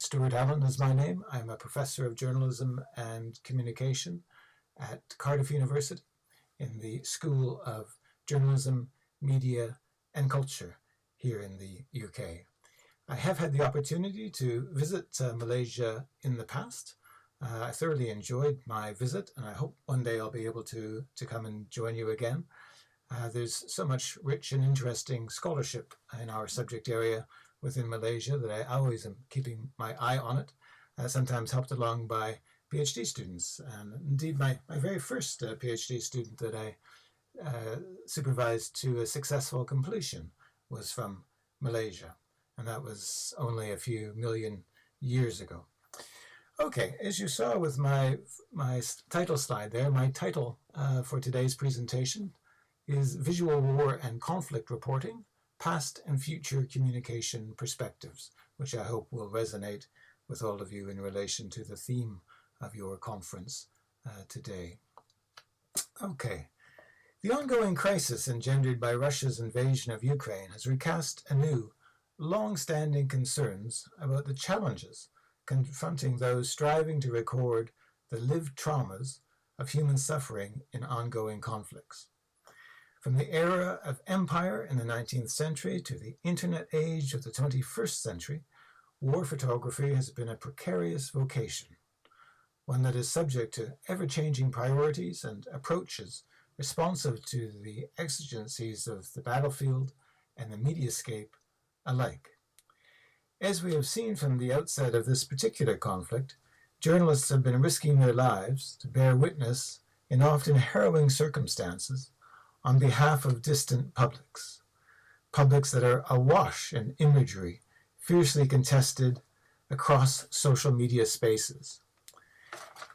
Stuart Allen is my name. I'm a professor of journalism and communication at Cardiff University in the School of Journalism, Media and Culture here in the UK. I have had the opportunity to visit Malaysia in the past. I thoroughly enjoyed my visit, and I hope one day I'll be able to come and join you again. There's so much rich and interesting scholarship in our subject area within Malaysia that I always am keeping my eye on it, sometimes helped along by PhD students. And indeed, my very first PhD student that I supervised to a successful completion was from Malaysia, and that was only a few million years ago. Okay, as you saw with my title slide there, my title for today's presentation is Visual War and Conflict Reporting, Past and Future Communication Perspectives, which I hope will resonate with all of you in relation to the theme of your conference today. Okay, the ongoing crisis engendered by Russia's invasion of Ukraine has recast anew long-standing concerns about the challenges confronting those striving to record the lived traumas of human suffering in ongoing conflicts. From the era of empire in the 19th century to the internet age of the 21st century, war photography has been a precarious vocation, one that is subject to ever-changing priorities and approaches responsive to the exigencies of the battlefield and the mediascape alike. As we have seen from the outset of this particular conflict, journalists have been risking their lives to bear witness in often harrowing circumstances on behalf of distant publics that are awash in imagery, fiercely contested across social media spaces.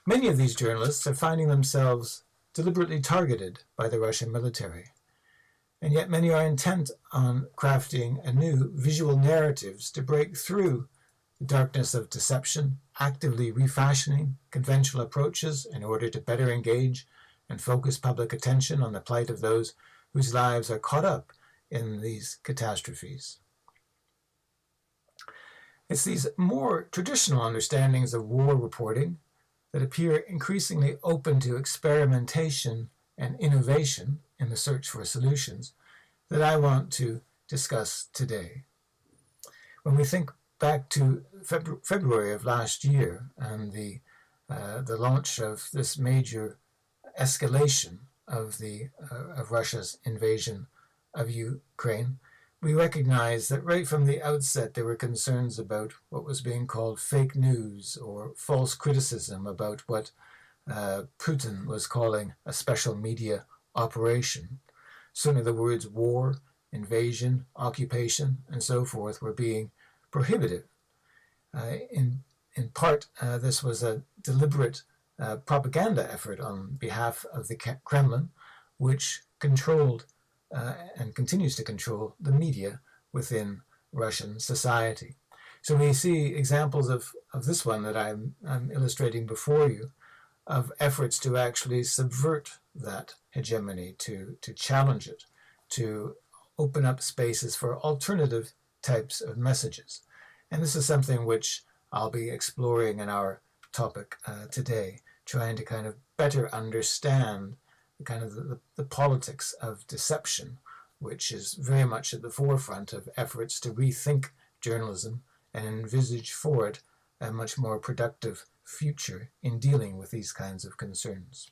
Many of these journalists are finding themselves deliberately targeted by the Russian military, and yet many are intent on crafting anew visual narratives to break through the darkness of deception, actively refashioning conventional approaches in order to better engage and focus public attention on the plight of those whose lives are caught up in these catastrophes. It's these more traditional understandings of war reporting that appear increasingly open to experimentation and innovation in the search for solutions that I want to discuss today. When we think back to February of last year and the launch of this major escalation of Russia's invasion of Ukraine, we recognize that right from the outset there were concerns about what was being called fake news or false criticism about what Putin was calling a special media operation. Certainly the words war, invasion, occupation, and so forth were being prohibited. In part, this was a deliberate propaganda effort on behalf of the Kremlin, which controlled and continues to control the media within Russian society. So we see examples of this one that I'm illustrating before you, of efforts to actually subvert that hegemony, to challenge it, to open up spaces for alternative types of messages. And this is something which I'll be exploring in our topic today, trying to kind of better understand kind of the politics of deception, which is very much at the forefront of efforts to rethink journalism and envisage for it a much more productive future in dealing with these kinds of concerns.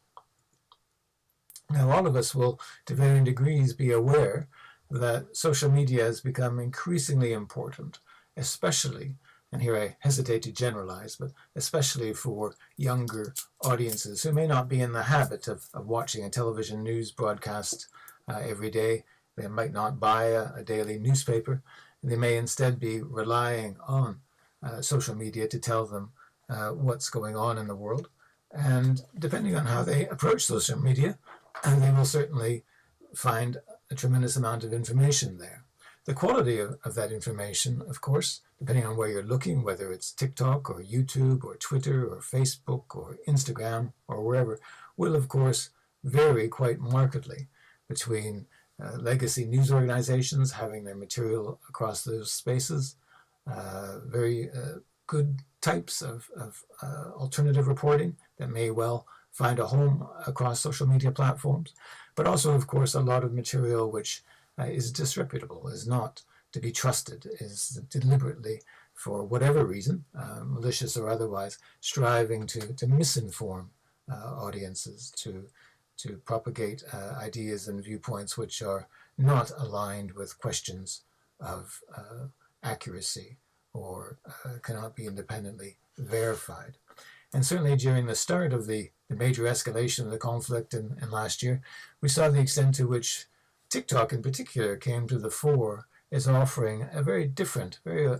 Now, all of us will, to varying degrees, be aware that social media has become increasingly important, especially, and here I hesitate to generalize, but especially for younger audiences who may not be in the habit of watching a television news broadcast every day. They might not buy a daily newspaper. They may instead be relying on social media to tell them what's going on in the world. And depending on how they approach social media, they will certainly find a tremendous amount of information there. The quality of that information, of course, depending on where you're looking, whether it's TikTok or YouTube or Twitter or Facebook or Instagram or wherever, will of course vary quite markedly between legacy news organizations having their material across those spaces, very good types of alternative reporting that may well find a home across social media platforms, but also, of course, a lot of material which is disreputable, is not to be trusted, is deliberately, for whatever reason, malicious or otherwise, striving to misinform audiences, to propagate ideas and viewpoints which are not aligned with questions of accuracy or cannot be independently verified. And certainly during the start of the major escalation of the conflict in last year, we saw the extent to which TikTok in particular came to the fore as offering a very different, very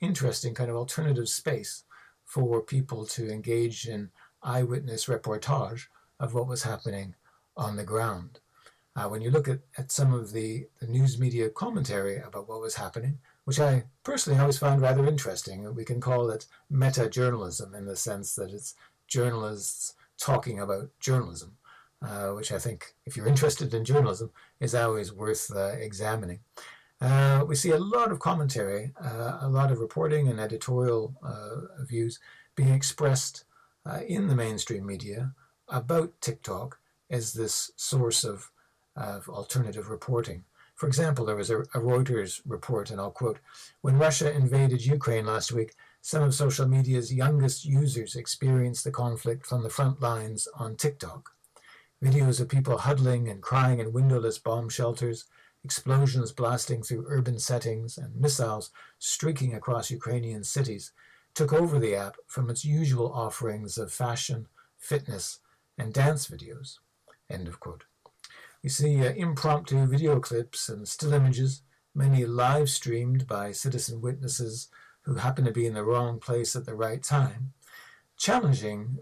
interesting kind of alternative space for people to engage in eyewitness reportage of what was happening on the ground. When you look at some of the news media commentary about what was happening, which I personally always found rather interesting, we can call it meta-journalism in the sense that it's journalists talking about journalism, which I think, if you're interested in journalism, is always worth examining. We see a lot of commentary, a lot of reporting and editorial views being expressed in the mainstream media about TikTok as this source of alternative reporting. For example, there was a Reuters report, and I'll quote, "When Russia invaded Ukraine last week, some of social media's youngest users experienced the conflict from the front lines on TikTok. Videos of people huddling and crying in windowless bomb shelters, explosions blasting through urban settings, and missiles streaking across Ukrainian cities took over the app from its usual offerings of fashion, fitness, and dance videos." End of quote. We see impromptu video clips and still images, many live streamed by citizen witnesses who happen to be in the wrong place at the right time, challenging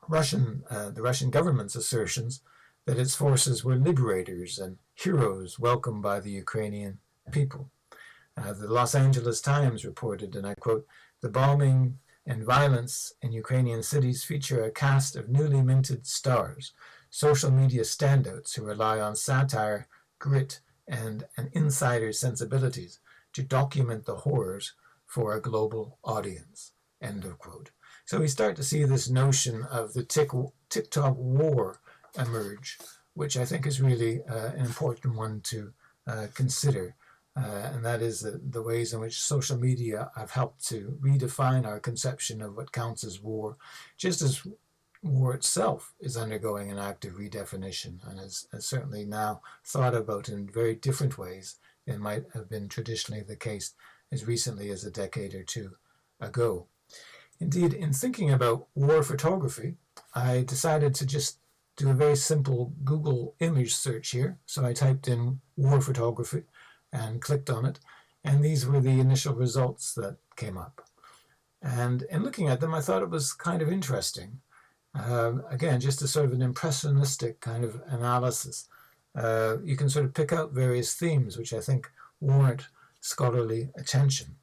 the Russian government's assertions that its forces were liberators and heroes welcomed by the Ukrainian people. The Los Angeles Times reported, and I quote, "The bombing and violence in Ukrainian cities feature a cast of newly minted stars, social media standouts who rely on satire, grit, and an insider's sensibilities to document the horrors for a global audience." End of quote. So we start to see this notion of the TikTok war emerge, which I think is really an important one to consider. And that is the ways in which social media have helped to redefine our conception of what counts as war, just as war itself is undergoing an active redefinition and is certainly now thought about in very different ways than might have been traditionally the case as recently as a decade or two ago. Indeed, in thinking about war photography, I decided to just do a very simple Google image search here. So I typed in war photography and clicked on it, and these were the initial results that came up. And in looking at them, I thought it was kind of interesting. Again, just a sort of an impressionistic kind of analysis. You can sort of pick out various themes which I think warrant scholarly attention.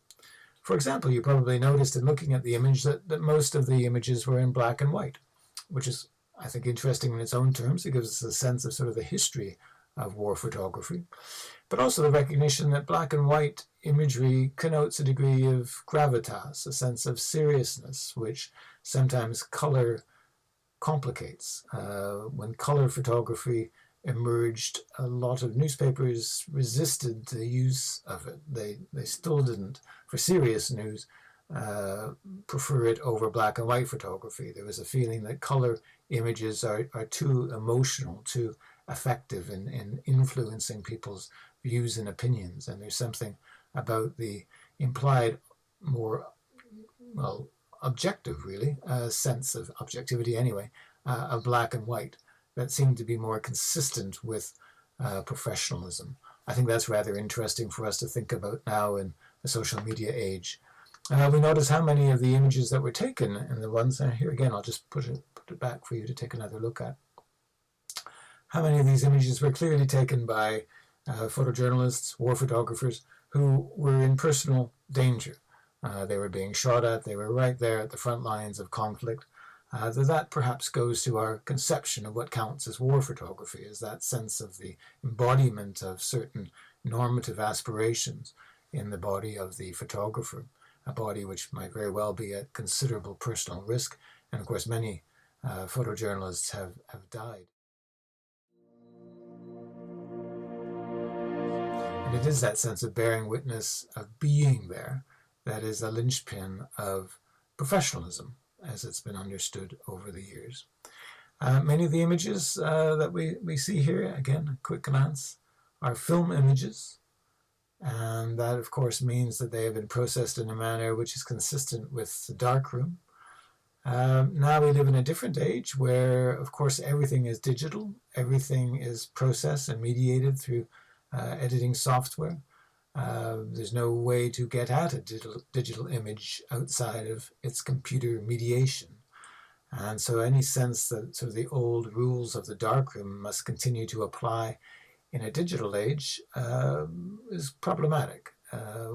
For example, you probably noticed in looking at the image that most of the images were in black and white, which is, I think, interesting in its own terms. It gives us a sense of sort of the history of war photography, but also the recognition that black and white imagery connotes a degree of gravitas, a sense of seriousness, which sometimes color complicates. When color photography emerged, a lot of newspapers resisted the use of it. They still didn't, for serious news, prefer it over black and white photography. There was a feeling that color images are too emotional, too effective in influencing people's views and opinions. And there's something about the implied more, well, objective, really, sense of objectivity anyway, of black and white that seemed to be more consistent with professionalism. I think that's rather interesting for us to think about now in the social media age. We notice how many of the images that were taken, and the ones here again, I'll just put it back for you to take another look at. How many of these images were clearly taken by photojournalists, war photographers, who were in personal danger. They were being shot at, they were right there at the front lines of conflict. That perhaps goes to our conception of what counts as war photography, is that sense of the embodiment of certain normative aspirations in the body of the photographer. a body which might very well be at considerable personal risk. And of course, many photojournalists have died. And it is that sense of bearing witness, of being there, that is a linchpin of professionalism, as it's been understood over the years. Many of the images that we see here, again, a quick glance, are film images. And that, of course, means that they have been processed in a manner which is consistent with the darkroom. Now we live in a different age where, of course, everything is digital. Everything is processed and mediated through editing software. There's no way to get at a digital image outside of its computer mediation. And so any sense that sort of the old rules of the darkroom must continue to apply in a digital age is problematic.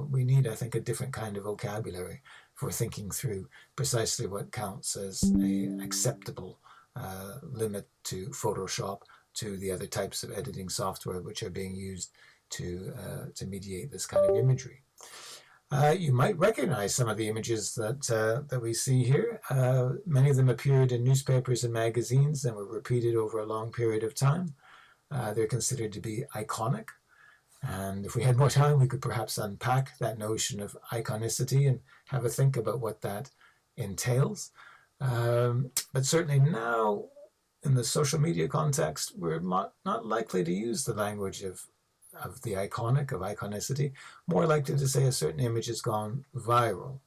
We need, I think, a different kind of vocabulary for thinking through precisely what counts as an acceptable limit to Photoshop, to the other types of editing software which are being used to mediate this kind of imagery. You might recognize some of the images that we see here. Many of them appeared in newspapers and magazines and were repeated over a long period of time. They're considered to be iconic. And if we had more time, we could perhaps unpack that notion of iconicity and have a think about what that entails. But certainly now, in the social media context, we're not likely to use the language of the iconic, of iconicity, more likely to say a certain image has gone viral.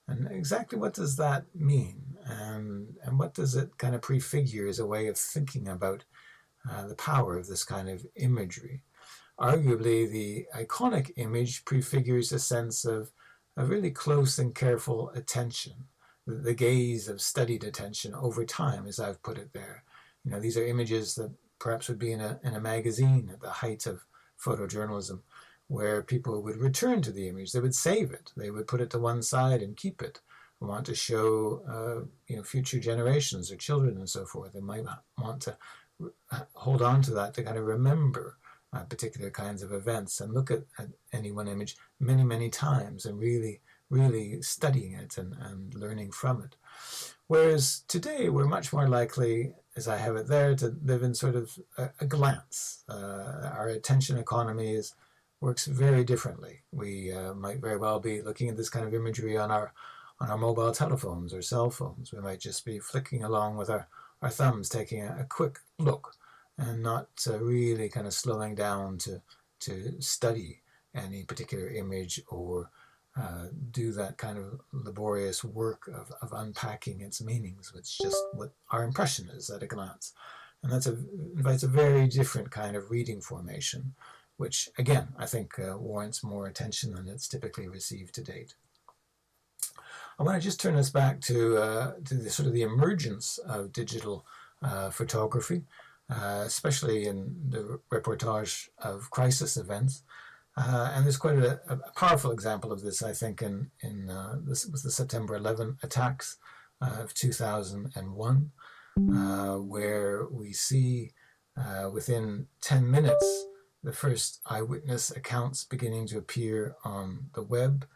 And exactly what does that mean? And what does it kind of prefigure as a way of thinking about the power of this kind of imagery? Arguably, the iconic image prefigures a sense of a really close and careful attention, the gaze of studied attention over time, as I've put it there. You know, these are images that perhaps would be in a magazine at the height of photojournalism, where people would return to the image. They would save it. They would put it to one side and keep it. They want to show future generations or children and so forth. They might want to hold on to that to kind of remember particular kinds of events and look at any one image many, many times and really, really studying it and learning from it. Whereas today we're much more likely, as I have it there, to live in sort of a glance. Our attention economy works very differently. We might very well be looking at this kind of imagery on our mobile telephones or cell phones. We might just be flicking along with our thumbs, taking a quick look, and not really kind of slowing down to study any particular image or do that kind of laborious work of unpacking its meanings, which just what our impression is at a glance. And that invites a very different kind of reading formation, which, again, I think warrants more attention than it's typically received to date. I want to just turn us back to the sort of the emergence of digital photography, especially in the reportage of crisis events. And there's quite a powerful example of this, I think, in this was the September 11 attacks of 2001, where we see within 10 minutes the first eyewitness accounts beginning to appear on the web.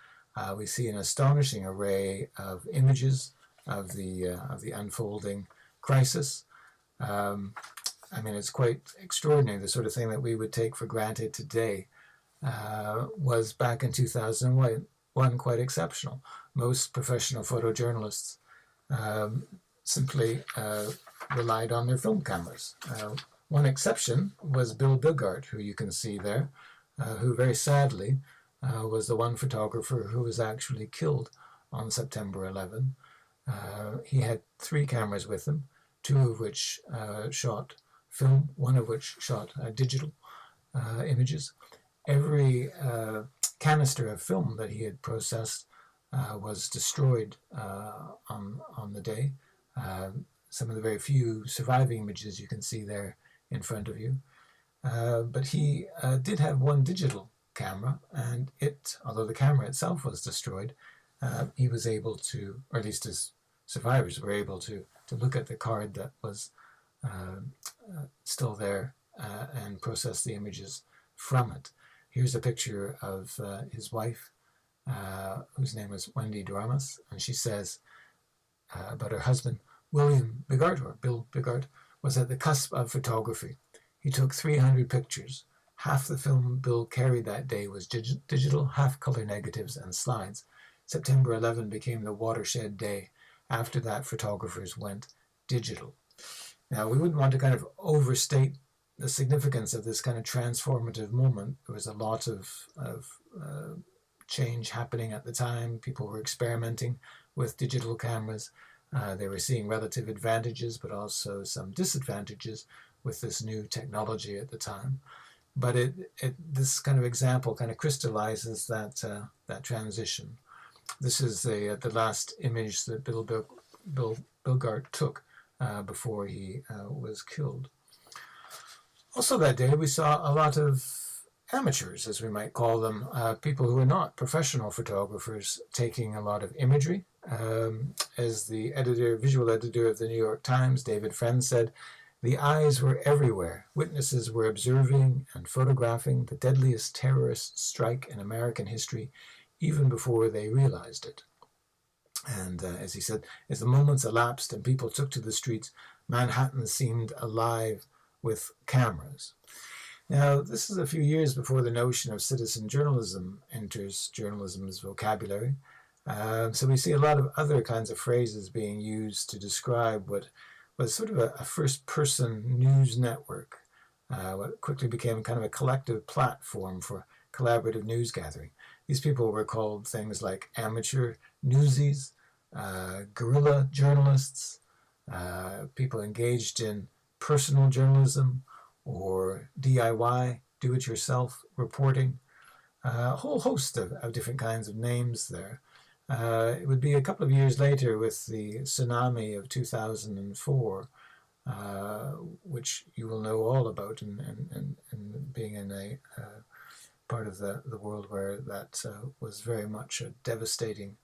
We see an astonishing array of images of the unfolding crisis. I mean, it's quite extraordinary. The sort of thing that we would take for granted today was back in 2001 quite exceptional. Most professional photojournalists simply relied on their film cameras. One exception was Bill Bigart, who you can see there, who very sadly was the one photographer who was actually killed on September 11. He had 3 cameras with him, 2 of which shot film, 1 of which shot digital images. Every canister of film that he had processed was destroyed on the day. Some of the very few surviving images you can see there in front of you. But he did have 1 digital camera, and although the camera itself was destroyed, he was able to, or at least his survivors were able to look at the card that was still there and process the images from it. Here's a picture of his wife whose name was Wendy Doramus, and she says about her husband, William Bigart, or Bill Bigart, was at the cusp of photography. He took 300 pictures. Half the film Bill carried that day was digital, half color negatives and slides. September 11 became the watershed day. After that, photographers went digital. Now, we wouldn't want to kind of overstate the significance of this kind of transformative moment. There was a lot of change happening at the time. People were experimenting with digital cameras. They were seeing relative advantages, but also some disadvantages with this new technology at the time. But this kind of example kind of crystallizes that transition. This is the last image that Bill Bigart took before he was killed. Also that day, we saw a lot of amateurs, as we might call them, people who are not professional photographers, taking a lot of imagery. As the visual editor of the New York Times, David Friend, said, "The eyes were everywhere. Witnesses were observing and photographing the deadliest terrorist strike in American history, even before they realized it." And as he said, as the moments elapsed and people took to the streets, Manhattan seemed alive with cameras. Now, this is a few years before the notion of citizen journalism enters journalism's vocabulary. So we see a lot of other kinds of phrases being used to describe what was sort of a first-person news network, what quickly became kind of a collective platform for collaborative news gathering. These people were called things like amateur newsies, guerrilla journalists, people engaged in personal journalism or DIY, do-it-yourself reporting, a whole host of different kinds of names there. It would be a couple of years later with the tsunami of 2004, which you will know all about, and being in a part of the world where that was very much a devastating,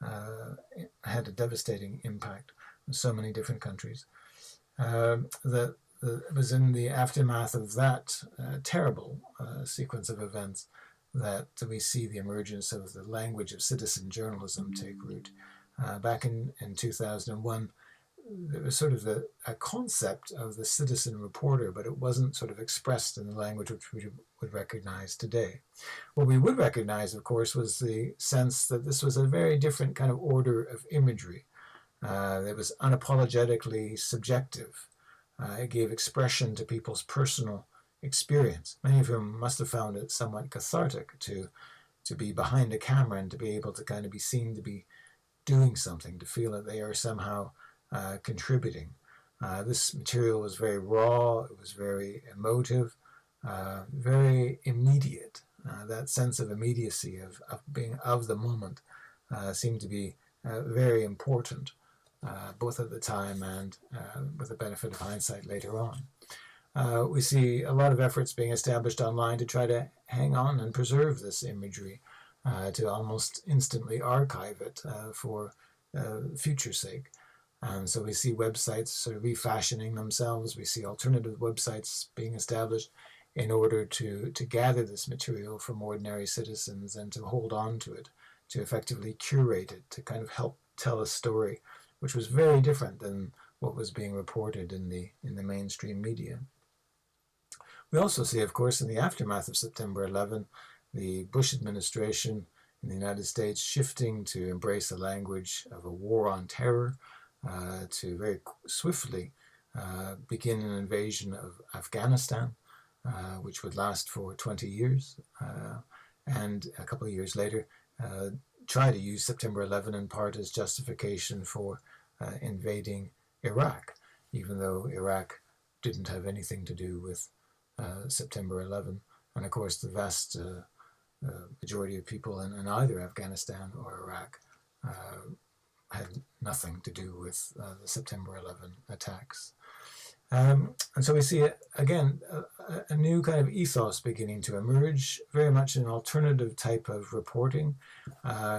had a devastating impact in so many different countries. It was in the aftermath of that terrible sequence of events that we see the emergence of the language of citizen journalism take root. Back in 2001, there was sort of a concept of the citizen reporter, but it wasn't sort of expressed in the language which we would recognize today. What we would recognize, of course, was the sense that this was a very different kind of order of imagery. It was unapologetically subjective. It gave expression to people's personal experience, many of whom must have found it somewhat cathartic to be behind a camera and to be able to kind of be seen to be doing something, to feel that they are somehow contributing. This material was very raw, it was very emotive, very immediate. That sense of immediacy, of being of the moment, seemed to be very important, both at the time and with the benefit of hindsight later on. We see a lot of efforts being established online to try to hang on and preserve this imagery, to almost instantly archive it for future's sake. And so we see websites sort of refashioning themselves. We see alternative websites being established in order to gather this material from ordinary citizens and to hold on to it, to effectively curate it, to kind of help tell a story, which was very different than what was being reported in the mainstream media. We also see, of course, in the aftermath of September 11, the Bush administration in the United States shifting to embrace a language of a war on terror, to very swiftly begin an invasion of Afghanistan, which would last for 20 years, and a couple of years later try to use September 11 in part as justification for invading Iraq, even though Iraq didn't have anything to do with September 11. And of course, the vast majority of people in either Afghanistan or Iraq had nothing to do with the September 11 attacks. And so we see, again, a new kind of ethos beginning to emerge, very much an alternative type of reporting.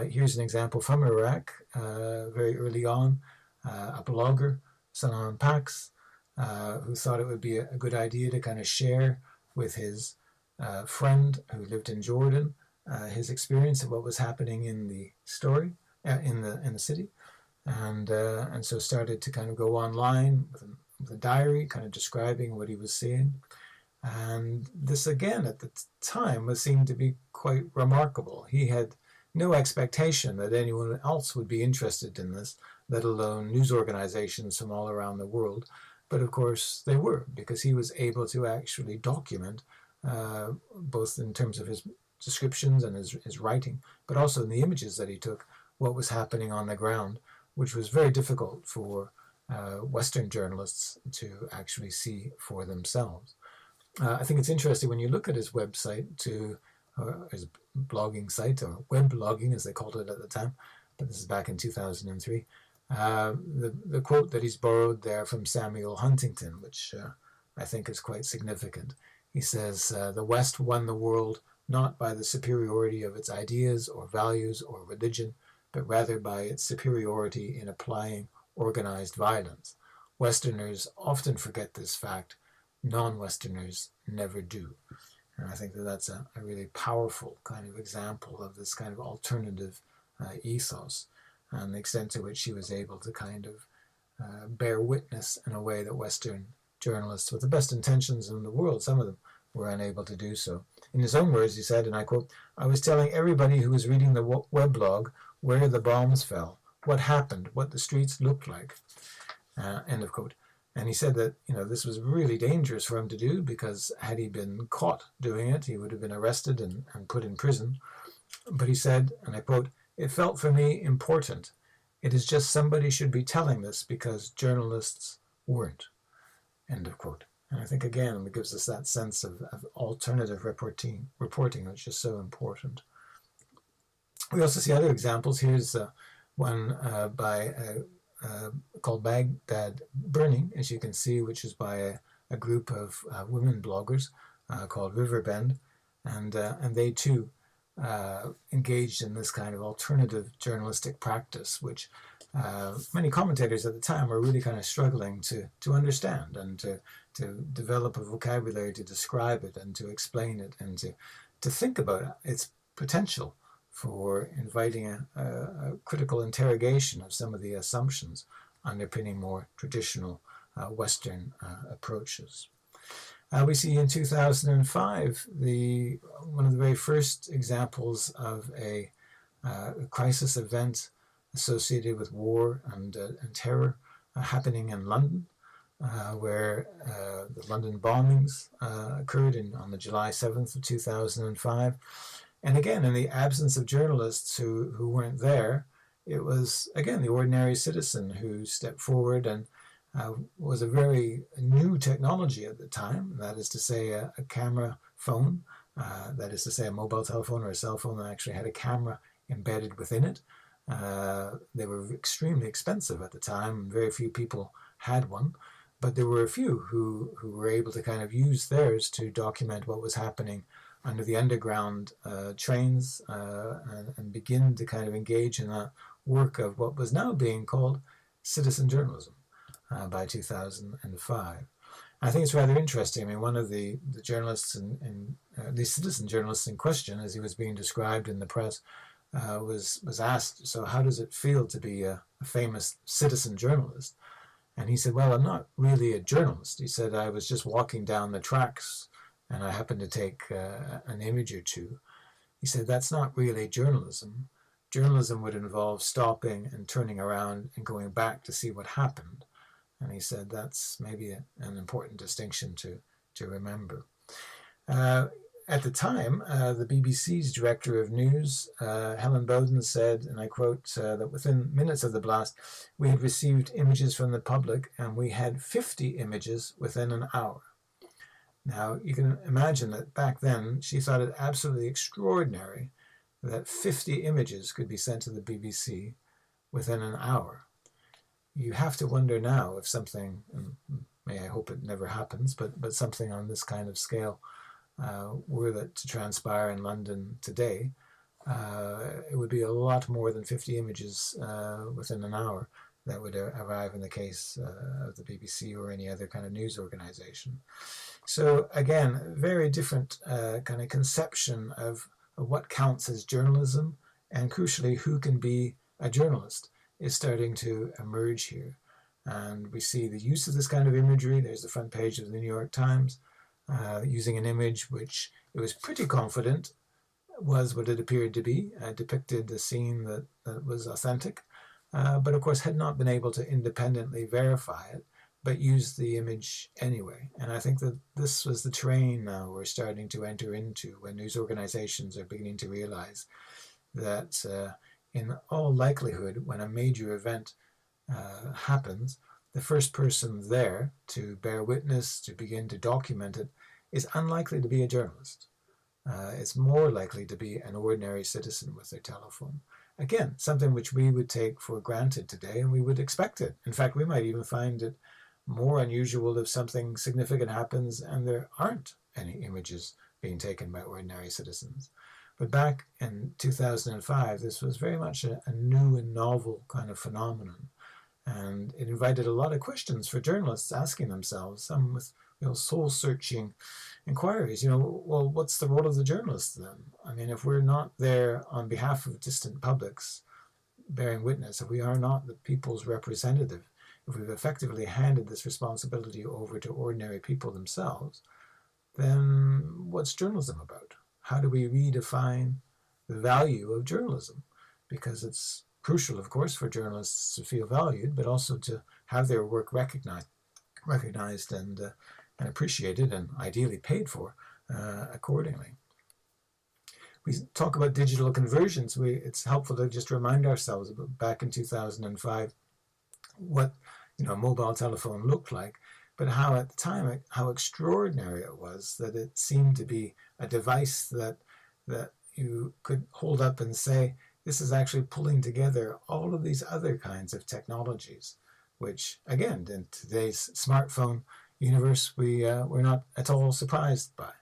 Here's an example from Iraq, very early on, a blogger, Salam Pax, who thought it would be a good idea to kind of share with his friend who lived in Jordan his experience of what was happening in the story, in the city, and so started to kind of go online with a diary, kind of describing what he was seeing. And this, again, at the time, was seen to be quite remarkable. He had no expectation that anyone else would be interested in this, let alone news organizations from all around the world. But of course they were, because he was able to actually document, both in terms of his descriptions and his writing, but also in the images that he took, what was happening on the ground, which was very difficult for Western journalists to actually see for themselves. I think it's interesting when you look at his website, his blogging site, or web blogging as they called it at the time, but this is back in 2003, the quote that he's borrowed there from Samuel Huntington, which I think is quite significant. He says, "The West won the world not by the superiority of its ideas or values or religion, but rather by its superiority in applying organized violence. Westerners often forget this fact. Non-Westerners never do." And I think that that's a really powerful kind of example of this kind of alternative ethos, and the extent to which he was able to kind of bear witness in a way that Western journalists, with the best intentions in the world, some of them, were unable to do so. In his own words, he said, and I quote, "I was telling everybody who was reading the weblog where the bombs fell, what happened, what the streets looked like." End of quote. And he said that, this was really dangerous for him to do, because had he been caught doing it, he would have been arrested and put in prison. But he said, and I quote, "It felt for me important. It is just somebody should be telling this because journalists weren't." End of quote. And I think, again, it gives us that sense of alternative reporting, which is so important. We also see other examples. Here's one called Baghdad Burning, as you can see, which is by a group of women bloggers called Riverbend, and they too engaged in this kind of alternative journalistic practice, which many commentators at the time were really kind of struggling to understand, and to develop a vocabulary to describe it and to explain it, and to think about its potential for inviting a critical interrogation of some of the assumptions underpinning more traditional Western approaches. We see in 2005 one of the very first examples of a crisis event associated with war and terror happening in London, where the London bombings occurred on the July 7th of 2005. And again, in the absence of journalists who weren't there, it was, again, the ordinary citizen who stepped forward, and was a very new technology at the time. That is to say, a camera phone, that is to say, a mobile telephone or a cell phone that actually had a camera embedded within it. They were extremely expensive at the time. Very few people had one, but there were a few who were able to kind of use theirs to document what was happening under the underground trains, and begin to kind of engage in that work of what was now being called citizen journalism by 2005. I think it's rather interesting. I mean, one of the journalists the citizen journalists in question, as he was being described in the press, was asked, "So how does it feel to be a famous citizen journalist?" And he said, "Well, I'm not really a journalist." He said, "I was just walking down the tracks and I happened to take an image or two." He said, "That's not really journalism. Journalism would involve stopping and turning around and going back to see what happened." And he said that's maybe an important distinction to remember. At the time, the BBC's director of news, Helen Bowden, said, and I quote, that within minutes of the blast, we had received images from the public, and we had 50 images within an hour. Now, you can imagine that back then, she thought it absolutely extraordinary that 50 images could be sent to the BBC within an hour. You have to wonder now if something, and may I hope it never happens, but something on this kind of scale were that to transpire in London today, it would be a lot more than 50 images within an hour that would arrive in the case of the BBC or any other kind of news organization. So again, very different kind of conception of what counts as journalism, and crucially, who can be a journalist, is starting to emerge here. And we see the use of this kind of imagery. There's the front page of the New York Times, using an image which it was pretty confident was what it appeared to be, depicted a scene that was authentic, but of course had not been able to independently verify it, but used the image anyway. And I think that this was the terrain now we're starting to enter into when news organizations are beginning to realize that in all likelihood, when a major event happens, the first person there to bear witness, to begin to document it, is unlikely to be a journalist. It's more likely to be an ordinary citizen with their telephone. Again, something which we would take for granted today, and we would expect it. In fact, we might even find it more unusual if something significant happens and there aren't any images being taken by ordinary citizens. But back in 2005, this was very much a new and novel kind of phenomenon. And it invited a lot of questions for journalists asking themselves, some with soul-searching inquiries. Well, what's the role of the journalist then? I mean, if we're not there on behalf of distant publics bearing witness, if we are not the people's representative, if we've effectively handed this responsibility over to ordinary people themselves, then what's journalism about? How do we redefine the value of journalism? Because it's crucial, of course, for journalists to feel valued, but also to have their work recognized and appreciated and ideally paid for accordingly. We talk about digital conversions. It's helpful to just remind ourselves about back in 2005 what a mobile telephone looked like, but how at the time, how extraordinary it was that it seemed to be a device that you could hold up and say, this is actually pulling together all of these other kinds of technologies, which, again, in today's smartphone universe, we're not at all surprised by.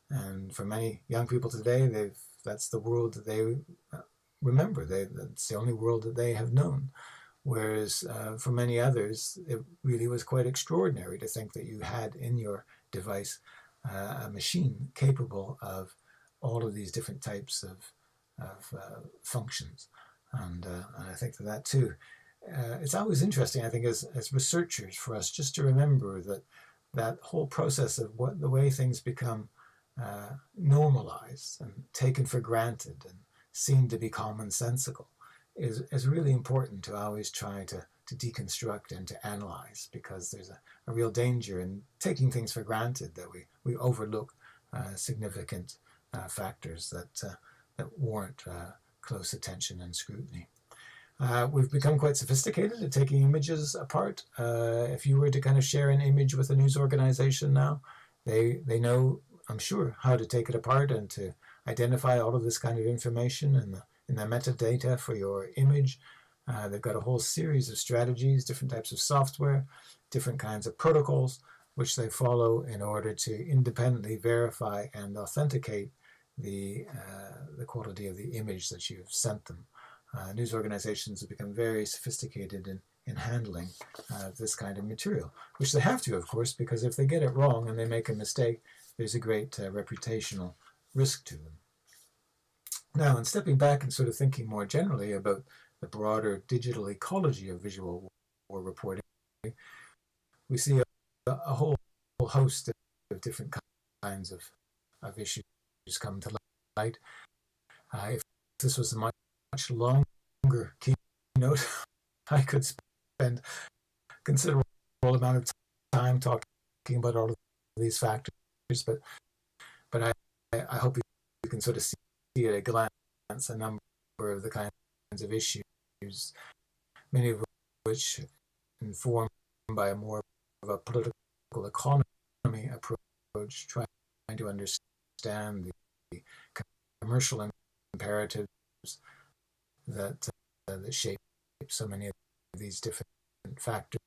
And for many young people today, that's the world that they remember. That's the only world that they have known. Whereas for many others, it really was quite extraordinary to think that you had in your device a machine capable of all of these different types of functions. And I think that too, it's always interesting, I think, as researchers, for us just to remember that whole process of the way things become normalized and taken for granted and seen to be commonsensical is really important to always try to deconstruct and to analyze, because there's a real danger in taking things for granted, that we overlook significant factors that warrant close attention and scrutiny. We've become quite sophisticated at taking images apart. If you were to kind of share an image with a news organization now, they know, I'm sure, how to take it apart and to identify all of this kind of information in the metadata for your image. They've got a whole series of strategies, different types of software, different kinds of protocols, which they follow in order to independently verify and authenticate the quality of the image that you've sent them. News organizations have become very sophisticated in handling this kind of material, which they have to, of course, because if they get it wrong and they make a mistake, there's a great reputational risk to them. Now, in stepping back and sort of thinking more generally about the broader digital ecology of visual war reporting, we see a whole host of different kinds of issues come to light. If this was a much longer keynote, I could spend a considerable amount of time talking about all of these factors, but I hope you can sort of see at a glance a number of the kinds of issues, many of which informed by a more of a political economy approach, trying to understand the commercial imperatives that shape so many of these different factors.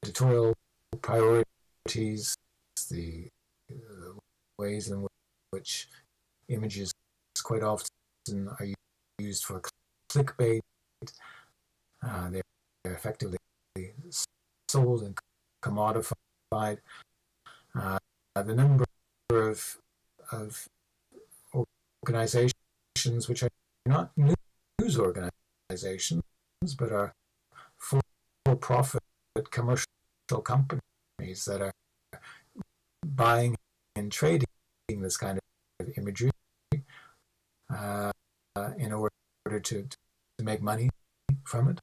Editorial priorities, the ways in which images quite often are used for clickbait. They're effectively sold and commodified. The number of organizations which are not news organizations, but are for-profit commercial companies that are buying and trading this kind of imagery in order to make money from it.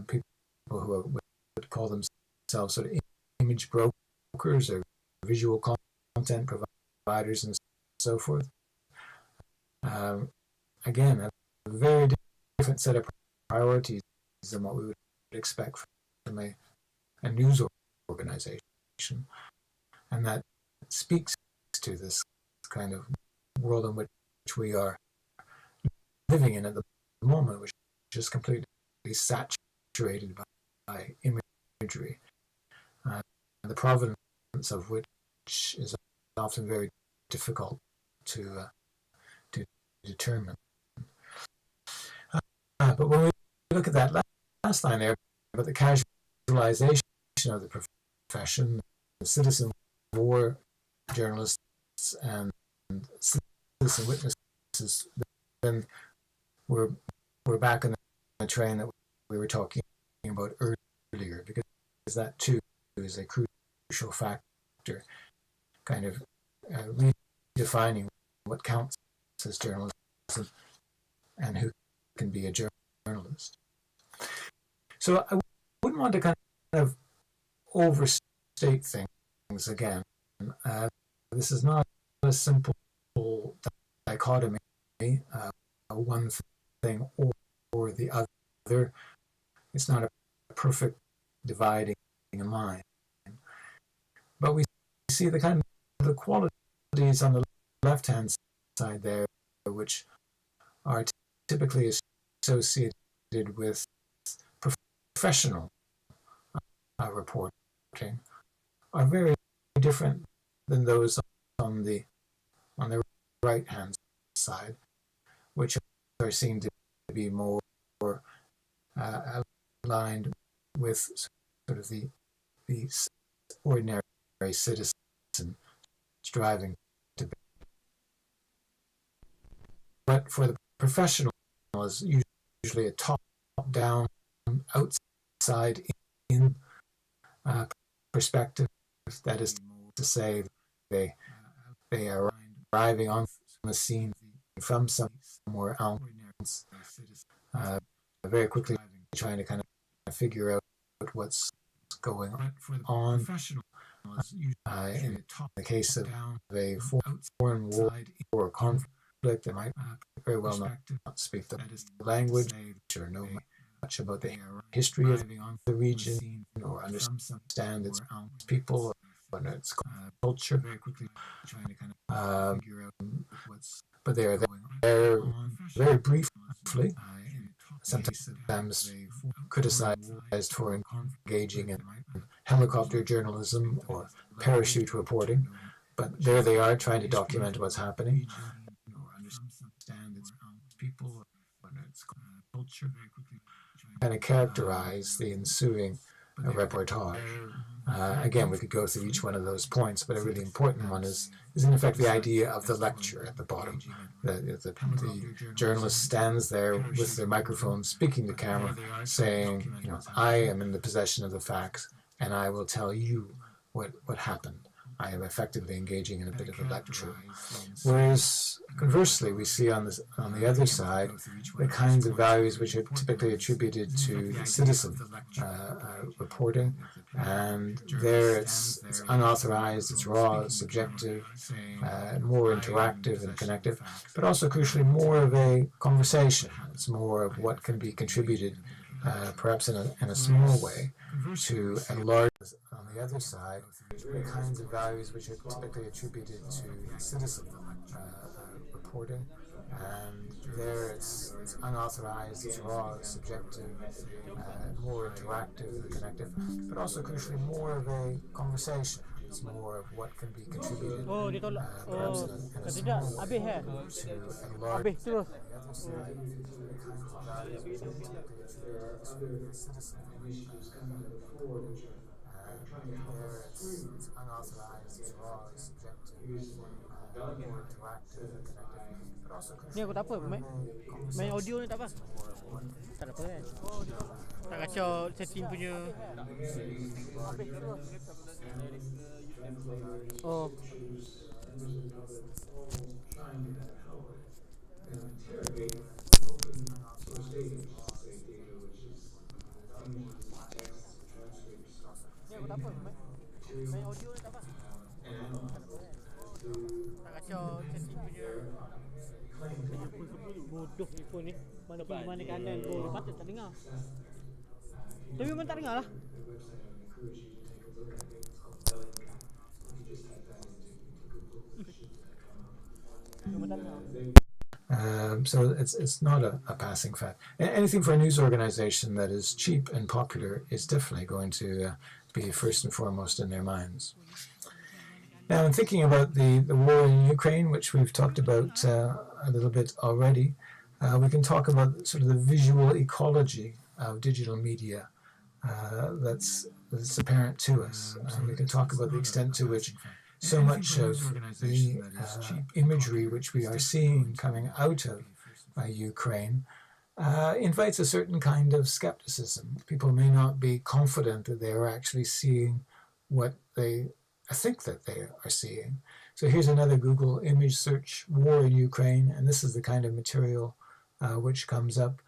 People who would call themselves sort of image brokers or visual content providers and so forth. Again, a very different set of priorities than what we would expect from a news organization. And that speaks to this kind of world in which we are living in at the moment, which is completely saturated by imagery, the provenance of which is often very difficult to determine. But when we look at that last line there about the casualization of the profession, the citizen war journalists and citizen witnesses, then we're back in the train that we were talking about earlier, because that too is a crucial factor, kind of redefining what counts as journalism and who can be a journalist. So I wouldn't want to kind of overstate things again. This is not a simple dichotomy, one thing or the other. It's not a perfect dividing line. But we see the kind of the qualities on the left-hand side there, which are typically associated with professional reporting, are very different than those on the right-hand side, which are seen to be more aligned with sort of the ordinary citizen striving to be. But for the professional, is usually a top-down, outside-in perspective. That is to say, they are arriving on the scene from somewhere else, very quickly trying to kind of figure out what's going on. In the case of a foreign war or conflict, they might very well not speak the language or know much about the history of the region or understand its people and its culture. But they are there very briefly, sometimes criticized for engaging in helicopter journalism or parachute reporting, but there they are trying to document what's happening. Kind of characterize the ensuing reportage. Again, we could go through each one of those points, but a really important one is in effect the idea of the lecture at the bottom. The journalist stands there with their microphone speaking to camera, saying, I am in the possession of the facts, and I will tell you what happened. I am effectively engaging in a bit of a lecture. Whereas, conversely, we see on the other side the kinds of values which are typically attributed to citizen reporting, and there it's unauthorized, it's raw, it's subjective, more interactive and connective, but also crucially more of a conversation. It's more of what can be contributed, perhaps in a small way, to a large. On the other side, the kinds of values which are typically attributed to citizen reporting, and there it's unauthorized, it's raw, it's subjective, more interactive and connective, but also crucially more of a conversation. It's more of what can be contributed, perhaps in a small way, to a large. On the other side, the kinds of values which are typically attributed to citizen reporting, and there it's unauthorized. unauthorized laws subjective, more interactive and connective, but also Ni aku tak apa. Main audio ni tak apa. Tak ada apa kan. Tak kacau setting punya. Oh. Ni aku tak apa. Main audio ni tak apa. Tak kacau setting punya. Bodoh ni phone ni. Mana kanan pun patut tak dengar. Tapi memang tak dengar lah. Memang tak dengar. So it's not a passing fad. Anything for a news organization that is cheap and popular is definitely going to be first and foremost in their minds. Now, in thinking about the war in Ukraine, which we've talked about a little bit already, we can talk about sort of the visual ecology of digital media that's apparent to us. We can talk about the extent to which so much of the imagery which we are seeing coming out of Ukraine invites a certain kind of skepticism. People may not be confident that they are actually seeing what they think that they are seeing. So here's another Google image search, war in Ukraine, and this is the kind of material which comes up.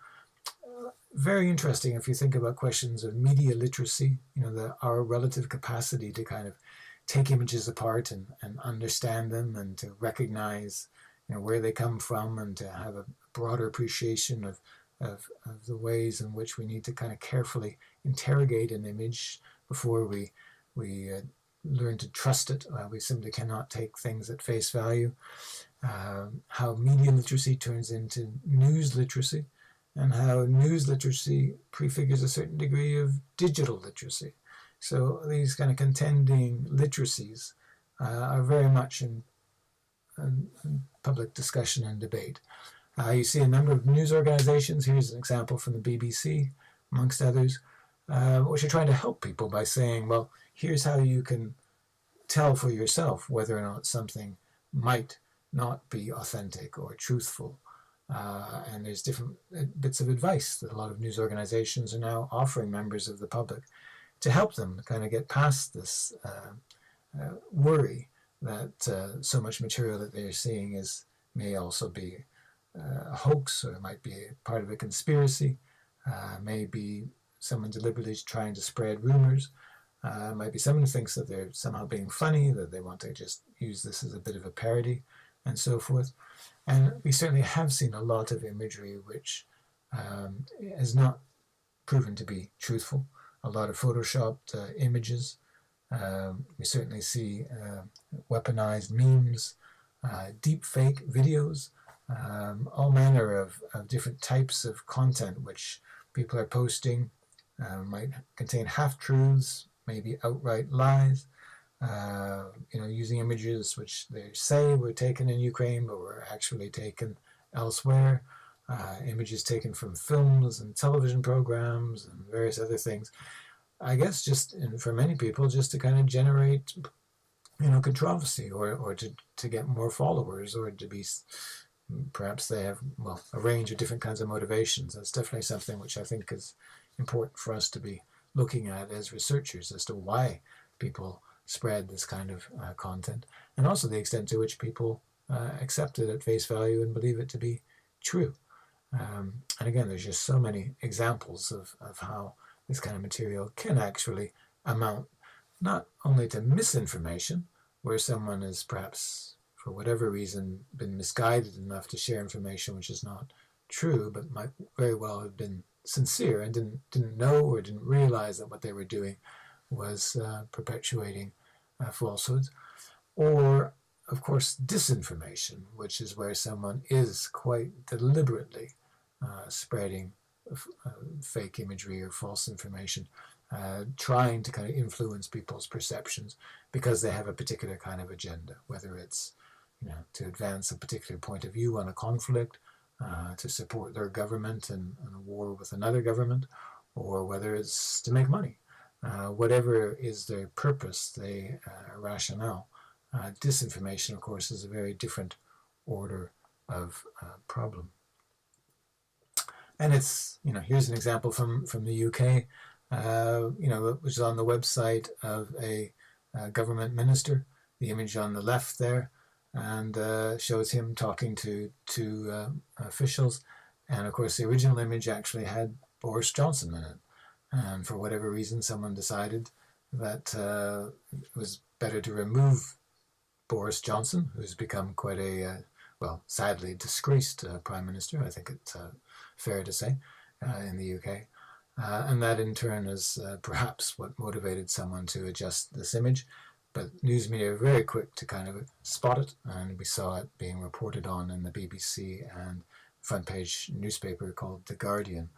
Very interesting if you think about questions of media literacy, our relative capacity to kind of take images apart and understand them and to recognize where they come from and to have a broader appreciation of the ways in which we need to kind of carefully interrogate an image before we learn to trust it. We simply cannot take things at face value. How media literacy turns into news literacy, and how news literacy prefigures a certain degree of digital literacy. So these kind of contending literacies are very much in public discussion and debate. You see a number of news organizations. Here's an example from the BBC, amongst others, which are trying to help people by saying, well, here's how you can tell for yourself whether or not something might not be authentic or truthful. And there's different bits of advice that a lot of news organizations are now offering members of the public to help them kind of get past this worry that so much material that they're seeing may also be a hoax, or it might be part of a conspiracy, may be someone deliberately trying to spread rumors, might be someone who thinks that they're somehow being funny, that they want to just use this as a bit of a parody, and so forth. And we certainly have seen a lot of imagery which has not proven to be truthful. A lot of photoshopped images. We certainly see weaponized memes, deep fake videos, all manner of different types of content which people are posting, might contain half-truths, maybe outright lies, using images which they say were taken in Ukraine but were actually taken elsewhere, images taken from films and television programs and various other things. I guess for many people, just to kind of generate, controversy or to get more followers, or to be, perhaps they have, a range of different kinds of motivations. That's definitely something which I think is important for us to be looking at as researchers, as to why people spread this kind of content, and also the extent to which people accept it at face value and believe it to be true. And again, there's just so many examples of how this kind of material can actually amount not only to misinformation, where someone has perhaps, for whatever reason, been misguided enough to share information which is not true, but might very well have been sincere and didn't know or didn't realize that what they were doing was perpetuating falsehoods, or, of course, disinformation, which is where someone is quite deliberately spreading fake imagery or false information, trying to kind of influence people's perceptions because they have a particular kind of agenda, whether it's to advance a particular point of view on a conflict, to support their government in a war with another government, or whether it's to make money. whatever is their purpose, their rationale. Disinformation, of course, is a very different order of problem. And it's, here's an example from the UK, which is on the website of a government minister. The image on the left there, and shows him talking to officials. And of course, the original image actually had Boris Johnson in it. And for whatever reason, someone decided that it was better to remove Boris Johnson, who's become quite a, sadly disgraced Prime Minister, I think it's fair to say, in the UK. And that in turn is perhaps what motivated someone to adjust this image. But news media are very quick to kind of spot it, and we saw it being reported on in the BBC and front page newspaper called The Guardian.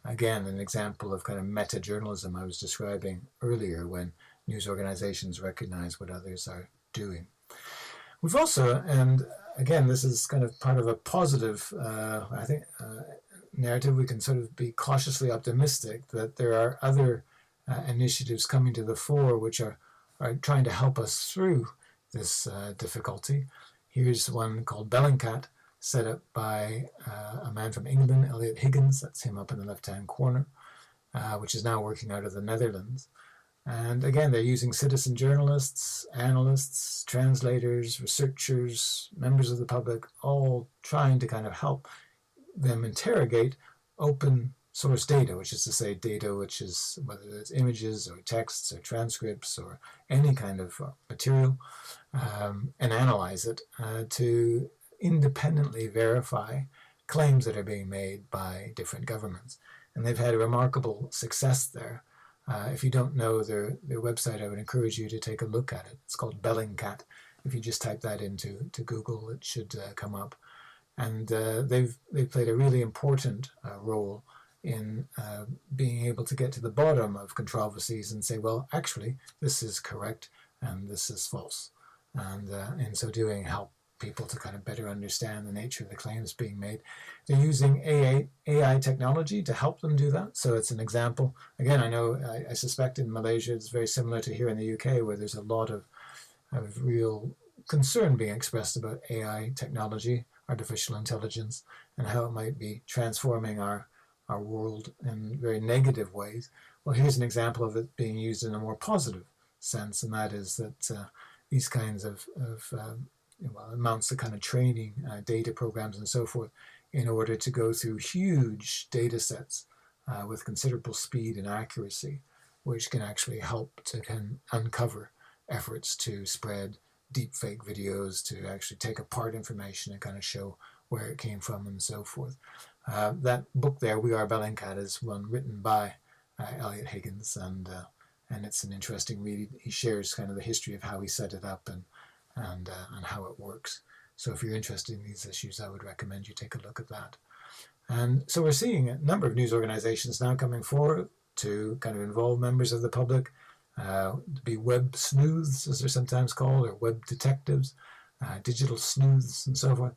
Again, an example of kind of meta-journalism I was describing earlier, when news organizations recognize what others are doing. We've also, and again, this is kind of part of a positive, narrative, we can sort of be cautiously optimistic that there are other initiatives coming to the fore which are trying to help us through this difficulty. Here's one called Bellingcat, set up by a man from England, Elliot Higgins, that's him up in the left-hand corner, which is now working out of the Netherlands. And again, they're using citizen journalists, analysts, translators, researchers, members of the public, all trying to kind of help them interrogate open source data, which is to say data which is, whether it's images or texts or transcripts or any kind of material, and analyze it to independently verify claims that are being made by different governments. And they've had a remarkable success there. If you don't know their website, I would encourage you to take a look at it. It's called Bellingcat. If you just type that into Google, it should come up. And they've played a really important role in being able to get to the bottom of controversies and say, well, actually, this is correct and this is false. And in so doing, help people to kind of better understand the nature of the claims being made. They're using AI technology to help them do that. So it's an example. Again, I suspect in Malaysia it's very similar to here in the UK, where there's a lot of real concern being expressed about AI technology, artificial intelligence, and how it might be transforming our world in very negative ways. Well, here's an example of it being used in a more positive sense, and that is that these kinds of amounts of kind of training, data programs and so forth, in order to go through huge data sets with considerable speed and accuracy, which can actually help to uncover efforts to spread deepfake videos, to actually take apart information and kind of show where it came from and so forth. That book there, We Are Bellingcat, is one written by Elliot Higgins, and it's an interesting read. He shares kind of the history of how he set it up and how it works. So if you're interested in these issues, I would recommend you take a look at that. And so we're seeing a number of news organizations now coming forward to kind of involve members of the public, be web sleuths, as they're sometimes called, or web detectives, digital sleuths, and so forth,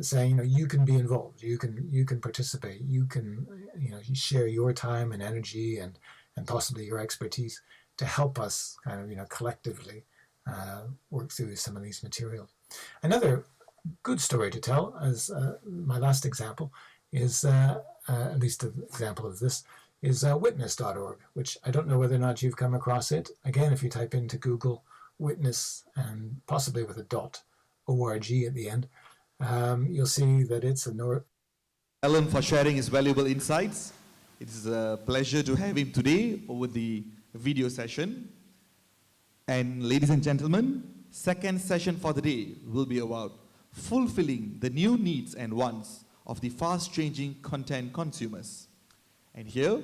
saying, you can be involved, you can participate, you can, you share your time and energy and possibly your expertise to help us kind of, collectively work through some of these materials. Another good story to tell, as my last example, is at least an example of this, is witness.org, which I don't know whether or not you've come across it. Again, if you type into Google witness and possibly with a .org at the end, you'll see that it's Alan for sharing his valuable insights. It is a pleasure to have him today over the video session. And ladies and gentlemen, second session for the day will be about fulfilling the new needs and wants of the fast-changing content consumers. And here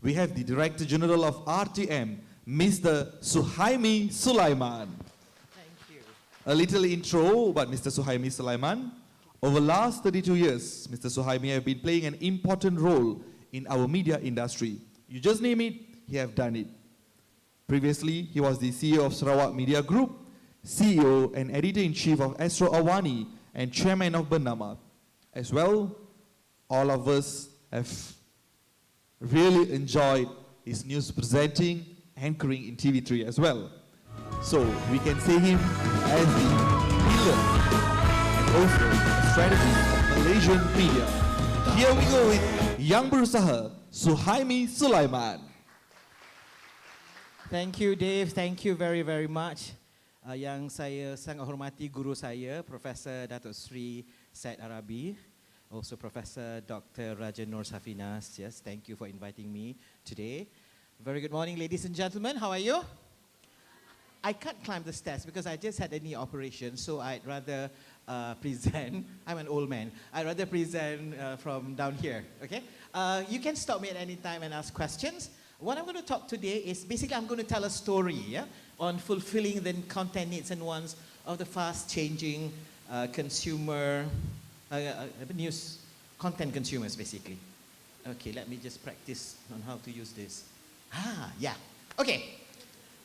we have the Director General of RTM, Mr. Suhaimi Sulaiman. Thank you. A little intro about Mr. Suhaimi Sulaiman. Over the last 32 years, Mr. Suhaimi has been playing an important role in our media industry. You just name it, he has done it. Previously, he was the CEO of Sarawak Media Group, CEO and Editor-in-Chief of Astro Awani, and Chairman of Bernama. As well, all of us have really enjoyed is news presenting, anchoring in TV3 as well. So we can say him as the pillar and also strategist of Malaysian media. Here we go with Yang Berusaha, Suhaimi Sulaiman. Thank you, Dave. Thank you very, very much. Yang saya sangat hormati guru saya, Profesor Datuk Sri Said Arabi, also Professor Dr. Rajan Nur Safinas. Yes, thank you for inviting me today. Very good morning, ladies and gentlemen. How are you? I can't climb the stairs because I just had a knee operation, so I'd rather present. I'm an old man. I'd rather present from down here, okay? You can stop me at any time and ask questions. What I'm going to talk today is basically I'm going to tell a story, yeah, on fulfilling the content needs and wants of the fast-changing consumer, news, content consumers, basically. Okay, let me just practice on how to use this. Yeah. Okay.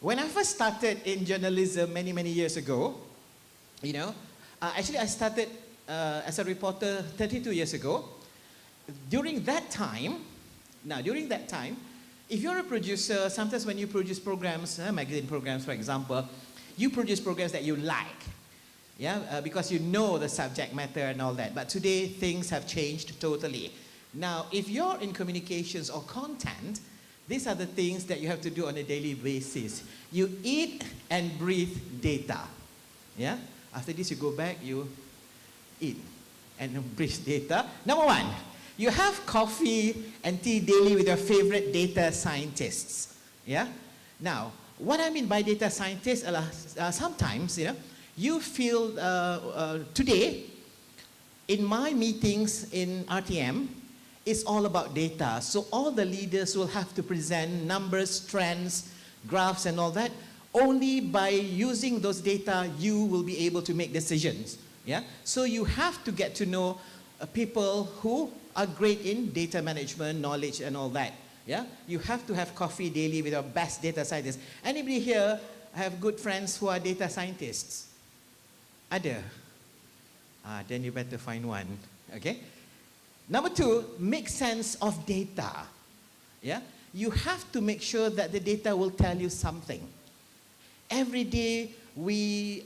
When I first started in journalism many, many years ago, you know, actually I started as a reporter 32 years ago. During that time, if you're a producer, sometimes when you produce programs, magazine programs for example, you produce programs that you like, yeah, because you know the subject matter and all that. But today things have changed totally. Now, if you're in communications or content, these are the things that you have to do on a daily basis. You eat and breathe data, yeah. After this, you go back, you eat and breathe data. Number one. You have coffee and tea daily with your favorite data scientists, yeah? Now, what I mean by data scientists, sometimes, you know, you feel, today, in my meetings in RTM, it's all about data. So all the leaders will have to present numbers, trends, graphs and all that. Only by using those data, you will be able to make decisions, yeah? So you have to get to know people who are great in data management, knowledge and all that, yeah? You have to have coffee daily with your best data scientists. Anybody here have good friends who are data scientists? Ada? Then you better find one, okay? Number two, make sense of data, yeah? You have to make sure that the data will tell you something. Every day we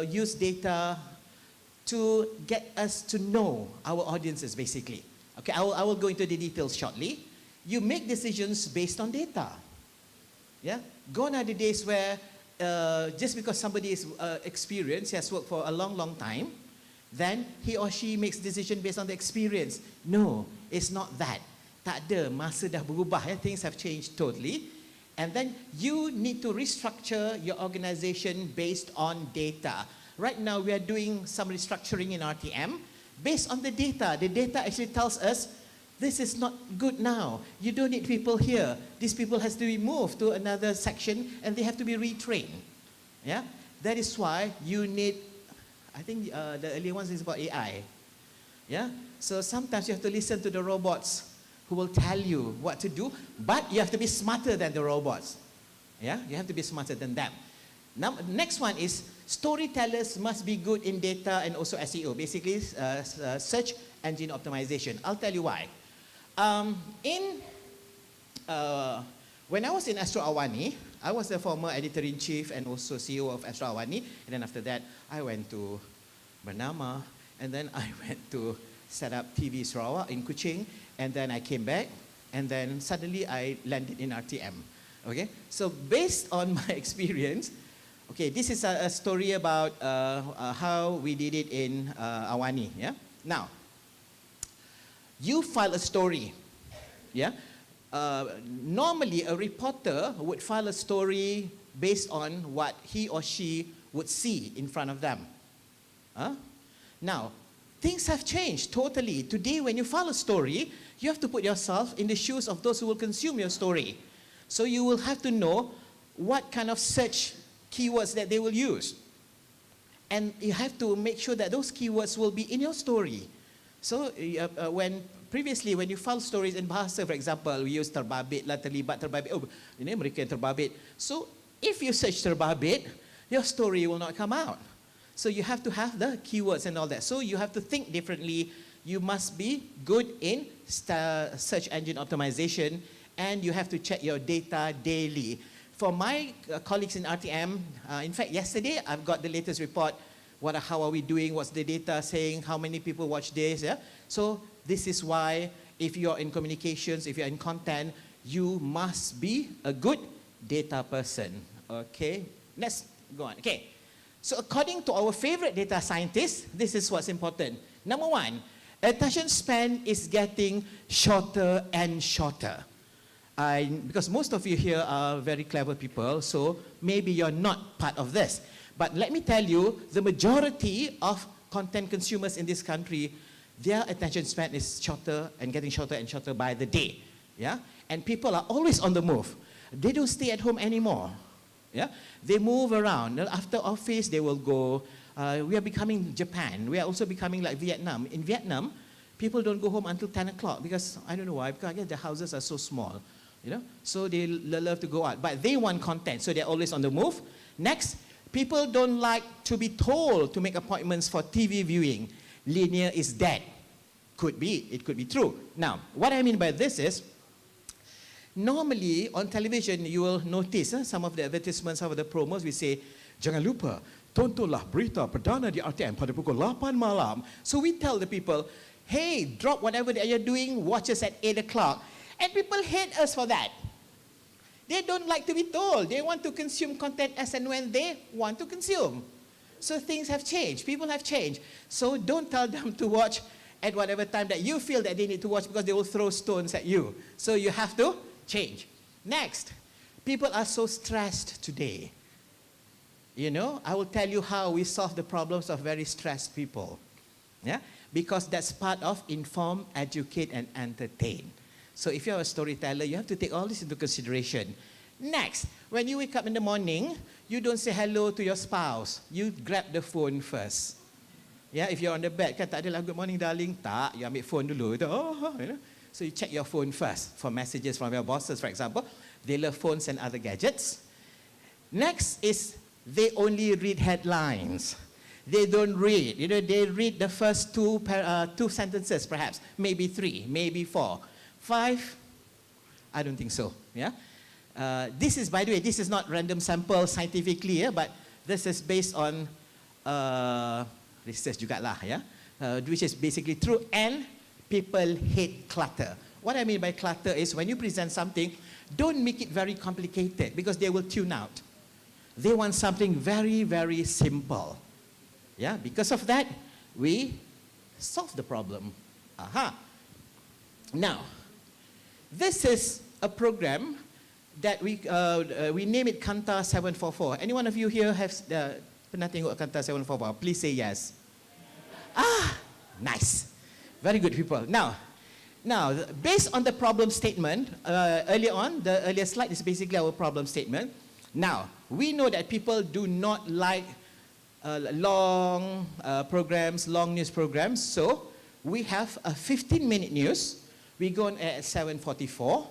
use data to get us to know our audiences, basically. Okay, I will go into the details shortly. You make decisions based on data. Yeah? Gone are the days where just because somebody is experienced, he has worked for a long, long time, then he or she makes decision based on the experience. No, it's not that. Tak ada, masa dah berubah, things have changed totally. And then you need to restructure your organization based on data. Right now, we are doing some restructuring in RTM based on the data. The data actually tells us, this is not good now. You don't need people here. These people has to be moved to another section and they have to be retrained. Yeah? That is why you need, I think the earlier ones is about AI. Yeah? So sometimes you have to listen to the robots who will tell you what to do, but you have to be smarter than the robots. Yeah? You have to be smarter than them. Now, next one is storytellers must be good in data and also SEO, basically search engine optimization. I'll tell you why. When I was in Astro Awani, I was the former editor-in-chief and also CEO of Astro Awani, and then after that, I went to Bernama, and then I went to set up TV Sarawak in Kuching, and then I came back, and then suddenly I landed in RTM. Okay, so based on my experience, okay, this is a story about how we did it in Awani, yeah? Now, you file a story, yeah? Normally, a reporter would file a story based on what he or she would see in front of them. Now, things have changed totally. Today, when you file a story, you have to put yourself in the shoes of those who will consume your story. So you will have to know what kind of search keywords that they will use. And you have to make sure that those keywords will be in your story. So previously, when you file stories in bahasa, for example, we use terbabit lah, terlibat, terbabit. Oh, ini mereka yang terbabit. So if you search terbabit, your story will not come out. So you have to have the keywords and all that. So you have to think differently. You must be good in search engine optimization and you have to check your data daily. For my colleagues in RTM, in fact, yesterday I've got the latest report. How are we doing? What's the data saying? How many people watch this? Yeah? So this is why if you're in communications, if you're in content, you must be a good data person. Okay, let's go on. Okay, so according to our favorite data scientists, this is what's important. Number one, attention span is getting shorter and shorter. Because most of you here are very clever people, so maybe you're not part of this. But let me tell you, the majority of content consumers in this country, their attention span is shorter and getting shorter and shorter by the day. Yeah? And people are always on the move. They don't stay at home anymore. Yeah? They move around. After office, they will go. We are becoming Japan. We are also becoming like Vietnam. In Vietnam, people don't go home until 10 o'clock because, I don't know why, because I guess the houses are so small. You know? So they love to go out. But they want content, so they're always on the move. Next, people don't like to be told to make appointments for TV viewing. Linear is dead. Could be. It could be true. Now, what I mean by this is, normally on television you will notice some of the advertisements, some of the promos, we say, jangan lupa, tontonlah berita perdana di RTM pada pukul 8 malam. So we tell the people, hey, drop whatever that you're doing, watch us at 8 o'clock. And people hate us for that. They don't like to be told. They want to consume content as and when they want to consume. So things have changed. People have changed. So don't tell them to watch at whatever time that you feel that they need to watch because they will throw stones at you. So you have to change. Next, people are so stressed today. You know, I will tell you how we solve the problems of very stressed people. Yeah? Because that's part of inform, educate, and entertain. So if you're a storyteller, you have to take all this into consideration. Next, when you wake up in the morning, you don't say hello to your spouse. You grab the phone first. Yeah, if you're on the bed, kan tak adalah good morning darling, tak, you ambil phone dulu. You know? So you check your phone first for messages from your bosses, for example. They love phones and other gadgets. Next is they only read headlines. They don't read. You know, they read the first two sentences, perhaps, maybe 3, maybe 4. 5, I don't think so. Yeah. This is, by the way, this is not random sample scientifically, yeah, but this is based on research juga lah, yeah, which is basically true. And people hate clutter. What I mean by clutter is when you present something, don't make it very complicated because they will tune out. They want something very, very simple. Yeah. Because of that, we solve the problem. Aha. Now. This is a program that we name it Kanta 744. Any one of you here have pernah tengok Kanta 744? Please say yes. Ah, nice. Very good people. Now, based on the problem statement, earlier on, the earlier slide is basically our problem statement. Now, we know that people do not like long programs, long news programs, so we have a 15-minute news. We go on at 7:44,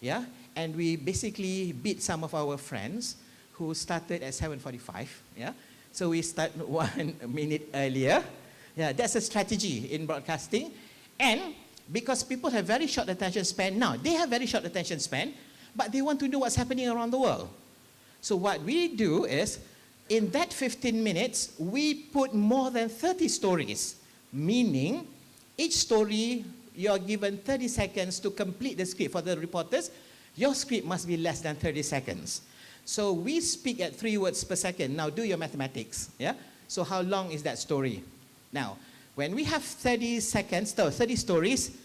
yeah, and we basically beat some of our friends who started at 7:45, yeah. So we start 1 minute earlier. Yeah, that's a strategy in broadcasting. And because people have very short attention span now, they have very short attention span, but they want to know what's happening around the world. So what we do is, in that 15 minutes, we put more than 30 stories, meaning each story you're given 30 seconds to complete the script. For the reporters, your script must be less than 30 seconds. So we speak at 3 words per second. Now do your mathematics. Yeah? So how long is that story? Now, when we have 30 seconds, 30 stories,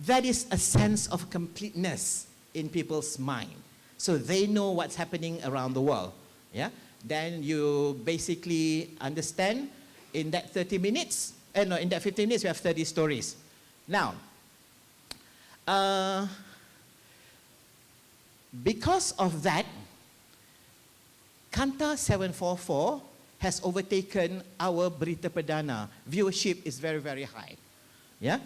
that is a sense of completeness in people's mind. So they know what's happening around the world. Yeah? Then you basically understand in that 30 minutes, in that 15 minutes, we have 30 stories. Now, because of that, Kanta 744 has overtaken our Berita Perdana. Viewership is very, very high. Yeah?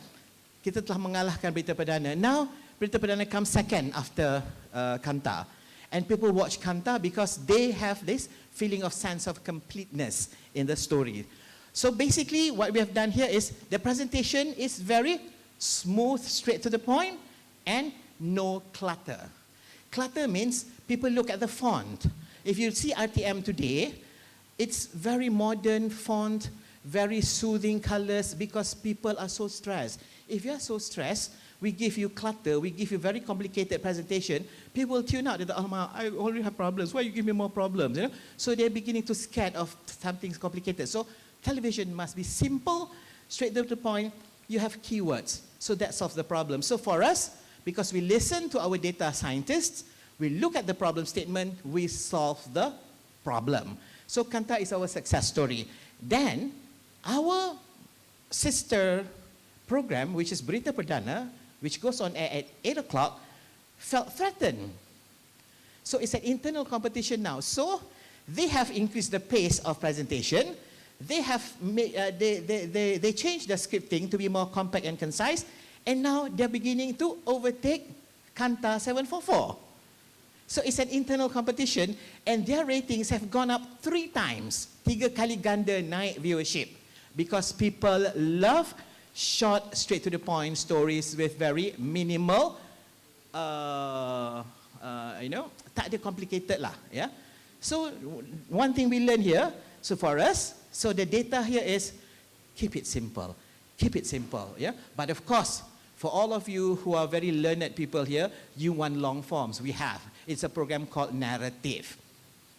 Kita telah mengalahkan Berita Perdana. Now, Berita Perdana comes second after Kanta. And people watch Kanta because they have this feeling of sense of completeness in the story. So basically, what we have done here is the presentation is very smooth, straight to the point, and no clutter. Clutter means people look at the font. If you see RTM today, it's very modern font, very soothing colors because people are so stressed. If you are so stressed, we give you clutter, we give you very complicated presentation, people will tune out. They say, oh, I already have problems. Why you give me more problems? You know? So they're beginning to scared of something complicated. So television must be simple, straight to the point. You have keywords. So that solves the problem. So for us, because we listen to our data scientists, we look at the problem statement, we solve the problem. So Kanta is our success story. Then, our sister program, which is Berita Perdana, which goes on air at 8 o'clock, felt threatened. So it's an internal competition now. So they have increased the pace of presentation. They have they changed the scripting to be more compact and concise. And now they're beginning to overtake Kanta 744. So it's an internal competition, and their ratings have gone up 3 times. 3 kali ganda naik viewership. Because people love short, straight to the point stories with very minimal, tak ada complicated lah, yeah. So one thing we learn here, so for us, so the data here is keep it simple, yeah. But of course, for all of you who are very learned people here, you want long forms. We have. It's a program called Narrative.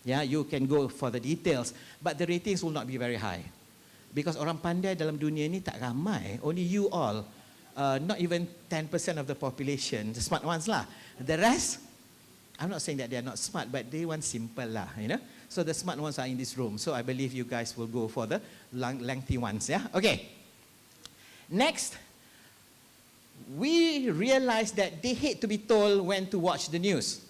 Yeah, you can go for the details, but the ratings will not be very high. Because orang pandai dalam dunia ni tak ramai. Only you all. Not even 10% of the population. The smart ones lah. The rest, I'm not saying that they are not smart, but they want simple lah, you know. So the smart ones are in this room. So I believe you guys will go for the lengthy ones, yeah? Okay. Next, we realized that they hate to be told when to watch the news.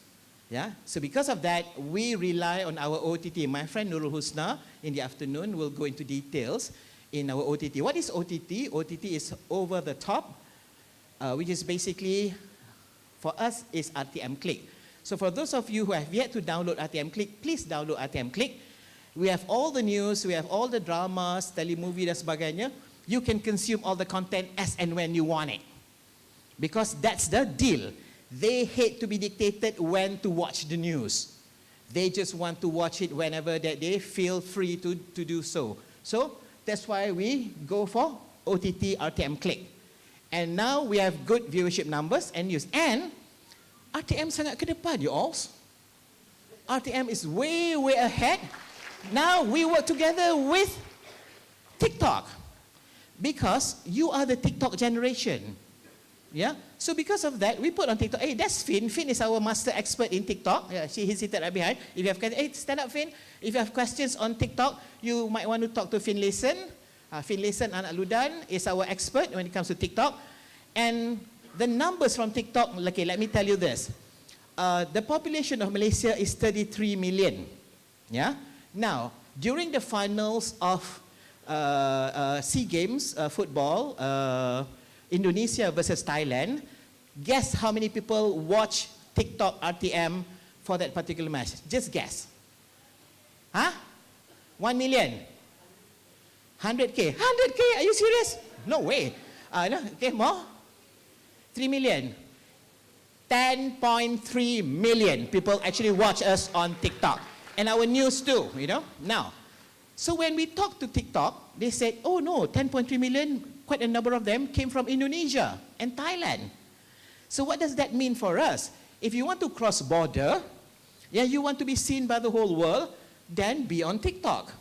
Yeah, so because of that, we rely on our OTT. My friend Nurul Husna in the afternoon will go into details in our OTT. What is OTT? OTT is over the top, which is basically, for us, is RTM Click. So for those of you who have yet to download RTM Click, please download RTM Click. We have all the news, we have all the dramas, telemovie dan sebagainya. You can consume all the content as and when you want it. Because that's the deal. They hate to be dictated when to watch the news. They just want to watch it whenever that they feel free to do so. So that's why we go for OTT RTM Click. And now we have good viewership numbers and news. And RTM sangat ke depan, you all. RTM is way, way ahead. Now we work together with TikTok. Because you are the TikTok generation. Yeah, so because of that, we put on TikTok. Hey, that's Finn. Finn is our master expert in TikTok. Yeah, he's seated right behind. If you have questions, hey, stand up, Finn. If you have questions on TikTok, you might want to talk to Finn Layson. Finn Layson, anak Ludan, is our expert when it comes to TikTok. And the numbers from TikTok, okay, let me tell you this. The population of Malaysia is 33 million. Yeah. Now, during the finals of SEA Games football, Indonesia versus Thailand, guess how many people watch TikTok RTM for that particular match? Just guess. Huh? 1 million? 100K? 100K? Are you serious? No way. No? Okay, more? 3 million. 10.3 million people actually watch us on TikTok. And our news too, you know. Now, so when we talk to TikTok, they said, oh no, 10.3 million, quite a number of them came from Indonesia and Thailand. So what does that mean for us? If you want to cross border, yeah, you want to be seen by the whole world, then be on TikTok.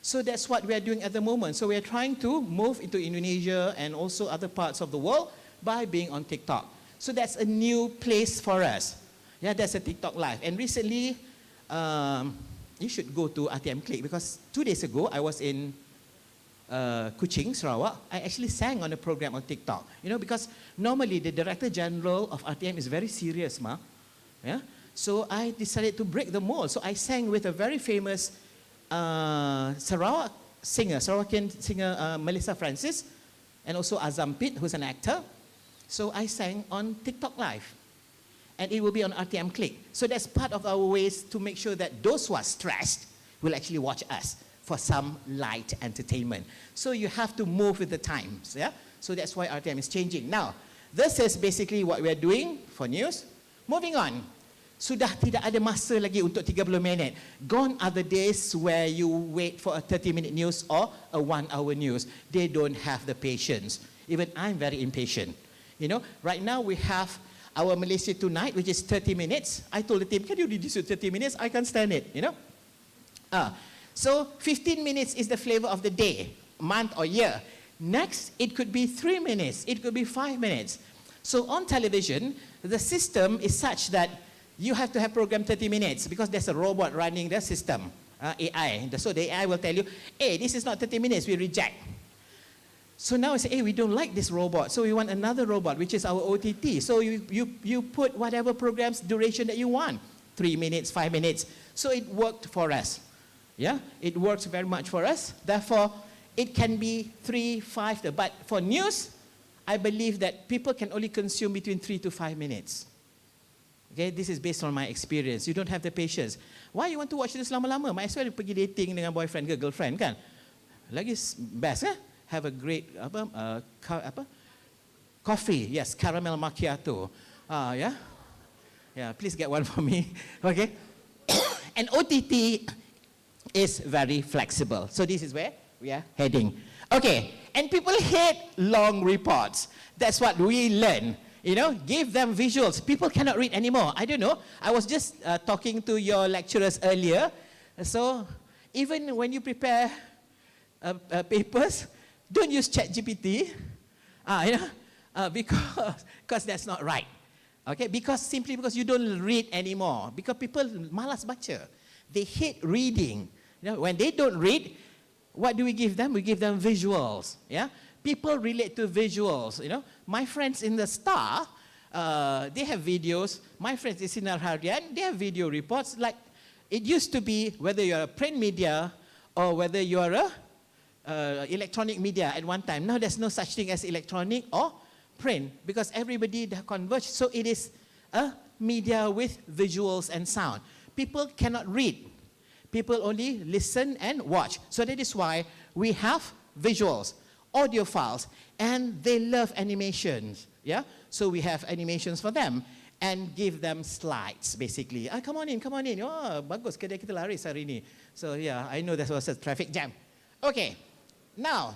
So that's what we are doing at the moment. So we are trying to move into Indonesia and also other parts of the world by being on TikTok. So that's a new place for us. Yeah, that's a TikTok live. And recently, you should go to RTM Click because 2 days ago, I was in Kuching, Sarawak. I actually sang on a program on TikTok. You know, because normally the Director General of RTM is very serious, ma. Yeah? So I decided to break the mold. So I sang with a very famous Sarawakian singer, Melissa Francis, and also Azam Pitt, who's an actor. So I sang on TikTok Live. And it will be on RTM Click. So that's part of our ways to make sure that those who are stressed will actually watch us for some light entertainment. So you have to move with the times, yeah? So that's why RTM is changing. Now, This is basically what we are doing for news. Moving on. Sudah tidak ada masa lagi untuk 30 minit. Gone are the days where you wait for a 30-minute news or a 1-hour news. They don't have the patience. Even I'm very impatient. You know, right now we have our Malaysia Tonight, which is 30 minutes. I told the team, can you reduce it to 30 minutes? I can't stand it, you know. So 15 minutes is the flavor of the day, month or year. Next, it could be 3 minutes. It could be 5 minutes. So on television, the system is such that you have to have program 30 minutes because there's a robot running the system, AI. So the AI will tell you, hey, this is not 30 minutes, we reject. So now we say, hey, we don't like this robot, so we want another robot, which is our OTT. So you put whatever program's duration that you want, 3 minutes, 5 minutes. So it worked for us. Yeah, it works very much for us. Therefore, it can be 3, 5, but for news, I believe that people can only consume between 3 to 5 minutes. Okay, this is based on my experience. You don't have the patience. Why you want to watch this lama-lama? Might as well pergi dating dengan boyfriend ke girlfriend kan? Lagi best eh? Have a great coffee. Yes, caramel macchiato. Yeah, yeah. Please get one for me. Okay. And OTT is very flexible. So this is where we are heading. Okay. And people hate long reports. That's what we learn. You know, give them visuals. People cannot read anymore. I don't know. I was just talking to your lecturers earlier. So even when you prepare papers, don't use ChatGPT. You know, because that's not right. Okay, simply because you don't read anymore. Because people malas baca. They hate reading. You know, when they don't read, what do we give them? We give them visuals. Yeah. People relate to visuals, you know. My friends in the Star, they have videos. My friends in Sinar Harian, they have video reports. Like, it used to be whether you're a print media or whether you're a electronic media at one time. Now there's no such thing as electronic or print because everybody have converged. So it is a media with visuals and sound. People cannot read. People only listen and watch. So that is why we have visuals, audio files, and they love animations, yeah? So we have animations for them and give them slides, basically. Come on in. Oh, bagus, kedai kita laris hari ini. So yeah, I know there was a traffic jam. Okay, now,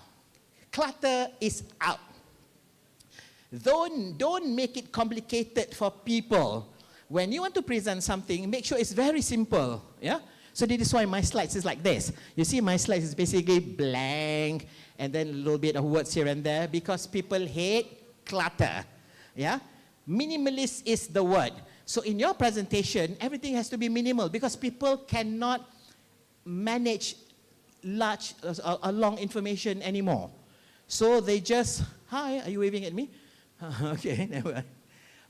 clutter is out. Don't make it complicated for people. When you want to present something, make sure it's very simple, yeah? So this is why my slides is like this. You see, my slides is basically blank and then a little bit of words here and there because people hate clutter. Yeah? Minimalist is the word. So in your presentation, everything has to be minimal because people cannot manage long information anymore. So they just, hi, are you waving at me? Okay, never mind.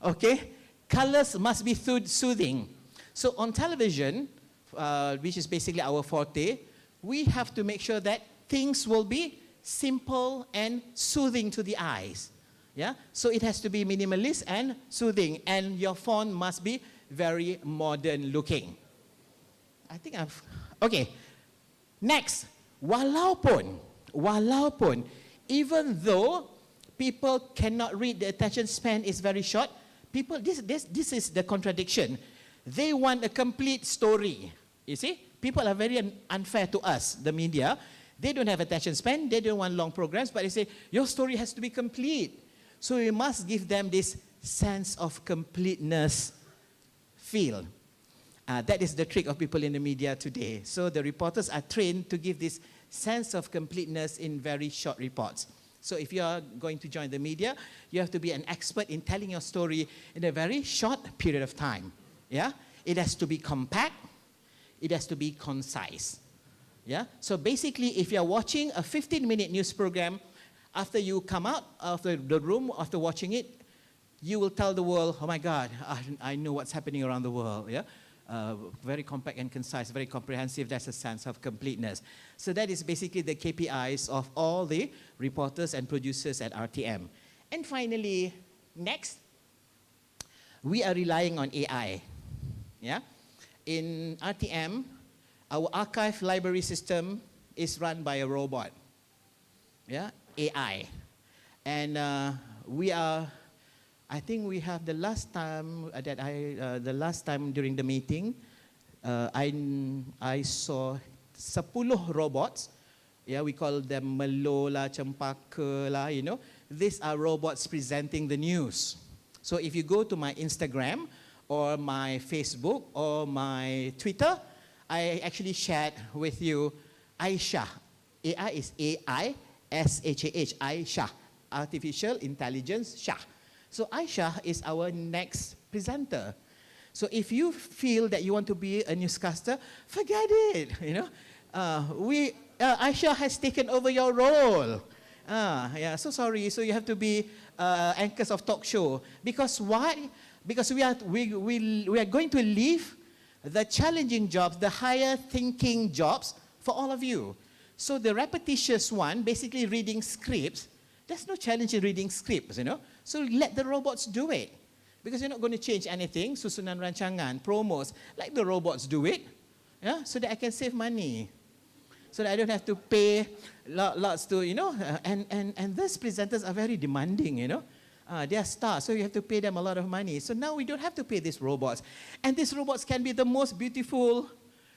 Okay, colors must be soothing. So on television, which is basically our forte, we have to make sure that things will be simple and soothing to the eyes. Yeah? So it has to be minimalist and soothing, and your font must be very modern looking. I think I've... Okay. Next, walaupun, even though people cannot read, the attention span is very short, people, this is the contradiction. They want a complete story. You see, people are very unfair to us, the media. They don't have attention span, they don't want long programs, but they say, your story has to be complete. So we must give them this sense of completeness feel. That is the trick of people in the media today. So the reporters are trained to give this sense of completeness in very short reports. So if you are going to join the media, you have to be an expert in telling your story in a very short period of time. Yeah? It has to be compact. It has to be concise. Yeah? So basically, if you're watching a 15-minute news program, after you come out of the room, after watching it, you will tell the world, oh my God, I know what's happening around the world. Yeah? Very compact and concise, very comprehensive. That's a sense of completeness. So that is basically the KPIs of all the reporters and producers at RTM. And finally, next, we are relying on AI. Yeah? In RTM, our archive library system is run by a robot. Yeah? AI. And we are I think we have the last time the last time during the meeting, I saw 10 robots. Yeah, we call them Melo lah, Cempaka lah, you know. These are robots presenting the news. So if you go to my Instagram or my Facebook or my Twitter, I actually shared with you Aisha. AI is A-I-S-H-A-H, Aisha. Artificial Intelligence Shah. So Aisha is our next presenter. So if you feel that you want to be a newscaster, forget it, you know. Aisha has taken over your role. Yeah, so sorry. So you have to be anchors of talk show. Because why? Because we are going to leave the challenging jobs, the higher thinking jobs for all of you. So the repetitious one, basically reading scripts, there's no challenge in reading scripts, you know. So let the robots do it. Because you're not going to change anything, susunan rancangan, promos, like the robots do it, yeah, so that I can save money. So that I don't have to pay lots to, you know, and these presenters are very demanding, you know. They are stars, so you have to pay them a lot of money. So now we don't have to pay these robots. And these robots can be the most beautiful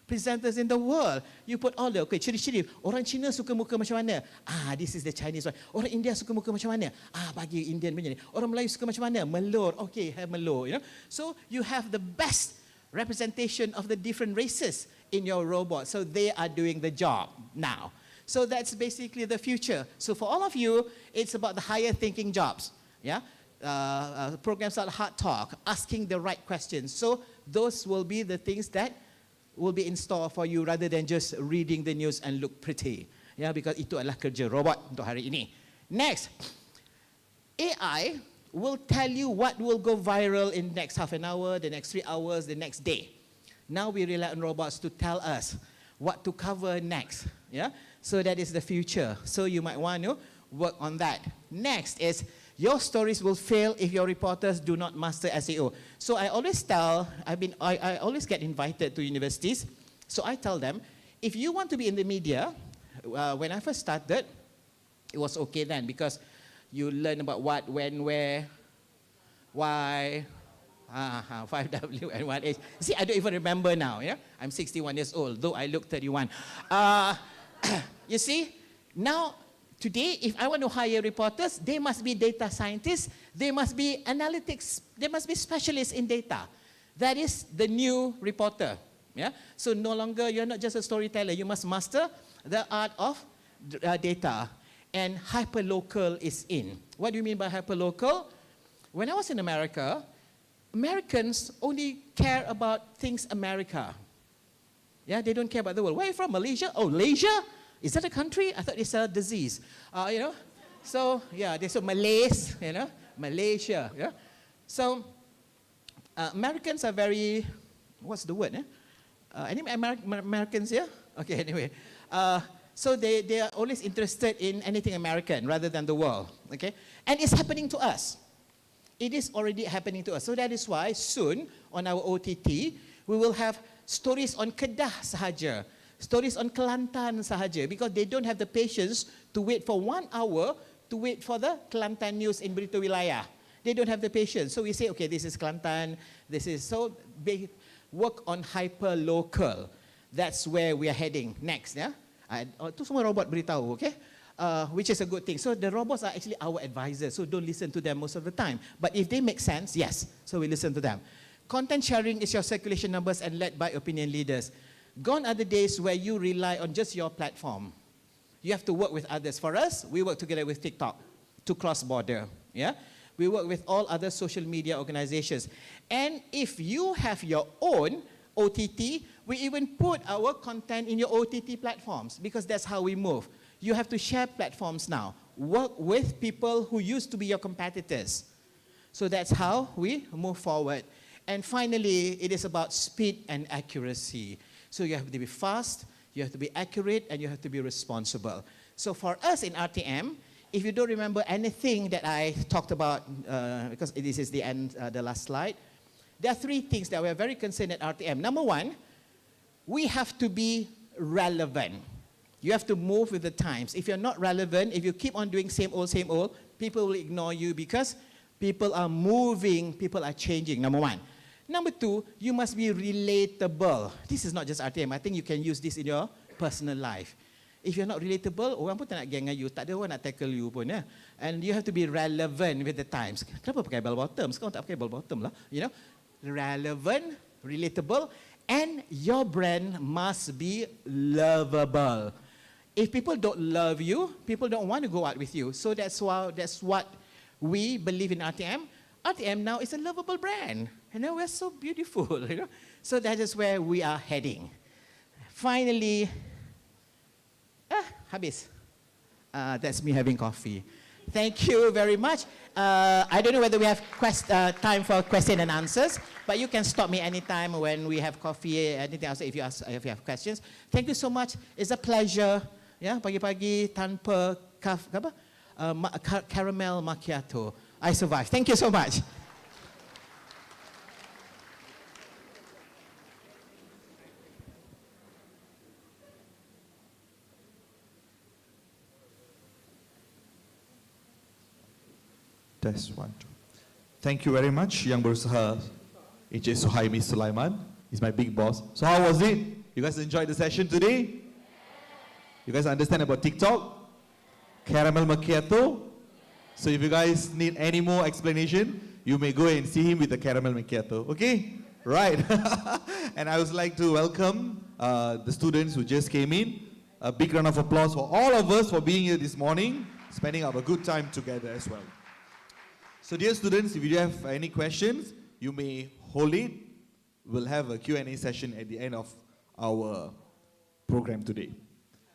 presenters in the world. You put all the, okay, ciri-ciri. Orang Cina suka muka macam mana? This is the Chinese one. Orang India suka muka macam mana? Bagi Indian punya ni. Orang Melayu suka macam mana? Melur. Okay, have melur, you know. So you have the best representation of the different races in your robot. So they are doing the job now. So that's basically the future. So for all of you, it's about the higher thinking jobs. Yeah, programs like Hard Talk, asking the right questions. So those will be the things that will be in store for you rather than just reading the news and look pretty. Yeah, because itu adalah kerja robot untuk hari ini. Next, AI will tell you what will go viral in the next half an hour, the next 3 hours, the next day. Now we rely on robots to tell us what to cover next. Yeah, so that is the future. So you might want to work on that. Next is your stories will fail if your reporters do not master SEO. So I always tell, I always get invited to universities. So I tell them, if you want to be in the media, when I first started, it was okay then because you learn about what, when, where, why, 5W and 1H. See, I don't even remember now. Yeah, I'm 61 years old, though I look 31. You see, now. Today, if I want to hire reporters, they must be data scientists, they must be analytics, they must be specialists in data. That is the new reporter. Yeah? So no longer, you're not just a storyteller, you must master the art of data. And hyperlocal is in. What do you mean by hyperlocal? When I was in America, Americans only care about things America. Yeah, they don't care about the world. Where are you from? Malaysia? Oh, Malaysia? Is that a country? I thought it's a disease. You know? So, yeah, there's a Malays, you know? Malaysia, yeah? So, Americans are very, what's the word, any Americans here? Okay, anyway. So they are always interested in anything American rather than the world, okay? And it's happening to us. It is already happening to us. So that is why soon, on our OTT, we will have stories on Kedah sahaja. Stories on Kelantan sahaja because they don't have the patience to wait for 1 hour to wait for the Kelantan news in Berita Wilayah. They don't have the patience. So we say, okay, this is Kelantan, this is, so they work on hyper-local. That's where we are heading next. Yeah? Itu semua robot beritahu, okay? Which is a good thing. So the robots are actually our advisors, so don't listen to them most of the time. But if they make sense, yes, so we listen to them. Content sharing is your circulation numbers and led by opinion leaders. Gone are the days where you rely on just your platform. You have to work with others. For us, we work together with TikTok to cross-border. Yeah? We work with all other social media organizations. And if you have your own OTT, we even put our content in your OTT platforms because that's how we move. You have to share platforms now. Work with people who used to be your competitors. So that's how we move forward. And finally, it is about speed and accuracy. So you have to be fast, you have to be accurate, and you have to be responsible. So for us in RTM, if you don't remember anything that I talked about, because this is the end, the last slide, there are 3 things that we are very concerned at RTM. Number 1, we have to be relevant. You have to move with the times. If you're not relevant, if you keep on doing same old, people will ignore you because People are moving, people are changing, number one. Number two, you must be relatable. This is not just RTM. I think you can use this in your personal life. If you're not relatable, orang pun tak nak gang dengan you. Tak ada orang nak tackle you pun. Ya? And you have to be relevant with the times. Kenapa pakai bell bottom? Sekarang tak pakai bell bottom lah. You know? Relevant, relatable, and your brand must be lovable. If people don't love you, people don't want to go out with you. So that's what we believe in RTM. RTM now is a lovable brand. And now we're so beautiful. You know? So that is where we are heading. Finally, habis. That's me having coffee. Thank you very much. I don't know whether we have time for question and answers, but you can stop me anytime when we have coffee, anything else if you have questions. Thank you so much. It's a pleasure. Ya, pagi-pagi tanpa caramel macchiato. I survived. Thank you so much. Test 1, 2. Thank you very much, Yang Berusaha Encik Suhaimi Sulaiman. He's my big boss. So how was it? You guys enjoyed the session today? You guys understand about TikTok? Caramel macchiato? So if you guys need any more explanation, you may go and see him with the caramel macchiato. Okay? Right. And I would like to welcome the students who just came in. A big round of applause for all of us for being here this morning, spending our good time together as well. So dear students, if you have any questions, you may hold it. We'll have a Q&A session at the end of our program today.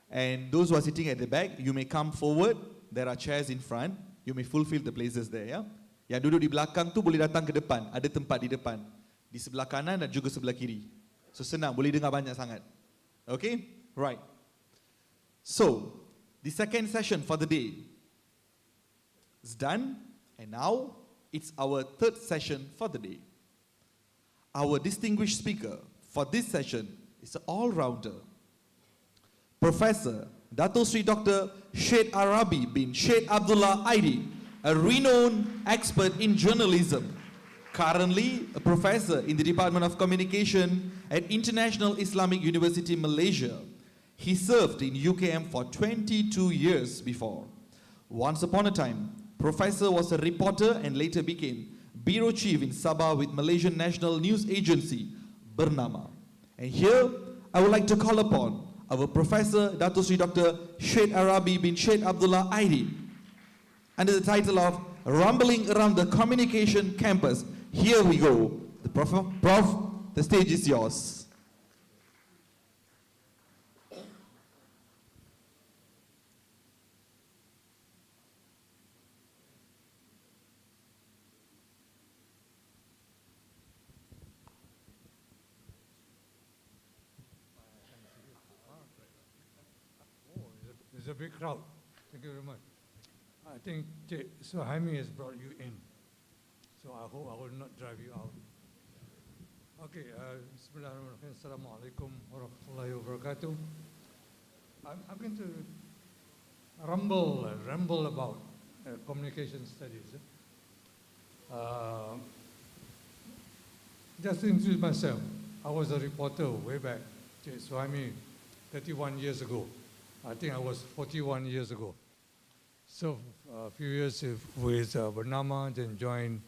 And those who are sitting at the back, you may come forward. There are chairs in front. You may fulfill the places there. Ya? Yang duduk di belakang tu boleh datang ke depan. Ada tempat di depan. Di sebelah kanan dan juga sebelah kiri. So senang, boleh dengar banyak sangat. Okay? Right. So, the second session for the day is done. And now, it's our third session for the day. Our distinguished speaker for this session is an all-rounder. Professor Dato Sri Dr. Syed Arabi bin Syed Abdullah Aidi, a renowned expert in journalism, currently a professor in the Department of Communication at International Islamic University, Malaysia. He served in UKM for 22 years before. Once upon a time, Professor was a reporter and later became Bureau Chief in Sabah with Malaysian National News Agency, Bernama. And here, I would like to call upon our Professor Dato Sri Dr. Syed Arabi bin Syed Abdullah Aidi, under the title of Rumbling Around the Communication Campus. Here we go. The Prof, the stage is yours. It's a big crowd. Thank you very much. I think Suhaimi has brought you in. So I hope I will not drive you out. Okay, Bismillahirrahmanirrahim. Assalamualaikum warahmatullahi wabarakatuh. I'm going to ramble about communication studies. Just to introduce myself, I was a reporter way back, Suhaimi, 31 years ago. I think I was 41 years ago. So a few years with Bernama, then joined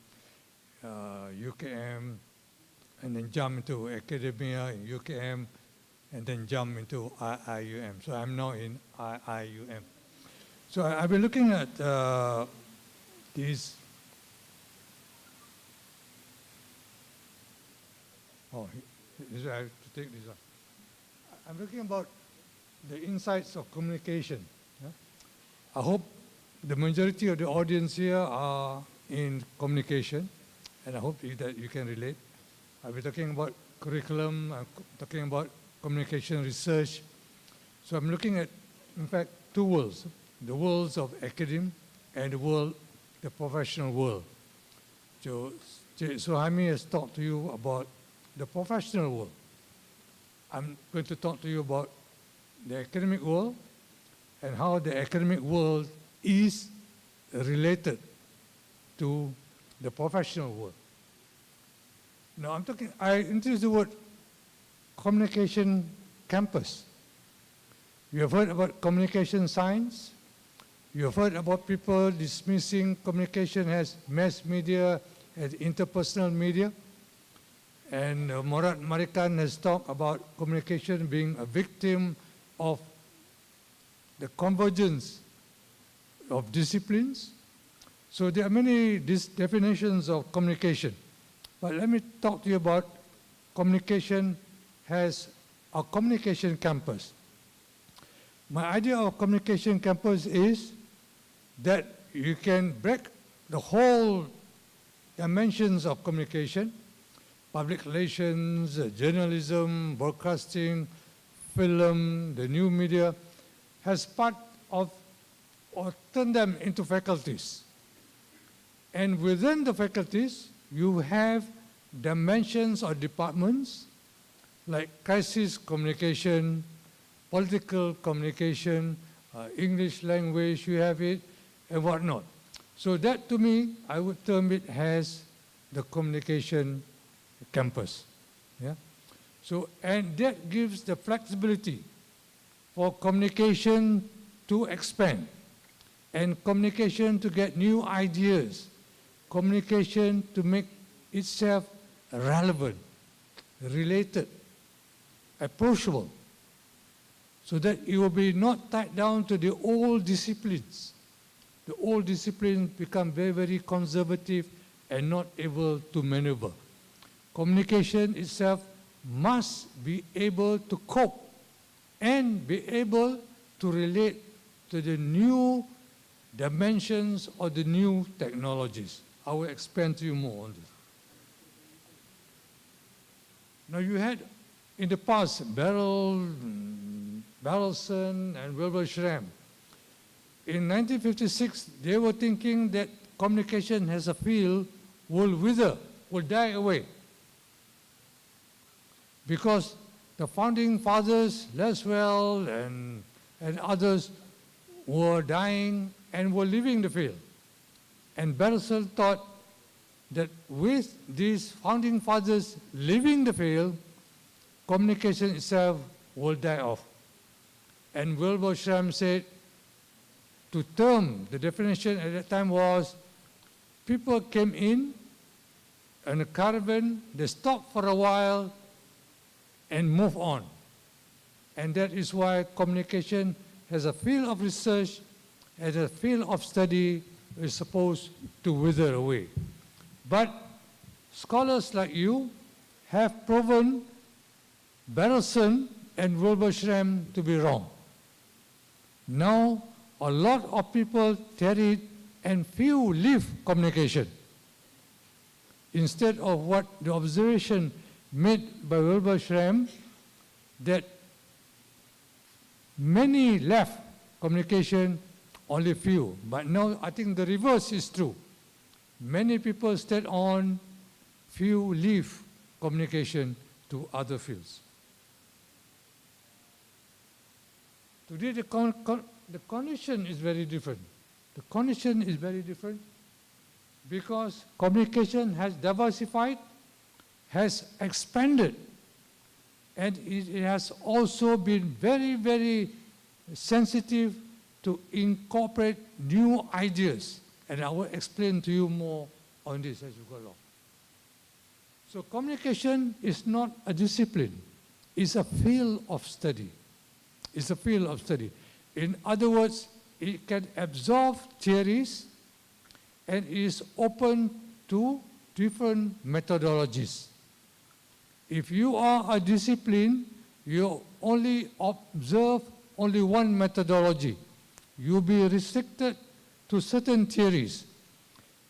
UKM, and then jumped into academia in UKM, and then jumped into IIUM. So I'm now in IIUM. So I've been looking at these. Oh, I have to take this one. I'm looking about the insights of communication. Yeah? I hope the majority of the audience here are in communication, and I hope that you can relate. I'll be talking about curriculum, I'm talking about communication research. So I'm looking at, in fact, two worlds, the worlds of academe and the professional world. So Suhaimi has talked to you about the professional world. I'm going to talk to you about the academic world and how the academic world is related to the professional world. Now I introduced the word communication campus. You have heard about communication science. You have heard about people dismissing communication as mass media, as interpersonal media. And Murad Marikan has talked about communication being a victim of the convergence of disciplines. So there are many definitions of communication. But let me talk to you about communication as a communication campus. My idea of communication campus is that you can break the whole dimensions of communication, public relations, journalism, broadcasting, film, the new media, as part of, or turn them into faculties. And within the faculties, you have dimensions or departments like crisis communication, political communication, English language, you have it, and whatnot. So that to me, I would term it as the communication campus. Yeah? So, and that gives the flexibility for communication to expand, and communication to get new ideas, communication to make itself relevant, related, approachable, so that it will be not tied down to the old disciplines. The old disciplines become very, very conservative and not able to maneuver. Communication itself must be able to cope and be able to relate to the new dimensions of the new technologies. I will explain to you more on this. Now you had in the past Barrelson and Wilbur Schramm. In 1956, they were thinking that communication as a field will wither, will die away. Because the founding fathers, Laswell and others, were dying and were leaving the field. And Barrelson thought that with these founding fathers leaving the field, communication itself will die off. And Wilbur Schramm said, to term, the definition at that time was, people came in a caravan, they stopped for a while and move on. And that is why communication as a field of research, as a field of study, is supposed to wither away. But scholars like you have proven Barrelson and Wilbur Schramm to be wrong. Now, a lot of people tarry and few leave communication. Instead of what the observation made by Wilbur Schramm, that many left communication, only few. But now I think the reverse is true. Many people stayed on, few leave communication to other fields. Today the condition is very different. The condition is very different because communication has diversified, has expanded, and it has also been very, very sensitive to incorporate new ideas. And I will explain to you more on this as we go along. So communication is not a discipline. It's a field of study. It's a field of study. In other words, it can absorb theories and is open to different methodologies. If you are a discipline, you only observe only one methodology. You'll be restricted to certain theories.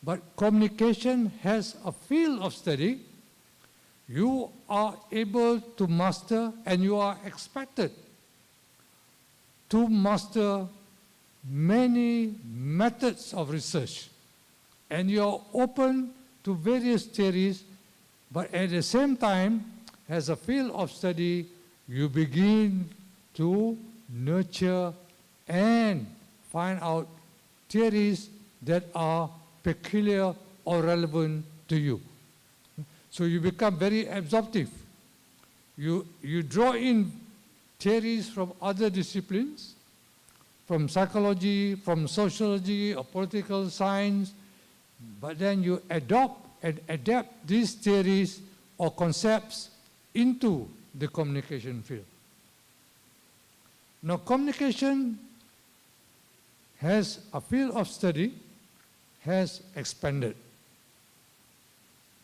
But communication has a field of study. You are able to master, and you are expected to master many methods of research. And you are open to various theories, but at the same time, as a field of study, you begin to nurture and find out theories that are peculiar or relevant to you. So you become very absorptive. You draw in theories from other disciplines, from psychology, from sociology or political science, but then you adopt and adapt these theories or concepts into the communication field. Now, communication has a field of study has expanded.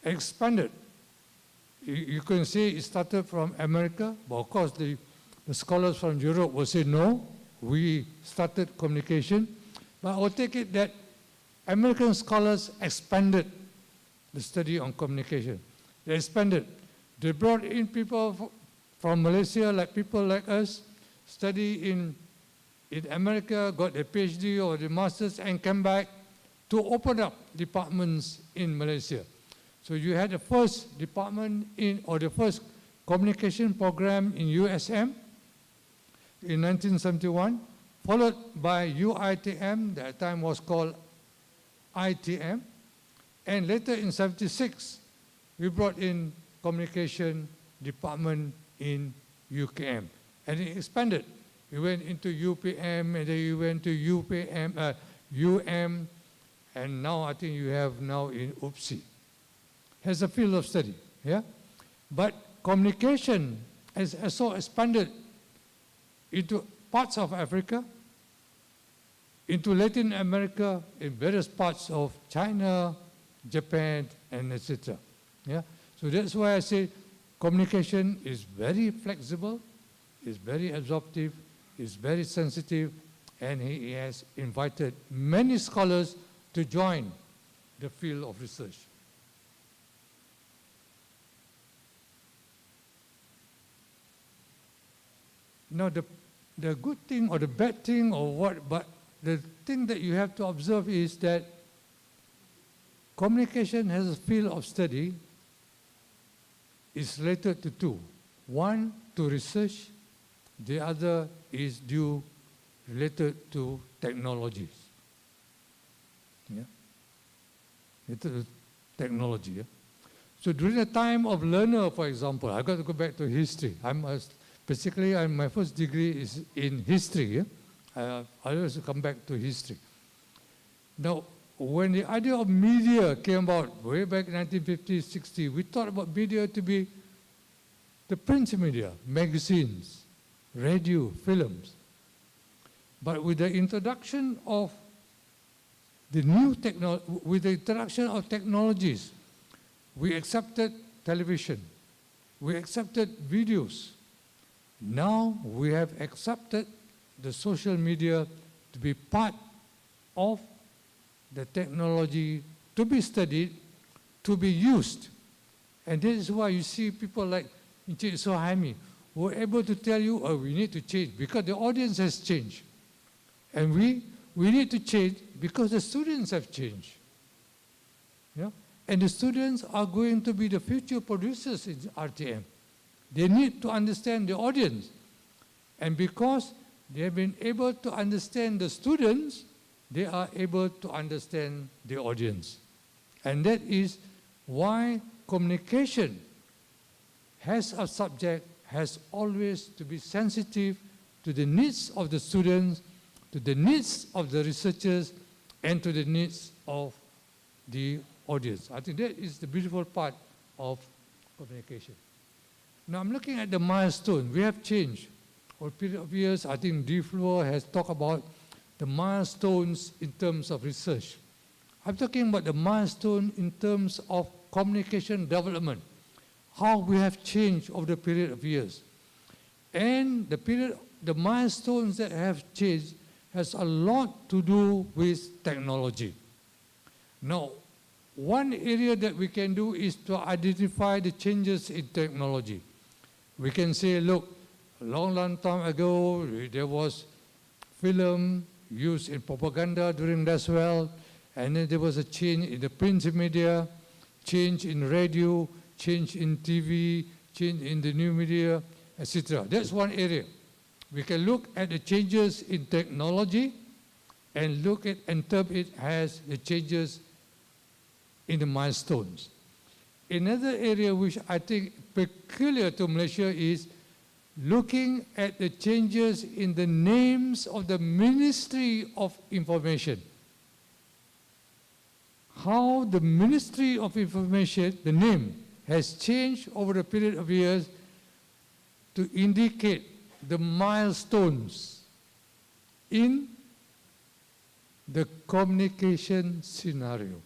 Expanded. You can say it started from America, but of course the scholars from Europe will say no, we started communication. But I will take it that American scholars expanded the study on communication. They expanded. They brought in people from Malaysia, like people like us, study in America, got a PhD or the master's and came back to open up departments in Malaysia. So you had the first department or the first communication program in USM in 1971, followed by UITM, that time was called ITM, and later in 76, we brought in communication department in UKM, and it expanded. We went into UPM, and then you went to UPM, UM, and now I think you have now in UPSI. Has a field of study, yeah? But communication has also expanded into parts of Africa, into Latin America, in various parts of China, Japan, and etc. Yeah? So that's why I say communication is very flexible, is very absorptive, is very sensitive, and he has invited many scholars to join the field of research. Now, the good thing or the bad thing or what, but the thing that you have to observe is that communication has a field of study is related to two. One, to research. The other is related to technologies. Yeah? Related to technology. Yeah? So during the time of learner, for example, I've got to go back to history. Basically, my first degree is in history. Yeah? I always come back to history. Now, when the idea of media came about, way back in 1950s, 60s, we thought about media to be the print media, magazines, radio, films. But with the introduction of technologies, we accepted television, we accepted videos. Now we have accepted the social media to be part of the technology to be studied, to be used. And this is why you see people like Encik Sohaimi who are able to tell you, oh, we need to change because the audience has changed. And we need to change because the students have changed. Yeah? And the students are going to be the future producers in RTM. They need to understand the audience. And because they have been able to understand the students, they are able to understand the audience. And that is why communication as a subject has always to be sensitive to the needs of the students, to the needs of the researchers, and to the needs of the audience. I think that is the beautiful part of communication. Now I'm looking at the milestone. We have changed. For a period of years, I think DFLUR has talked about the milestones in terms of research. I'm talking about the milestone in terms of communication development, how we have changed over the period of years. And the milestones that have changed has a lot to do with technology. Now, one area that we can do is to identify the changes in technology. We can say, look, a long time ago, there was film used in propaganda during that as well, and then there was a change in the print media, change in radio, change in TV, change in the new media, etc. That's one area. We can look at the changes in technology and look at and interpret it as the changes in the milestones. Another area which I think peculiar to Malaysia is looking at the changes in the names of the Ministry of Information. How the Ministry of Information, the name, has changed over a period of years to indicate the milestones in the communication scenario.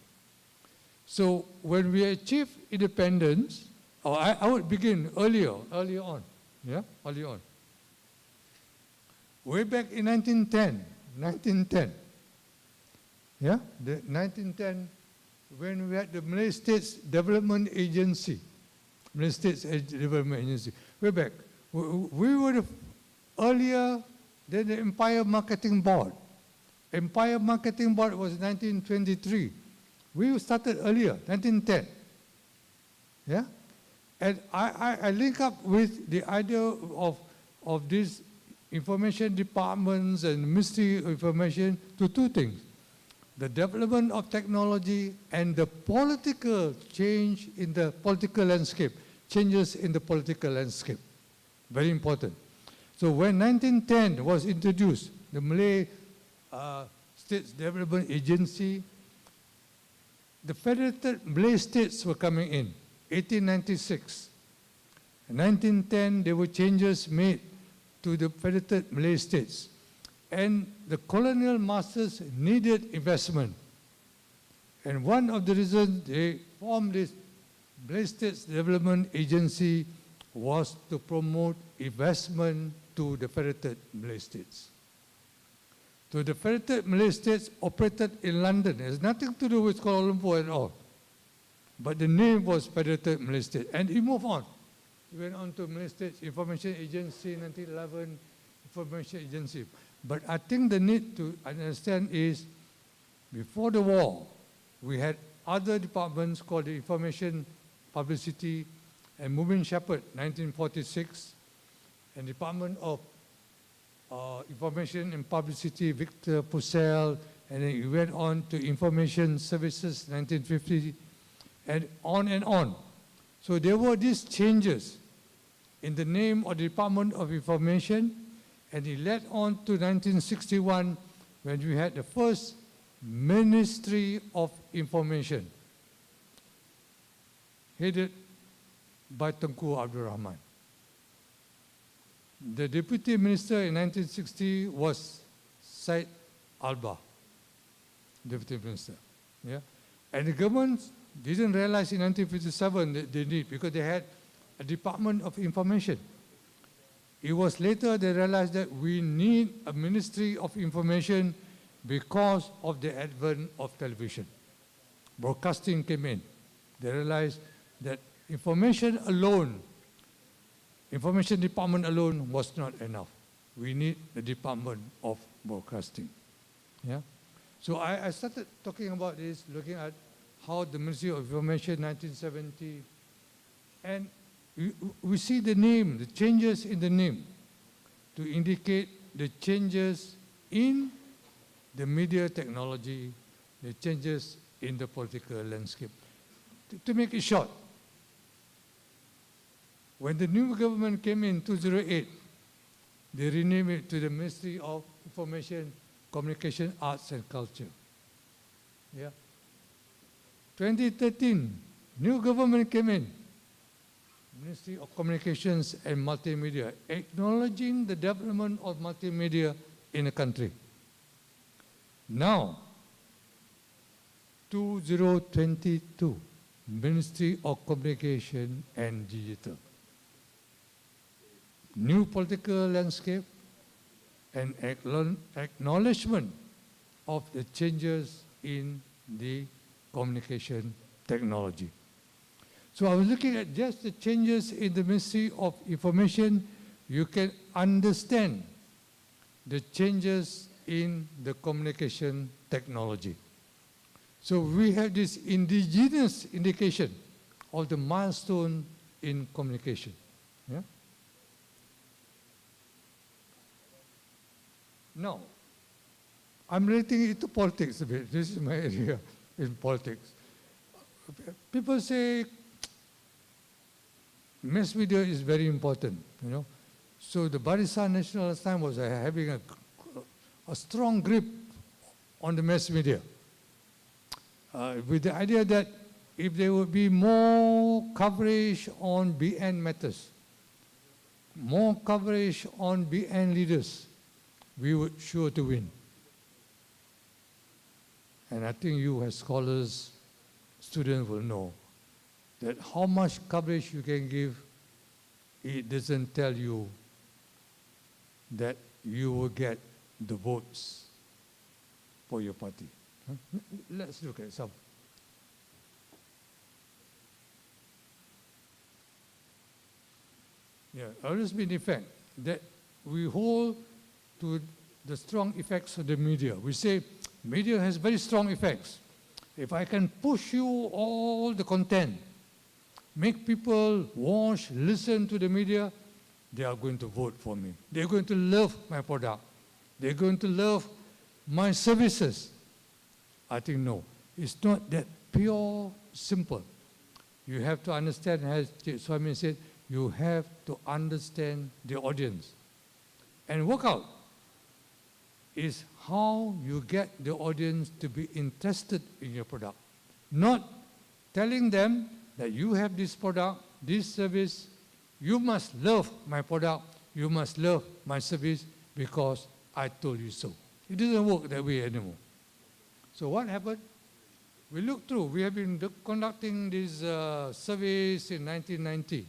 So when we achieve independence, or I would begin earlier on. Way back in 1910, the 1910, when we had the Malay States Development Agency, way back, we were earlier than the Empire Marketing Board. Empire Marketing Board was 1923. We started earlier, 1910. Yeah? And I link up with the idea of these information departments and Ministry of Information to two things: the development of technology and the political change in the political landscape, changes in the political landscape. Very important. So when 1910 was introduced, the Malay States Development Agency, the federated Malay states were coming in. 1896. In 1910, there were changes made to the federated Malay states. And the colonial masters needed investment. And one of the reasons they formed this Malay States Development Agency was to promote investment to the federated Malay states. So the federated Malay states operated in London. It has nothing to do with Kuala Lumpur at all. But the name was Federated Malay States. And it moved on. It went on to Malay States Information Agency, 1911 Information Agency. But I think the need to understand is, before the war, we had other departments called the Information, Publicity, and Moving Shepherd, 1946, and Department of Information and Publicity, Victor Purcell, and then it went on to Information Services, 1950, and on and on. So there were these changes in the name of the Department of Information, and it led on to 1961 when we had the first Ministry of Information, headed by Tunku Abdul Rahman. The Deputy Minister in 1960 was Syed Alba, Deputy Minister. Yeah? And the government didn't realize in 1957 that they need, because they had a Department of Information. It was later they realized that we need a Ministry of Information because of the advent of television. Broadcasting came in. They realized that information alone, Information Department alone was not enough. We need the Department of Broadcasting. Yeah? So I started talking about this, looking at how the Ministry of Information 1970, and we see the name, the changes in the name to indicate the changes in the media technology, the changes in the political landscape. To make it short, when the new government came in 2008, they renamed it to the Ministry of Information, Communication, Arts and Culture. Yeah. 2013, new government came in, Ministry of Communications and Multimedia, acknowledging the development of multimedia in the country. Now, 2022, Ministry of Communication and Digital. New political landscape and acknowledgement of the changes in the communication technology. So I was looking at just the changes in the Ministry of Information. You can understand the changes in the communication technology. So we have this indigenous indication of the milestone in communication. Yeah? Now, I'm relating it to politics a bit. This is my area in politics. people say mass media is very important, you know. So the Barisan Nasional last time was having a strong grip on the mass media, with the idea that if there would be more coverage on BN matters, more coverage on BN leaders, we would sure to win. And I think you as scholars, students will know that how much coverage you can give, it doesn't tell you that you will get the votes for your party. Let's look at some. Yeah, always been the fact that we hold to the strong effects of the media. We say media has very strong effects. If I can push you all the content, make people watch, listen to the media, they are going to vote for me. They're going to love my product. They're going to love my services. I think no, it's not that pure, simple. You have to understand, as Swami said, you have to understand the audience. And work out is how you get the audience to be interested in your product. Not telling them that you have this product, this service, you must love my product, you must love my service because I told you so. It doesn't work that way anymore. So what happened? We look through, we have been conducting these surveys in 1990.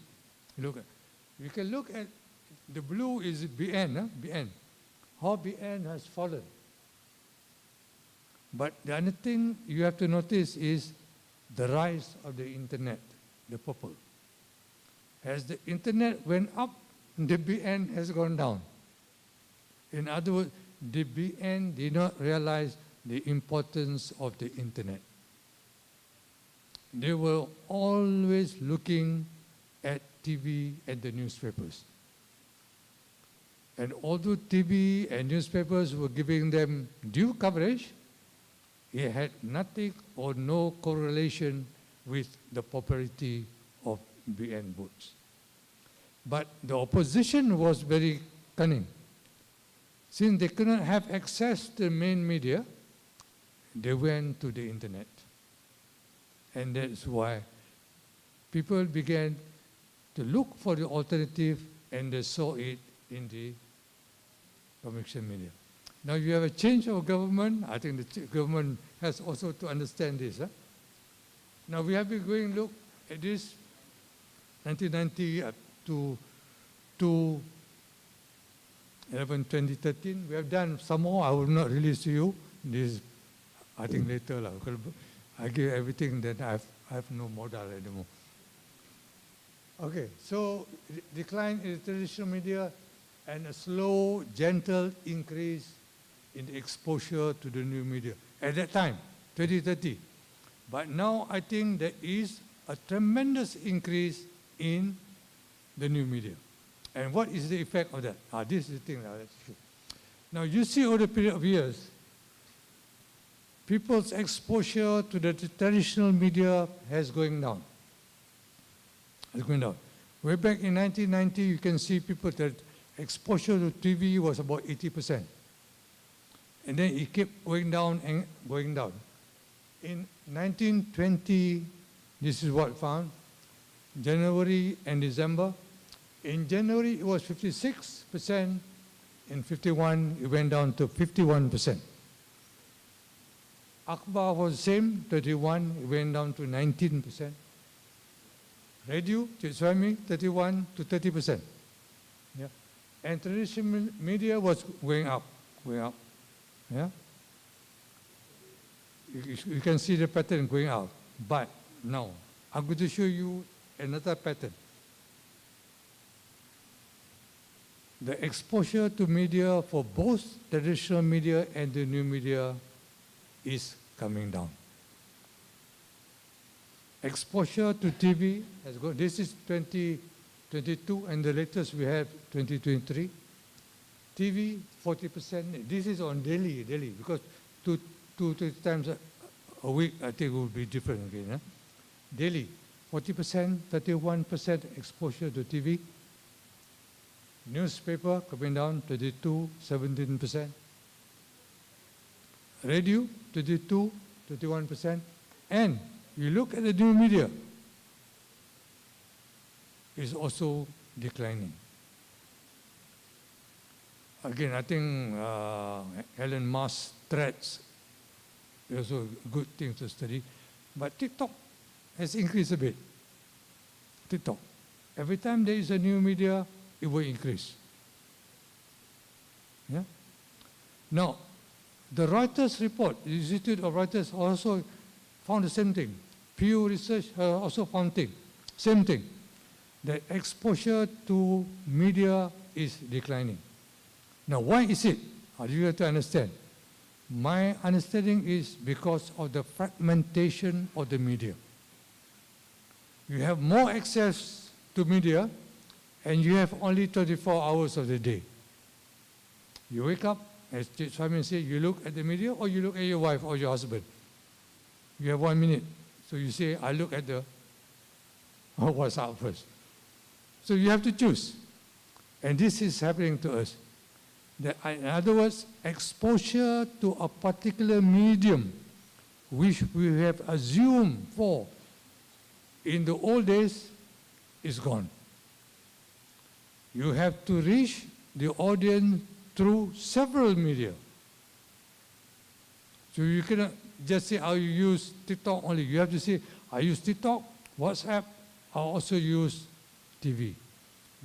You can look at, the blue is BN, BN. How BN has fallen. But the other thing you have to notice is the rise of the internet, the purple. As the internet went up, the BN has gone down. In other words, the BN did not realize the importance of the internet. They were always looking at TV and the newspapers. And although TV and newspapers were giving them due coverage, it had nothing or no correlation with the popularity of BN votes. But the opposition was very cunning. Since they could not have access to the main media, they went to the internet. And that's why people began to look for the alternative, and they saw it in the commercial media. Now you have a change of government. I think the government has also to understand this. Huh? Now we have been going look at this 1990 up to 2013. We have done some more. I will not release to you. This, I think later. I give everything, then I have no model anymore. Okay, so decline in the traditional media and a slow, gentle increase in the exposure to the new media. At that time, 2030. But now I think there is a tremendous increase in the new media. And what is the effect of that? This is the thing. Now you see over the period of years, people's exposure to the traditional media has going down. It's going down. Way back in 1990, you can see people that exposure to TV was about 80%. And then it kept going down and going down. In 1920, this is what I found, January and December. In January, it was 56%. In 51, it went down to 51%. Akbar was the same, 31, it went down to 19%. Radio, Swami, 31 to 30%. Yeah. And traditional media was going up. Yeah. You can see the pattern going out. But now, I'm going to show you another pattern. The exposure to media for both traditional media and the new media is coming down. Exposure to TV has gone. This is 2022, and the latest we have 2023. TV 40%. This is on daily, because two times a week I think it will be different again. daily, 40%, 31% exposure to TV. Newspaper coming down, 22, 17%. Radio, 22, 21%. And you look at the new media, it's also declining. Again, I think Elon Musk's threats is also a good thing to study. But TikTok has increased a bit. TikTok. Every time there is a new media, it will increase. Yeah? Now, the Reuters report, the Institute of Reuters also found the same thing. Pew Research also found same thing, that exposure to media is declining. Now, why is it? You have to understand. My understanding is because of the fragmentation of the media. You have more access to media, and you have only 24 hours of the day. You wake up, as Simon said, you look at the media, or you look at your wife or your husband. You have 1 minute. So you say, I look at the WhatsApp first. So you have to choose. And this is happening to us. In other words, exposure to a particular medium, which we have assumed for in the old days, is gone. You have to reach the audience through several media. So you cannot just say, I use TikTok only. You have to say, I use TikTok, WhatsApp, I also use TV.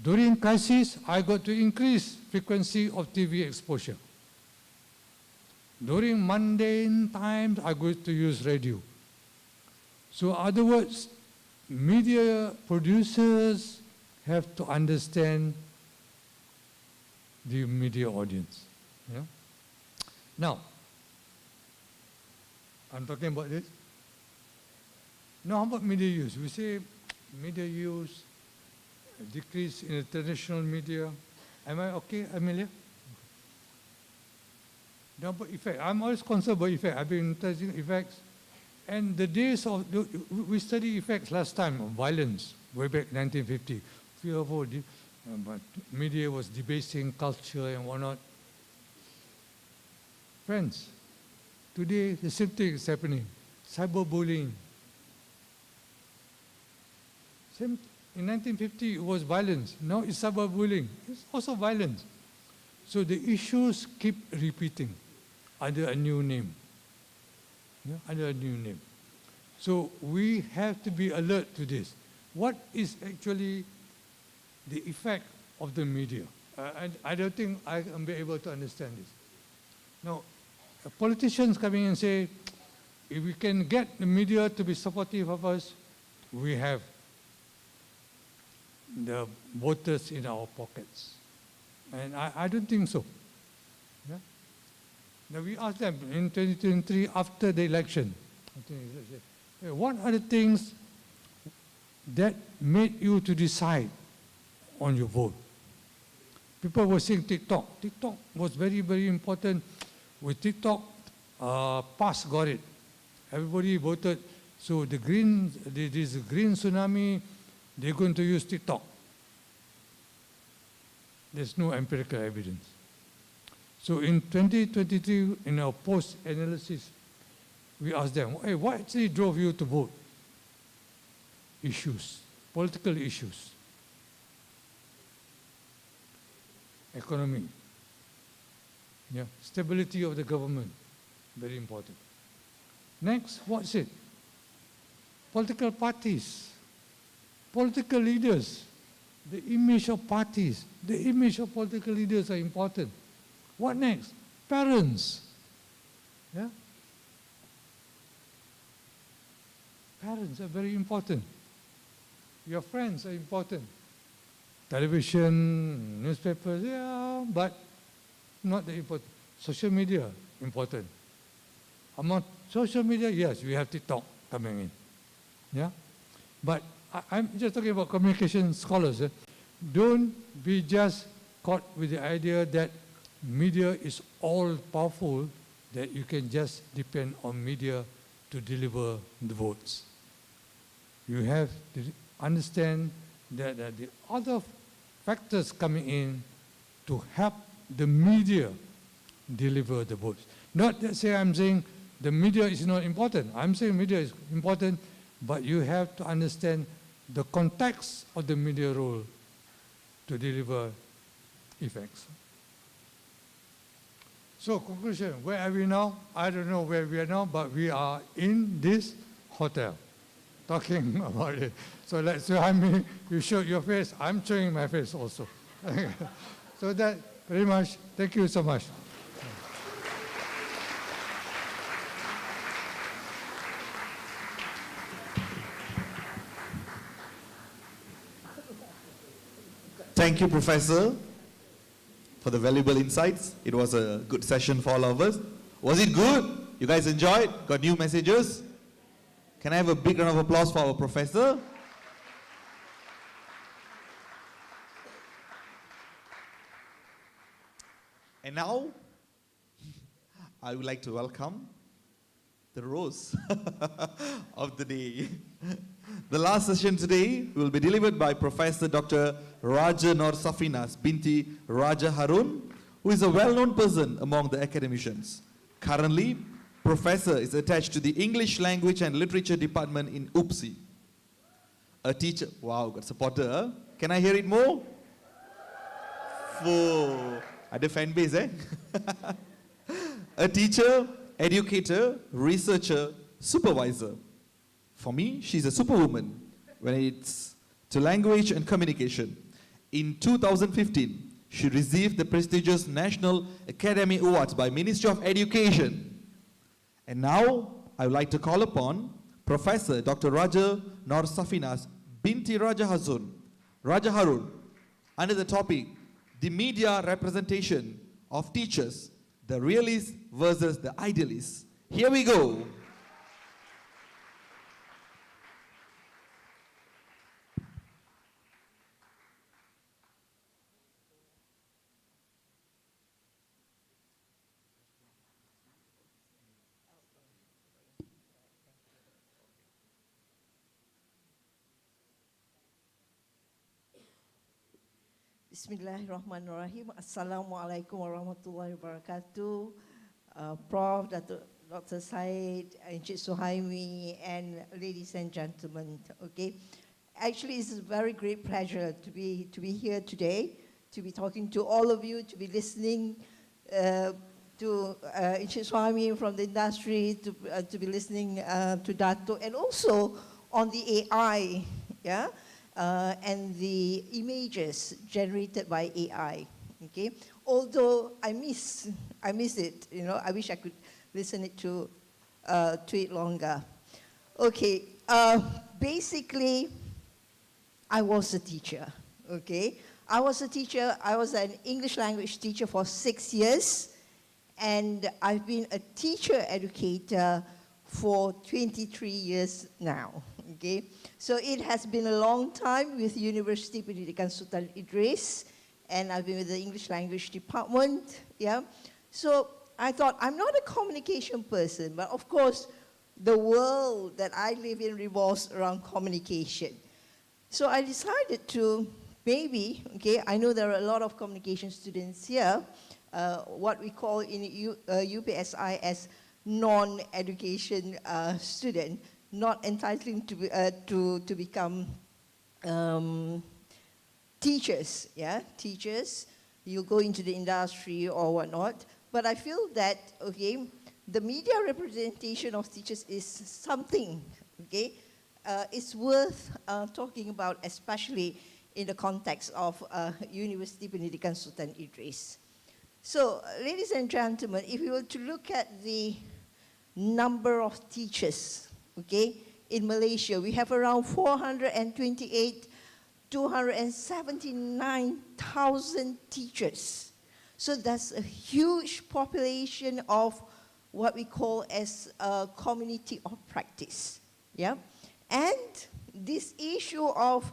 During crisis, I got to increase frequency of TV exposure. During mundane times, I got to use radio. So in other words, media producers have to understand the media audience. Yeah? Now, I'm talking about this. Now, how about media use? We say media use, decrease in the traditional media. Am I okay, Amelia? Now, about effect. I'm always concerned about effect. I've been studying effects. And the days of, we studied effects last time of violence, way back 1950. Fearful, but media was debasing culture and whatnot. Friends, today the same thing is happening. Cyberbullying. Same, in 1950 it was violence. Now it's cyberbullying. It's also violence. So the issues keep repeating under a new name. Yeah, under a new name. So we have to be alert to this. What is actually the effect of the media? I don't think I can be able to understand this. Now, politicians come in and say, if we can get the media to be supportive of us, we have the voters in our pockets. And I don't think so. Yeah? Now we asked them in 2023 after the election, what are the things that made you to decide on your vote? People were saying TikTok. TikTok was very, very important. With TikTok, PAS got it. Everybody voted. So the green, this green tsunami, they're going to use TikTok. There's no empirical evidence. So in 2023, in our post-analysis, we asked them, hey, what actually drove you to vote? Issues, political issues, economy, yeah, stability of the government, very important. Next, what's it? Political parties, political leaders, the image of parties, the image of political leaders are important. What next? Parents. Yeah? Parents are very important. Your friends are important. Television, newspapers, yeah, but not that important. Social media, important. Among social media, yes, we have TikTok coming in. Yeah? But I'm just talking about communication scholars. Don't be just caught with the idea that media is all powerful, that you can just depend on media to deliver the votes. you have to understand that the other factors coming in to help the media deliver the votes. Not that I'm saying the media is not important. I'm saying media is important, but you have to understand the context of the media role to deliver effects. So conclusion, where are we now? I don't know where we are now, but we are in this hotel talking about it. So let's say, you show your face, I'm showing my face also. So that very much, thank you so much. Thank you, Professor, for the valuable insights. It was a good session for all of us. Was it good? You guys enjoyed? Got new messages? Can I have a big round of applause for our professor? And now, I would like to welcome the rose of the day. The last session today will be delivered by Professor Dr. Raja Nur Safinas binti Raja Harun, who is a well-known person among the academicians. Currently, Professor is attached to the English Language and Literature Department in UPSI. A teacher, wow, got supporter, huh? Can I hear it more? Full. Ada fan base, eh? A teacher, educator, researcher, supervisor. For me, she's a superwoman when it's to language and communication. In 2015, she received the prestigious National Academy Awards by Ministry of Education. And now, I would like to call upon Professor Dr. Raja Nur Safinas binti Raja Harun, under the topic, the media representation of teachers, the realists versus the idealists. Here we go. Bismillahirrahmanirrahim. Assalamualaikum warahmatullahi wabarakatuh. Prof. Dr. Said, Encik Suhaimi, and ladies and gentlemen. Okay, actually, it's a very great pleasure to be here today, to be talking to all of you, to be listening to Encik Suhaimi from the industry, to be listening to Dato, and also on the AI, yeah. And the images generated by AI, okay? Although I miss it, you know, I wish I could listen to it longer. Okay, basically, I was a teacher, okay? I was an English language teacher for 6 years, and I've been a teacher educator for 23 years now, okay? So it has been a long time with Universiti Pendidikan Sultan Idris, and I've been with the English language department, yeah? So I thought, I'm not a communication person, but of course, the world that I live in revolves around communication. So I decided to maybe, okay, I know there are a lot of communication students here, what we call in UPSI as non-education student, not entitled to become teachers, yeah, teachers. You go into the industry or whatnot. But I feel that, okay, the media representation of teachers is something, okay, it's worth talking about, especially in the context of Universiti Pendidikan Sultan Idris. So, ladies and gentlemen, if you were to look at the number of teachers, okay, in Malaysia, we have around 279,000 teachers. So that's a huge population of what we call as a community of practice, yeah? And this issue of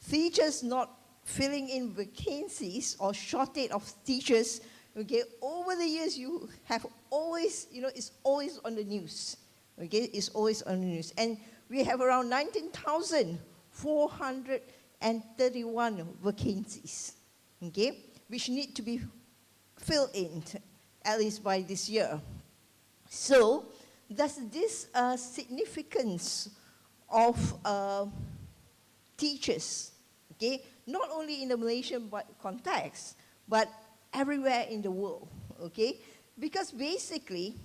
teachers not filling in vacancies or shortage of teachers, okay, over the years you have always, you know, it's always on the news, okay, it's always on the news. And we have around 19,431 vacancies, okay, which need to be filled in, at least by this year. So, thus this significance of teachers, okay, not only in the Malaysian context, but everywhere in the world, okay, because basically,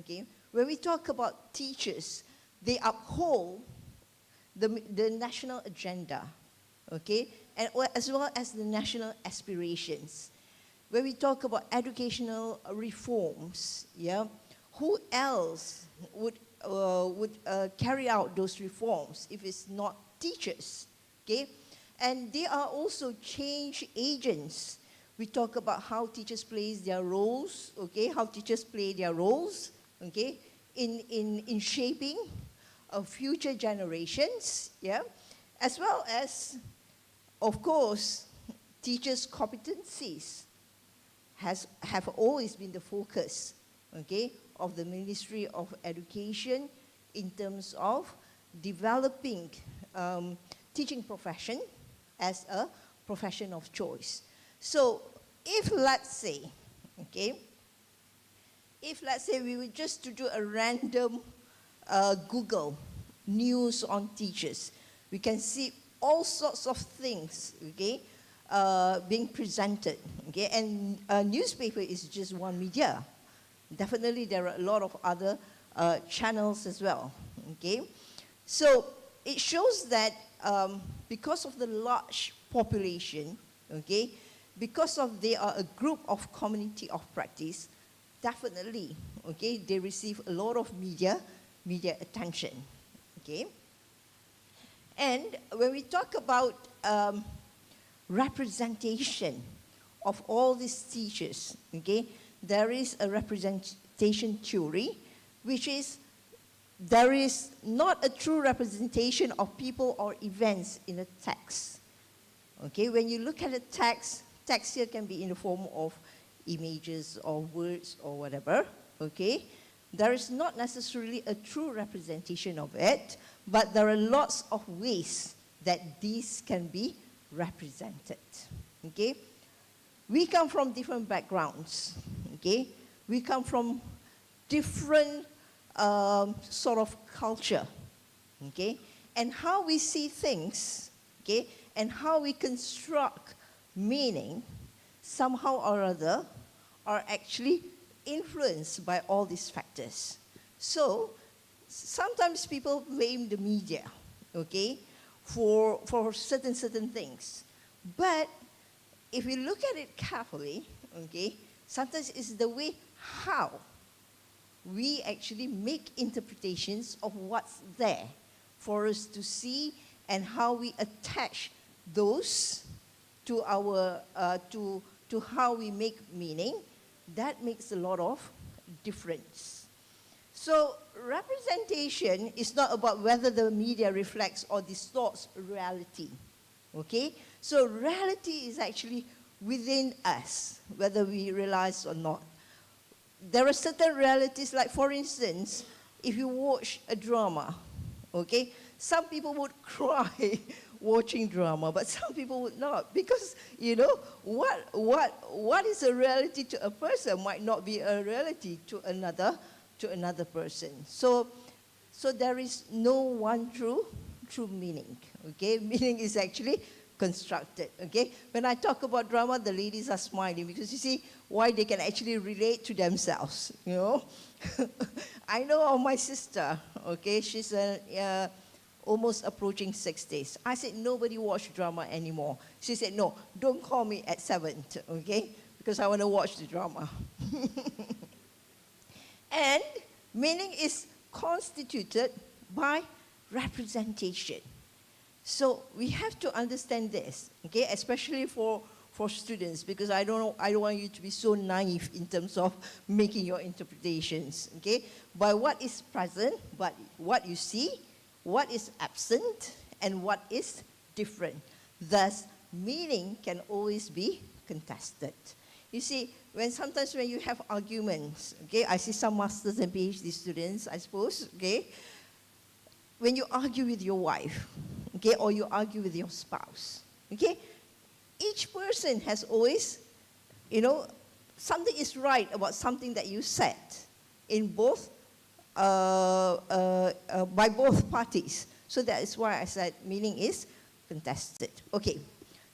okay, when we talk about teachers, they uphold the national agenda, okay, and as well as the national aspirations. When we talk about educational reforms, yeah, who else would carry out those reforms if it's not teachers, okay? And they are also change agents. We talk about how teachers play their roles, okay, how teachers play their roles, okay, in shaping future generations, yeah, as well as, of course, teachers' competencies have always been the focus, okay, of the Ministry of Education in terms of developing teaching profession as a profession of choice. So if let's say, okay, if let's say we were just to do a random Google news on teachers, we can see all sorts of things, okay, being presented, okay, and a newspaper is just one media. Definitely there are a lot of other channels as well, okay. So it shows that because of the large population, okay, because of they are a group of community of practice, definitely, okay, they receive a lot of media attention, okay. And when we talk about representation of all these teachers, okay, there is a representation theory, which is there is not a true representation of people or events in a text. Okay, when you look at a text here can be in the form of images or words or whatever, okay? There is not necessarily a true representation of it, but there are lots of ways that these can be represented, okay? We come from different backgrounds, okay? We come from different sort of culture, okay? And how we see things, okay? And how we construct meaning, somehow or other, are actually influenced by all these factors. So, sometimes people blame the media, okay, for certain things. But if you look at it carefully, okay, sometimes it's the way how we actually make interpretations of what's there for us to see and how we attach those to our to how we make meaning. That makes a lot of difference. So representation is not about whether the media reflects or distorts reality, okay? So reality is actually within us, whether we realize or not. There are certain realities, like for instance, if you watch a drama, okay, some people would cry watching drama, but some people would not, because you know what is a reality to a person might not be a reality to another person. So there is no one true meaning. Okay, meaning is actually constructed. Okay, when I talk about drama, the ladies are smiling because you see why they can actually relate to themselves. You know, I know of my sister. Okay, she's almost approaching 60s. I said, nobody watch drama anymore. She said, no, don't call me at 7, okay? Because I want to watch the drama. And meaning is constituted by representation. So we have to understand this, okay? Especially for students, because I don't want you to be so naive in terms of making your interpretations, okay? By what is present, but what you see, what is absent, and what is different. Thus, meaning can always be contested. You see, sometimes when you have arguments, okay, I see some masters and PhD students, I suppose, okay, when you argue with your wife, okay, or you argue with your spouse, okay, each person has always, something is right about something that you said in both, by both parties. So that is why I said meaning is contested. Okay,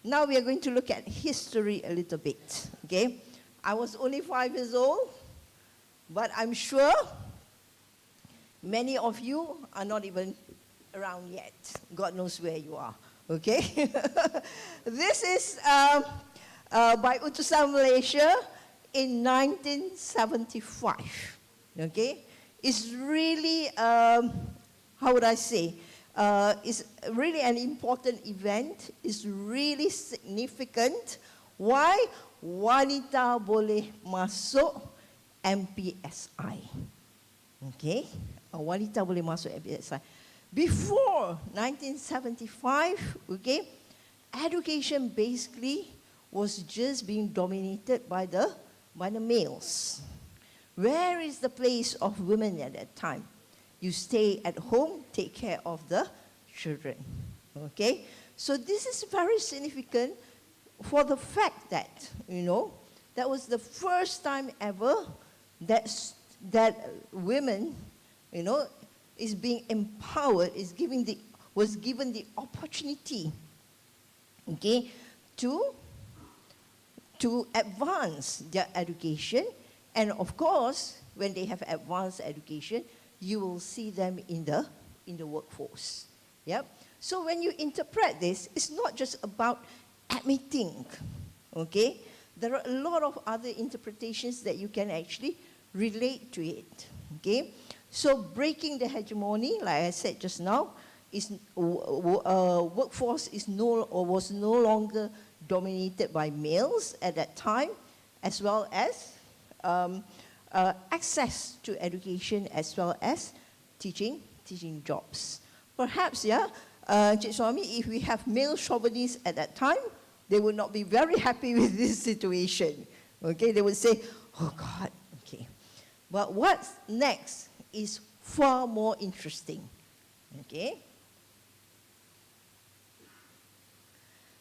now we are going to look at history a little bit, okay. I was only 5 years old, but I'm sure many of you are not even around yet. God knows where you are, okay? This is by Utusan Malaysia in 1975, okay? It's really, how would I say, it's really an important event. It's really significant. Why? Wanita boleh masuk MPSI. Okay? Wanita boleh masuk MPSI. Before 1975, okay, education basically was just being dominated by the males. Where is the place of women at that time? You stay at home, take care of the children. Okay? So this is very significant for the fact that, that was the first time ever that women, is being empowered, was given the opportunity, okay, to advance their education. And of course, when they have advanced education, you will see them in the workforce. Yep. So when you interpret this, it's not just about admitting, okay? There are a lot of other interpretations that you can actually relate to it, okay? So breaking the hegemony, like I said just now, is workforce was no longer dominated by males at that time, as well as access to education, as well as teaching jobs. Perhaps, Cik Swami, if we have male chauvinists at that time, they would not be very happy with this situation. Okay, they would say, oh God, okay. But what's next is far more interesting. Okay.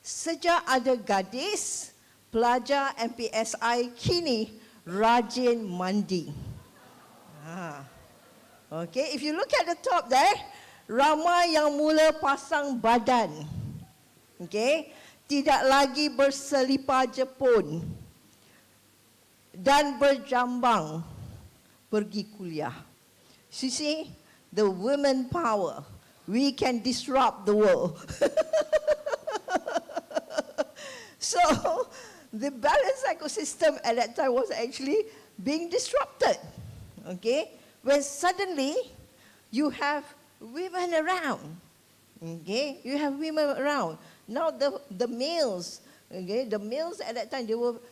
Sejak ada gadis, pelajar MPSI kini rajin mandi. Okay, if you look at the top there, ramai yang mula pasang badan. Okay, tidak lagi berselipar jepun dan berjambang pergi kuliah. You see, the women power, we can disrupt the world. So, the balanced ecosystem at that time was actually being disrupted. Okay, when suddenly you have women around. Okay, you have women around. Now the males, okay, the males at that time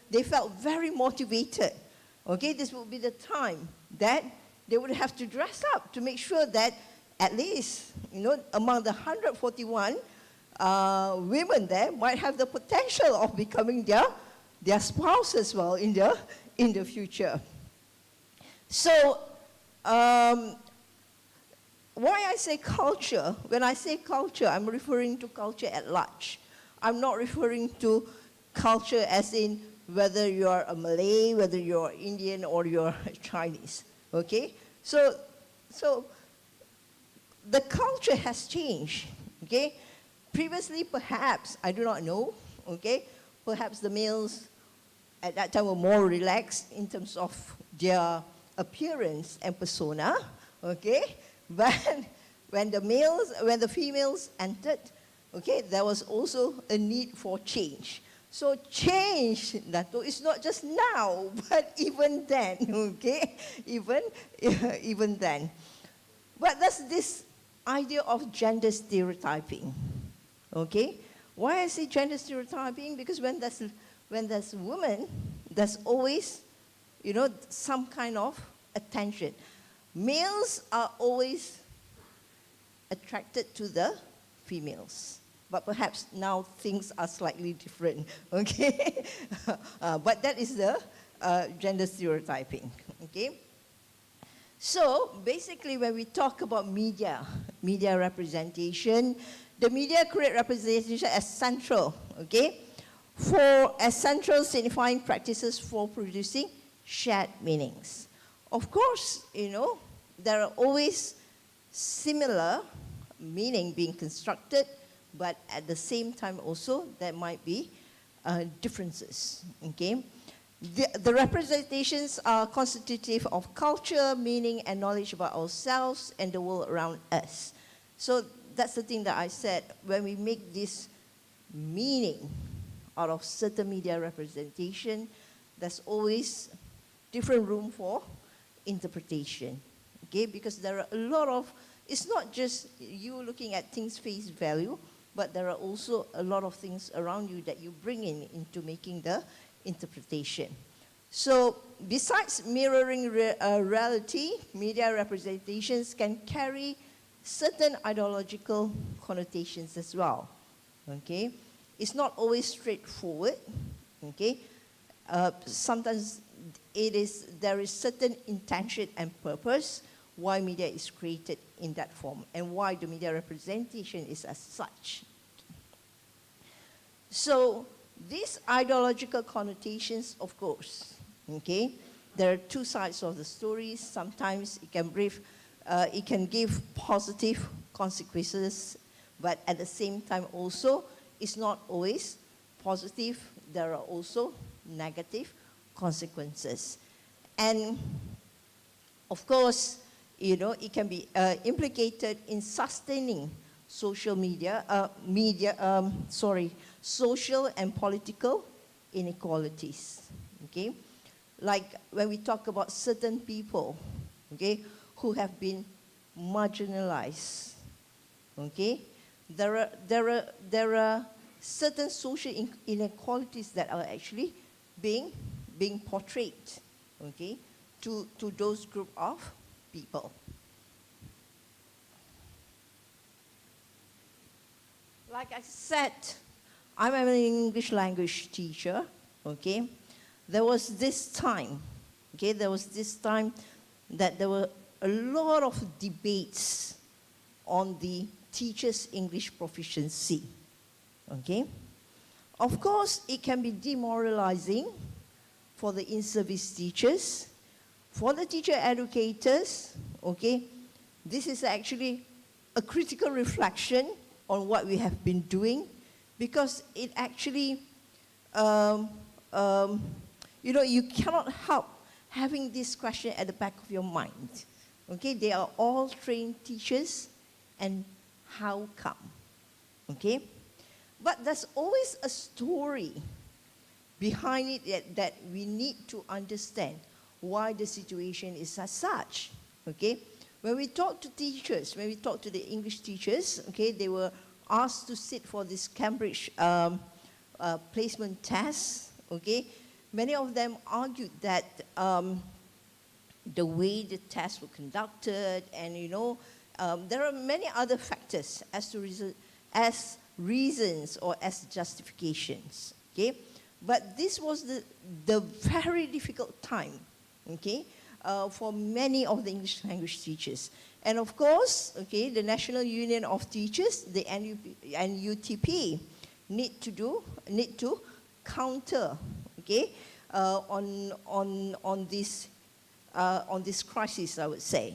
they felt very motivated. Okay, this would be the time that they would have to dress up to make sure that at least, among the 141 women there might have the potential of becoming their spouse as well in the future. So, why I say culture, when I say culture, I'm referring to culture at large. I'm not referring to culture as in whether you're a Malay, whether you're Indian, or you're Chinese, okay? So the culture has changed, okay? Previously, perhaps, I do not know, okay? Perhaps the males at that time were more relaxed in terms of their appearance and persona, okay? But when the females entered, okay, there was also a need for change. So change, Dato, is not just now, but even then, okay? Even then. But that's this idea of gender stereotyping, okay? Why I say gender stereotyping? Because when there's women, there's always, some kind of attention. Males are always attracted to the females. But perhaps now things are slightly different, okay? But that is the gender stereotyping, okay? So basically when we talk about media representation, the media create representation as central, okay? As central signifying practices for producing shared meanings. Of course, there are always similar meaning being constructed, but at the same time also there might be differences, okay? The representations are constitutive of culture, meaning, and knowledge about ourselves and the world around us. So that's the thing that I said, when we make this meaning out of certain media representation, there's always different room for interpretation, okay? Because there are a lot of, it's not just you looking at things face value, but there are also a lot of things around you that you bring into making the interpretation. So besides mirroring reality, media representations can carry certain ideological connotations as well, okay? It's not always straightforward, okay? Sometimes there is certain intention and purpose why media is created in that form and why the media representation is as such. So these ideological connotations, of course, okay, there are two sides of the story. Sometimes it can give positive consequences, but at the same time also, it's not always positive. There are also negative consequences. And of course, it can be implicated in sustaining social social and political inequalities, okay? Like when we talk about certain people, okay, who have been marginalized, okay? There are certain social inequalities that are actually being portrayed, okay, to those group of people. Like I said, I'm an English language teacher, okay? There was this time that there were a lot of debates on the teachers' English proficiency, okay? Of course, it can be demoralizing for the in-service teachers, for the teacher educators, okay? This is actually a critical reflection on what we have been doing, because it actually, you cannot help having this question at the back of your mind. Okay, they are all trained teachers, and how come? Okay, but there's always a story behind it that we need to understand why the situation is as such. Okay, when we talk to teachers, when we talk to the English teachers, okay, they were asked to sit for this Cambridge placement test, okay, many of them argued that the way the tests were conducted and, there are many other factors as reasons or as justifications, okay? But this was the very difficult time, okay, for many of the English language teachers. And of course, okay, the National Union of Teachers, the NUTP, need to counter, okay, on this crisis, I would say.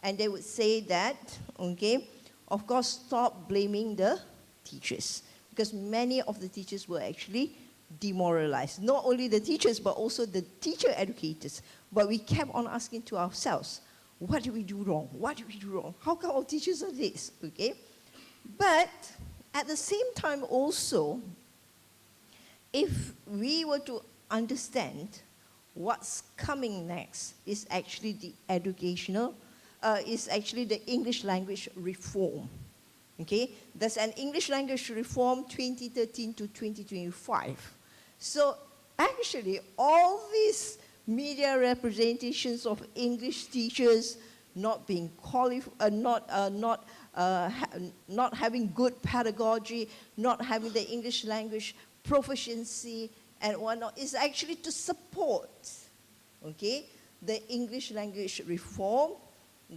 And they would say that, okay, of course, stop blaming the teachers, because many of the teachers were actually demoralized. Not only the teachers, but also the teacher educators. But we kept on asking to ourselves, what did we do wrong? What did we do wrong? How come our teachers are this? Okay? But at the same time also, if we were to understand what's coming next is actually the English language reform. Okay? There's an English language reform 2013 to 2025. So actually all these media representations of English teachers not being qualified, not having good pedagogy, not having the English language proficiency and whatnot, is actually to support, okay, the English language reform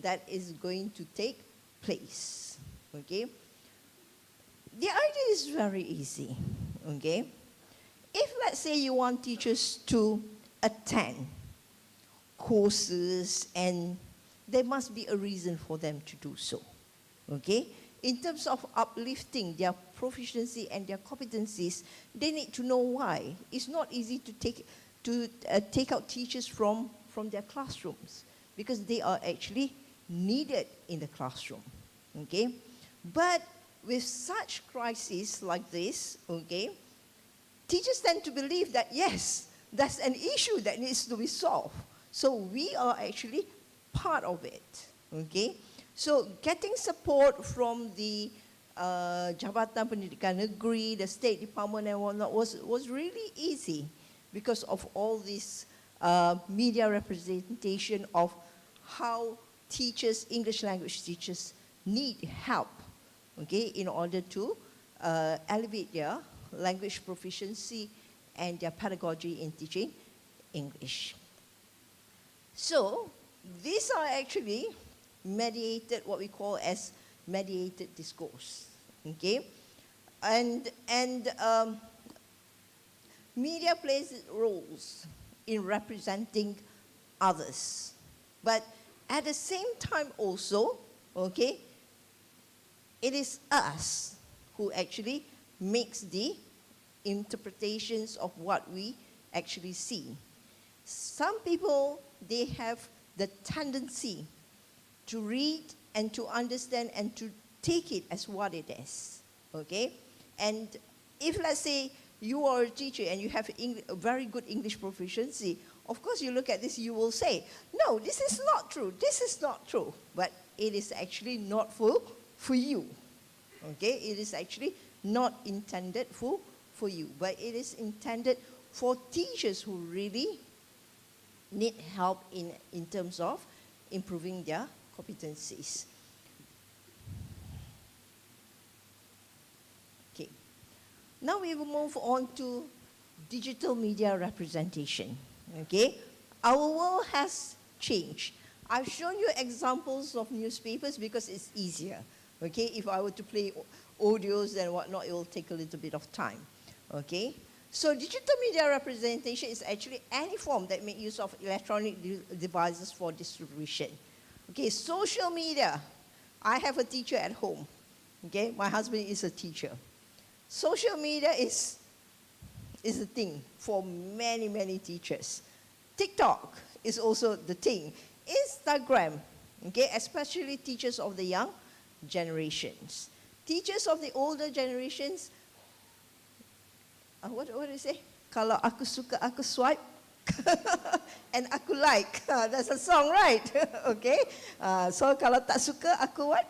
that is going to take place, okay? The idea is very easy, okay? If, let's say, you want teachers to attend courses, and there must be a reason for them to do so, okay? In terms of uplifting their proficiency and their competencies, they need to know why. It's not easy to take out teachers from their classrooms, because they are actually needed in the classroom, okay? But with such crises like this, okay, teachers tend to believe that, yes, that's an issue that needs to be solved. So we are actually part of it, okay? So getting support from the Jabatan Pendidikan Negeri, the State Department and whatnot was really easy because of all this media representation of how teachers, English language teachers, need help, okay, in order to elevate their language proficiency and their pedagogy in teaching English. So these are actually mediated, what we call as mediated discourse, okay? And media plays roles in representing others. But at the same time also, okay, it is us who actually makes the interpretations of what we actually see. Some people, they have the tendency to read and to understand and to take it as what it is, okay? And if, let's say, you are a teacher and you have a very good English proficiency, of course you look at this, you will say, no, this is not true, this is not true. But it is actually not for you, okay? It is actually not intended for you, but it is intended for teachers who really need help in terms of improving their competencies. Okay. Now we will move on to digital media representation. Okay. Our world has changed. I've shown you examples of newspapers because it's easier. Okay. If I were to play audios and whatnot, it will take a little bit of time. Okay. So digital media representation is actually any form that makes use of electronic devices for distribution. Okay, social media. I have a teacher at home. Okay, my husband is a teacher. Social media is a thing for many, many teachers. TikTok is also the thing. Instagram, okay, especially teachers of the young generations. Teachers of the older generations, what do you say? Kalau aku suka, aku swipe. And aku like. That's a song, right? Okay. So kalau tak suka, aku what?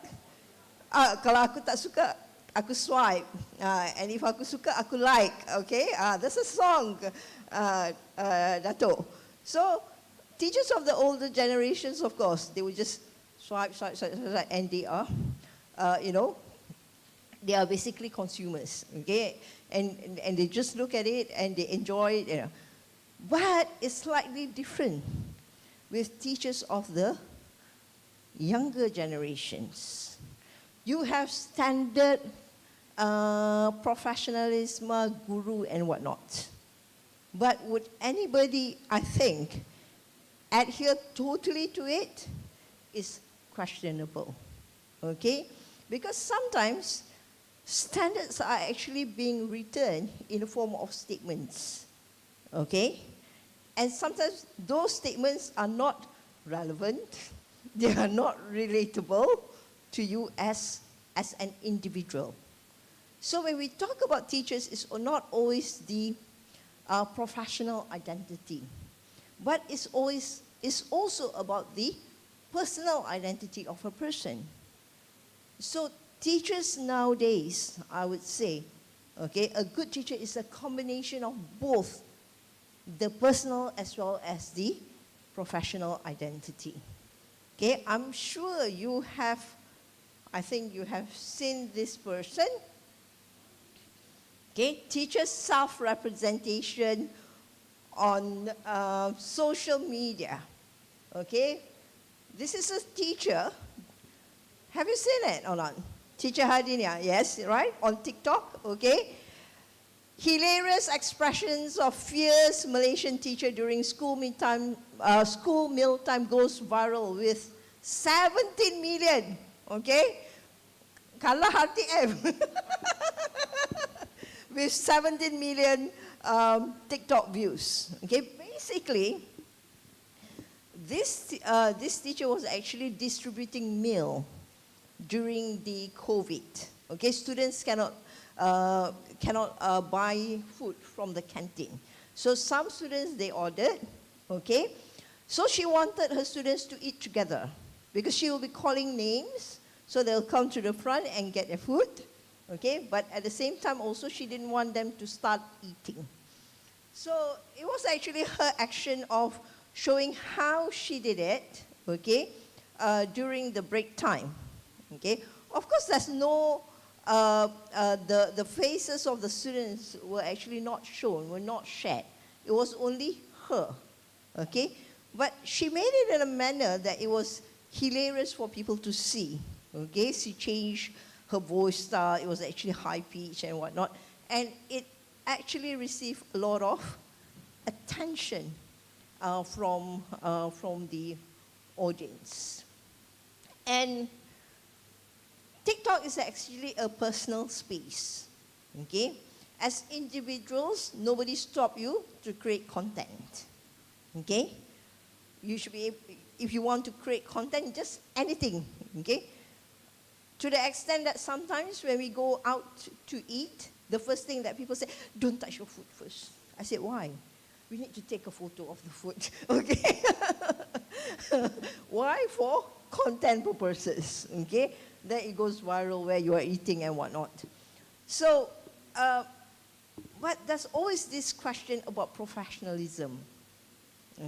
Kalau aku tak suka, aku swipe. And if aku suka, aku like. Okay. That's a song, Dato. So teachers of the older generations, of course, they will just swipe, and they are, they are basically consumers. Okay. And they just look at it and they enjoy it. But it's slightly different with teachers of the younger generations. You have standard professionalism, guru and whatnot. But would anybody, I think, adhere totally to it? Is questionable, okay? Because sometimes standards are actually being written in the form of statements, okay? And sometimes those statements are not relevant, they are not relatable to you as an individual. So when we talk about teachers, it's not always the professional identity, but it's also about the personal identity of a person. So teachers nowadays, I would say, okay, a good teacher is a combination of both the personal as well as the professional identity. Okay, I'm sure you have, I think you have seen this person. Okay, teachers' self-representation on social media. Okay, this is a teacher. Have you seen it or not? Teacher Hardinia, yes, right? On TikTok, okay? Hilarious expressions of fierce Malaysian teacher during school mealtime goes viral with 17 million, okay? Kalah hati M. With 17 million TikTok views. Okay, basically, this teacher was actually distributing meal during the COVID. Okay, students cannot buy food from the canteen. So some students, they ordered, okay? So she wanted her students to eat together because she will be calling names, so they'll come to the front and get their food, okay? But at the same time also, she didn't want them to start eating. So it was actually her action of showing how she did it, okay, during the break time, okay? Of course, there's no, the faces of the students were actually not shown, were not shared. It was only her, okay? But she made it in a manner that it was hilarious for people to see, okay? She changed her voice style, it was actually high pitch and whatnot, and it actually received a lot of attention from the audience. And TikTok is actually a personal space, okay? As individuals, nobody stopped you to create content, okay? You should be able, if you want to create content, just anything, okay? To the extent that sometimes when we go out to eat, the first thing that people say, don't touch your food first. I said, why? We need to take a photo of the food, okay? Why? For content purposes, okay? Then it goes viral where you are eating and whatnot. So, but there's always this question about professionalism,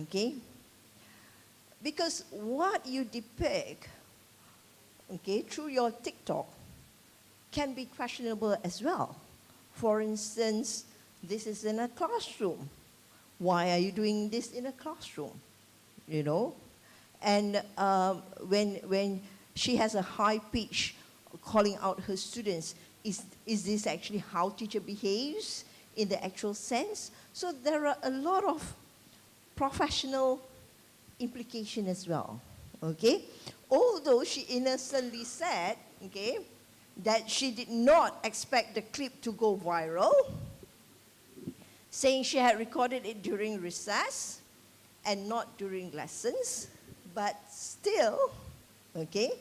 okay? Because what you depict, okay, through your TikTok can be questionable as well. For instance, this is in a classroom. Why are you doing this in a classroom? You know? And when she has a high pitch calling out her students, is this actually how teacher behaves in the actual sense? So there are a lot of professional implication as well, okay? Although she innocently said, okay, that she did not expect the clip to go viral, saying she had recorded it during recess and not during lessons, but still, okay,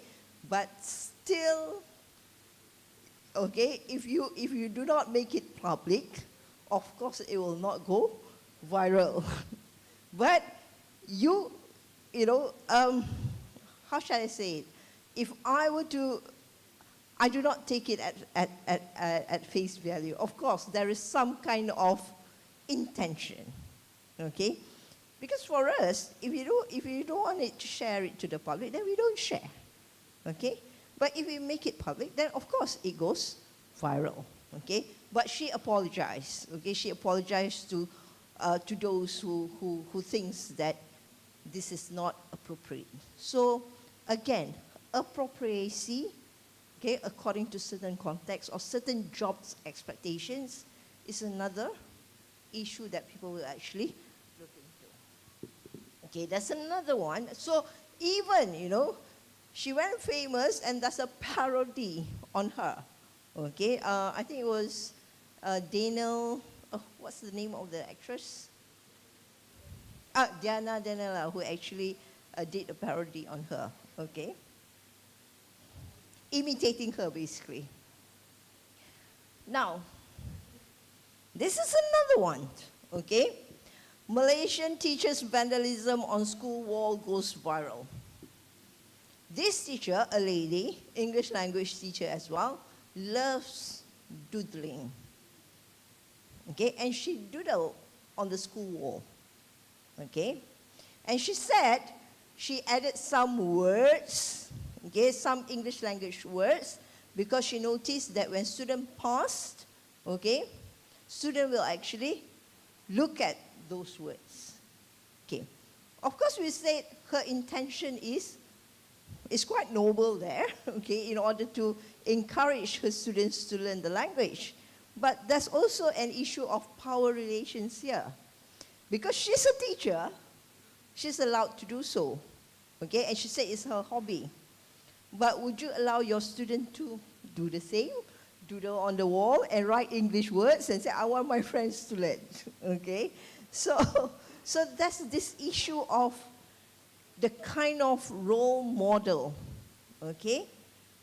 if you do not make it public, of course it will not go viral. But you know, how shall I say it? If I were to, I do not take it at face value. Of course, there is some kind of intention, okay? Because for us, if you don't want it to share it to the public, then we don't share, okay? But if we make it public, then of course it goes viral, okay? But she apologized, okay? She apologized to those who thinks that this is not appropriate. So again, appropriacy, okay, according to certain contexts or certain jobs expectations, is another issue that people will actually look into. Okay, that's another one. So even, you know, she went famous and there's a parody on her. Okay, I think it was Daniel, what's the name of the actress? Diana Danella, who actually did a parody on her, okay? Imitating her, basically. Now, this is another one, okay? Malaysian teacher's vandalism on school wall goes viral. This teacher, a lady, English language teacher as well, loves doodling, okay? And she doodled on the school wall, okay? And she said she added some words, okay, some English language words, because she noticed that when student passed, okay, student will actually look at those words, okay? Of course, we said her intention is quite noble there, okay, in order to encourage her students to learn the language. But there's also an issue of power relations here. Because she's a teacher, she's allowed to do so, okay, and she said it's her hobby. But would you allow your student to do the same, doodle on the wall and write English words and say, I want my friends to learn, okay? So that's this issue of the kind of role model, okay?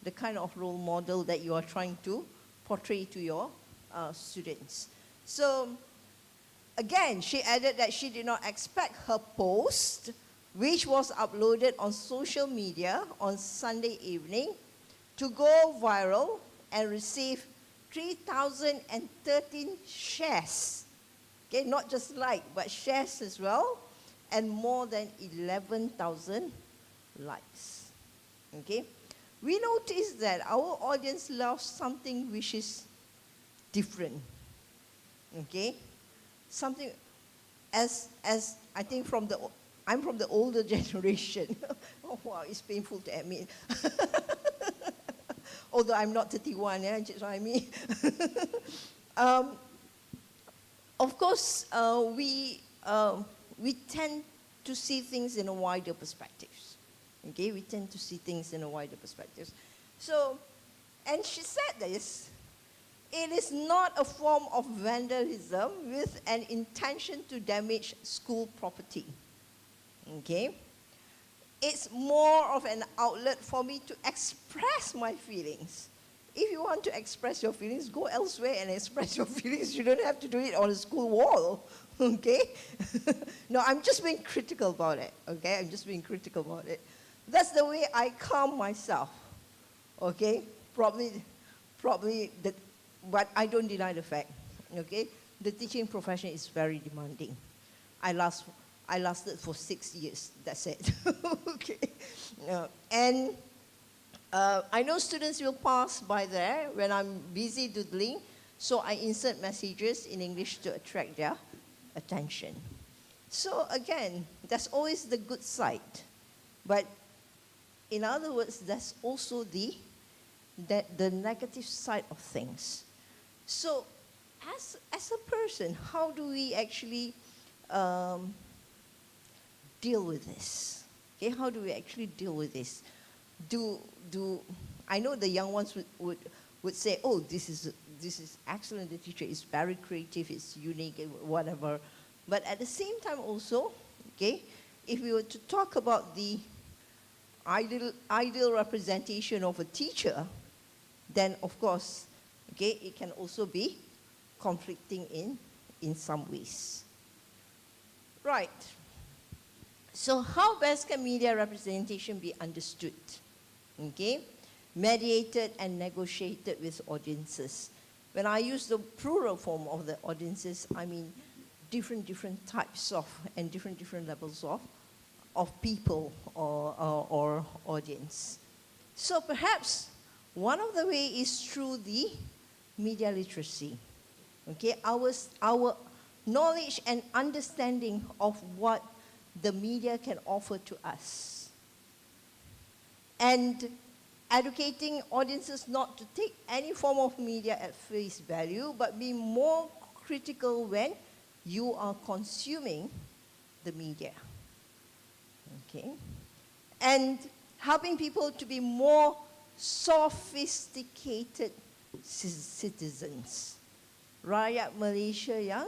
The kind of role model that you are trying to portray to your students. So again, she added that she did not expect her post, which was uploaded on social media on Sunday evening, to go viral and receive 3,013 shares. Okay, not just like, but shares as well, and more than 11,000 likes. Okay, we noticed that our audience loves something which is different. Okay, something as I think I'm from the older generation. Oh wow, it's painful to admit. Although I'm not 31, yeah, that's what I mean. Of course, we tend to see things in a wider perspective. Okay, we tend to see things in a wider perspective. So, and she said this, it is not a form of vandalism with an intention to damage school property. Okay? It's more of an outlet for me to express my feelings. If you want to express your feelings, go elsewhere and express your feelings. You don't have to do it on a school wall, okay? No, I'm just being critical about it, okay? I'm just being critical about it. That's the way I calm myself, okay? Probably, but I don't deny the fact, okay? The teaching profession is very demanding. I lasted for 6 years, that's it, okay? And I know students will pass by there when I'm busy doodling, so I insert messages in English to attract their attention. So again, that's always the good side. But in other words, that's also the negative side of things. So as a person, how do we actually deal with this? Okay, how do we actually deal with this? I know the young ones would say, oh, this is excellent, the teacher is very creative, it's unique, whatever. But at the same time also, okay, if we were to talk about the ideal representation of a teacher, then of course, okay, it can also be conflicting in some ways. Right. So how best can media representation be understood? Okay, mediated and negotiated with audiences. When I use the plural form of the audiences, I mean different types of and different levels of people or audience. So perhaps one of the ways is through the media literacy. Okay, our knowledge and understanding of what the media can offer to us. And educating audiences not to take any form of media at face value, but be more critical when you are consuming the media. Okay? And helping people to be more sophisticated citizens. Rakyat Malaysia yang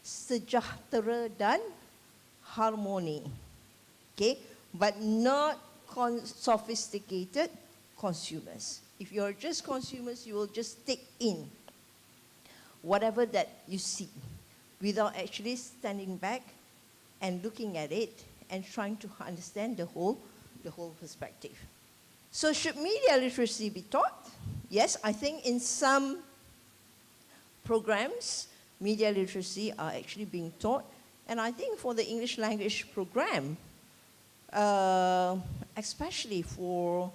sejahtera dan harmoni. Okay? But not sophisticated consumers. If you're just consumers, you will just take in whatever that you see without actually standing back and looking at it and trying to understand the whole perspective. So should media literacy be taught? Yes, I think in some programs, media literacy are actually being taught. And I think for the English language program, especially for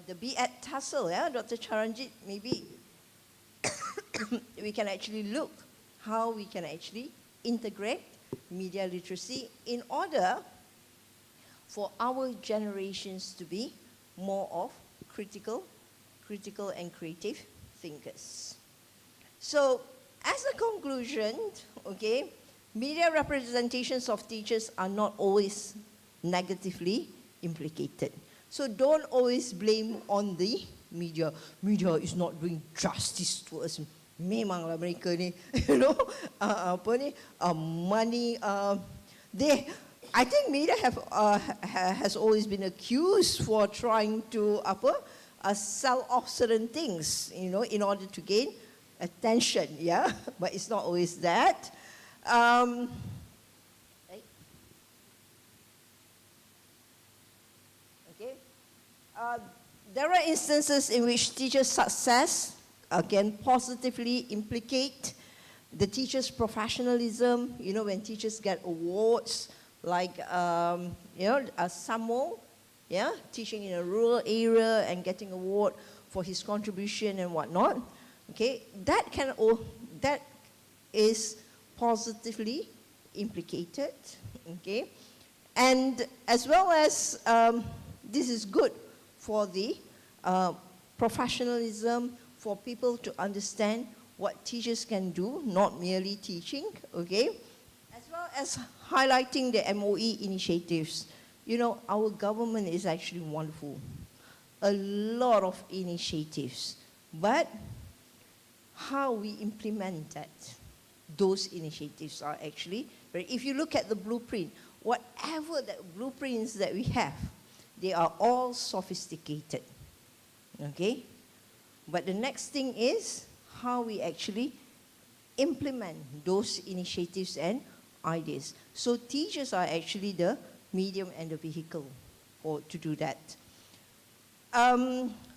the B.Ed TESOL, yeah, Dr. Charanjit, maybe we can actually look how we can actually integrate media literacy in order for our generations to be more of critical and creative thinkers. So, as a conclusion, okay, media representations of teachers are not always negatively implicated. So don't always blame on the media. Media is not doing justice to us. Memanglah mereka ni, you know, money. I think media has always been accused for trying to sell off certain things, you know, in order to gain attention. Yeah, but it's not always that. Okay. There are instances in which teachers' success can positively implicate the teacher's professionalism. You know, when teachers get awards like, you know, Samo, yeah, teaching in a rural area and getting award for his contribution and whatnot. Okay, that is positively implicated. Okay, and as well as this is good for the professionalism, for people to understand what teachers can do, not merely teaching, okay? As well as highlighting the MOE initiatives. You know, our government is actually wonderful. A lot of initiatives. But how we implement that, those initiatives are actually, if you look at the blueprint, whatever the blueprints that we have, they are all sophisticated, okay? But the next thing is how we actually implement those initiatives and ideas. So teachers are actually the medium and the vehicle to do that.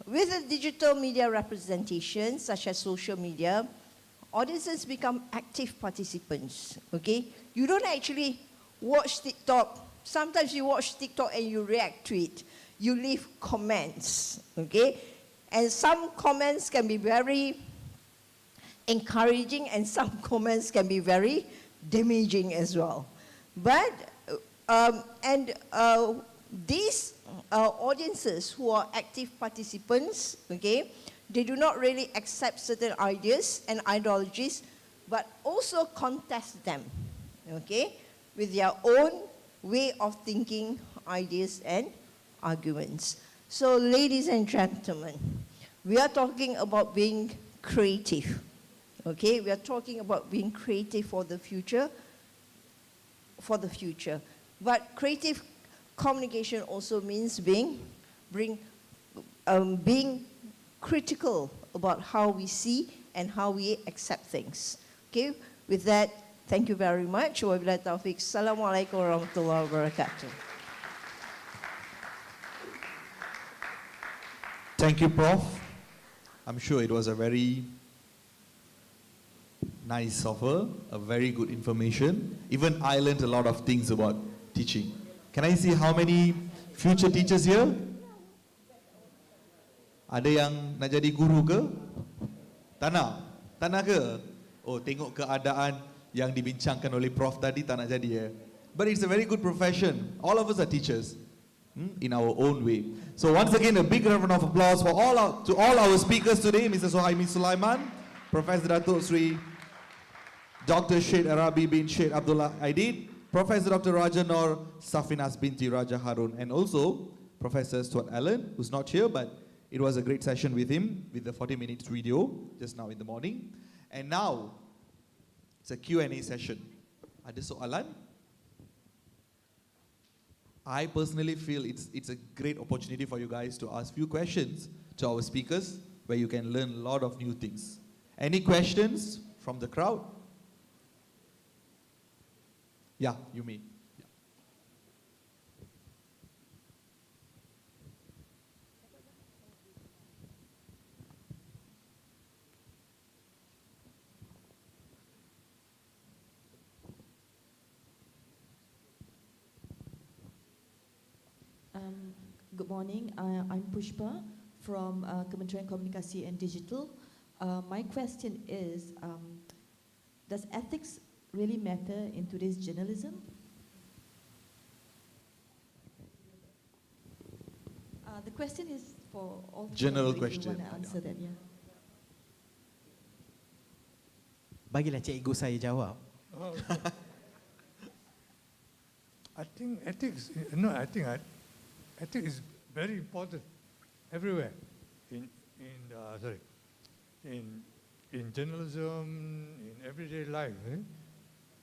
With the digital media representation, such as social media, audiences become active participants, okay? You don't actually watch TikTok. Sometimes you watch TikTok and you react to it. You leave comments, okay? And some comments can be very encouraging and some comments can be very damaging as well. But, these audiences who are active participants, okay, they do not really accept certain ideas and ideologies, but also contest them, okay, with their own way of thinking, ideas and arguments. So, ladies and gentlemen, we are talking about being creative, okay? We are talking about being creative for the future, But creative communication also means being critical about how we see and how we accept things. Okay, with that, thank you very much. Wabillahi taufiq. Assalamualaikum warahmatullahi wabarakatuh. Thank you, Prof. I'm sure it was a very nice offer, a very good information. Even I learned a lot of things about teaching. Can I see how many future teachers here? Ada yang nak jadi guru ke? Tak nak? Tak nak ke? Oh, tengok keadaan yang dibincangkan oleh Prof tadi, tak nak jadi ya. But it's a very good profession. All of us are teachers in our own way. So once again, a big round of applause for all our speakers today, Mr. Suhaimi Sulaiman, Professor Datuk Sri Dr. Syed Arabi bin Syed Abdullah Aidid, Professor Dr. Raja Noor Safinas binti Raja Harun, and also Professor Stuart Allen, who's not here, but it was a great session with him, with the 40 minutes video just now in the morning. And now, it's a Q&A session. Ada soalan? I personally feel it's a great opportunity for you guys to ask few questions to our speakers, where you can learn a lot of new things. Any questions from the crowd? Yeah, you may. Yeah. Good morning. I'm Pushpa from Kementerian Komunikasi and Digital. My question is, does ethics really matter in today's journalism? The question is for all. General if question. you want to answer that, yeah. Bagilah cikgu saya jawab. Oh, I think ethics, no, I think ethics is very important everywhere in journalism, in everyday life.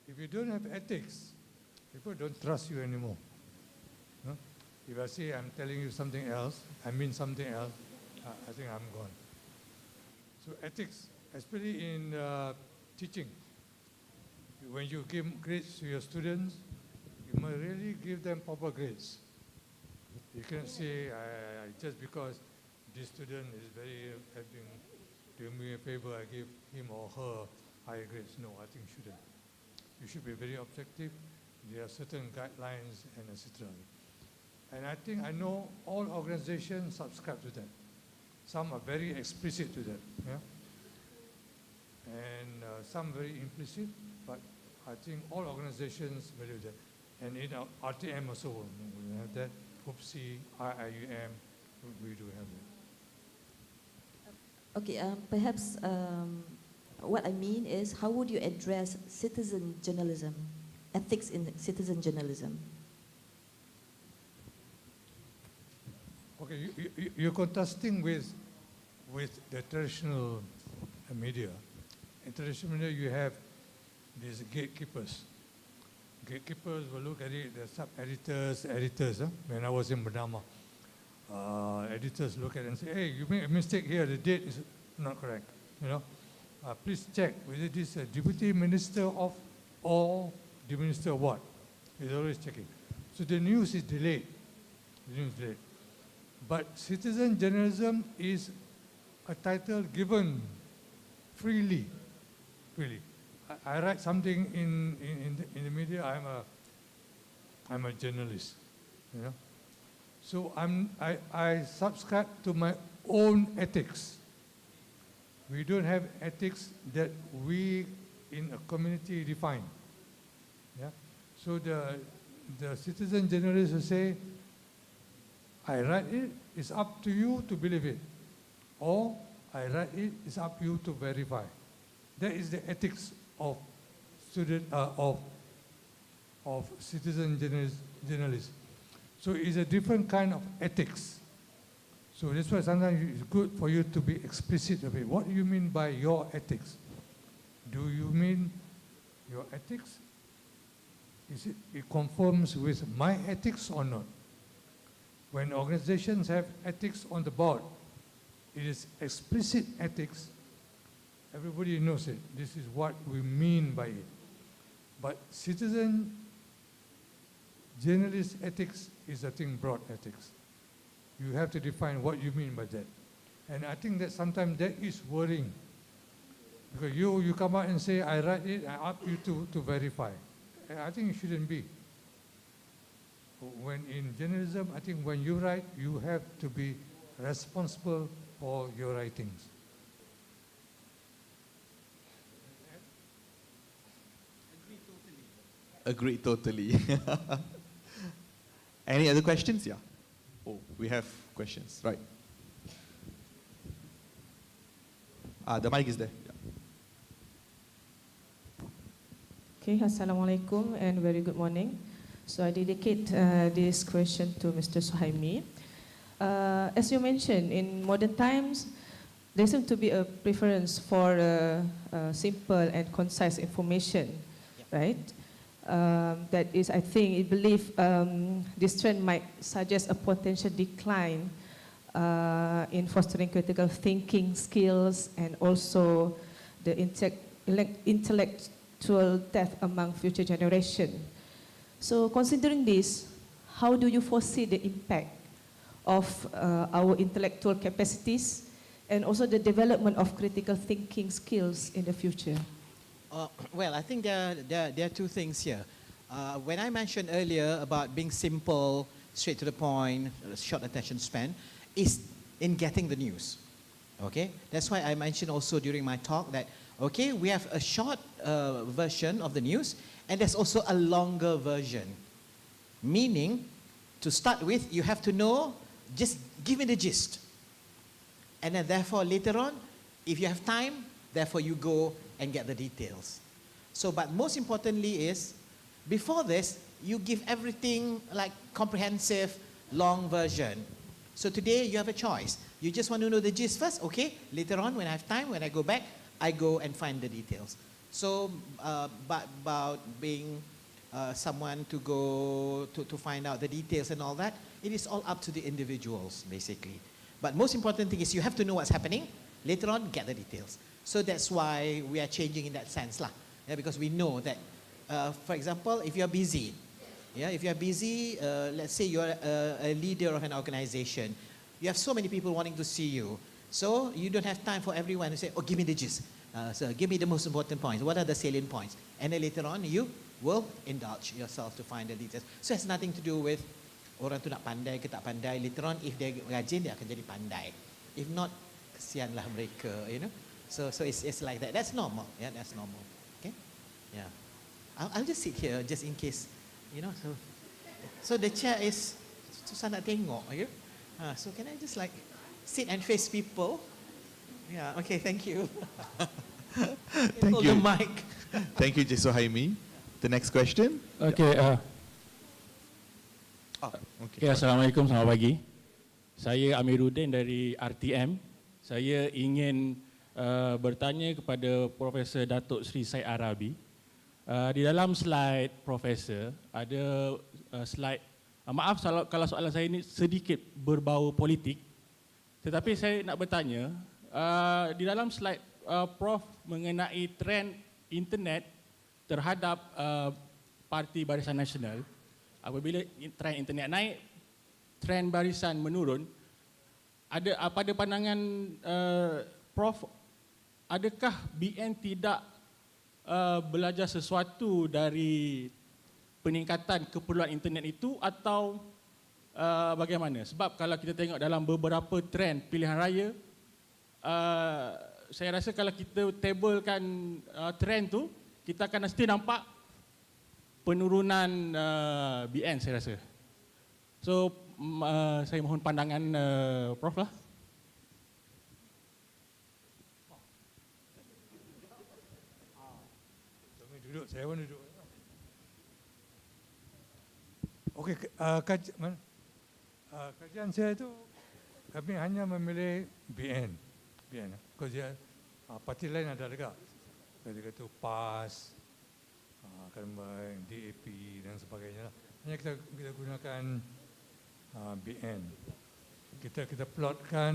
If you don't have ethics, people don't trust you anymore. No? If I say I'm telling you something else, I mean something else, I think I'm gone. So ethics, especially in teaching, when you give grades to your students, you must really give them proper grades. You can't say, just because this student is doing me a favor, I give him or her higher grades. No, I think you shouldn't. You should be very objective. There are certain guidelines and etc. And I think I know all organizations subscribe to that. Some are very explicit to that, yeah? And some very implicit, but I think all organizations value that. And in our RTM also, we have that. UPSI, IIUM, we do have that. Okay, perhaps what I mean is, how would you address citizen journalism, ethics in citizen journalism? Okay, you're contrasting with the traditional media. In traditional media, you have these gatekeepers. Gatekeepers will look at it, the sub-editors, editors. When I was in Bernama, editors look at it and say, hey, you made a mistake here, the date is not correct. You know, please check whether this is a deputy minister of or the minister of what. He's always checking. So the news is delayed. The news is delayed. But citizen journalism is a title given freely. I write something in the media. I'm a journalist, you know. So I subscribe to my own ethics. We don't have ethics that we in a community define. Yeah. So the citizen journalists will say, I write it, it's up to you to believe it. Or I write it, it's up to you to verify. That is the ethics of citizen journalists. So it's a different kind of ethics. So that's why sometimes it's good for you to be explicit of it. What do you mean by your ethics? Do you mean your ethics? It conforms with my ethics or not? When organizations have ethics on the board, it is explicit ethics. Everybody knows it. This is what we mean by it. But citizen journalist ethics is, I think, broad ethics. You have to define what you mean by that. And I think that sometimes that is worrying. Because you come out and say, I write it, I ask you to verify. And I think it shouldn't be. When in journalism, I think when you write, you have to be responsible for your writings. Agree totally. Any other questions? Yeah. Oh, we have questions. Right. The mic is there. Yeah. Okay, Assalamualaikum and very good morning. So I dedicate this question to Mr. Suhaimi. As you mentioned, in modern times, there seems to be a preference for simple and concise information, right? That is, I believe this trend might suggest a potential decline in fostering critical thinking skills and also the intellectual depth among future generations. So considering this, how do you foresee the impact of our intellectual capacities and also the development of critical thinking skills in the future? Well, I think there are two things here. When I mentioned earlier about being simple, straight to the point, short attention span, is in getting the news. Okay? That's why I mentioned also during my talk that Okay, we have a short version of the news, and there's also a longer version. Meaning, to start with, you have to know, just give me the gist. And then therefore later on, if you have time, therefore you go and get the details. So, but most importantly is, before this, you give everything like comprehensive, long version. So today you have a choice. You just want to know the gist first, okay? Later on, when I have time, when I go back, I go and find the details. So, about being someone to go to find out the details and all that, it is all up to the individuals, basically. But most important thing is you have to know what's happening. Later on, get the details. So that's why we are changing in that sense, lah. Yeah, because we know that, for example, if you're busy, if you're busy, let's say you're a leader of an organization, you have so many people wanting to see you. So you don't have time for everyone to say, oh, give me the gist. So give me the most important points. What are the salient points? And then later on, you will indulge yourself to find the details. So it has nothing to do with orang tu nak pandai ke tak pandai. Later on, if dia rajin, dia akan jadi pandai. If not, kesianlah mereka, you know. So it's like that. That's normal. Yeah, that's normal. Okay. Yeah. I'll just sit here just in case, you know. So the chair is susah nak tengok, you. So can I just like sit and face people? Yeah. Okay. Thank you. Thank Hold you. the mic. Thank you, Suhaimi. The next question. Okay. Okay. Assalamualaikum, selamat pagi. Saya Amiruddin dari RTM. Saya ingin bertanya kepada Profesor Datuk Seri Syed Arabi. Di dalam slide Profesor ada slide, maaf kalau soalan saya ini sedikit berbau politik, tetapi saya nak bertanya, di dalam slide Prof mengenai trend internet terhadap Parti Barisan Nasional, apabila trend internet naik, trend barisan menurun, ada pada pandangan Prof, adakah BN tidak belajar sesuatu dari peningkatan keperluan internet itu atau bagaimana? Sebab kalau kita tengok dalam beberapa trend pilihan raya, saya rasa kalau kita tabelkan trend tu, kita akan mesti nampak penurunan BN, saya rasa. So saya mohon pandangan Prof lah. Saya pun duduk. Okey, kajian saya itu kami hanya memilih BN, because dia parti lain ada juga. Dia kata PAS, DAP dan sebagainya. Hanya kita gunakan BN. Kita plotkan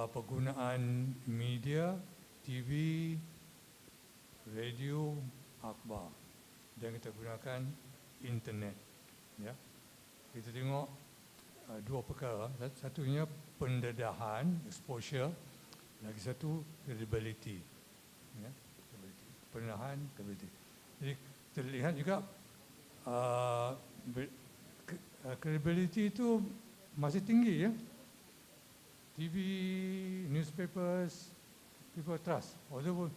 penggunaan media, TV, radio, akhbar, dan kita gunakan internet. Ya, kita tengok dua perkara. Satunya pendedahan, exposure, lagi satu credibility. Ya, pendedahan, credibility. Jadi terlihat juga credibility itu masih tinggi, ya. TV, newspapers, people trust. Although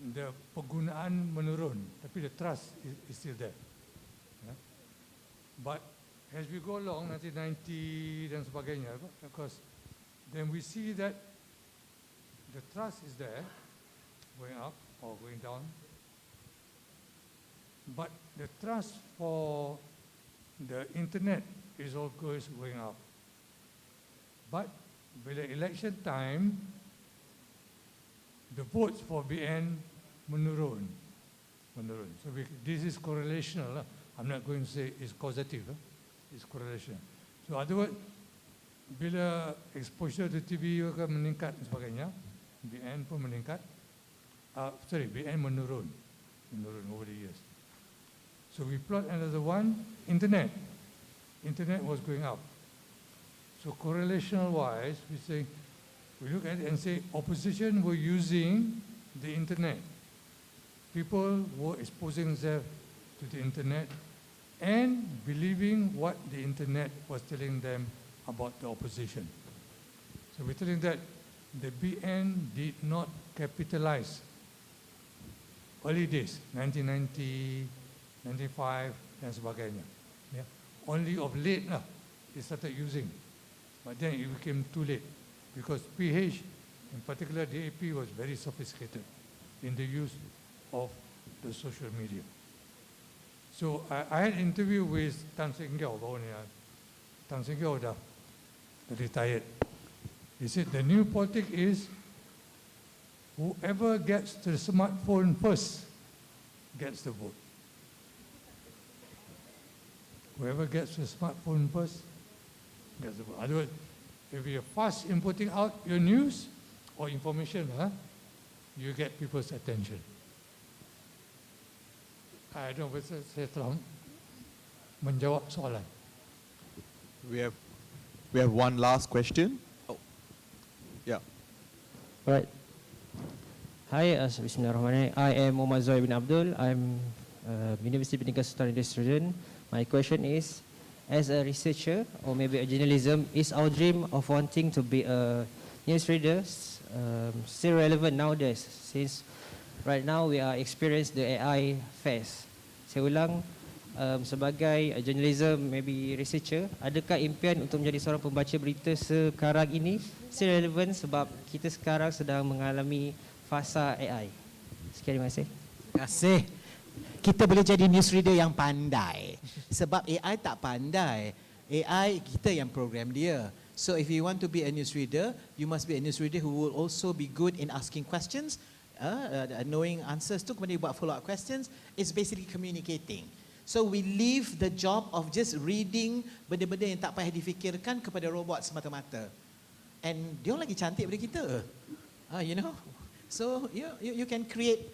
the penggunaan menurun, tapi the trust is still there. Yeah. But as we go along, 1990 dan sebagainya, because then we see that the trust is there, going up or going down. But the trust for the internet is always going up. But bila election time, the votes for BN menurun. So this is correlational. I'm not going to say it's causative. It's correlational. So other words, bila exposure to TV akan meningkat dan sebagainya, BN pun meningkat. BN menurun over the years. So we plot another one, internet. Internet was going up. So correlational wise, we look at it and say opposition were using the internet. People were exposing themselves to the internet and believing what the internet was telling them about the opposition. So we're telling that the BN did not capitalize early days, 1990, 95 dan sebagainya. Yeah. Only of late lah, they started using. But then it became too late because PH, in particular DAP, was very sophisticated in the use of the social media. So I had an interview with Tan Seng Kiao baru ni. Tan Seng Kiao dah retired. He said the new politic is whoever gets to the smartphone first gets the vote. Whoever gets to the smartphone first gets the vote. Otherwise, if you're fast inputting out your news or information, you get people's attention. I don't know whether saya telah menjawab soalan. We have one last question. Oh, yeah. Right. Hi, Bismillahirrahmanirrahim. I am Muhammad Zoy bin Abdul. I'm a Universiti Pendidikan Sultan Idris student. My question is, as a researcher or maybe a journalism, is our dream of wanting to be a newsreader still relevant nowadays? Since right now we are experiencing the AI phase. Saya ulang, sebagai journalism, maybe researcher, adakah impian untuk menjadi seorang pembaca berita sekarang ini still relevant sebab kita sekarang sedang mengalami fasa AI? Sekian, terima kasih. Terima kasih. Kita boleh jadi newsreader yang pandai. Sebab AI tak pandai. AI kita yang program dia. So if you want to be a newsreader, you must be a newsreader who will also be good in asking questions, knowing answers tu, kemudian buat follow up questions. It's basically communicating. So we leave the job of just reading benda-benda yang tak payah difikirkan kepada robot semata-mata. And dia lagi cantik daripada kita. You know. So you can create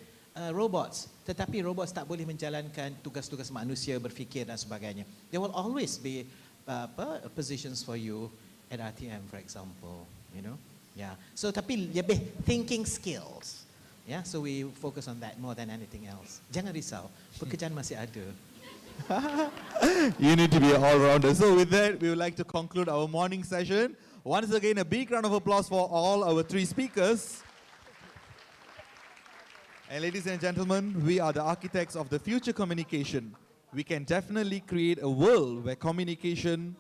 robots, tetapi robots tak boleh menjalankan tugas-tugas manusia, berfikir dan sebagainya. There will always be positions for you at RTM, for example, you know. Yeah. So tapi lebih thinking skills. Yeah. So we focus on that more than anything else. Jangan risau, pekerjaan masih ada. You need to be an all-rounder. So with that, we would like to conclude our morning session. Once again, a big round of applause for all our three speakers. And ladies and gentlemen, we are the architects of the future communication. We can definitely create a world where communication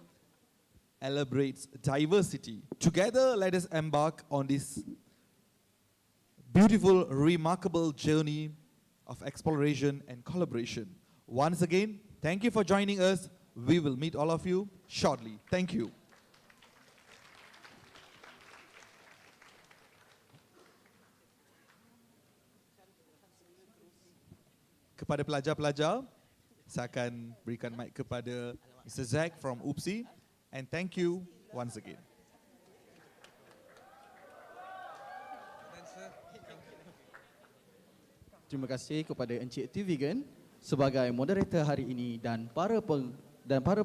elaborates diversity. Together, let us embark on this beautiful, remarkable journey of exploration and collaboration. Once again, thank you for joining us. We will meet all of you shortly. Thank you. Kepada pelajar-pelajar, saya akan berikan mic kepada Mr. Zack from UPSI, and thank you once again. Terima kasih kepada Encik T. Vegan sebagai moderator hari ini dan para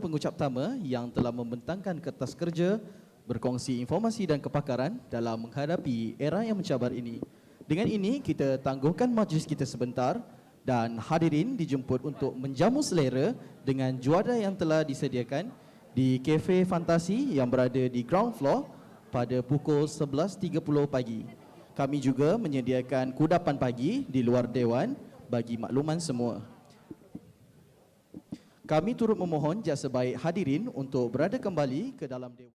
pengucap tamu yang telah membentangkan kertas kerja, berkongsi informasi dan kepakaran dalam menghadapi era yang mencabar ini. Dengan ini, kita tangguhkan majlis kita sebentar dan hadirin dijemput untuk menjamu selera dengan juara yang telah disediakan di Kafe Fantasi yang berada di ground floor pada pukul 11.30 pagi. Kami juga menyediakan kudapan pagi di luar dewan bagi makluman semua. Kami turut memohon jasa baik hadirin untuk berada kembali ke dalam dewan.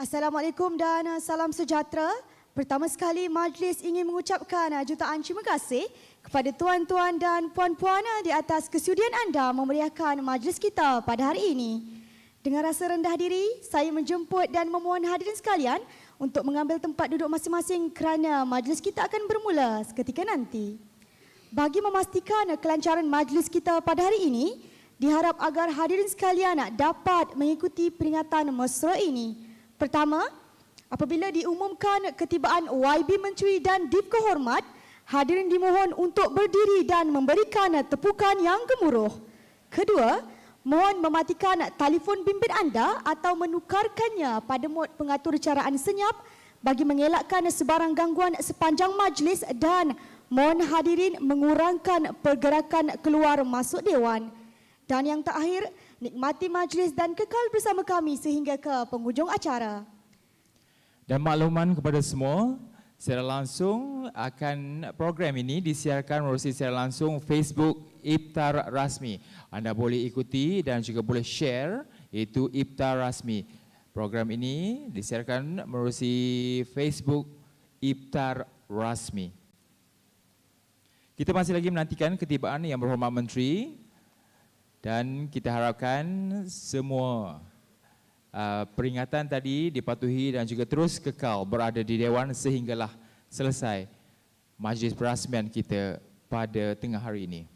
Assalamualaikum dan salam sejahtera. Pertama sekali, majlis ingin mengucapkan jutaan terima kasih kepada tuan-tuan dan puan-puan di atas kesudian anda memeriahkan majlis kita pada hari ini. Dengan rasa rendah diri, saya menjemput dan memohon hadirin sekalian untuk mengambil tempat duduk masing-masing kerana majlis kita akan bermula seketika nanti. Bagi memastikan kelancaran majlis kita pada hari ini, diharap agar hadirin sekalian dapat mengikuti peringatan mesra ini. Pertama, apabila diumumkan ketibaan YB Menteri dan Div Kehormat, hadirin dimohon untuk berdiri dan memberikan tepukan yang gemuruh. Kedua, mohon mematikan telefon bimbit anda atau menukarkannya pada mod pengatur caraan senyap bagi mengelakkan sebarang gangguan sepanjang majlis dan mohon hadirin mengurangkan pergerakan keluar masuk dewan. Dan yang terakhir, nikmati majlis dan kekal bersama kami sehingga ke penghujung acara. Dan makluman kepada semua, secara langsung akan program ini disiarkan melalui secara langsung Facebook Iftar Rasmi. Anda boleh ikuti dan juga boleh share, iaitu Iftar Rasmi. Program ini disiarkan melalui Facebook Iftar Rasmi. Kita masih lagi menantikan ketibaan Yang Berhormat Menteri dan kita harapkan semua peringatan tadi dipatuhi dan juga terus kekal berada di Dewan sehinggalah selesai majlis perasmian kita pada tengah hari ini.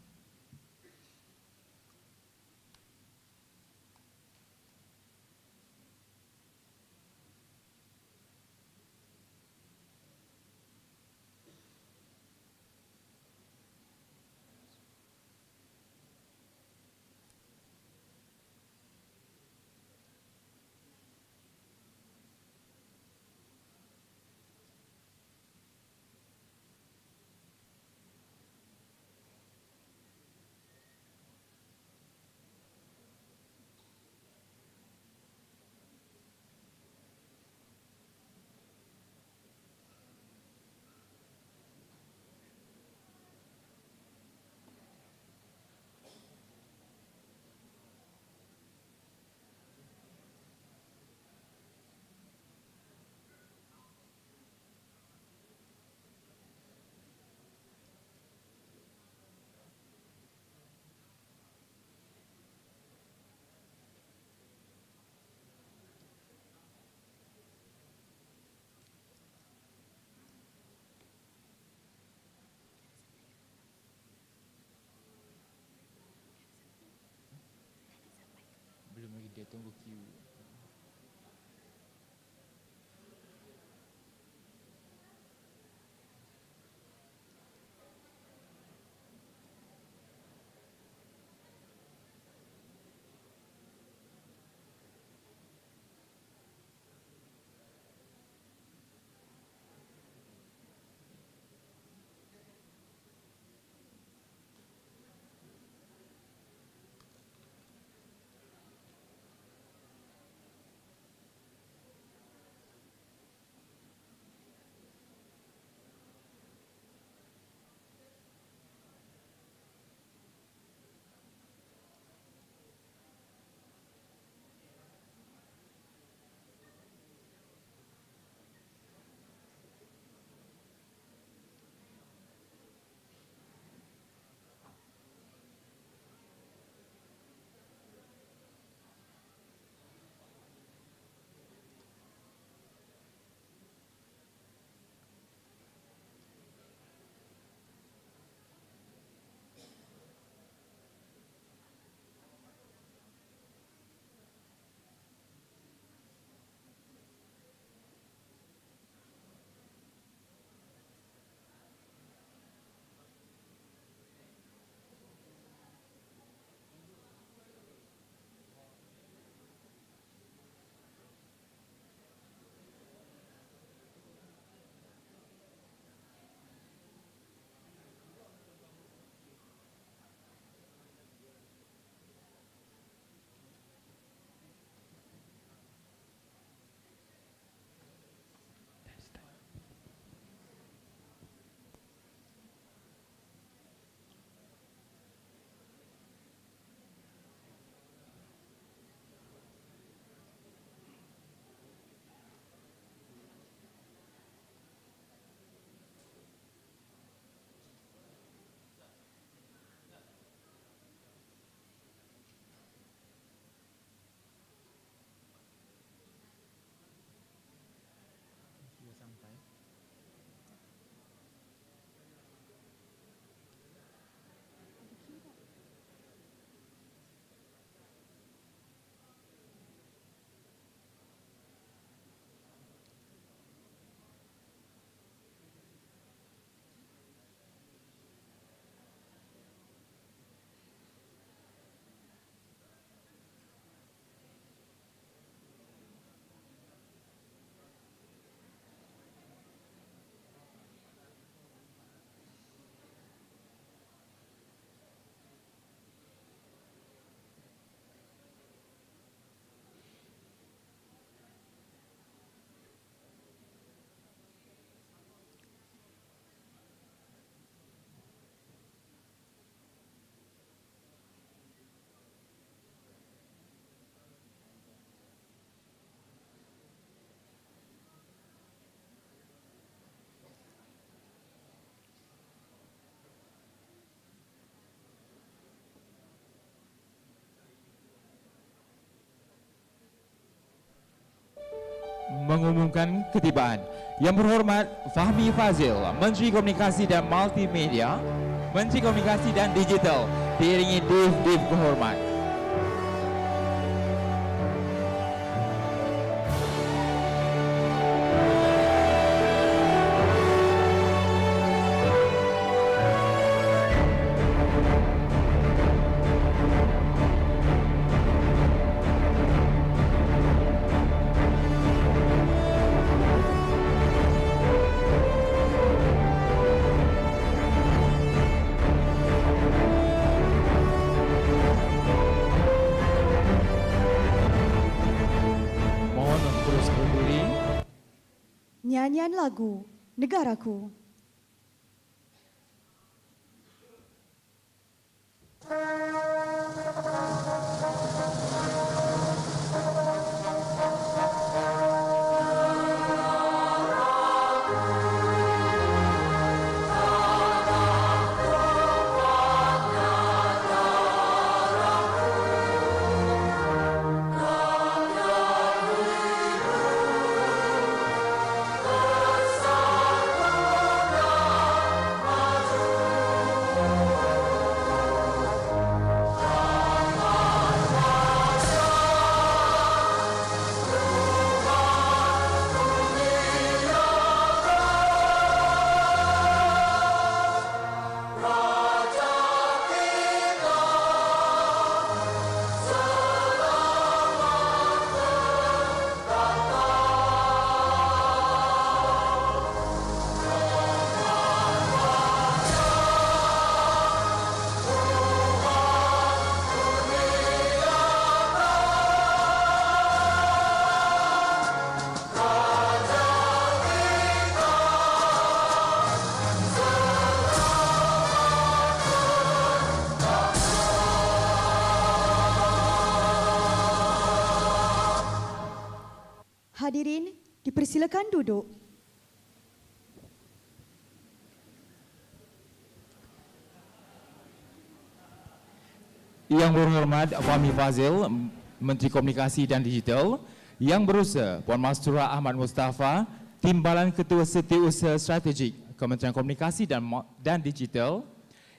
Belum lagi dia tunggu queue. mengumumkan ketibaan. Yang berhormat Fahmi Fadzil, Menteri Komunikasi dan Multimedia, Menteri Komunikasi dan Digital, diiringi div-div berhormat. Nyanyian lagu Negaraku. Hadirin, dipersilakan duduk. Yang berhormat Fahmi Fadzil, Menteri Komunikasi dan Digital. Yang berusaha Puan Mastura Ahmad Mustafa, Timbalan Ketua Setiausaha Strategik Kementerian Komunikasi dan Digital.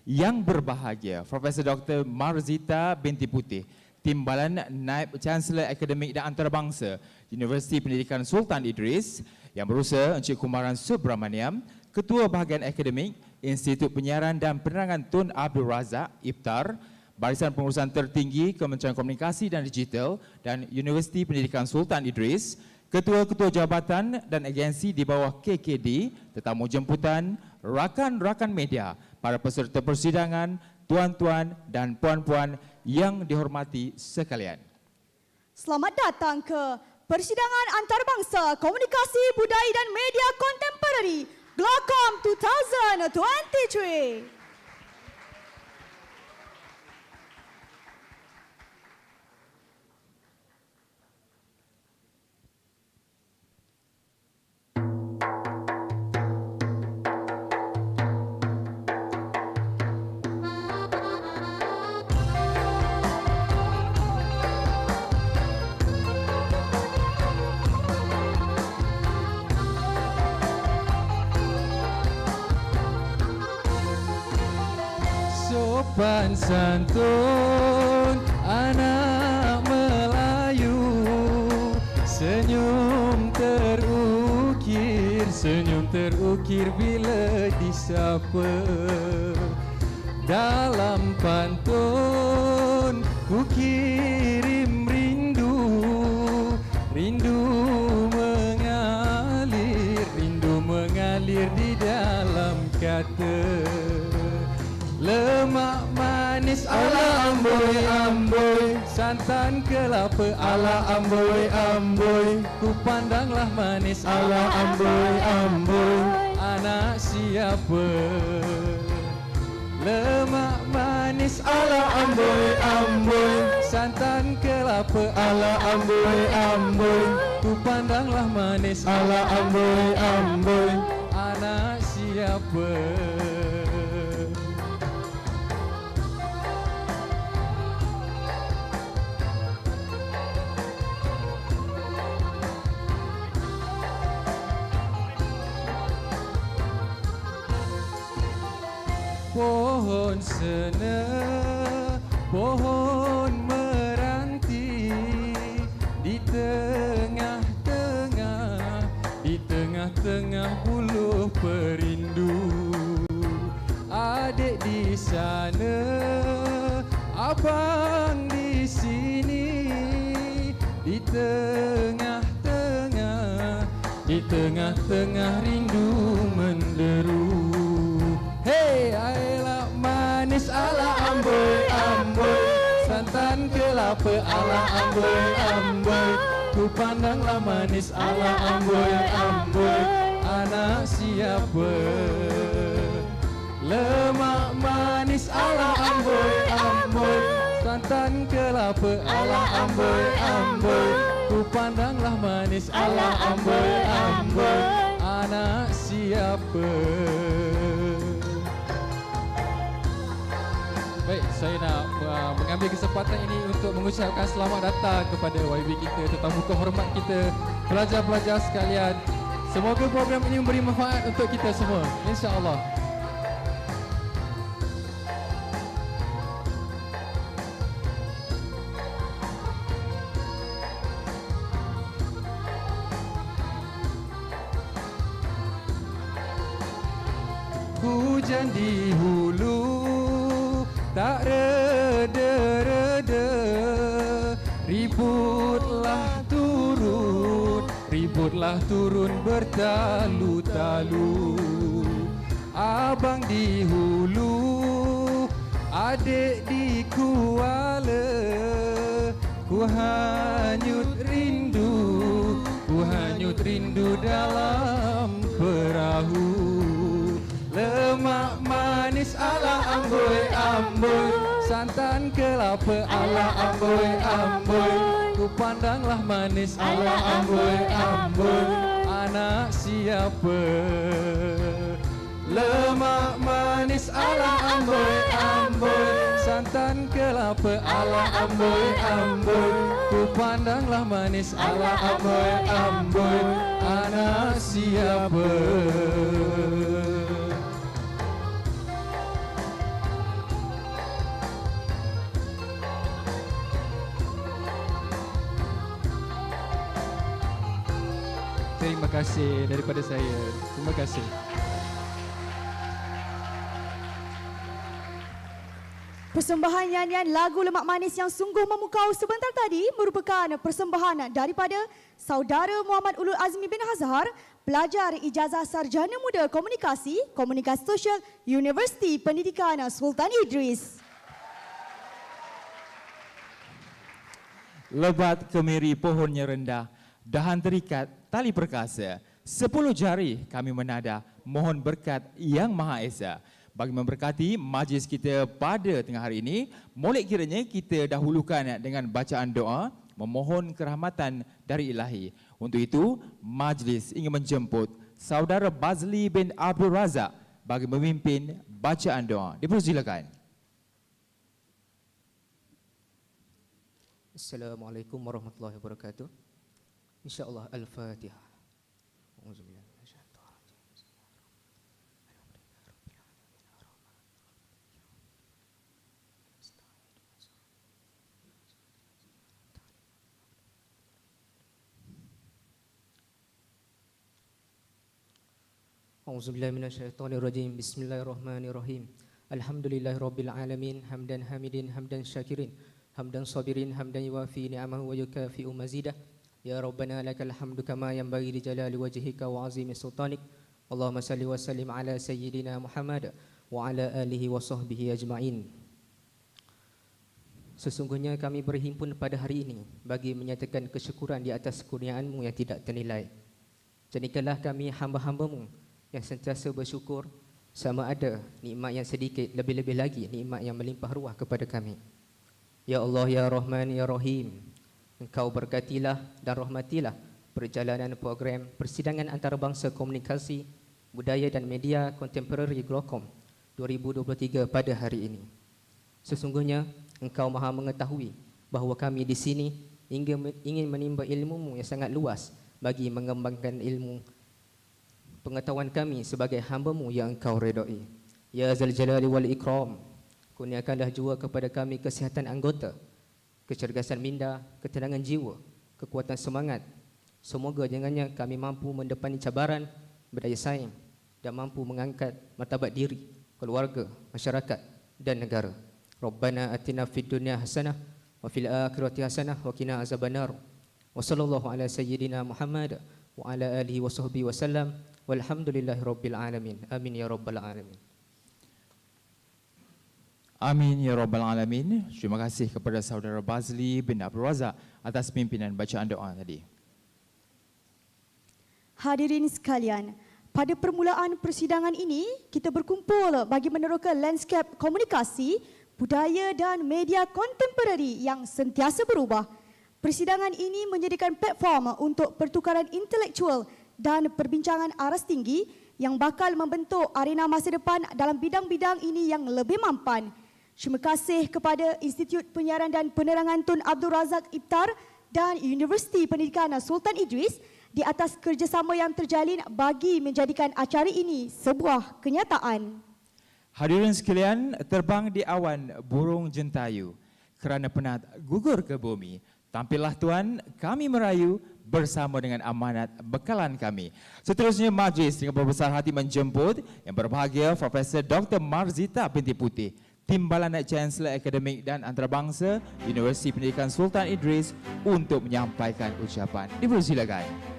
Yang berbahagia Profesor Dr. Marzita Binti Putih, Timbalan Naib Chancellor Akademik dan Antarabangsa Universiti Pendidikan Sultan Idris. Yang berusaha Encik Kumaran Subramaniam, Ketua Bahagian Akademik Institut Penyiaran dan Penerangan Tun Abdul Razak Iftar, Barisan Pengurusan Tertinggi Kementerian Komunikasi dan Digital dan Universiti Pendidikan Sultan Idris, Ketua-ketua jabatan dan agensi di bawah KKD, tetamu jemputan, rakan-rakan media, para peserta persidangan, tuan-tuan dan puan-puan yang dihormati sekalian. Selamat datang ke Persidangan Antarabangsa Komunikasi Budaya dan Media Kontemporari Glocom 2023. Sopan santun anak Melayu, senyum terukir bila disapa. Dalam pantun ku kirim rindu mengalir di dalam kata. Lemak manis ala amboi, santan kelapa ala amboi, ku pandanglah manis ala amboi, anak siapa? Lemak manis ala amboi, santan kelapa ala amboi, ku pandanglah manis ala amboi, anak siapa? pohon sena, pohon meranti di tengah-tengah buluh perindu. Adik di sana, abang di sini, di tengah-tengah rindu menderu. Hey, ayolah manis ala amboi, santan kelapa ala amboi, ku pandanglah manis ala amboi, anak siapa? Lemak manis ala amboi, santan kelapa ala amboi, ku pandanglah manis ala amboi, anak siapa? Baik, saya nak mengambil kesempatan ini untuk mengucapkan selamat datang kepada YB kita, tetamu kehormat kita, pelajar-pelajar sekalian. Semoga program ini memberi manfaat untuk kita semua, insya-Allah. Hujan di hulu tak reda-reda, ributlah turun bertalu-talu. Abang di hulu, adik di Kuala, ku hanyut rindu dalam perahu. Lemak manis ala amboi, santan kelapa ala amboi, ku pandanglah manis ala amboi, anak siapa? Lemak manis ala amboi, santan kelapa ala amboi, ku pandanglah manis ala amboi, anak siapa? Terima kasih daripada saya. Terima kasih. Persembahan nyanyian lagu Lemak Manis yang sungguh memukau sebentar tadi merupakan persembahan daripada Saudara Muhammad Ulul Azmi bin Hazhar, pelajar ijazah sarjana muda Komunikasi, Komunikasi Sosial, Universiti Pendidikan Sultan Idris. Lebat kemiri pohonnya rendah, dahan terikat tali perkasa, 10 jari kami menada, mohon berkat yang Maha Esa. Bagi memberkati majlis kita pada tengah hari ini, molek kiranya kita dahulukan dengan bacaan doa, memohon kerahmatan dari Ilahi. Untuk itu, majlis ingin menjemput Saudara Bazli bin Abdul Razak bagi memimpin bacaan doa. Dipersilakan. Assalamualaikum warahmatullahi wabarakatuh. InsyaAllah Al-Fatihah. A'udzubillahi minasyaitonirrajim. Bismillahirrahmanirrahim. Alhamdulillahirabbil alamin, hamdan hamidin, hamdan syakirin, hamdan sabirin, hamdan yuwafi ni'amahu wa yukafi'u mazidah. Ya Rabbana lakal hamdu kama yanbaghi li jalali wajhika wa azimi sultanik. Allahumma salli wa sallim ala sayyidina Muhammad wa ala alihi wa sahbihi ajma'in. Sesungguhnya kami berhimpun pada hari ini bagi menyatakan kesyukuran di atas kurniaan-Mu yang tidak ternilai. Jadikanlah kami hamba-hamba-Mu yang sentiasa bersyukur, sama ada nikmat yang sedikit, lebih-lebih lagi nikmat yang melimpah ruah kepada kami. Ya Allah, Ya Rahman, Ya Rahim, Engkau berkatilah dan rahmatilah perjalanan program Persidangan Antarabangsa Komunikasi, Budaya dan Media Kontemporari Glocom 2023 pada hari ini. Sesungguhnya Engkau Maha mengetahui bahawa kami di sini ingin menimba ilmu-Mu yang sangat luas bagi mengembangkan ilmu pengetahuan kami sebagai hamba-Mu yang Engkau redai. Ya Zal Jalali wal Ikram, Kurniakanlah jua kepada kami kesihatan anggota, kecergasan minda, ketenangan jiwa, kekuatan semangat. Semoga dengannya kami mampu mendepani cabaran, berdaya saing dan mampu mengangkat martabat diri, keluarga, masyarakat dan negara. Rabbana atina fid dunya hasanah wa fil akhirati hasanah wa qina azabannar. Wa sallallahu ala sayyidina Muhammad wa ala alihi wa sahbihi wasallam. Walhamdulillahi rabbil alamin. Amin ya rabbal alamin. Amin ya rabbal alamin. Terima kasih kepada saudara Bazli bin Abdul Razak atas pimpinan bacaan doa tadi. Hadirin sekalian, pada permulaan persidangan ini, kita berkumpul bagi meneroka lanskap komunikasi, budaya dan media kontemporari yang sentiasa berubah. Persidangan ini menjadikan platform untuk pertukaran intelektual dan perbincangan aras tinggi yang bakal membentuk arena masa depan dalam bidang-bidang ini yang lebih mampan. Terima kasih kepada Institut Penyiaran dan Penerangan Tun Abdul Razak Iftar dan Universiti Pendidikan Sultan Idris di atas kerjasama yang terjalin bagi menjadikan acara ini sebuah kenyataan. Hadirin sekalian, terbang di awan burung jentayu kerana penat gugur ke bumi. Tampillah tuan, kami merayu bersama dengan amanat bekalan kami. Seterusnya majlis dengan berbesar hati menjemput yang berbahagia Profesor Dr. Marzita binti Putih, Timbalan Chancellor Akademik dan Antarabangsa Universiti Pendidikan Sultan Idris untuk menyampaikan ucapan. Dipersilakan.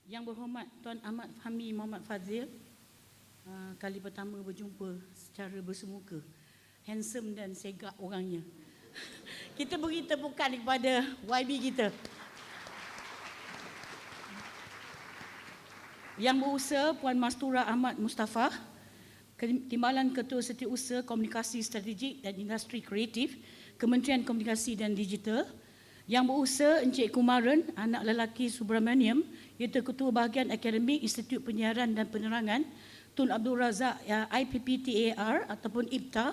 Yang berhormat Tuan Ahmad Fahmi Fadzil, kali pertama berjumpa secara bersemuka. Handsome dan segak orangnya. Kita beri tepukan kepada YB kita. Yang berusaha Puan Mastura Ahmad Mustafa, Timbalan Ketua Setiausaha Komunikasi Strategik dan Industri Kreatif, Kementerian Komunikasi dan Digital. Yang berusaha Encik Kumaran, anak lelaki Subramaniam, iaitu Ketua Bahagian Akademik Institut Penyiaran dan Penerangan, Tun Abdul Razak IPPTAR ataupun IPTA,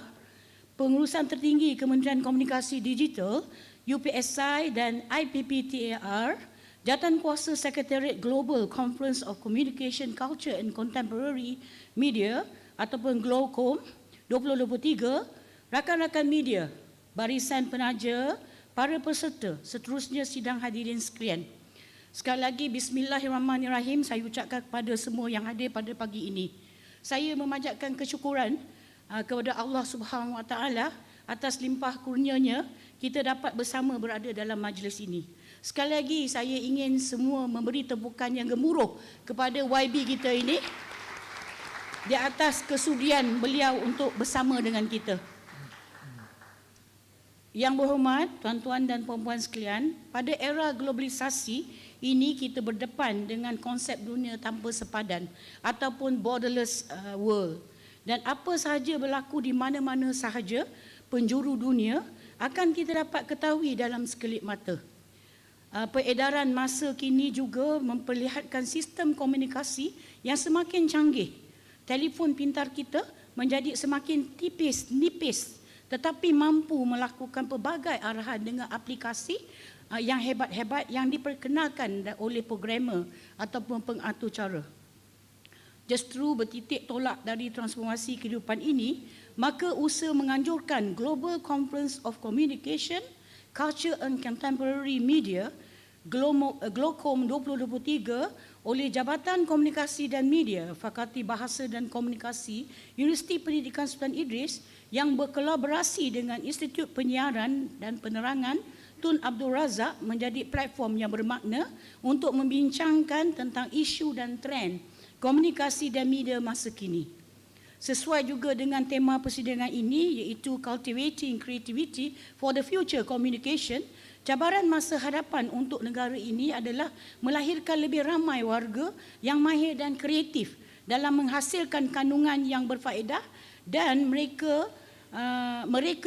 Pengurusan Tertinggi Kementerian Komunikasi Digital, UPSI dan IPPTAR, Jawatankuasa Sekretariat Global Conference of Communication, Culture and Contemporary Media ataupun Glocom 2023, rakan-rakan media, barisan penaja, para peserta, seterusnya sidang hadirin sekalian. Sekali lagi, bismillahirrahmanirrahim, saya ucapkan kepada semua yang hadir pada pagi ini. Saya memanjatkan kesyukuran kepada Allah Subhanahu Wa Taala atas limpah kurnianya kita dapat bersama berada dalam majlis ini. Sekali lagi, saya ingin semua memberi tepukan yang gemuruh kepada YB kita ini di atas kesudian beliau untuk bersama dengan kita. Yang berhormat, tuan-tuan dan puan-puan sekalian, pada era globalisasi ini kita berdepan dengan konsep dunia tanpa sepadan ataupun borderless world. Dan apa sahaja berlaku di mana-mana sahaja penjuru dunia akan kita dapat ketahui dalam sekelip mata. Peredaran masa kini juga memperlihatkan sistem komunikasi yang semakin canggih. Telefon pintar kita menjadi semakin nipis, tetapi mampu melakukan pelbagai arahan dengan aplikasi yang hebat-hebat yang diperkenalkan oleh programmer ataupun pengatur cara. Justru bertitik tolak dari transformasi kehidupan ini, maka usaha menganjurkan Global Conference of Communication, Culture and Contemporary Media, Glocom 2023 oleh Jabatan Komunikasi dan Media, Fakulti Bahasa dan Komunikasi, Universiti Pendidikan Sultan Idris yang berkolaborasi dengan Institut Penyiaran dan Penerangan Tun Abdul Razak menjadi platform yang bermakna untuk membincangkan tentang isu dan trend komunikasi dan media masa kini. Sesuai juga dengan tema persidangan ini iaitu Cultivating Creativity for the Future Communication, cabaran masa hadapan untuk negara ini adalah melahirkan lebih ramai warga yang mahir dan kreatif dalam menghasilkan kandungan yang berfaedah dan mereka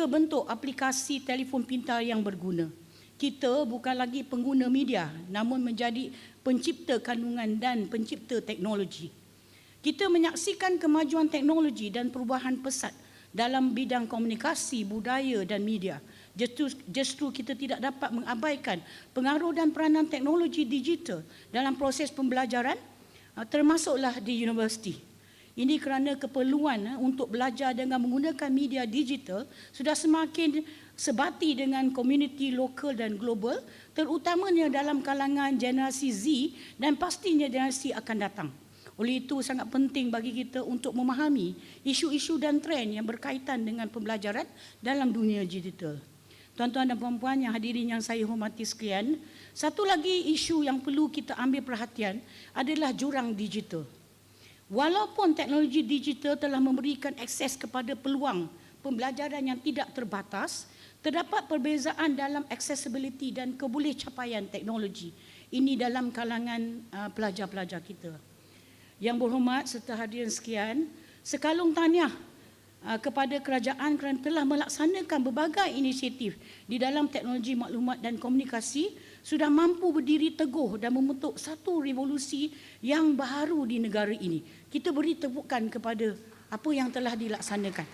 bentuk aplikasi telefon pintar yang berguna. Kita bukan lagi pengguna media namun menjadi pencipta kandungan dan pencipta teknologi. Kita menyaksikan kemajuan teknologi dan perubahan pesat dalam bidang komunikasi, budaya dan media. Justru kita tidak dapat mengabaikan pengaruh dan peranan teknologi digital dalam proses pembelajaran, termasuklah di universiti. Ini kerana keperluan untuk belajar dengan menggunakan media digital sudah semakin sebati dengan komuniti lokal dan global, terutamanya dalam kalangan generasi Z dan pastinya generasi akan datang. Oleh itu sangat penting bagi kita untuk memahami isu-isu dan trend yang berkaitan dengan pembelajaran dalam dunia digital. Tuan-tuan dan puan-puan yang hadirin yang saya hormati sekalian, satu lagi isu yang perlu kita ambil perhatian adalah jurang digital. Walaupun teknologi digital telah memberikan akses kepada peluang pembelajaran yang tidak terbatas, terdapat perbezaan dalam accessibility dan kebolehcapaian teknologi ini dalam kalangan pelajar-pelajar kita. Yang berhormat serta hadirin sekalian, sekalung tahniah kepada kerajaan kerana telah melaksanakan berbagai inisiatif di dalam teknologi maklumat dan komunikasi, sudah mampu berdiri teguh dan membentuk satu revolusi yang baharu di negara ini. Kita beri tepukan kepada apa yang telah dilaksanakan.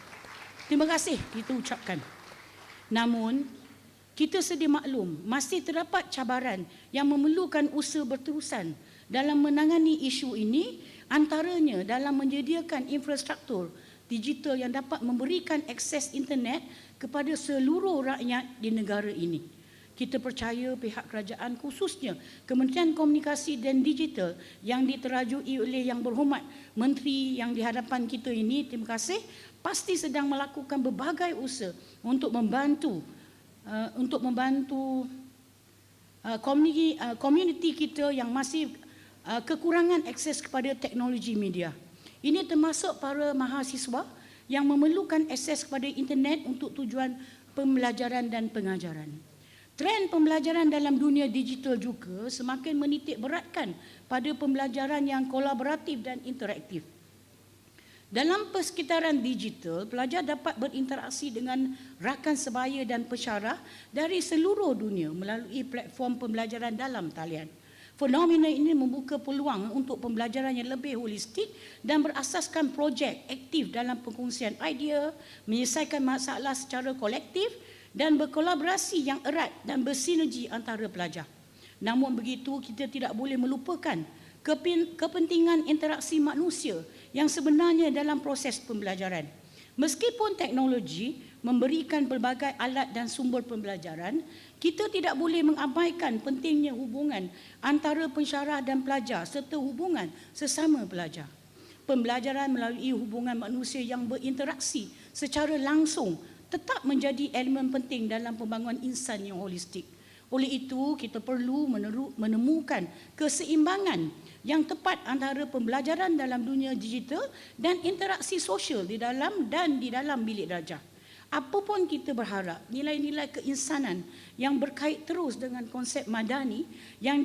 Terima kasih kita ucapkan. Namun, kita sedia maklum masih terdapat cabaran yang memerlukan usaha berterusan dalam menangani isu ini, antaranya dalam menyediakan infrastruktur digital yang dapat memberikan akses internet kepada seluruh rakyat di negara ini. Kita percaya pihak kerajaan, khususnya Kementerian Komunikasi dan Digital yang diterajui oleh Yang Berhormat Menteri yang di hadapan kita ini, terima kasih, pasti sedang melakukan berbagai usaha untuk membantu komuniti kita yang masih kekurangan akses kepada teknologi media. Ini termasuk para mahasiswa yang memerlukan akses kepada internet untuk tujuan pembelajaran dan pengajaran. Trend pembelajaran dalam dunia digital juga semakin menitik beratkan pada pembelajaran yang kolaboratif dan interaktif. Dalam persekitaran digital, pelajar dapat berinteraksi dengan rakan sebaya dan pesyarah dari seluruh dunia melalui platform pembelajaran dalam talian. Fenomena ini membuka peluang untuk pembelajaran yang lebih holistik dan berasaskan projek aktif dalam perkongsian idea, menyelesaikan masalah secara kolektif dan berkolaborasi yang erat dan bersinergi antara pelajar. Namun begitu, kita tidak boleh melupakan kepentingan interaksi manusia yang sebenarnya dalam proses pembelajaran. Meskipun teknologi memberikan pelbagai alat dan sumber pembelajaran, kita tidak boleh mengabaikan pentingnya hubungan antara pensyarah dan pelajar serta hubungan sesama pelajar. Pembelajaran melalui hubungan manusia yang berinteraksi secara langsung tetap menjadi elemen penting dalam pembangunan insan yang holistik. Oleh itu, kita perlu menemukan keseimbangan yang tepat antara pembelajaran dalam dunia digital dan interaksi sosial di dalam bilik darjah. Apapun kita berharap, nilai-nilai keinsanan yang berkait terus dengan konsep madani yang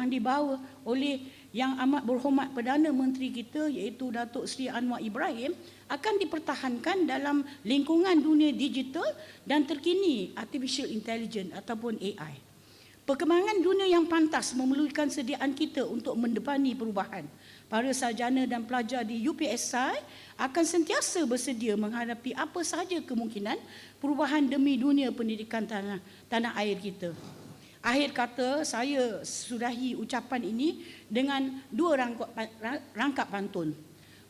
dibawa oleh Yang Amat Berhormat Perdana Menteri kita iaitu Datuk Seri Anwar Ibrahim akan dipertahankan dalam lingkungan dunia digital dan terkini artificial intelligence ataupun AI. Perkembangan dunia yang pantas memerlukan sediaan kita untuk mendepani perubahan. Para sarjana dan pelajar di UPSI akan sentiasa bersedia menghadapi apa sahaja kemungkinan perubahan demi dunia pendidikan tanah air kita. Akhir kata, saya sudahi ucapan ini dengan dua rangkap pantun.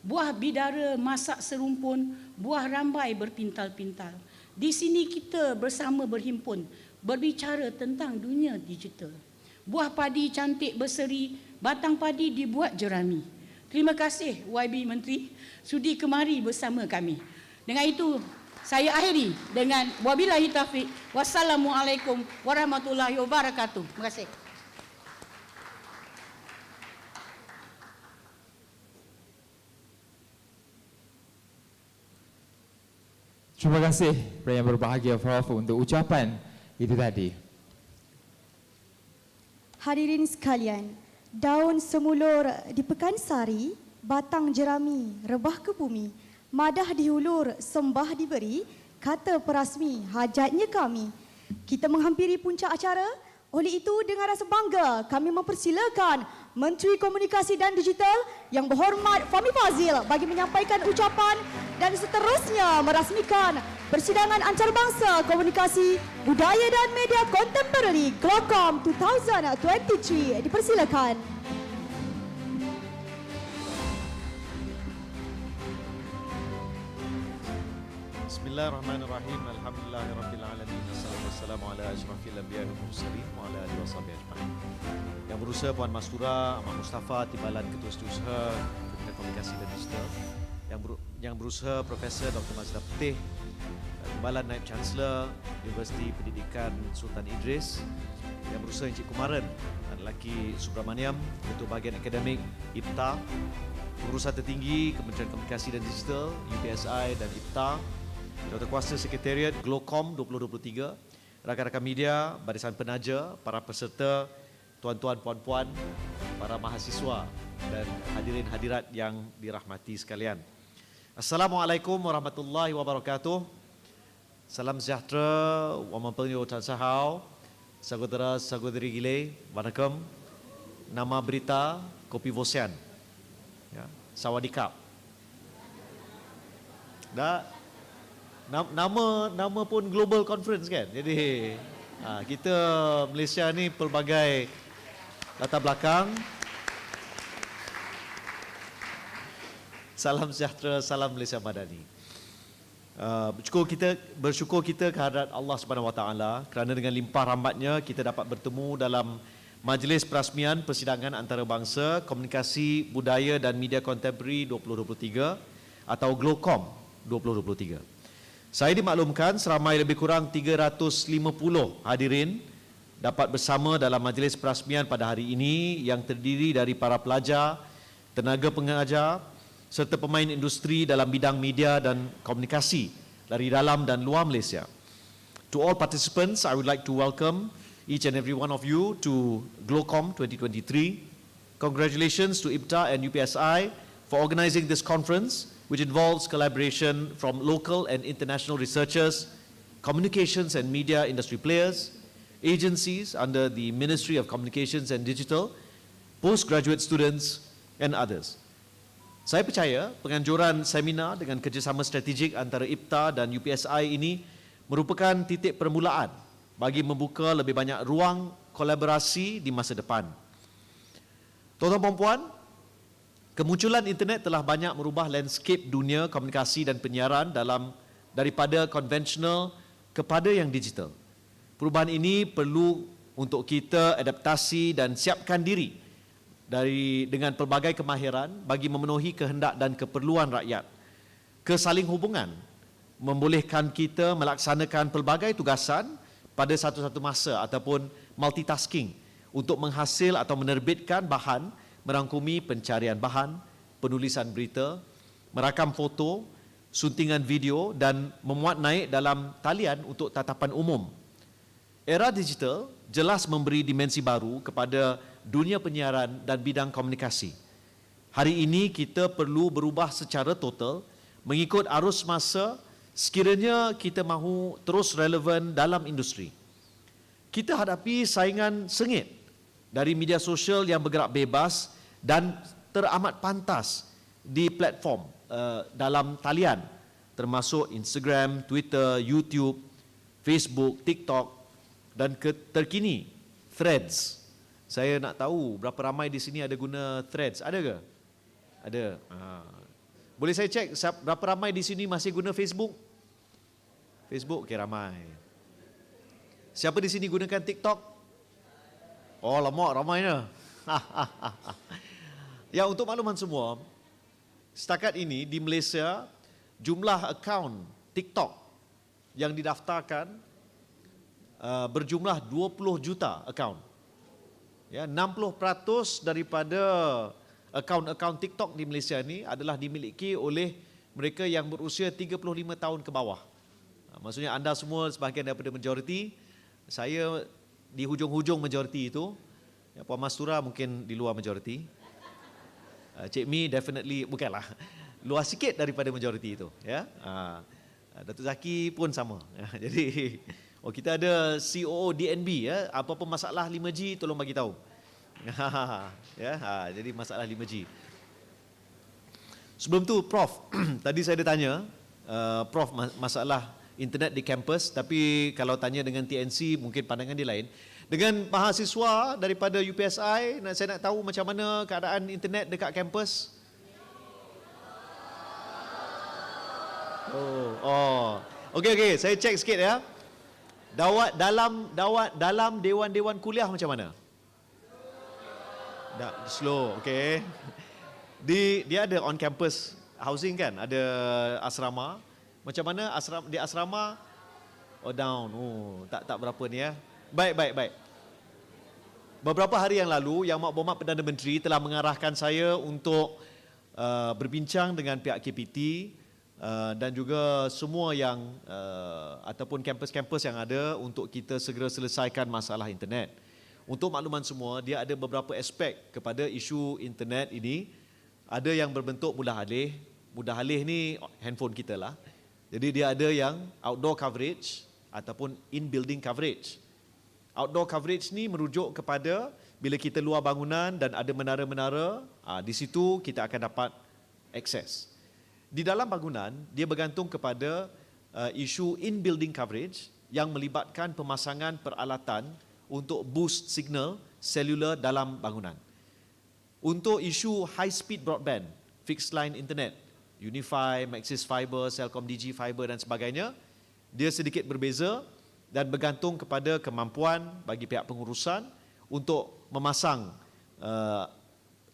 Buah bidara masak serumpun, buah rambai berpintal-pintal. Di sini kita bersama berhimpun, berbicara tentang dunia digital. Buah padi cantik berseri, batang padi dibuat jerami. Terima kasih YB Menteri sudi kemari bersama kami. Dengan itu, saya akhiri dengan wabillahi taufiq. Wassalamualaikum warahmatullahi wabarakatuh. Terima kasih. Terima kasih kepada yang berbahagia Prof untuk ucapan itu tadi. Hadirin sekalian, daun semulur di Pekansari, batang jerami rebah ke bumi, madah dihulur, sembah diberi, kata perasmi hajatnya kami. Kita menghampiri puncak acara, Oleh itu, dengan rasa bangga, kami mempersilakan Menteri Komunikasi dan Digital Yang Berhormat Fahmi Fadzil bagi menyampaikan ucapan dan seterusnya merasmikan Persidangan Antarabangsa Komunikasi, Budaya dan Media Kontemporari Glocom 2023. Dipersilakan. Bismillahirrahmanirrahim. Alhamdulillahirabbil alamin. Wassalamu ala asyrafil anbiya'i wal mursalin wa ala alihi washabihi ajma'in. Yang berusaha Puan Mastura, Ahmad Mustafa, Timbalan Ketua Setiausaha Kementerian Komunikasi dan Digital. Yang berusaha Profesor Dr. Mazda Putih, Timbalan Naib Chancellor Universiti Pendidikan Sultan Idris. Yang berusaha Encik Kumaran, Lelaki Subramaniam, Ketua Bahagian Akademik IPTA. Pengurusan Tertinggi Kementerian Komunikasi dan Digital, UPSI dan IPTA. Dr. Kuasa Sekretariat Glocom 2023, rakan-rakan media, barisan penaja, para peserta, tuan-tuan, puan-puan, para mahasiswa dan hadirin hadirat yang dirahmati sekalian. Assalamualaikum warahmatullahi wabarakatuh. Salam sejahtera, wamampenyo tansahau, saudara saudari gile, vanakkam. Nama berita Kopi Vosian. Ya, Sawadikap. Nama pun global conference kan. Jadi kita Malaysia ni pelbagai latar belakang. Salam sejahtera, salam Malaysia Madani. Bersyukur kita kehadrat Allah Subhanahu Wa Taala kerana dengan limpah rahmatnya kita dapat bertemu dalam Majlis Perasmian Persidangan Antarabangsa Komunikasi, Budaya dan Media Kontemporari 2023 atau Glocom 2023. Saya dimaklumkan seramai lebih kurang 350 hadirin dapat bersama dalam majlis perasmian pada hari ini yang terdiri dari para pelajar, tenaga pengajar serta pemain industri dalam bidang media dan komunikasi dari dalam dan luar Malaysia. To all participants, I would like to welcome each and every one of you to Glocom 2023. Congratulations to IPTA and UPSI for organizing this conference, which involves collaboration from local and international researchers, communications and media industry players, agencies under the Ministry of Communications and Digital, postgraduate students and others. Saya percaya penganjuran seminar dengan kerjasama strategik antara IPTA dan UPSI ini merupakan titik permulaan bagi membuka lebih banyak ruang kolaborasi di masa depan. Tuan-tuan dan puan, kemunculan internet telah banyak merubah landscape dunia komunikasi dan penyiaran daripada konvensional kepada yang digital. Perubahan ini perlu untuk kita adaptasi dan siapkan diri dengan pelbagai kemahiran bagi memenuhi kehendak dan keperluan rakyat. Kesaling hubungan membolehkan kita melaksanakan pelbagai tugasan pada satu-satu masa ataupun multitasking untuk menghasil atau menerbitkan bahan, merangkumi pencarian bahan, penulisan berita, merakam foto, suntingan video dan memuat naik dalam talian untuk tatapan umum. Era digital jelas memberi dimensi baru kepada dunia penyiaran dan bidang komunikasi. Hari ini kita perlu berubah secara total mengikut arus masa sekiranya kita mahu terus relevan dalam industri. Kita hadapi saingan sengit dari media sosial yang bergerak bebas dan teramat pantas di platform dalam talian termasuk Instagram, Twitter, YouTube, Facebook, TikTok dan terkini Threads. Saya nak tahu berapa ramai di sini ada guna Threads. Ada ke? Ada. Boleh saya cek berapa ramai di sini masih guna Facebook? Facebook, okey, ramai. Siapa di sini gunakan TikTok? Oh, lama ramainya. Ya, untuk makluman semua, setakat ini di Malaysia jumlah akaun TikTok yang didaftarkan berjumlah 20 juta akaun. Ya, 60% daripada akaun-akaun TikTok di Malaysia ini adalah dimiliki oleh mereka yang berusia 35 tahun ke bawah. Maksudnya anda semua sebahagian daripada majoriti, saya di hujung-hujung majoriti itu. Ya, Puan Mastura mungkin di luar majoriti. Cik Mi definitely bukanlah, luar sikit daripada majoriti itu. Ya, Datuk Zaki pun sama. Jadi Oh, kita ada COO DNB ya. Apa-apa masalah 5G tolong bagi tahu. Ya, jadi masalah 5G. Sebelum tu Prof, tadi saya ada tanya Prof masalah internet di kampus, tapi kalau tanya dengan TNC mungkin pandangan dia lain. Dengan mahasiswa daripada UPSI, saya nak tahu macam mana keadaan internet dekat kampus. Okey, saya cek sikit ya. Dalam dewan-dewan kuliah macam mana? Slow, okey. Dia ada on campus housing kan, ada asrama. Macam mana di asrama? Down. Tak berapa ni ya. Baik. Beberapa hari yang lalu, Yang Berhormat Perdana Menteri telah mengarahkan saya untuk berbincang dengan pihak KPT dan juga semua yang ataupun kampus-kampus yang ada untuk kita segera selesaikan masalah internet. Untuk makluman semua, dia ada beberapa aspek kepada isu internet ini. Ada yang berbentuk mudah alih. Mudah alih ni handphone kita lah. Jadi dia ada yang outdoor coverage ataupun in-building coverage. Outdoor coverage ni merujuk kepada bila kita luar bangunan dan ada menara-menara, di situ kita akan dapat akses. Di dalam bangunan, dia bergantung kepada isu in-building coverage yang melibatkan pemasangan peralatan untuk boost signal selular dalam bangunan. Untuk isu high-speed broadband, fixed line internet, Unify, Maxis Fiber, Celcom Digi Fiber dan sebagainya, dia sedikit berbeza dan bergantung kepada kemampuan bagi pihak pengurusan untuk memasang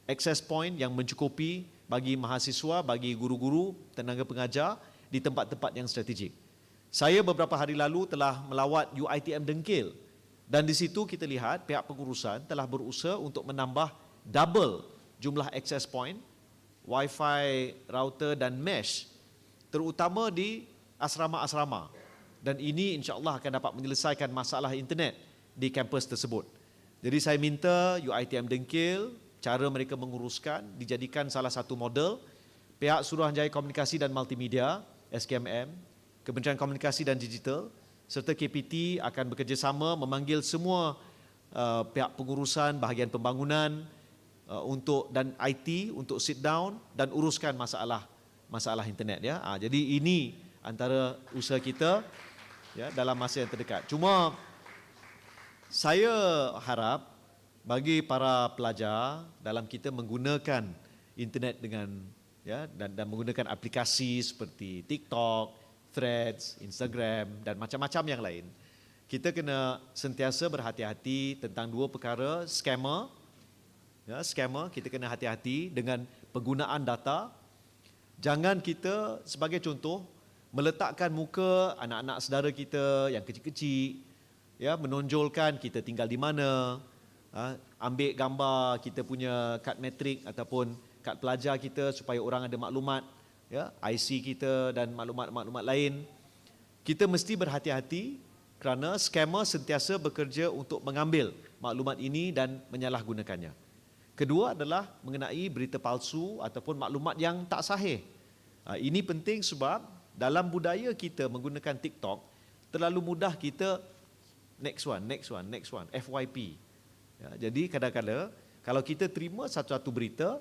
access point yang mencukupi bagi mahasiswa, bagi guru-guru, tenaga pengajar di tempat-tempat yang strategik. Saya beberapa hari lalu telah melawat UiTM Dengkil dan di situ kita lihat pihak pengurusan telah berusaha untuk menambah double jumlah access point, Wi-Fi, router dan mesh, terutama di asrama-asrama. Dan ini insya-Allah akan dapat menyelesaikan masalah internet di kampus tersebut. Jadi saya minta UiTM Dengkil, cara mereka menguruskan dijadikan salah satu model. Pihak Suruhanjaya Komunikasi dan Multimedia, SKMM, Kementerian Komunikasi dan Digital, serta KPT akan bekerjasama memanggil semua pihak pengurusan bahagian pembangunan dan IT untuk sit down dan uruskan masalah internet ya. Jadi ini antara usaha kita ya dalam masa yang terdekat. Cuma saya harap bagi para pelajar dalam kita menggunakan internet dengan dan menggunakan aplikasi seperti TikTok, Threads, Instagram dan macam-macam yang lain, kita kena sentiasa berhati-hati tentang dua perkara, scammer. Ya, scammer, kita kena hati-hati dengan penggunaan data. Jangan kita sebagai contoh meletakkan muka anak-anak saudara kita yang kecil-kecil, ya, menonjolkan kita tinggal di mana, ambil gambar kita punya kad matrik ataupun kad pelajar kita supaya orang ada maklumat, ya, IC kita dan maklumat-maklumat lain. Kita mesti berhati-hati kerana scammer sentiasa bekerja untuk mengambil maklumat ini dan menyalahgunakannya. Kedua adalah mengenai berita palsu ataupun maklumat yang tak sahih. Ini penting sebab dalam budaya kita menggunakan TikTok, terlalu mudah kita next one, FYP. Ya, jadi kadang-kadang kalau kita terima satu-satu berita,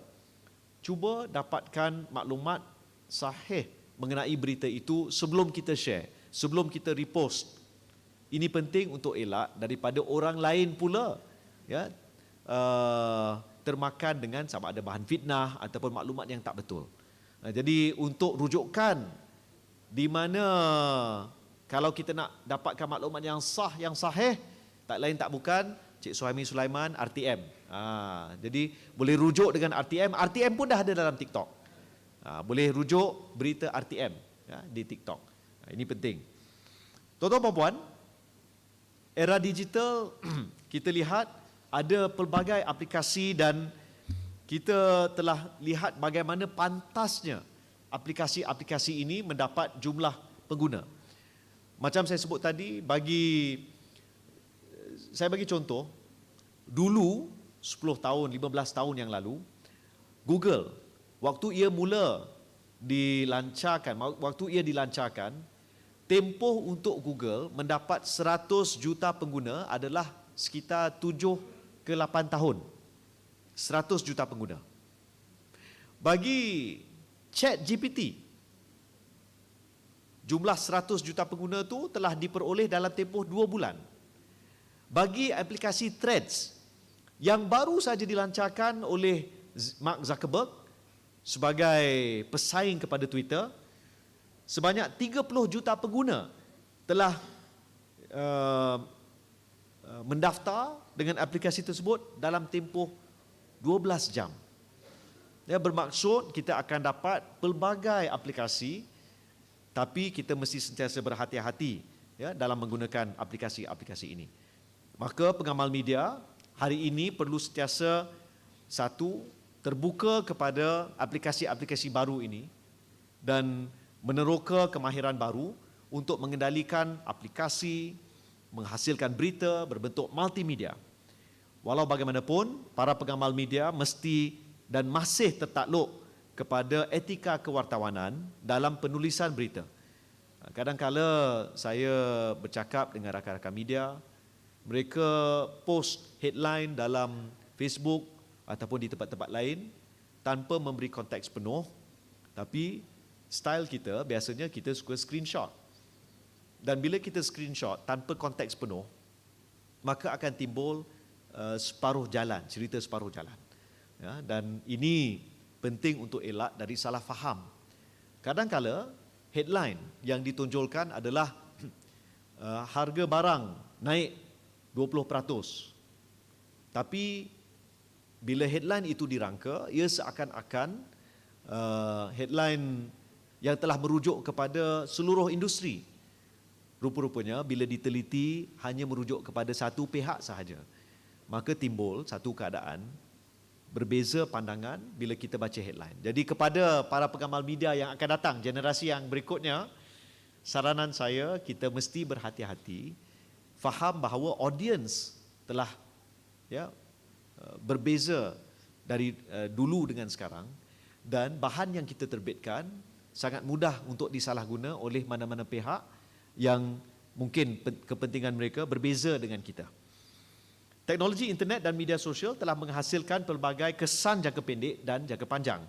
cuba dapatkan maklumat sahih mengenai berita itu sebelum kita share, sebelum kita repost. Ini penting untuk elak daripada orang lain pula ya termakan dengan sama ada bahan fitnah ataupun maklumat yang tak betul. Jadi untuk rujukan di mana kalau kita nak dapatkan maklumat yang sah, yang sahih, tak lain tak bukan Cik Suhaimi Sulaiman RTM. Jadi boleh rujuk dengan RTM. RTM pun dah ada dalam TikTok. Boleh rujuk berita RTM ya, di TikTok. Ini penting. Tuan-tuan dan puan, era digital kita lihat ada pelbagai aplikasi dan kita telah lihat bagaimana pantasnya aplikasi-aplikasi ini mendapat jumlah pengguna. Macam saya sebut tadi, saya bagi contoh, dulu 10 tahun, 15 tahun yang lalu, Google, waktu ia dilancarkan, tempoh untuk Google mendapat 100 juta pengguna adalah sekitar 7 ke 8 tahun. 100 juta pengguna. Bagi ChatGPT, jumlah 100 juta pengguna tu telah diperoleh dalam tempoh 2 bulan. Bagi aplikasi Threads yang baru saja dilancarkan oleh Mark Zuckerberg sebagai pesaing kepada Twitter, sebanyak 30 juta pengguna telah mendaftar dengan aplikasi tersebut dalam tempoh 12 jam. Ya, bermaksud kita akan dapat pelbagai aplikasi, tapi kita mesti sentiasa berhati-hati ya, dalam menggunakan aplikasi-aplikasi ini. Maka pengamal media hari ini perlu sentiasa satu, terbuka kepada aplikasi-aplikasi baru ini dan meneroka kemahiran baru untuk mengendalikan aplikasi, menghasilkan berita berbentuk multimedia. Walau bagaimanapun, para pengamal media mesti dan masih tertakluk kepada etika kewartawanan dalam penulisan berita. Kadang-kala saya bercakap dengan rakan-rakan media, mereka post headline dalam Facebook ataupun di tempat-tempat lain tanpa memberi konteks penuh, tapi style kita biasanya kita suka screenshot. Dan bila kita screenshot tanpa konteks penuh, maka akan timbul separuh jalan, cerita separuh jalan. Ya, dan ini penting untuk elak dari salah faham. Kadang-kala headline yang ditonjolkan adalah harga barang naik 20%. Tapi bila headline itu dirangka, ia seakan-akan headline yang telah merujuk kepada seluruh industri. Rupa-rupanya bila diteliti hanya merujuk kepada satu pihak sahaja. Maka timbul satu keadaan berbeza pandangan bila kita baca headline. Jadi kepada para pengamal media yang akan datang, generasi yang berikutnya, saranan saya kita mesti berhati-hati, faham bahawa audience telah berbeza dari dulu dengan sekarang, dan bahan yang kita terbitkan sangat mudah untuk disalahguna oleh mana-mana pihak yang mungkin kepentingan mereka berbeza dengan kita. Teknologi internet dan media sosial telah menghasilkan pelbagai kesan jangka pendek dan jangka panjang.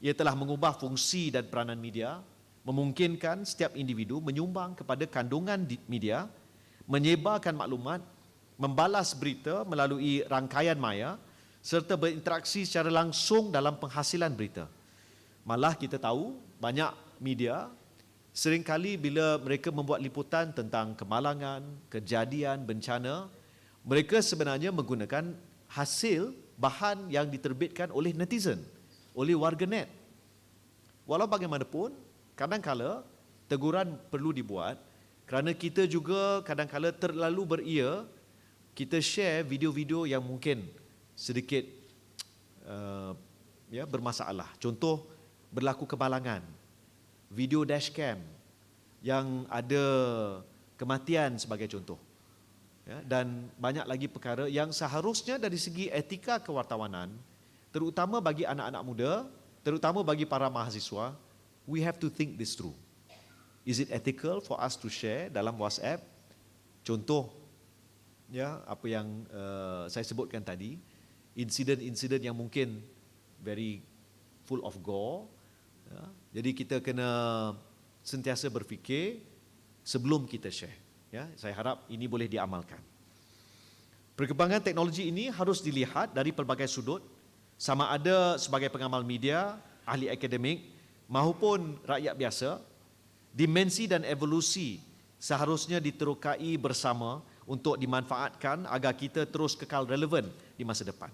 Ia telah mengubah fungsi dan peranan media, memungkinkan setiap individu menyumbang kepada kandungan media, menyebarkan maklumat, membalas berita melalui rangkaian maya, serta berinteraksi secara langsung dalam penghasilan berita. Malah kita tahu banyak media seringkali bila mereka membuat liputan tentang kemalangan, kejadian, bencana, mereka sebenarnya menggunakan hasil bahan yang diterbitkan oleh netizen, oleh warganet. Walau bagaimanapun, kadang-kala teguran perlu dibuat kerana kita juga kadang-kala terlalu beria, kita share video-video yang mungkin sedikit bermasalah. Contoh, berlaku kemalangan, video dashcam yang ada kematian sebagai contoh. Dan banyak lagi perkara yang seharusnya dari segi etika kewartawanan, terutama bagi anak-anak muda, terutama bagi para mahasiswa, we have to think this through. Is it ethical for us to share dalam WhatsApp? Contoh, apa yang saya sebutkan tadi, insiden-insiden yang mungkin very full of gore. Jadi kita kena sentiasa berfikir sebelum kita share. Saya harap ini boleh diamalkan. Perkembangan teknologi ini harus dilihat dari pelbagai sudut, sama ada sebagai pengamal media, ahli akademik maupun rakyat biasa. Dimensi dan evolusi seharusnya diterokai bersama untuk dimanfaatkan agar kita terus kekal relevan di masa depan.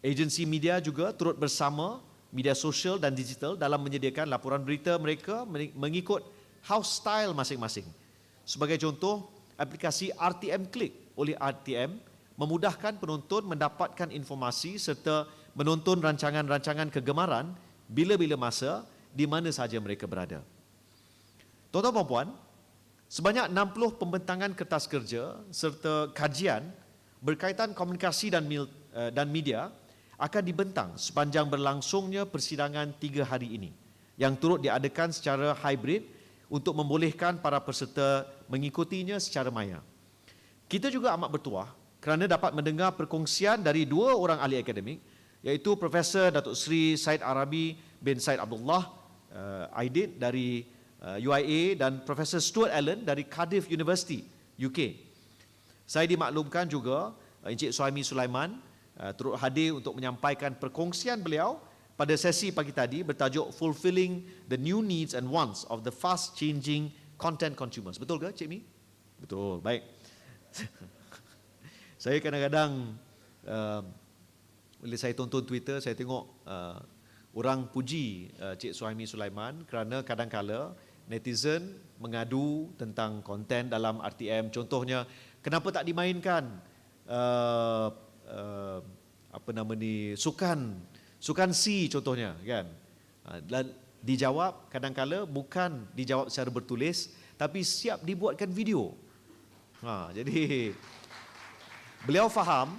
Agensi media juga turut bersama media sosial dan digital dalam menyediakan laporan berita mereka mengikut house style masing-masing. Sebagai contoh, aplikasi RTM Click oleh RTM memudahkan penonton mendapatkan informasi serta menonton rancangan-rancangan kegemaran bila-bila masa di mana sahaja mereka berada. Tuan-tuan dan puan, sebanyak 60 pembentangan kertas kerja serta kajian berkaitan komunikasi dan media akan dibentang sepanjang berlangsungnya persidangan 3 hari ini yang turut diadakan secara hybrid untuk membolehkan para peserta mengikutinya secara maya. Kita juga amat bertuah kerana dapat mendengar perkongsian dari dua orang ahli akademik, iaitu Profesor Datuk Seri Syed Arabi bin Syed Abdullah Aidit dari UIA dan Profesor Stuart Allen dari Cardiff University, UK. Saya dimaklumkan juga Encik Suhaimi Sulaiman turut hadir untuk menyampaikan perkongsian beliau pada sesi pagi tadi bertajuk Fulfilling the New Needs and Wants of the Fast Changing Content Consumers. Betul ke Cik Mi? Betul, baik. Saya kadang-kadang bila saya tonton Twitter, saya tengok orang puji Cik Suhaimi Sulaiman kerana kadang-kala netizen mengadu tentang konten dalam RTM. Contohnya, kenapa tak dimainkan sukan C contohnya, kan? Dan dijawab kadang-kala bukan dijawab secara bertulis, tapi siap dibuatkan video. Jadi beliau faham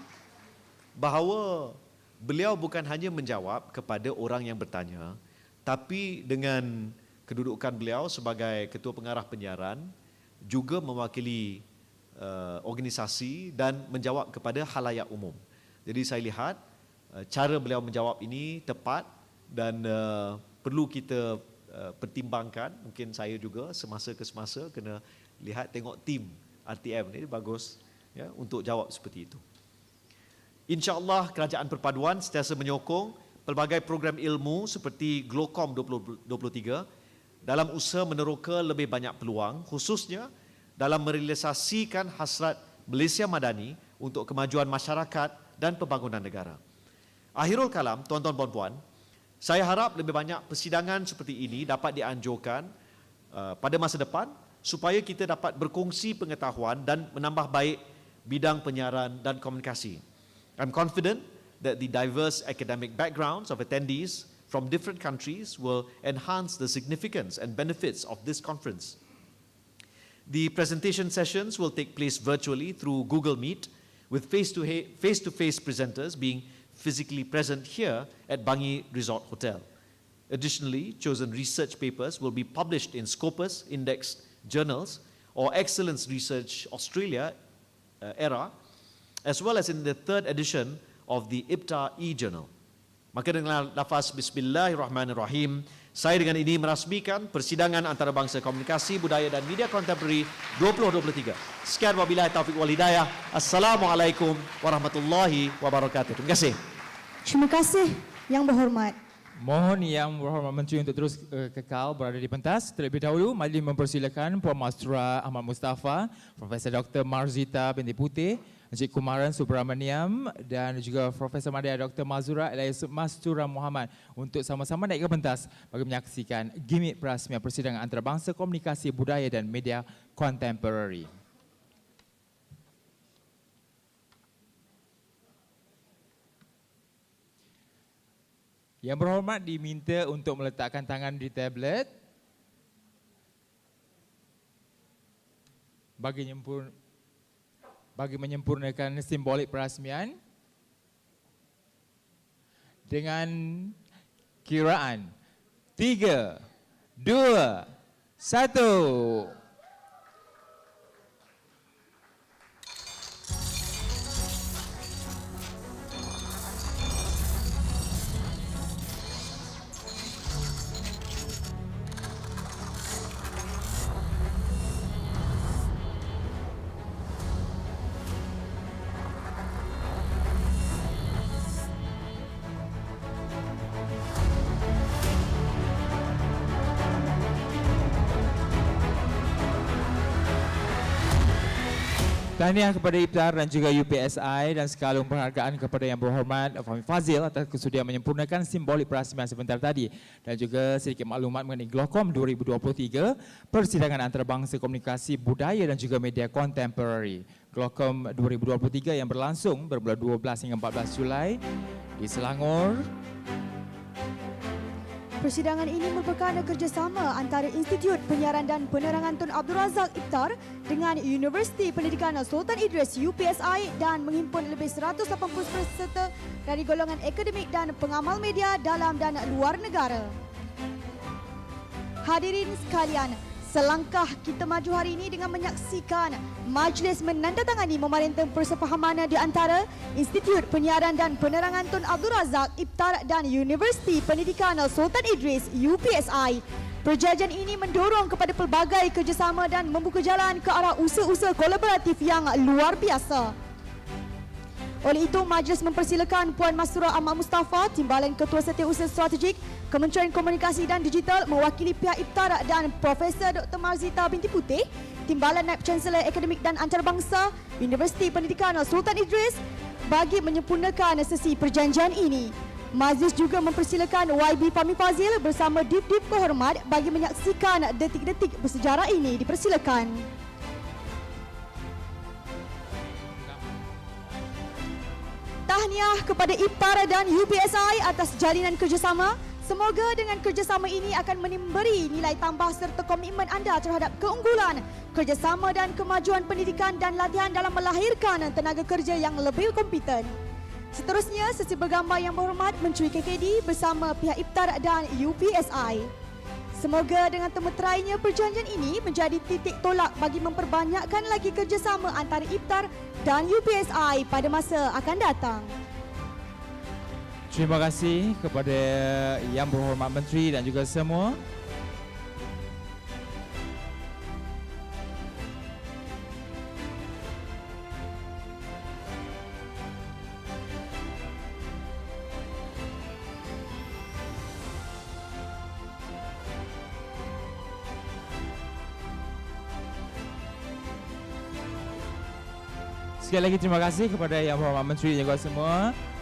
bahawa beliau bukan hanya menjawab kepada orang yang bertanya, tapi dengan kedudukan beliau sebagai Ketua Pengarah Penyiaran juga mewakili organisasi dan menjawab kepada khalayak umum. Jadi saya lihat cara beliau menjawab ini tepat dan perlu kita pertimbangkan. Mungkin saya juga semasa ke semasa kena lihat tengok tim RTM ini bagus ya untuk jawab seperti itu. InsyaAllah Kerajaan Perpaduan sentiasa menyokong pelbagai program ilmu seperti Glocom 2023 dalam usaha meneroka lebih banyak peluang, khususnya dalam merealisasikan hasrat Malaysia Madani untuk kemajuan masyarakat dan pembangunan negara. Akhirul kalam, tuan-tuan dan puan, saya harap lebih banyak persidangan seperti ini dapat dianjurkan pada masa depan supaya kita dapat berkongsi pengetahuan dan menambah baik bidang penyiaran dan komunikasi. I'm confident that the diverse academic backgrounds of attendees from different countries will enhance the significance and benefits of this conference. The presentation sessions will take place virtually through Google Meet, with face-to-face presenters being physically present here at Bangi Resort Hotel. Additionally, chosen research papers will be published in Scopus indexed journals or Excellence Research Australia era, as well as in the third edition of the IPTA e-journal. Maka dengan lafaz Bismillahirrahmanirrahim, saya dengan ini merasmikan Persidangan Antarabangsa Komunikasi, Budaya dan Media Kontemporari 2023. Sekian wabillahi taufiq wal hidayah. Assalamualaikum warahmatullahi wabarakatuh. Terima kasih. Terima kasih yang berhormat. Mohon yang berhormat Menteri untuk terus kekal berada di pentas. Terlebih dahulu, majlis mempersilakan Puan Mastura Ahmad Mustafa, Profesor Dr. Marzita binti Putih, Encik Kumaran Subramaniam dan juga Profesor Madya Dr. Mazura alias Mastura Muhammad untuk sama-sama naik ke pentas bagi menyaksikan gimik perasmian Persidangan Antarabangsa Komunikasi, Budaya dan Media Kontemporari. Yang berhormat diminta untuk meletakkan tangan di tablet bagi menyempurnakan simbolik perasmian dengan kiraan 3, 2, 1. Tahniah kepada IPTAR dan juga UPSI dan sekalung penghargaan kepada Yang Berhormat Fahmi Fadzil atas kesudian menyempurnakan simbolik perasmian sebentar tadi dan juga sedikit maklumat mengenai Glocom 2023, Persidangan Antarabangsa Komunikasi, Budaya dan juga Media Kontemporari. Glocom 2023 yang berlangsung berbulan 12 hingga 14 Julai di Selangor. Persidangan ini merupakan kerjasama antara Institut Penyiaran dan Penerangan Tun Abdul Razak IPTAR dengan Universiti Pendidikan Sultan Idris UPSI dan menghimpun lebih 180 peserta dari golongan akademik dan pengamal media dalam dan luar negara. Hadirin sekalian, Selangkah kita maju hari ini dengan menyaksikan majlis menandatangani Memorandum Persefahaman di antara Institut Penyiaran dan Penerangan Tun Abdul Razak Iftar dan Universiti Pendidikan Sultan Idris UPSI. Perjanjian ini mendorong kepada pelbagai kerjasama dan membuka jalan ke arah usaha-usaha kolaboratif yang luar biasa. Oleh itu, majlis mempersilakan Puan Masrurah Ahmad Mustafa, Timbalan Ketua Setiausaha Strategik, Kementerian Komunikasi dan Digital mewakili pihak Iftar dan Profesor Dr. Marzita binti Putih, Timbalan Naib Chancellor Akademik dan Antarabangsa, Universiti Pendidikan Sultan Idris bagi menyempurnakan sesi perjanjian ini. Majlis juga mempersilakan YB Fahmi Fadzil bersama Dip-Dip Kehormat bagi menyaksikan detik-detik bersejarah ini. Dipersilakan. Tahniah kepada Iftar dan UPSI atas jalinan kerjasama. Semoga dengan kerjasama ini akan memberi nilai tambah serta komitmen anda terhadap keunggulan, kerjasama dan kemajuan pendidikan dan latihan dalam melahirkan tenaga kerja yang lebih kompeten. Seterusnya, sesi bergambar yang berhormat Menteri KKD bersama pihak Iftar dan UPSI. Semoga dengan temeterainya perjanjian ini menjadi titik tolak bagi memperbanyakkan lagi kerjasama antara Iftar dan UPSI pada masa akan datang. Terima kasih kepada Yang Berhormat Menteri dan juga semua. Sekali lagi terima kasih kepada Yang Berhormat Menteri dan juga semua.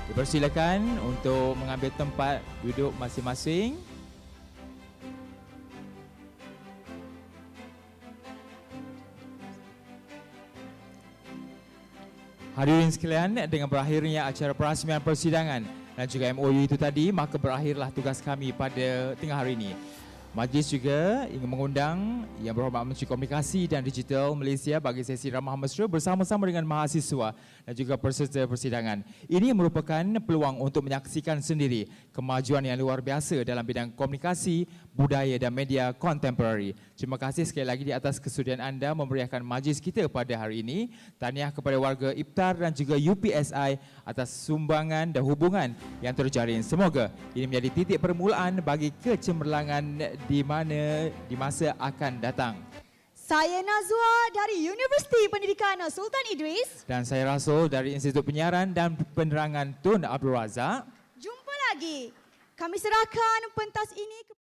Dipersilakan untuk mengambil tempat duduk masing-masing. Hadirin sekalian, dengan berakhirnya acara perasmian persidangan dan juga MOU itu tadi, maka berakhirlah tugas kami pada tengah hari ini. Majlis juga ingin mengundang Yang Berhormat Menteri Komunikasi dan Digital Malaysia bagi sesi ramah mesra bersama-sama dengan mahasiswa dan juga peserta persidangan. Ini merupakan peluang untuk menyaksikan sendiri kemajuan yang luar biasa dalam bidang komunikasi, budaya dan media kontemporari. Terima kasih sekali lagi di atas kesudian anda memeriahkan majlis kita pada hari ini. Tahniah kepada warga Iftar dan juga UPSI atas sumbangan dan hubungan yang terjalin. Semoga ini menjadi titik permulaan bagi kecemerlangan di masa akan datang. Saya Nazwa dari Universiti Pendidikan Sultan Idris. Dan saya Rasul dari Institut Penyiaran dan Penerangan Tun Abdul Razak. Jumpa lagi. Kami serahkan pentas ini kepada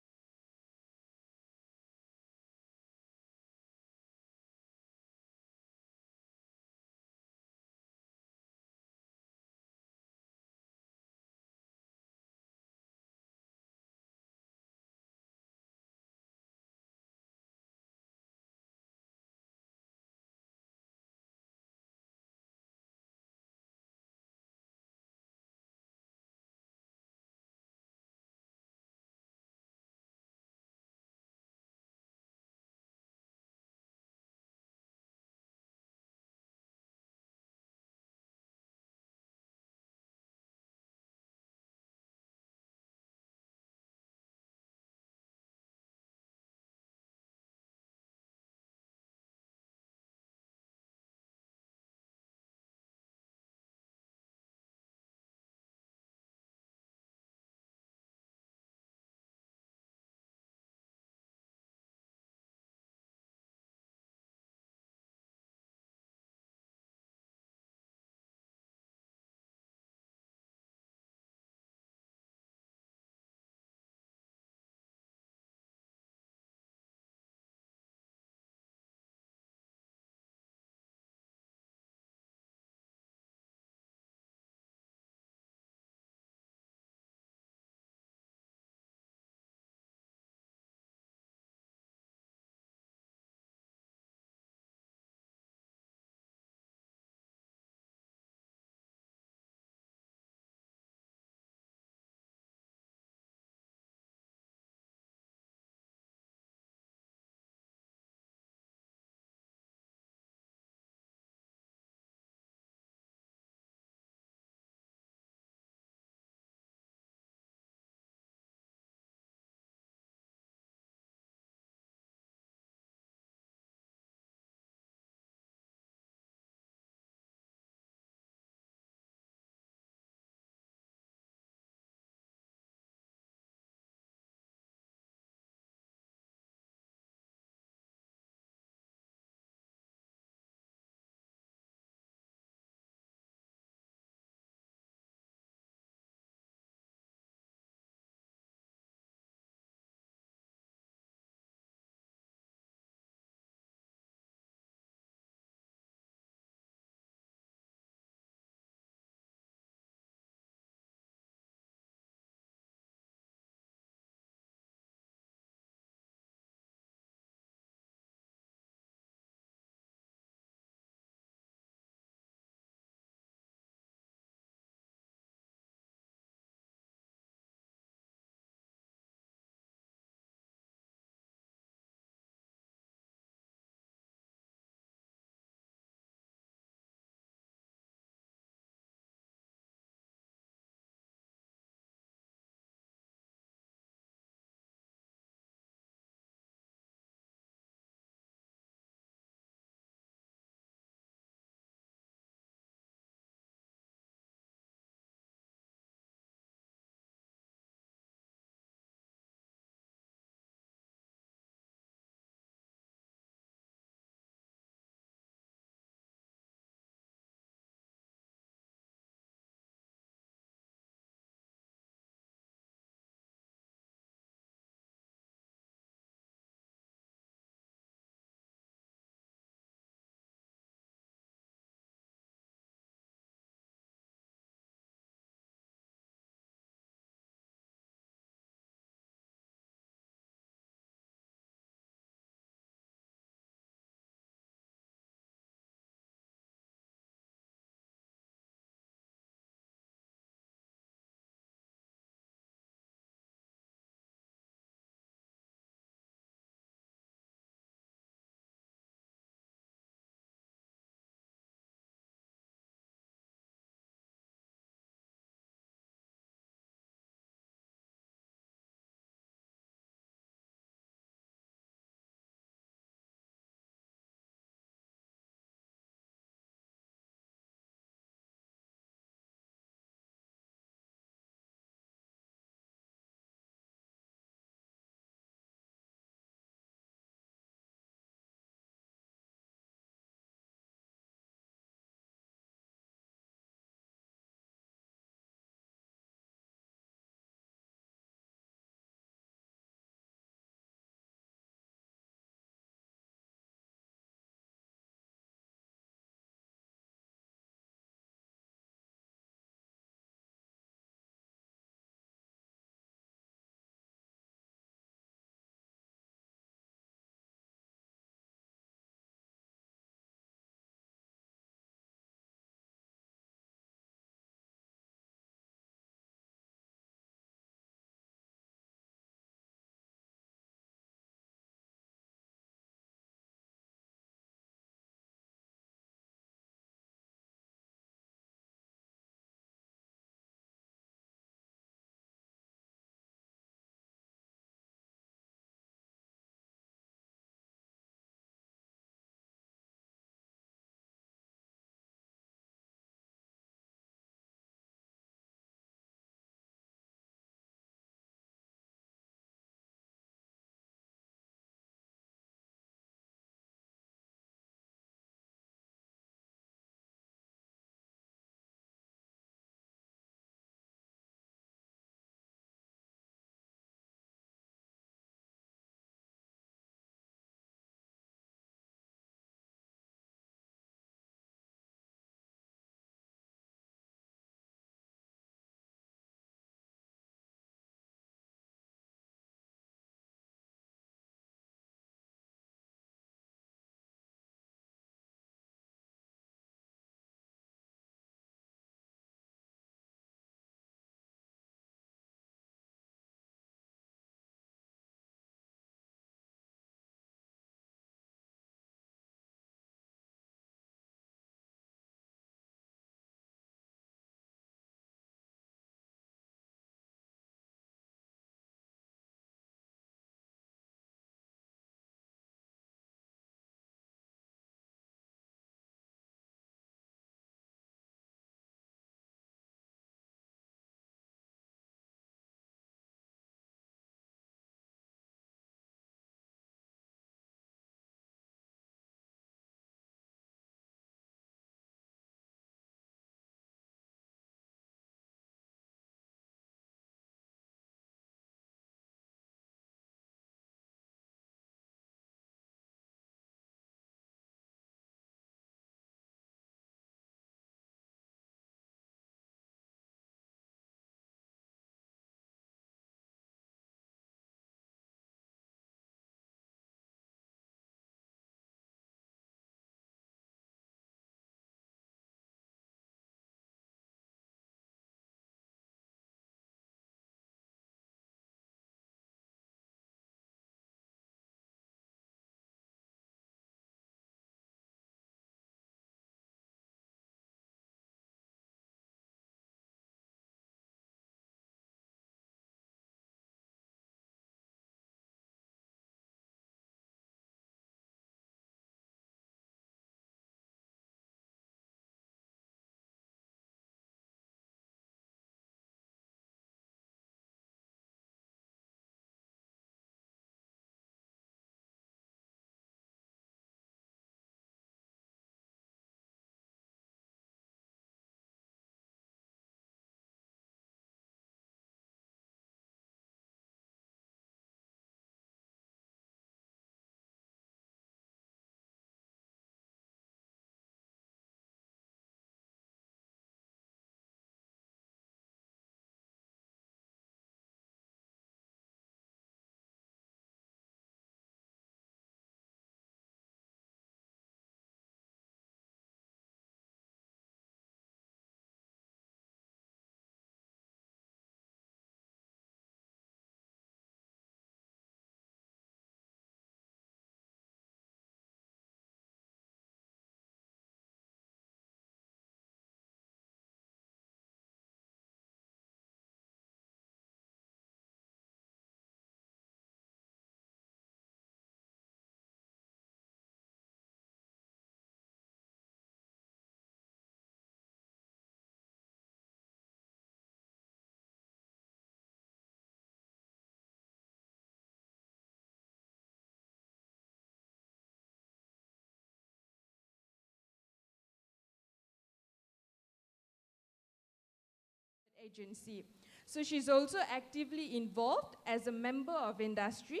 agency. So she's also actively involved as a member of industry,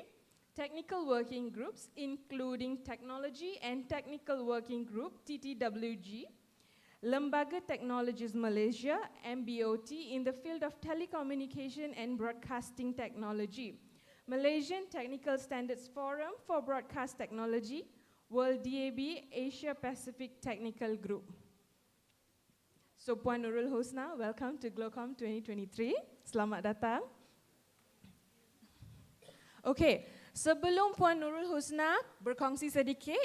technical working groups, including Technology and Technical Working Group, TTWG, Lembaga Technologies Malaysia, MBOT, in the field of telecommunication and broadcasting technology, Malaysian Technical Standards Forum for Broadcast Technology, World DAB Asia Pacific Technical Group. So Puan Nurul Husna, welcome to Glocom 2023. Selamat datang. Okay, sebelum Puan Nurul Husna berkongsi sedikit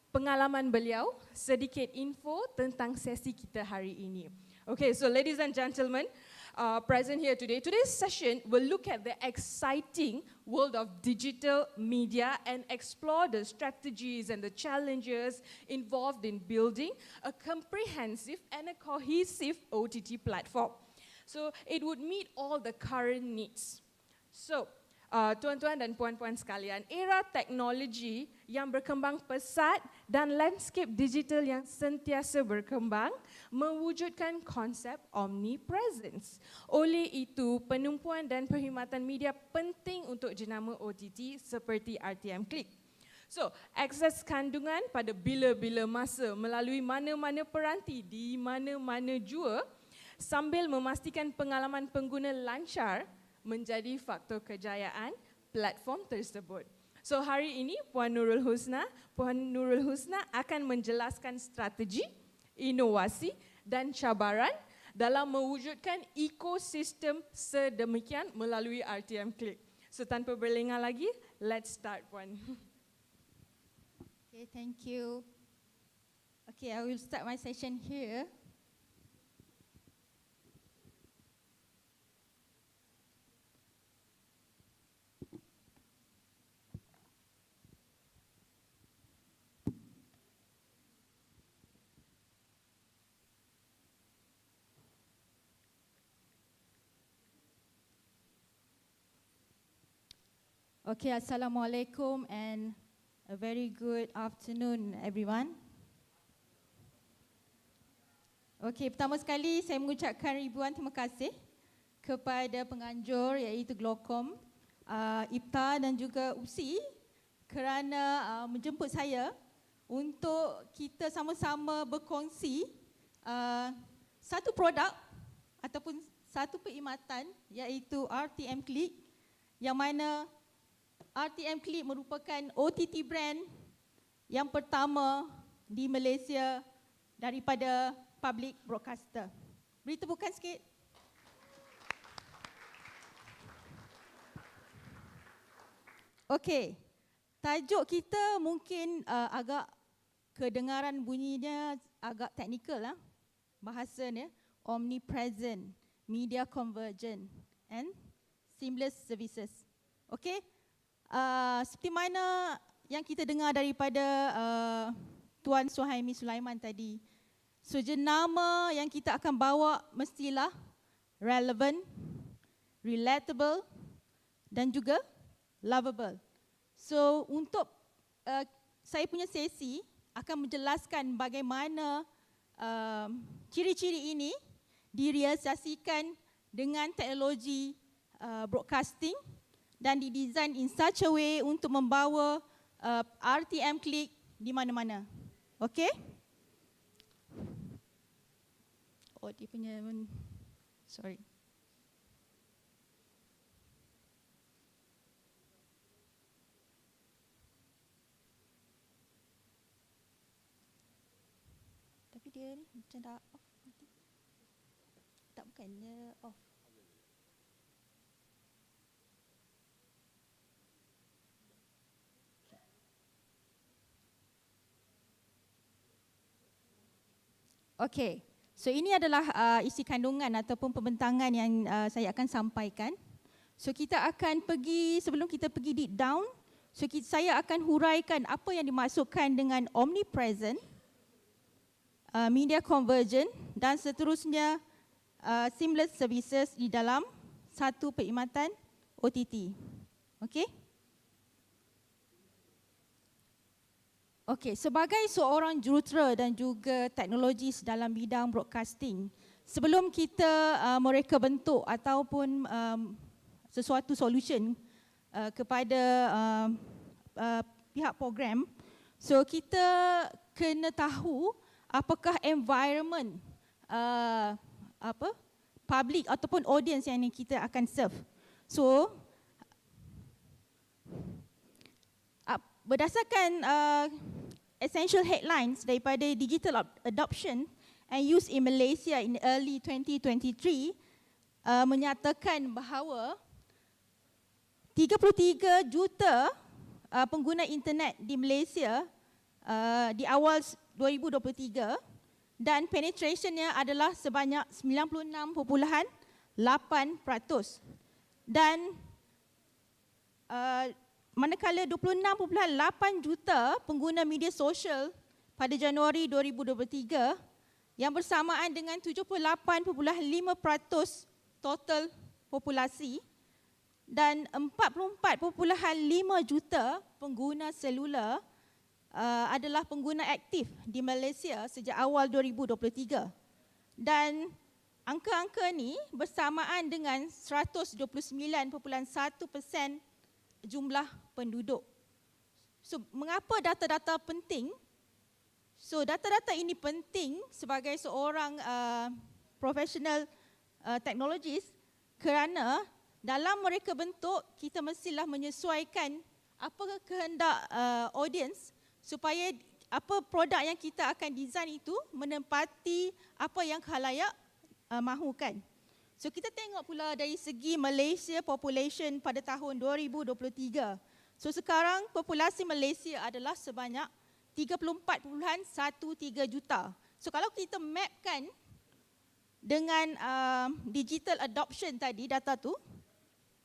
pengalaman beliau, sedikit info tentang sesi kita hari ini. Okay, so ladies and gentlemen, present here today, today's session will look at the exciting world of digital media and explore the strategies and the challenges involved in building a comprehensive and a cohesive OTT platform. So it would meet all the current needs. So, tuan-tuan dan puan-puan sekalian, era teknologi yang berkembang pesat dan landscape digital yang sentiasa berkembang mewujudkan konsep omnipresence. Oleh itu, penumpuan dan perkhidmatan media penting untuk jenama OTT seperti RTM Klik. So, akses kandungan pada bila-bila masa melalui mana-mana peranti di mana-mana jua sambil memastikan pengalaman pengguna lancar menjadi faktor kejayaan platform tersebut. So hari ini Puan Nurul Husna akan menjelaskan strategi, inovasi dan cabaran dalam mewujudkan ekosistem sedemikian melalui RTM Klik. So tanpa berlengah lagi, let's start Puan. Okay, thank you. Okay, I will start my session here. Okay, Assalamualaikum and a very good afternoon everyone. Okay, pertama sekali saya mengucapkan ribuan terima kasih kepada penganjur iaitu Glocom, IPTA dan juga UPSI kerana menjemput saya untuk kita sama-sama berkongsi satu produk ataupun satu perkhidmatan iaitu RTM Klik, yang mana RTM Klik merupakan OTT brand yang pertama di Malaysia daripada public broadcaster. Beri tepukan sikit. Okey, tajuk kita mungkin agak kedengaran bunyinya agak teknikal lah. Bahasanya omnipresent, media convergent and seamless services. Okey? Seperti mana yang kita dengar daripada Tuan Suhaimi Sulaiman tadi, so jenama yang kita akan bawa mestilah relevant, relatable dan juga lovable. So untuk saya punya sesi akan menjelaskan bagaimana ciri-ciri ini direalisasikan dengan teknologi broadcasting dan didesain in such a way untuk membawa RTM Klik di mana-mana. Okey? Oh, dia punya... Sorry. Tapi dia ni macam dah off nanti. Tak, bukannya off. Okey, so ini adalah isi kandungan ataupun pembentangan yang saya akan sampaikan. So kita akan pergi, sebelum kita pergi deep down, so saya akan huraikan apa yang dimaksudkan dengan omnipresent, media convergent dan seterusnya seamless services di dalam satu perkhidmatan OTT. Okey? Okey, sebagai seorang jurutera dan juga teknologis dalam bidang broadcasting, sebelum kita mereka bentuk ataupun sesuatu solution kepada pihak program, so kita kena tahu apakah environment public ataupun audience yang kita akan serve. So berdasarkan essential headlines daripada digital adoption and use in Malaysia in early 2023 menyatakan bahawa 33 juta pengguna internet di Malaysia di awal 2023 dan penetrationnya adalah sebanyak 96.8%. Dan manakala 26.8 juta pengguna media sosial pada Januari 2023 yang bersamaan dengan 78.5% total populasi dan 44.5 juta pengguna selular adalah pengguna aktif di Malaysia sejak awal 2023. Dan angka-angka ni bersamaan dengan 129.1% jumlah penduduk. So, mengapa data-data penting? So, data-data ini penting sebagai seorang professional technologist kerana dalam mereka bentuk, kita mestilah menyesuaikan apa kehendak audience supaya apa produk yang kita akan design itu menempati apa yang khalayak mahukan. So kita tengok pula dari segi Malaysia population pada tahun 2023. So sekarang populasi Malaysia adalah sebanyak 34.13 juta. So kalau kita mapkan dengan digital adoption tadi data tu,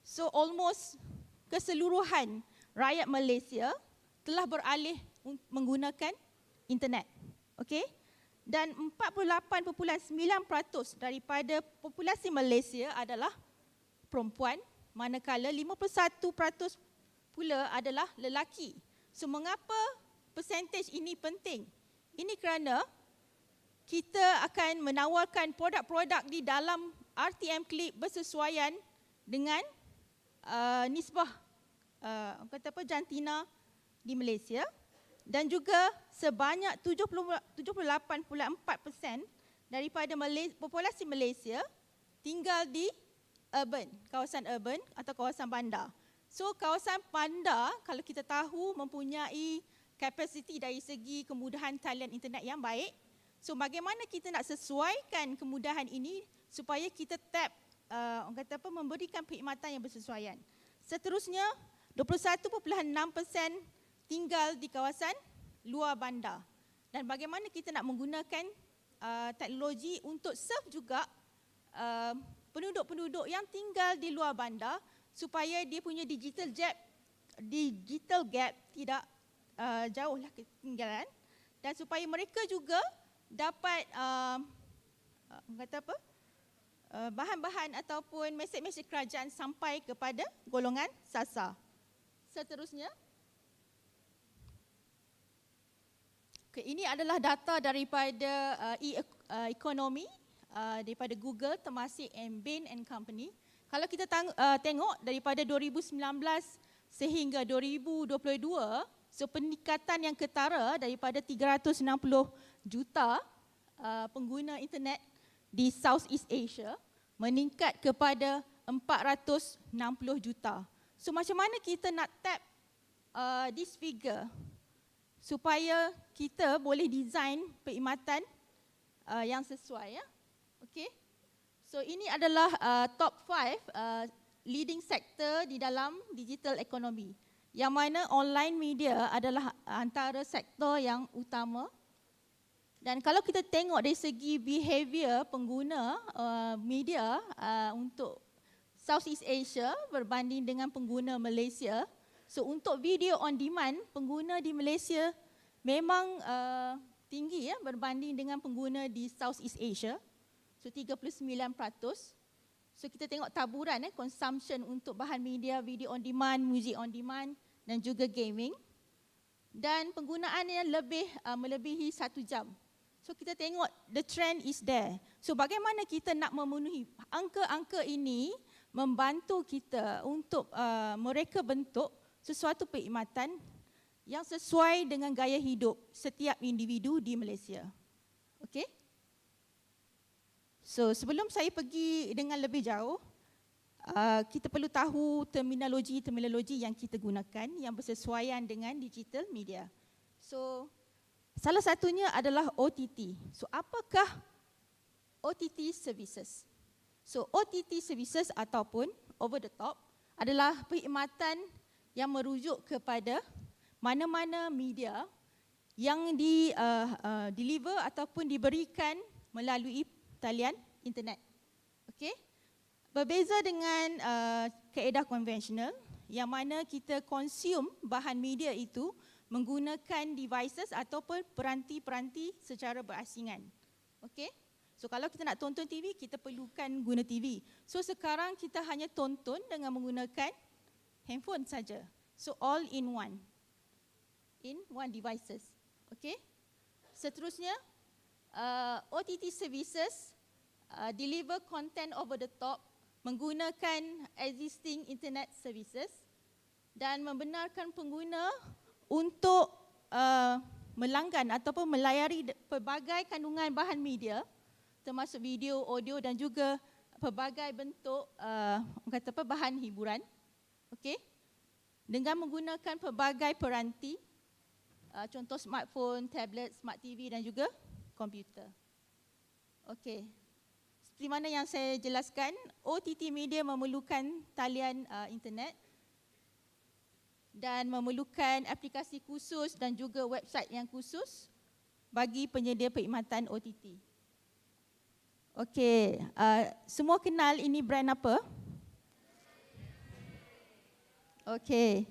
so almost keseluruhan rakyat Malaysia telah beralih menggunakan internet. Okey? Dan 48.9% daripada populasi Malaysia adalah perempuan, manakala 51% pula adalah lelaki. So mengapa percentage ini penting? Ini kerana kita akan menawarkan produk-produk di dalam RTM Clip bersesuaian dengan nisbah jantina di Malaysia. Dan juga sebanyak 78.4% daripada populasi Malaysia tinggal di urban, kawasan urban atau kawasan bandar. So kawasan bandar kalau kita tahu mempunyai kapasiti dari segi kemudahan talian internet yang baik. So bagaimana kita nak sesuaikan kemudahan ini supaya kita memberikan perkhidmatan yang bersesuaian. Seterusnya 21.6% tinggal di kawasan luar bandar. Dan bagaimana kita nak menggunakan teknologi untuk serve juga penduduk-penduduk yang tinggal di luar bandar supaya dia punya digital gap tidak jauhlah ketinggalan dan supaya mereka juga dapat bahan-bahan ataupun mesej-mesej kerajaan sampai kepada golongan sasar. Seterusnya, ini adalah data daripada e-ekonomi daripada Google, Temasek, Bain and Company. Kalau kita tengok daripada 2019 sehingga 2022, so peningkatan yang ketara daripada 360 juta pengguna internet di Southeast Asia meningkat kepada 460 juta. So macam mana kita nak tap this figure supaya kita boleh design perkhidmatan yang sesuai, ya. Okey. So ini adalah top 5 leading sector di dalam digital economy, yang mana online media adalah antara sektor yang utama. Dan kalau kita tengok dari segi behavior pengguna media untuk Southeast Asia berbanding dengan pengguna Malaysia, so untuk video on demand, pengguna di Malaysia memang tinggi, ya, berbanding dengan pengguna di Southeast Asia. So 39%. So kita tengok taburan consumption untuk bahan media, video on demand, music on demand dan juga gaming. Dan penggunaannya melebihi 1 jam. So kita tengok the trend is there. So bagaimana kita nak memenuhi angka-angka ini membantu kita untuk mereka bentuk sesuatu perkhidmatan yang sesuai dengan gaya hidup setiap individu di Malaysia. Okey? So sebelum saya pergi dengan lebih jauh, kita perlu tahu terminologi yang kita gunakan yang bersesuaian dengan digital media. So salah satunya adalah OTT. So apakah OTT services? So OTT services ataupun over the top adalah perkhidmatan yang merujuk kepada mana-mana media yang deliver ataupun diberikan melalui talian internet. Okey? Berbeza dengan kaedah konvensional yang mana kita consume bahan media itu menggunakan devices ataupun peranti-peranti secara berasingan. Okey? So kalau kita nak tonton TV, kita perlukan guna TV. So sekarang kita hanya tonton dengan menggunakan handphone saja. So all in one devices. Okay. Seterusnya, OTT services deliver content over the top menggunakan existing internet services dan membenarkan pengguna untuk melanggan ataupun melayari pelbagai kandungan bahan media termasuk video, audio dan juga pelbagai bentuk bahan hiburan. Okey. Dengan menggunakan pelbagai peranti, contoh smartphone, tablet, smart TV dan juga komputer. Okey. Seperti mana yang saya jelaskan, OTT media memerlukan talian internet dan memerlukan aplikasi khusus dan juga website yang khusus bagi penyedia perkhidmatan OTT. Okey, semua kenal ini brand apa? Okey.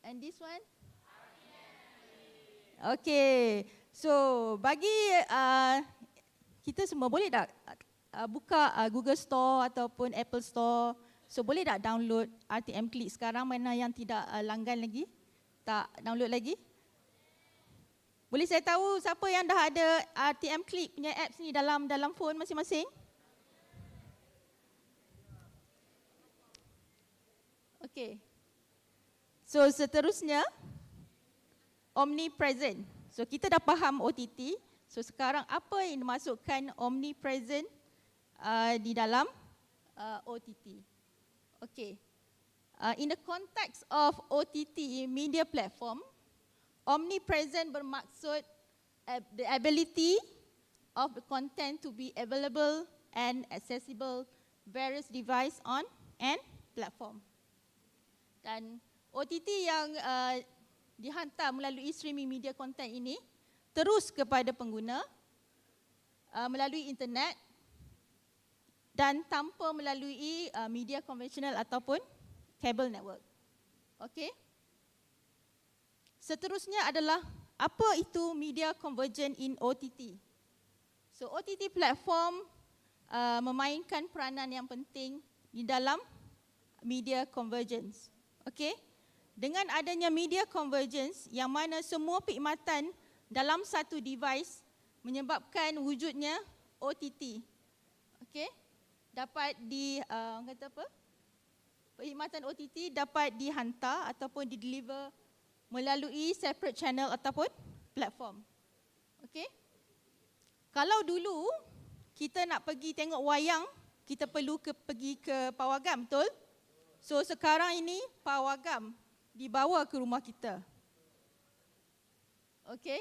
And this one? Okey. So, bagi kita semua boleh tak buka Google Store ataupun Apple Store. So boleh tak download RTM Click sekarang, mana yang tidak langgan lagi? Tak download lagi? Boleh saya tahu siapa yang dah ada RTM Click punya apps ni dalam phone masing-masing? Okey. So seterusnya, omnipresent. So kita dah faham OTT. So sekarang apa yang dimasukkan omnipresent di dalam OTT? Okay. In the context of OTT media platform, omnipresent bermaksud the ability of the content to be available and accessible various device on and platform. Dan OTT yang dihantar melalui streaming media content ini terus kepada pengguna melalui internet dan tanpa melalui media konvensional ataupun kabel network. Okey. Seterusnya adalah apa itu media convergent in OTT. So OTT platform memainkan peranan yang penting di dalam media convergence. Okey. Dengan adanya media convergence yang mana semua perkhidmatan dalam satu device menyebabkan wujudnya OTT. Okey. Dapat perkhidmatan OTT dapat dihantar ataupun dideliver melalui separate channel ataupun platform. Okey. Kalau dulu kita nak pergi tengok wayang, kita perlu pergi ke pawagam, betul? So sekarang ini pawagam dibawa ke rumah kita. Okey.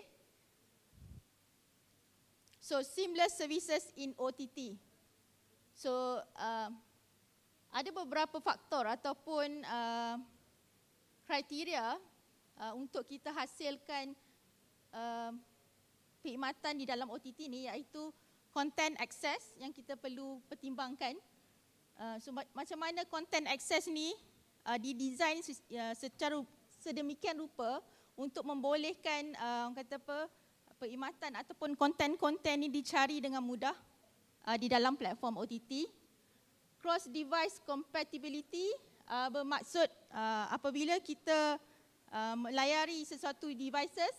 So seamless services in OTT. So ada beberapa faktor ataupun kriteria untuk kita hasilkan perkhidmatan di dalam OTT ni, iaitu content access yang kita perlu pertimbangkan. So macam mana content access ni didesain secara sedemikian rupa untuk membolehkan perkhidmatan ataupun konten-konten ni dicari dengan mudah di dalam platform OTT. Cross device compatibility bermaksud apabila kita melayari sesuatu devices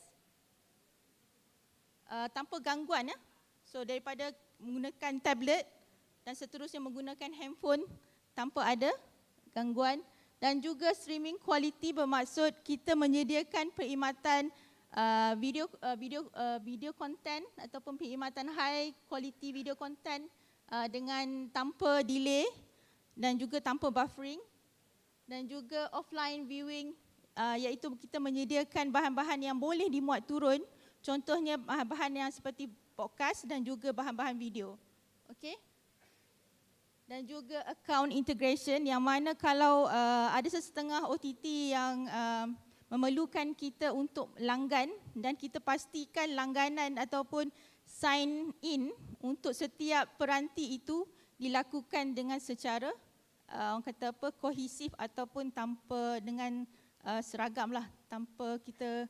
tanpa gangguan, ya. So daripada menggunakan tablet dan seterusnya menggunakan handphone tanpa ada gangguan, dan juga streaming quality bermaksud kita menyediakan perkhidmatan video content ataupun perkhidmatan high quality video content dengan tanpa delay dan juga tanpa buffering, dan juga offline viewing, iaitu kita menyediakan bahan-bahan yang boleh dimuat turun, contohnya bahan-bahan yang seperti podcast dan juga bahan-bahan video. Okey. Dan juga account integration, yang mana kalau ada sesetengah OTT yang memerlukan kita untuk langgan, dan kita pastikan langganan ataupun sign in untuk setiap peranti itu dilakukan dengan secara orang kata apa, kohesif ataupun tanpa dengan seragam lah, tanpa kita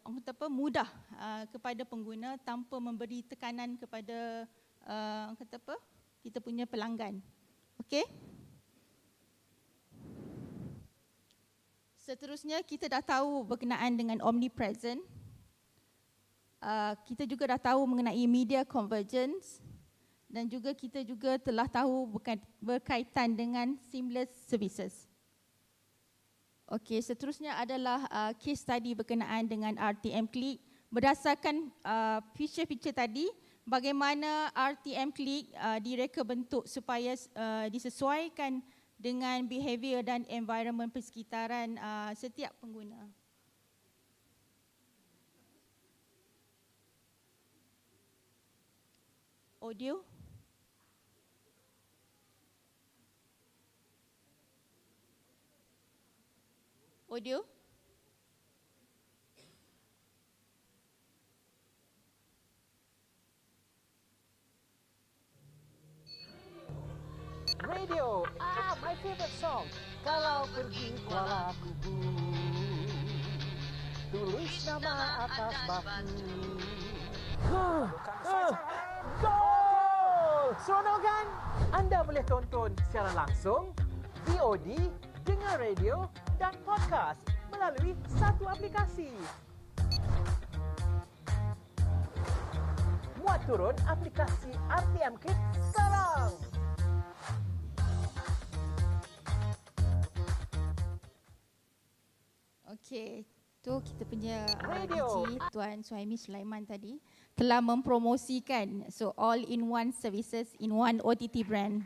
orang kata apa, mudah kepada pengguna, tanpa memberi tekanan kepada orang kata apa, kita punya pelanggan. Okey. Seterusnya kita dah tahu berkenaan dengan omnipresent. Kita juga dah tahu mengenai media convergence, dan juga kita juga telah tahu berkaitan dengan seamless services. Okey, seterusnya adalah case study berkenaan dengan RTM Click. Berdasarkan feature-feature tadi, bagaimana RTM Click direka bentuk supaya disesuaikan dengan behavior dan environment persekitaran setiap pengguna. Audio. Audio. Radio, my favorite song. Kalau pergi Kuala Kubu, tulis nama atas batu. Gol! Seronok kan? Anda boleh tonton secara langsung, VOD, dengar radio dan podcast melalui satu aplikasi. Muat turun aplikasi RTM Click sekarang. Okey, tu kita punya DJ Tuan Suhaimi Sulaiman tadi telah mempromosikan all-in-one services in one OTT brand.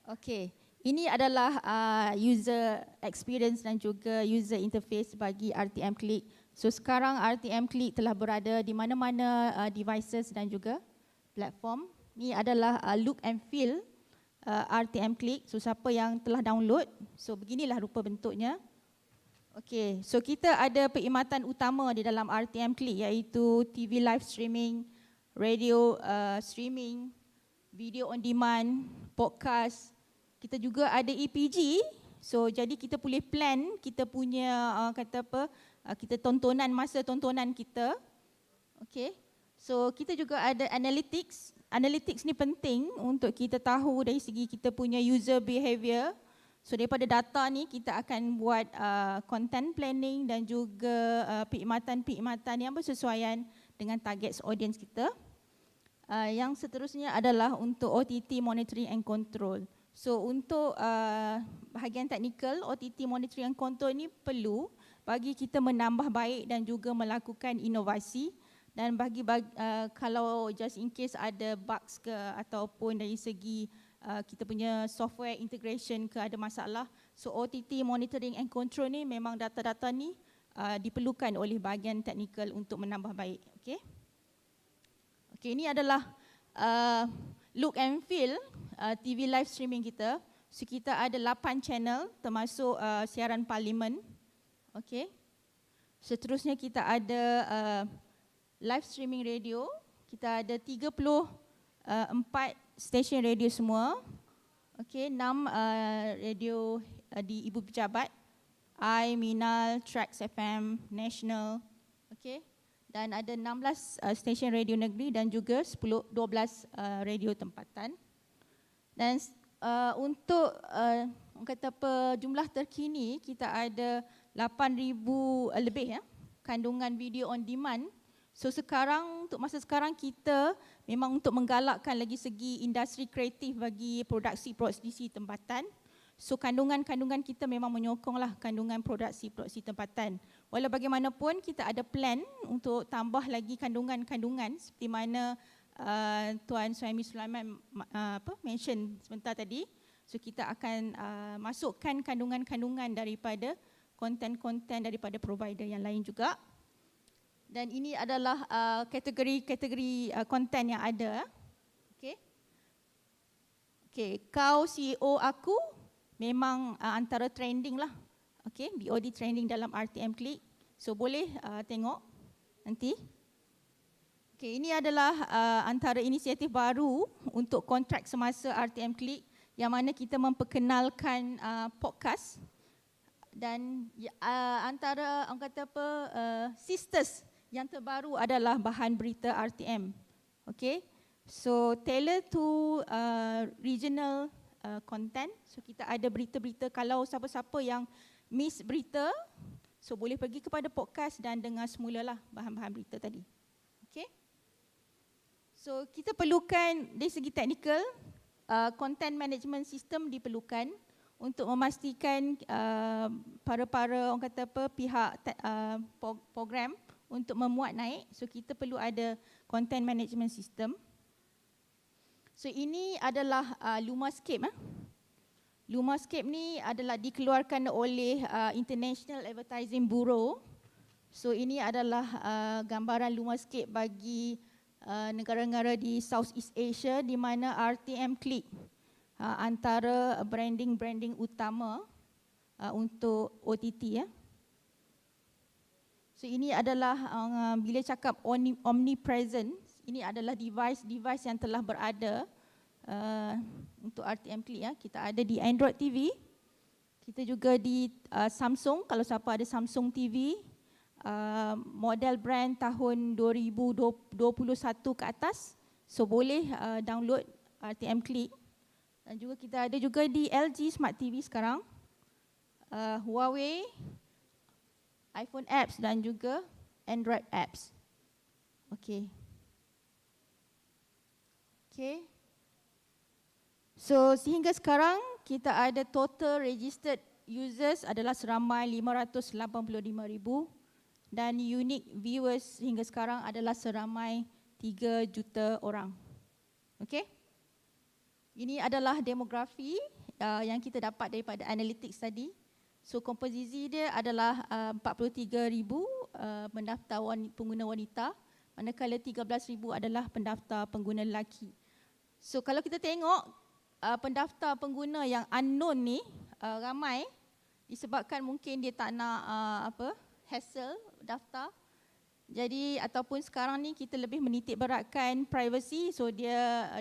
Okey, ini adalah user experience dan juga user interface bagi RTM Click. So sekarang RTM Click telah berada di mana-mana devices dan juga platform. Ini adalah look and feel RTM Click. So siapa yang telah download, so beginilah rupa bentuknya. Okey, so kita ada perkhidmatan utama di dalam RTM Click, iaitu TV live streaming, radio streaming, video on demand, podcast. Kita juga ada EPG. So jadi kita boleh plan kita punya kata apa, kita tontonan, masa tontonan kita. Okey. So kita juga ada analytics. Analytics ni penting untuk kita tahu dari segi kita punya user behavior. So daripada data ni kita akan buat content planning dan juga perkhidmatan-perkhidmatan yang bersesuaian dengan target audience kita. Yang seterusnya adalah untuk OTT monitoring and control. So untuk bahagian teknikal, OTT monitoring and control ni perlu bagi kita menambah baik dan juga melakukan inovasi. Dan kalau just in case ada bugs ke ataupun dari segi kita punya software integration ke ada masalah, so OTT monitoring and control ni memang data-data ni diperlukan oleh bahagian teknikal untuk menambah baik. Okey. Okey, ini adalah look and feel TV live streaming kita. So kita ada 8 channel termasuk siaran parlimen. Okey. Seterusnya kita ada live streaming radio, kita ada 34 stesen radio semua. Okey, 6 radio di Ibu Pejabat, I, Minal, Trax FM, National. Okey. dan ada 16 stesen radio negeri dan juga 12 radio tempatan. Dan untuk orang kata apa, jumlah terkini kita ada 8,000 lebih ya kandungan video on demand. So sekarang, untuk masa sekarang kita memang untuk menggalakkan lagi segi industri kreatif bagi produksi tempatan. So kandungan-kandungan kita memang menyokonglah kandungan produksi tempatan. Walau bagaimanapun kita ada plan untuk tambah lagi kandungan-kandungan seperti mana Tuan Suhaimi Sulaiman mention sebentar tadi. So kita akan masukkan kandungan-kandungan daripada konten-konten daripada provider yang lain juga. Dan ini adalah kategori-kategori konten yang ada. Okay, kau CEO aku memang antara trending lah. Okay, BOD trending dalam RTM Klik. So boleh tengok nanti. Okay, ini adalah antara inisiatif baru untuk kontrak semasa RTM Klik yang mana kita memperkenalkan podcast dan antara orang kata apa sisters yang terbaru adalah bahan berita RTM. Okay, so tailor to regional content. So kita ada berita-berita, kalau siapa-siapa yang miss berita, so boleh pergi kepada podcast dan dengar semulalah bahan-bahan berita tadi. Okay. So kita perlukan dari segi teknikal, content management system diperlukan untuk memastikan para orang kata apa pihak program untuk memuat naik. So kita perlu ada content management system. So ini adalah Lumascape. Lumascape ni adalah dikeluarkan oleh International Advertising Bureau. So ini adalah gambaran Lumascape bagi negara-negara di Southeast Asia di mana RTM Klik antara branding utama untuk OTT ya. So ini adalah bila cakap omnipresent, ini adalah device yang telah berada untuk RTM Klik ya. Kita ada di Android TV, kita juga di Samsung, kalau siapa ada Samsung TV, model brand tahun 2021 ke atas, so boleh download RTM Klik. Dan juga kita ada juga di LG Smart TV sekarang, Huawei, iPhone apps dan juga Android apps. Okay. So sehingga sekarang kita ada total registered users adalah seramai 585,000 dan unique viewers hingga sekarang adalah seramai 3 juta orang. Okay. Ini adalah demografi yang kita dapat daripada analytics tadi. So komposisi dia adalah 43,000 pendaftar pengguna wanita, manakala 13,000 adalah pendaftar pengguna lelaki. So kalau kita tengok pendaftar pengguna yang unknown ni ramai disebabkan mungkin dia tak nak hassle daftar. Jadi ataupun sekarang ni kita lebih menitik beratkan privacy, so dia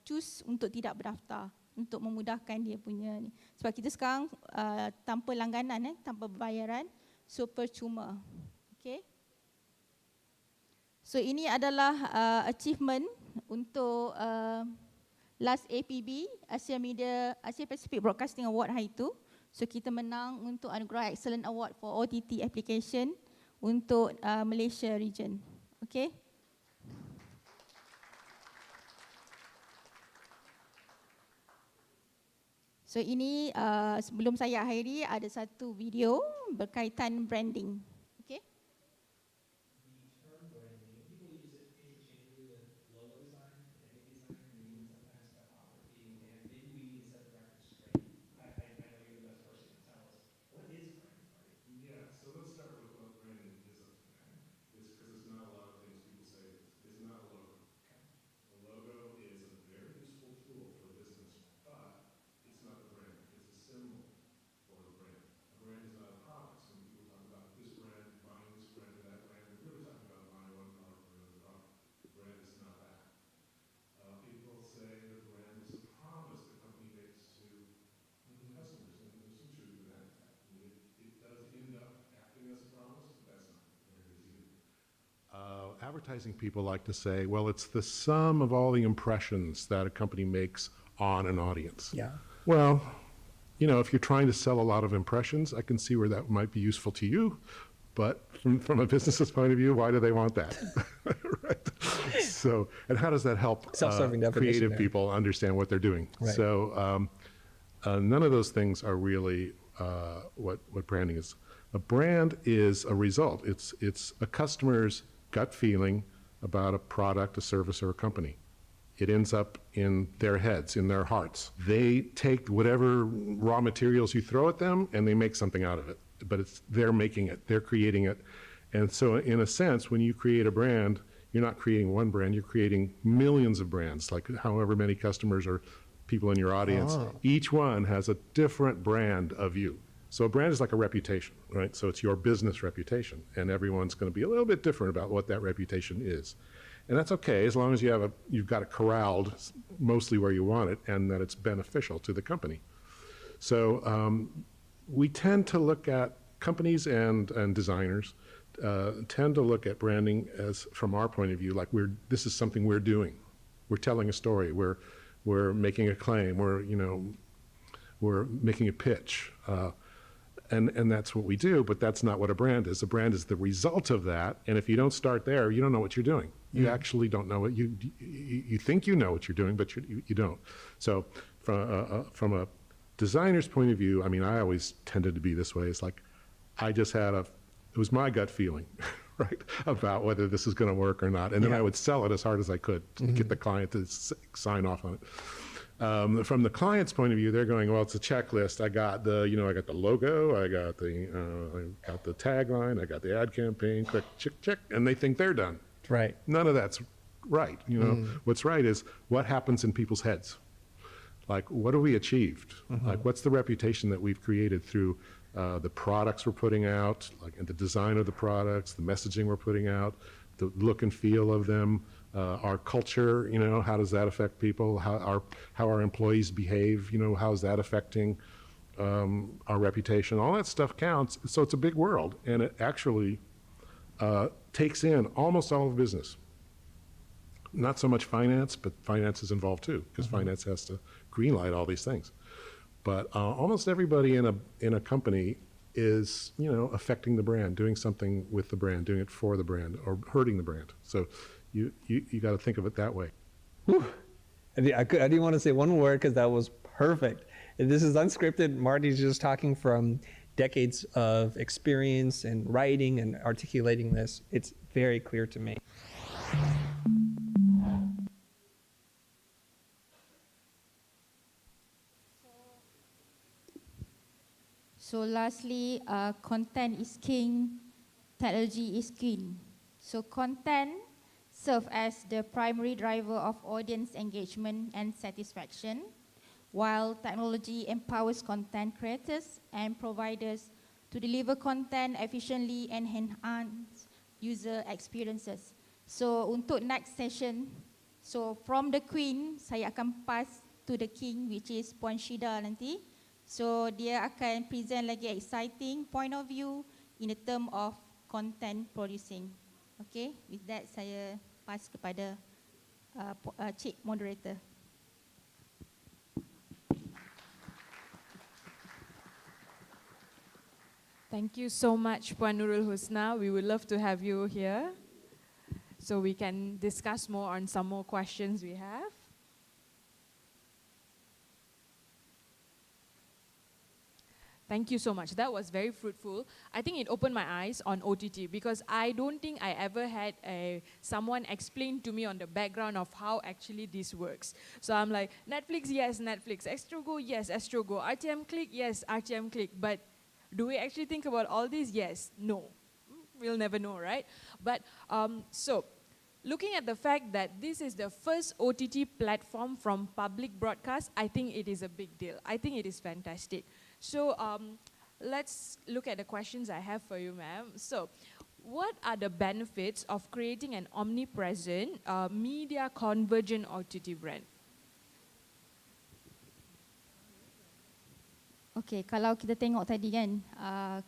choose untuk tidak berdaftar untuk memudahkan dia punya ni. Sebab kita sekarang tanpa langganan tanpa bayaran, so percuma. Okay. So ini adalah achievement untuk last APB, Asia Pacific Broadcasting Award hari itu. So kita menang untuk anugerah Excellent Award for OTT Application untuk Malaysia region. Okay. So ini sebelum saya akhiri ada satu video berkaitan branding. Okay. advertising people like to say, well, it's the sum of all the impressions that a company makes on an audience. Yeah. Well, you know, if you're trying to sell a lot of impressions, I can see where that might be useful to you. But from a business's point of view, why do they want that? Right? So, and how does that help Self-serving definition creative there. people understand what they're doing? Right. So none of those things are really what branding is. A brand is a result. It's a customer's gut feeling about a product, a service, or a company. It ends up in their heads, in their hearts. They take whatever raw materials you throw at them and they make something out of it. But they're making it, they're creating it. And so in a sense, when you create a brand, you're not creating one brand, you're creating millions of brands, like however many customers or people in your audience. Oh. Each one has a different brand of you. So a brand is like a reputation, right? So it's your business reputation, and everyone's going to be a little bit different about what that reputation is. And that's okay, as long as you've got it corralled mostly where you want it, and that it's beneficial to the company. So we tend to look at companies and designers tend to look at branding as, from our point of view, like this is something we're doing. We're telling a story. We're making a claim. We're making a pitch. And that's what we do, but that's not what a brand is. A brand is the result of that, and if you don't start there, you don't know what you're doing. You actually don't know what you think you know what you're doing, but you don't. So from a designer's point of view, I mean, I always tended to be this way. It's like, it was my gut feeling, right, about whether this is going to work or not. And then I would sell it as hard as I could to get the client to sign off on it. From the client's point of view, they're going, well, it's a checklist. I got the logo, I got the tagline, I got the ad campaign, click, check, and they think they're done. Right. None of that's right. What's right is what happens in people's heads. Like, what have we achieved? Like, what's the reputation that we've created through the products we're putting out, like the design of the products, the messaging we're putting out, the look and feel of them, our culture, how does that affect people? How our employees behave, how is that affecting our reputation? All that stuff counts. So it's a big world, and it actually takes in almost all of business. Not so much finance, but finance is involved too, because finance has to greenlight all these things. But almost everybody in a company is, affecting the brand, doing something with the brand, doing it for the brand, or hurting the brand. So you got to think of it that way. Whew. I didn't want to say one word because that was perfect. And this is unscripted. Marty's just talking from decades of experience and writing and articulating this. It's very clear to me. So lastly, content is king, technology is queen. So content serves as the primary driver of audience engagement and satisfaction, while technology empowers content creators and providers to deliver content efficiently and enhance user experiences. So untuk next session, so from the queen, saya akan pass to the king, which is Puan Shida nanti. So dia akan present lagi exciting point of view in the term of content producing. Okay, with that saya pass kepada Cik Moderator. Thank you so much, Puan Nurul Husna. We would love to have you here so we can discuss more on some more questions we have. Thank you so much. That was very fruitful. I think it opened my eyes on OTT because I don't think I ever had someone explain to me on the background of how actually this works. So I'm like, Netflix, yes, Netflix. Astrogo, yes, Astrogo. RTM Click, yes, RTM Click. But do we actually think about all this? Yes, no. We'll never know, right? But so, looking at the fact that this is the first OTT platform from public broadcast, I think it is a big deal. I think it is fantastic. So let's look at the questions I have for you, ma'am. So what are the benefits of creating an omnipresent media convergent OTT brand? Okay, kalau kita tengok tadi kan,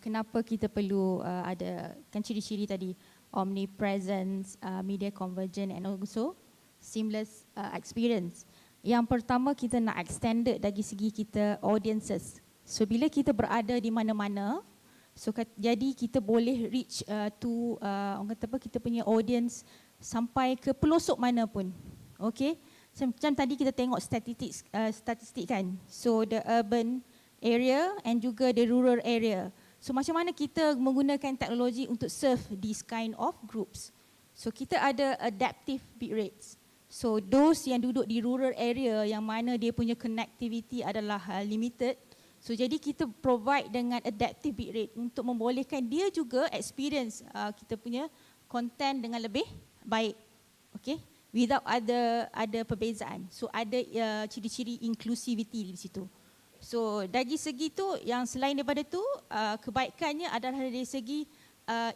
kenapa kita perlu ada kan ciri-ciri tadi. omnipresence, media convergence and also seamless experience. Yang pertama, kita nak extended dari segi kita audiences. So bila kita berada di mana-mana, so jadi kita boleh reach to orang kata apa, kita punya audience sampai ke pelosok mana pun. Okay, macam tadi kita tengok statistik kan. So the urban area and juga the rural area. So macam mana kita menggunakan teknologi untuk serve this kind of groups. So kita ada adaptive bit rates. So those yang duduk di rural area yang mana dia punya connectivity adalah limited. So jadi kita provide dengan adaptive bit rate untuk membolehkan dia juga experience kita punya content dengan lebih baik. Okay, without ada perbezaan. So ada ciri-ciri inclusivity di situ. So dari segi tu, yang selain daripada tu, kebaikannya adalah dari segi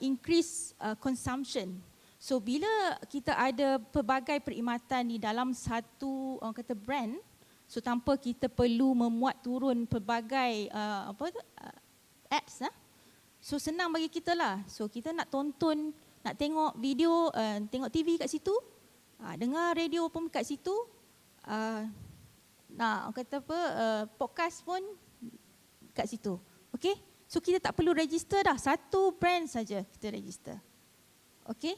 increase consumption. So bila kita ada pelbagai perkhidmatan di dalam satu orang kata brand, so tanpa kita perlu memuat turun pelbagai apps, so senang bagi kita lah. So kita nak tonton, nak tengok video, tengok TV kat situ, dengar radio pun kat situ, nak kata apa, podcast pun kat situ. Okay, so kita tak perlu register dah, satu brand saja kita register. Okay,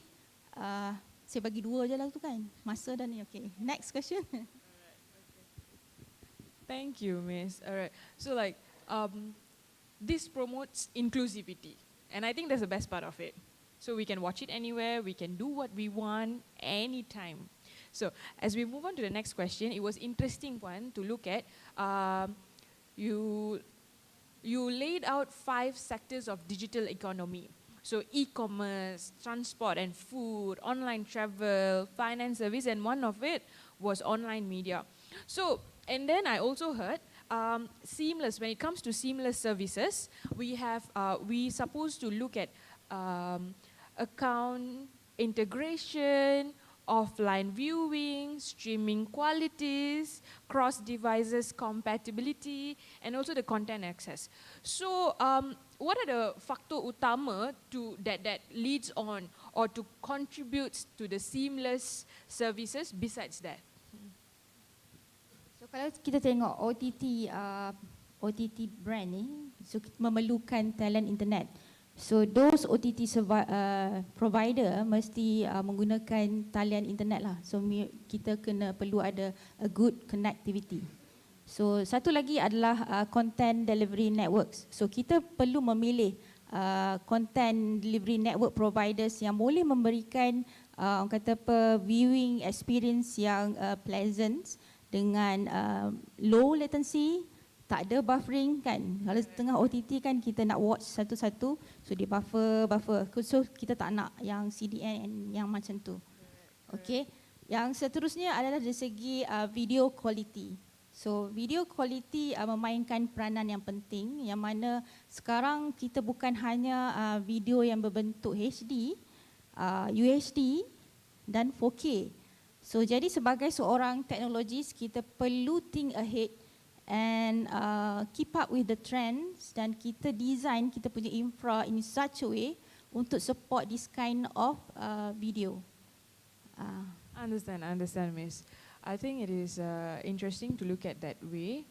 saya bagi 2 je lah tu kan, masa dah ni. Okay, next question. Thank you, Miss. Alright, so like this promotes inclusivity, and I think that's the best part of it. So we can watch it anywhere, we can do what we want anytime. So as we move on to the next question, it was interesting one to look at. You laid out 5 sectors of digital economy. So e-commerce, transport and food, online travel, finance service, and one of it was online media. So, and then I also heard seamless, when it comes to seamless services, we supposed to look at account integration, offline viewing, streaming qualities, cross-devices compatibility, and also the content access. So, what are the faktor utama that leads on or to contributes to the seamless services besides that? So kalau kita tengok OTT brand ni, so kita memerlukan talent internet. So those OTT provider mesti menggunakan talian internet lah. So kita perlu ada a good connectivity. So satu lagi adalah content delivery networks. So kita perlu memilih content delivery network providers yang boleh memberikan orang kata apa, viewing experience yang pleasant dengan low latency, tak ada buffering kan. Kalau tengah OTT kan kita nak watch satu-satu, so dia buffer. So kita tak nak yang CDN yang macam tu. Okay. Yang seterusnya adalah dari segi video quality. So video quality memainkan peranan yang penting, yang mana sekarang kita bukan hanya video yang berbentuk HD, UHD dan 4K. So jadi sebagai seorang teknologis, kita perlu think ahead and keep up with the trends, dan kita design kita punya infra in such a way untuk support this kind of video. Understand, Miss. I think it is interesting to look at that way.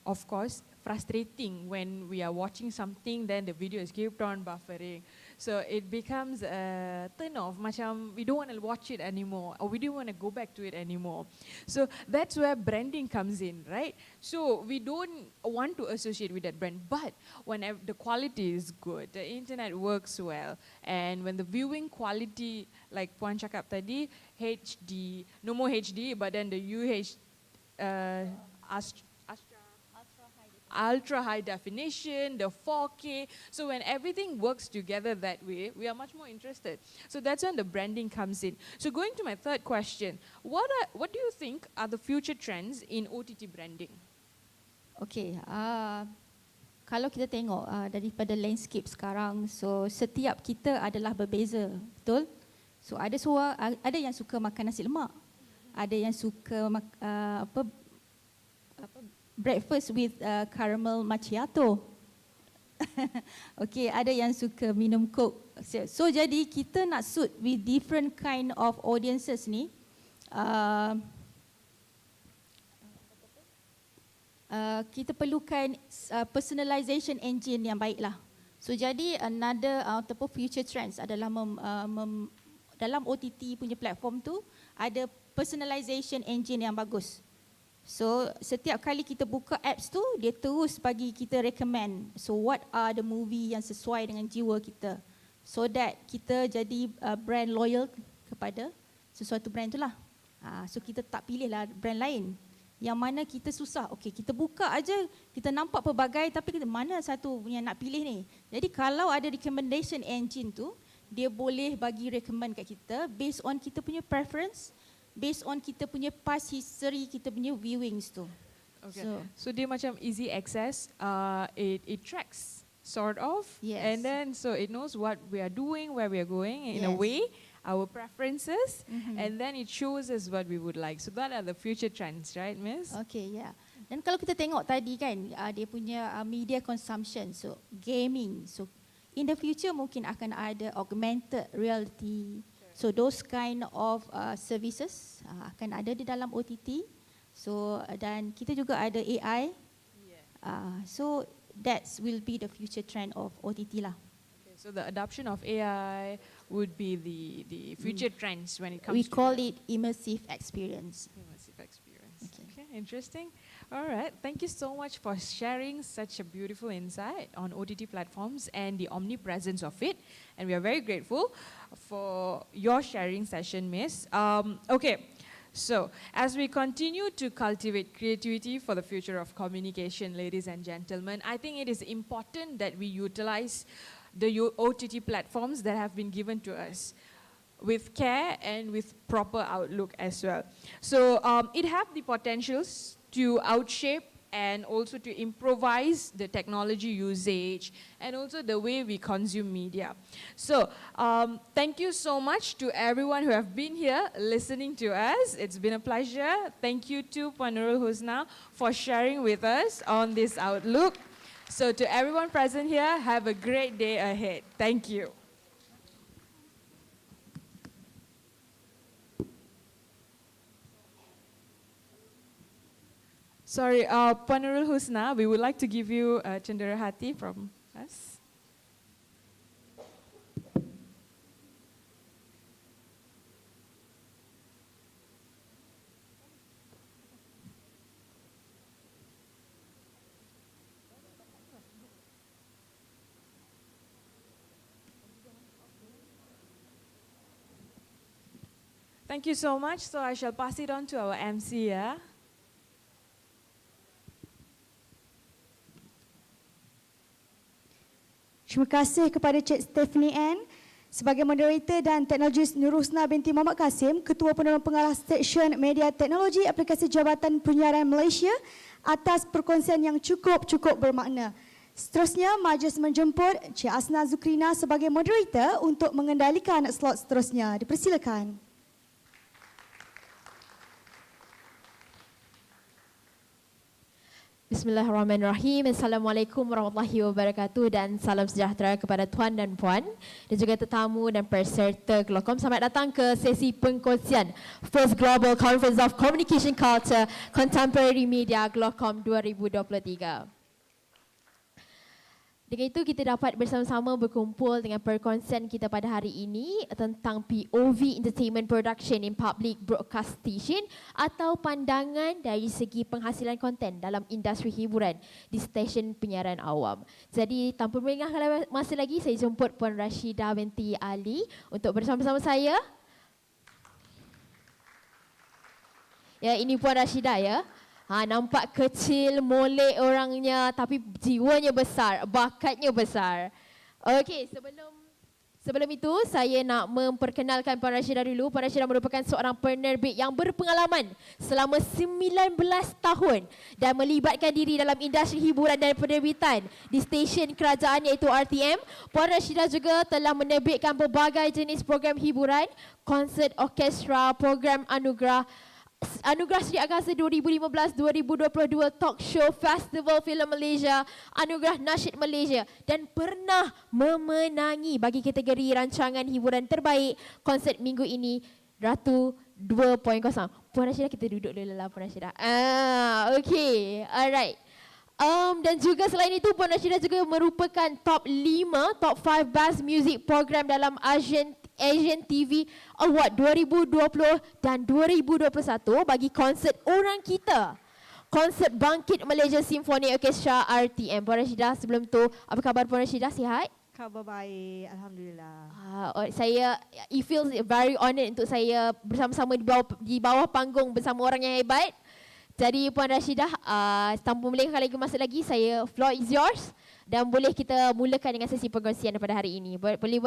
Of course, frustrating when we are watching something, then the video is kept on buffering. So it becomes a turn off, macam we don't want to watch it anymore, or we don't want to go back to it anymore. So that's where branding comes in, right? So we don't want to associate with that brand, but when the quality is good, the internet works well, and when the viewing quality, like Puan cakap tadi, HD, no more HD, but then the ultra high definition, the 4K. So when everything works together that way, we are much more interested. So that's when the branding comes in. So going to my third question, what do you think are the future trends in OTT branding? Okay, kalau kita tengok daripada landscape sekarang, so setiap kita adalah berbeza, betul? So ada yang suka makan nasi lemak, ada yang suka breakfast with caramel macchiato. Okay, ada yang suka minum Coke So jadi kita nak suit with different kind of audiences ni. Kita perlukan personalization engine yang baiklah. So jadi another ataupun future trends adalah dalam OTT punya platform tu ada personalization engine yang bagus. So setiap kali kita buka apps tu dia terus bagi kita recommend. So what are the movie yang sesuai dengan jiwa kita, so that kita jadi brand loyal kepada sesuatu brand tu lah. So kita tak pilih lah brand lain yang mana kita susah. Okey, kita buka aja, kita nampak pelbagai tapi kita mana satu yang nak pilih ni. Jadi kalau ada recommendation engine tu, dia boleh bagi recommend kat kita based on kita punya preference, based on kita punya past history, kita punya viewings tu. Okay. So dia macam easy access, it tracks sort of, Yes. and then so it knows what we are doing, where we are going in a Yes. way, our preferences, and then it shows us what we would like. So that are the future trends, right, Miss? Okay, ya. Yeah. Dan kalau kita tengok tadi kan, dia punya media consumption, so gaming, so in the future mungkin akan ada augmented reality. So those kind of services akan ada di dalam OTT. So dan kita juga ada AI. So that will be the future trend of OTT lah. Okay, so the adoption of AI would be the future trends when it comes We to call it immersive experience. immersive experience. Okay, interesting. All right, thank you so much for sharing such a beautiful insight on OTT platforms and the omnipresence of it. And we are very grateful for your sharing session, Miss. Okay, so as we continue to cultivate creativity for the future of communication, ladies and gentlemen, I think it is important that we utilize the OTT platforms that have been given to us with care and with proper outlook as well. So it have the potentials to outshape and also to improvise the technology usage and also the way we consume media. So thank you so much to everyone who have been here listening to us. It's been a pleasure. Thank you to Puan Nurul Husna for sharing with us on this outlook. So to everyone present here, have a great day ahead. Thank you. Sorry, Puan Nurul Husna, we would like to give you a Cendera Hati from us. Thank you so much. So I shall pass it on to our MC, yeah? Terima kasih kepada Cik Stephanie Ann sebagai moderator dan teknologis Nur Husna binti Muhammad Kasim, Ketua Penolong Pengarah Stesen Media Teknologi Aplikasi Jabatan Penyiaran Malaysia atas perkongsian yang cukup bermakna. Seterusnya, majlis menjemput Cik Asna Zukrina sebagai moderator untuk mengendalikan slot seterusnya. Dipersilakan. Bismillahirrahmanirrahim. Assalamualaikum warahmatullahi wabarakatuh dan salam sejahtera kepada tuan dan puan dan juga tetamu dan peserta Glocom. Selamat datang ke sesi pengkongsian First Global Conference of Communication Culture Contemporary Media Glocom 2023. Dengan itu kita dapat bersama-sama berkumpul dengan perkongsian kita pada hari ini tentang POV Entertainment Production in Public Broadcast Station atau pandangan dari segi penghasilan konten dalam industri hiburan di stesen penyiaran awam. Jadi tanpa melengahkan masa lagi, saya jemput Puan Rashidah binti Ali untuk bersama-sama saya. Ya, ini Puan Rashidah ya. Nampak kecil, molek orangnya tapi jiwanya besar, bakatnya besar. Okey, sebelum itu saya nak memperkenalkan Puan Rashidah dulu. Puan Rashidah merupakan seorang penerbit yang berpengalaman selama 19 tahun dan melibatkan diri dalam industri hiburan dan penerbitan di stesen kerajaan iaitu RTM. Puan Rashidah juga telah menerbitkan pelbagai jenis program hiburan, konsert orkestra, program anugerah Anugerah Sri Akasa 2015-2022 Talk Show Festival Filem Malaysia, Anugerah Nasyid Malaysia dan pernah memenangi bagi kategori rancangan hiburan terbaik konsert minggu ini Ratu 2.0. Puan Rashidah, kita duduk dulu lah Puan Rashidah. Okay, alright. Dan juga selain itu Puan Rashidah juga merupakan top 5, top 5 best music program dalam Asian TV Award 2020 dan 2021 bagi konsert Orang Kita. Konsert Bangkit Malaysia Symphony Orchestra RTM. Puan Rashidah, sebelum tu apa khabar Puan Rashidah? Sihat? Khabar baik, Alhamdulillah. It feels very honoured untuk saya bersama-sama di bawah panggung bersama orang yang hebat. Jadi Puan Rashidah, tanpa melengahkan lagi masa lagi, floor is yours dan boleh kita mulakan dengan sesi perkongsian pada hari ini. Boleh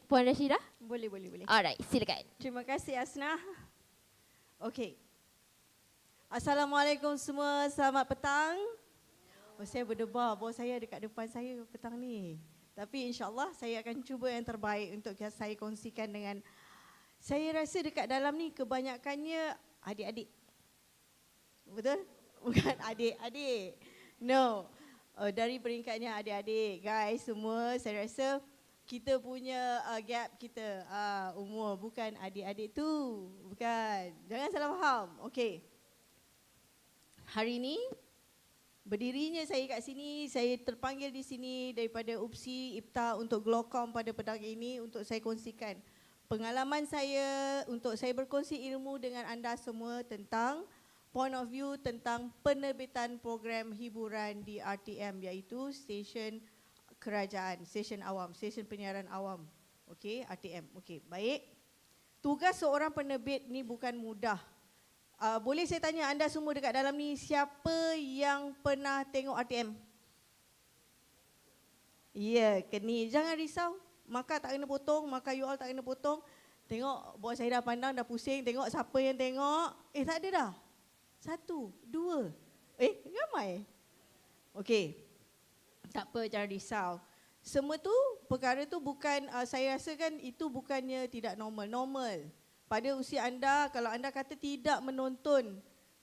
Puan Rashidah? Boleh. Alright, silakan. Terima kasih Asna. Okey. Assalamualaikum semua, selamat petang. Saya berdebar, bos saya dekat depan saya petang ni. Tapi insyaAllah saya akan cuba yang terbaik untuk saya kongsikan dengan, saya rasa dekat dalam ni kebanyakannya adik-adik. Betul? Bukan adik-adik. No. Dari peringkatnya adik-adik. Guys semua, saya rasa kita punya gap kita umur. Bukan adik-adik tu. Bukan. Jangan salah faham. Okey. Hari ni, berdirinya saya kat sini, saya terpanggil di sini daripada UPSI IPTA untuk Glocom pada petang ini untuk saya kongsikan pengalaman saya, untuk saya berkongsi ilmu dengan anda semua tentang point of view tentang penerbitan program hiburan di RTM, iaitu stesen kerajaan, stesen awam, stesen penyiaran awam. Okey, RTM. Okey, baik. Tugas seorang penerbit ni bukan mudah. Boleh saya tanya anda semua dekat dalam ni, siapa yang pernah tengok RTM? Ya, keni. Jangan risau. Maka tak kena potong, maka you all tak kena potong. Tengok, bos saya dah pandang, dah pusing. Tengok siapa yang tengok. Tak ada dah. 1, 2. Ramai. Okey. Tak apa, jangan risau. Semua tu, perkara tu bukan, saya rasa kan itu bukannya tidak normal. Normal. Pada usia anda, kalau anda kata tidak menonton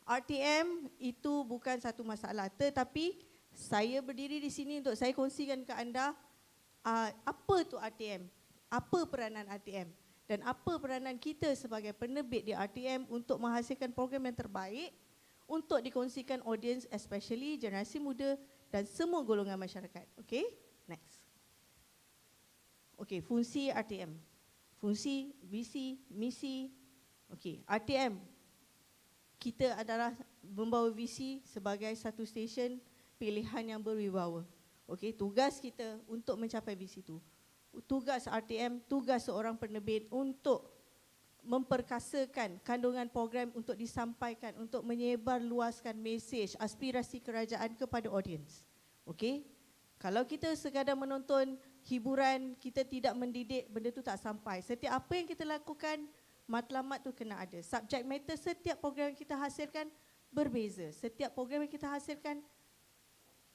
RTM, itu bukan satu masalah. Tetapi saya berdiri di sini untuk saya kongsikan ke anda apa tu RTM, apa peranan RTM dan apa peranan kita sebagai penerbit di RTM untuk menghasilkan program yang terbaik untuk dikongsikan audience, especially generasi muda dan semua golongan masyarakat. Okay, next. Okay, fungsi RTM. Fungsi, visi, misi. Okey, RTM. Kita adalah membawa visi sebagai satu stesen pilihan yang berwibawa. Okey, tugas kita untuk mencapai visi itu. Tugas RTM, tugas seorang penerbit untuk memperkasakan kandungan program untuk disampaikan, untuk menyebar luaskan mesej, aspirasi kerajaan kepada audiens. Okey? Kalau kita sekadar menonton hiburan, kita tidak mendidik, benda tu tak sampai. Setiap apa yang kita lakukan, matlamat tu kena ada. Subject matter setiap program yang kita hasilkan berbeza. Setiap program yang kita hasilkan,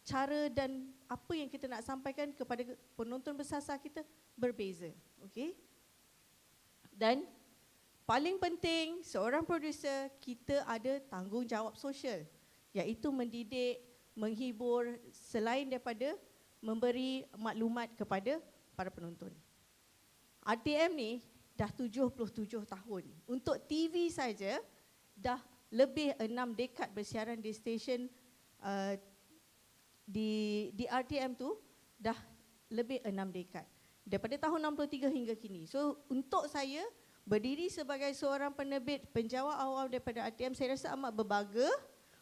cara dan apa yang kita nak sampaikan kepada penonton bersasar kita berbeza. Okey? Dan paling penting, seorang producer, kita ada tanggungjawab sosial, iaitu mendidik, menghibur selain daripada memberi maklumat kepada para penonton. RTM ni dah 77 tahun. Untuk TV saja dah lebih 6 dekad bersiaran di stesen di RTM tu dah lebih 6 dekad. Daripada tahun 63 hingga kini. So untuk saya berdiri sebagai seorang penerbit penjawat awal daripada RTM, saya rasa amat berbangga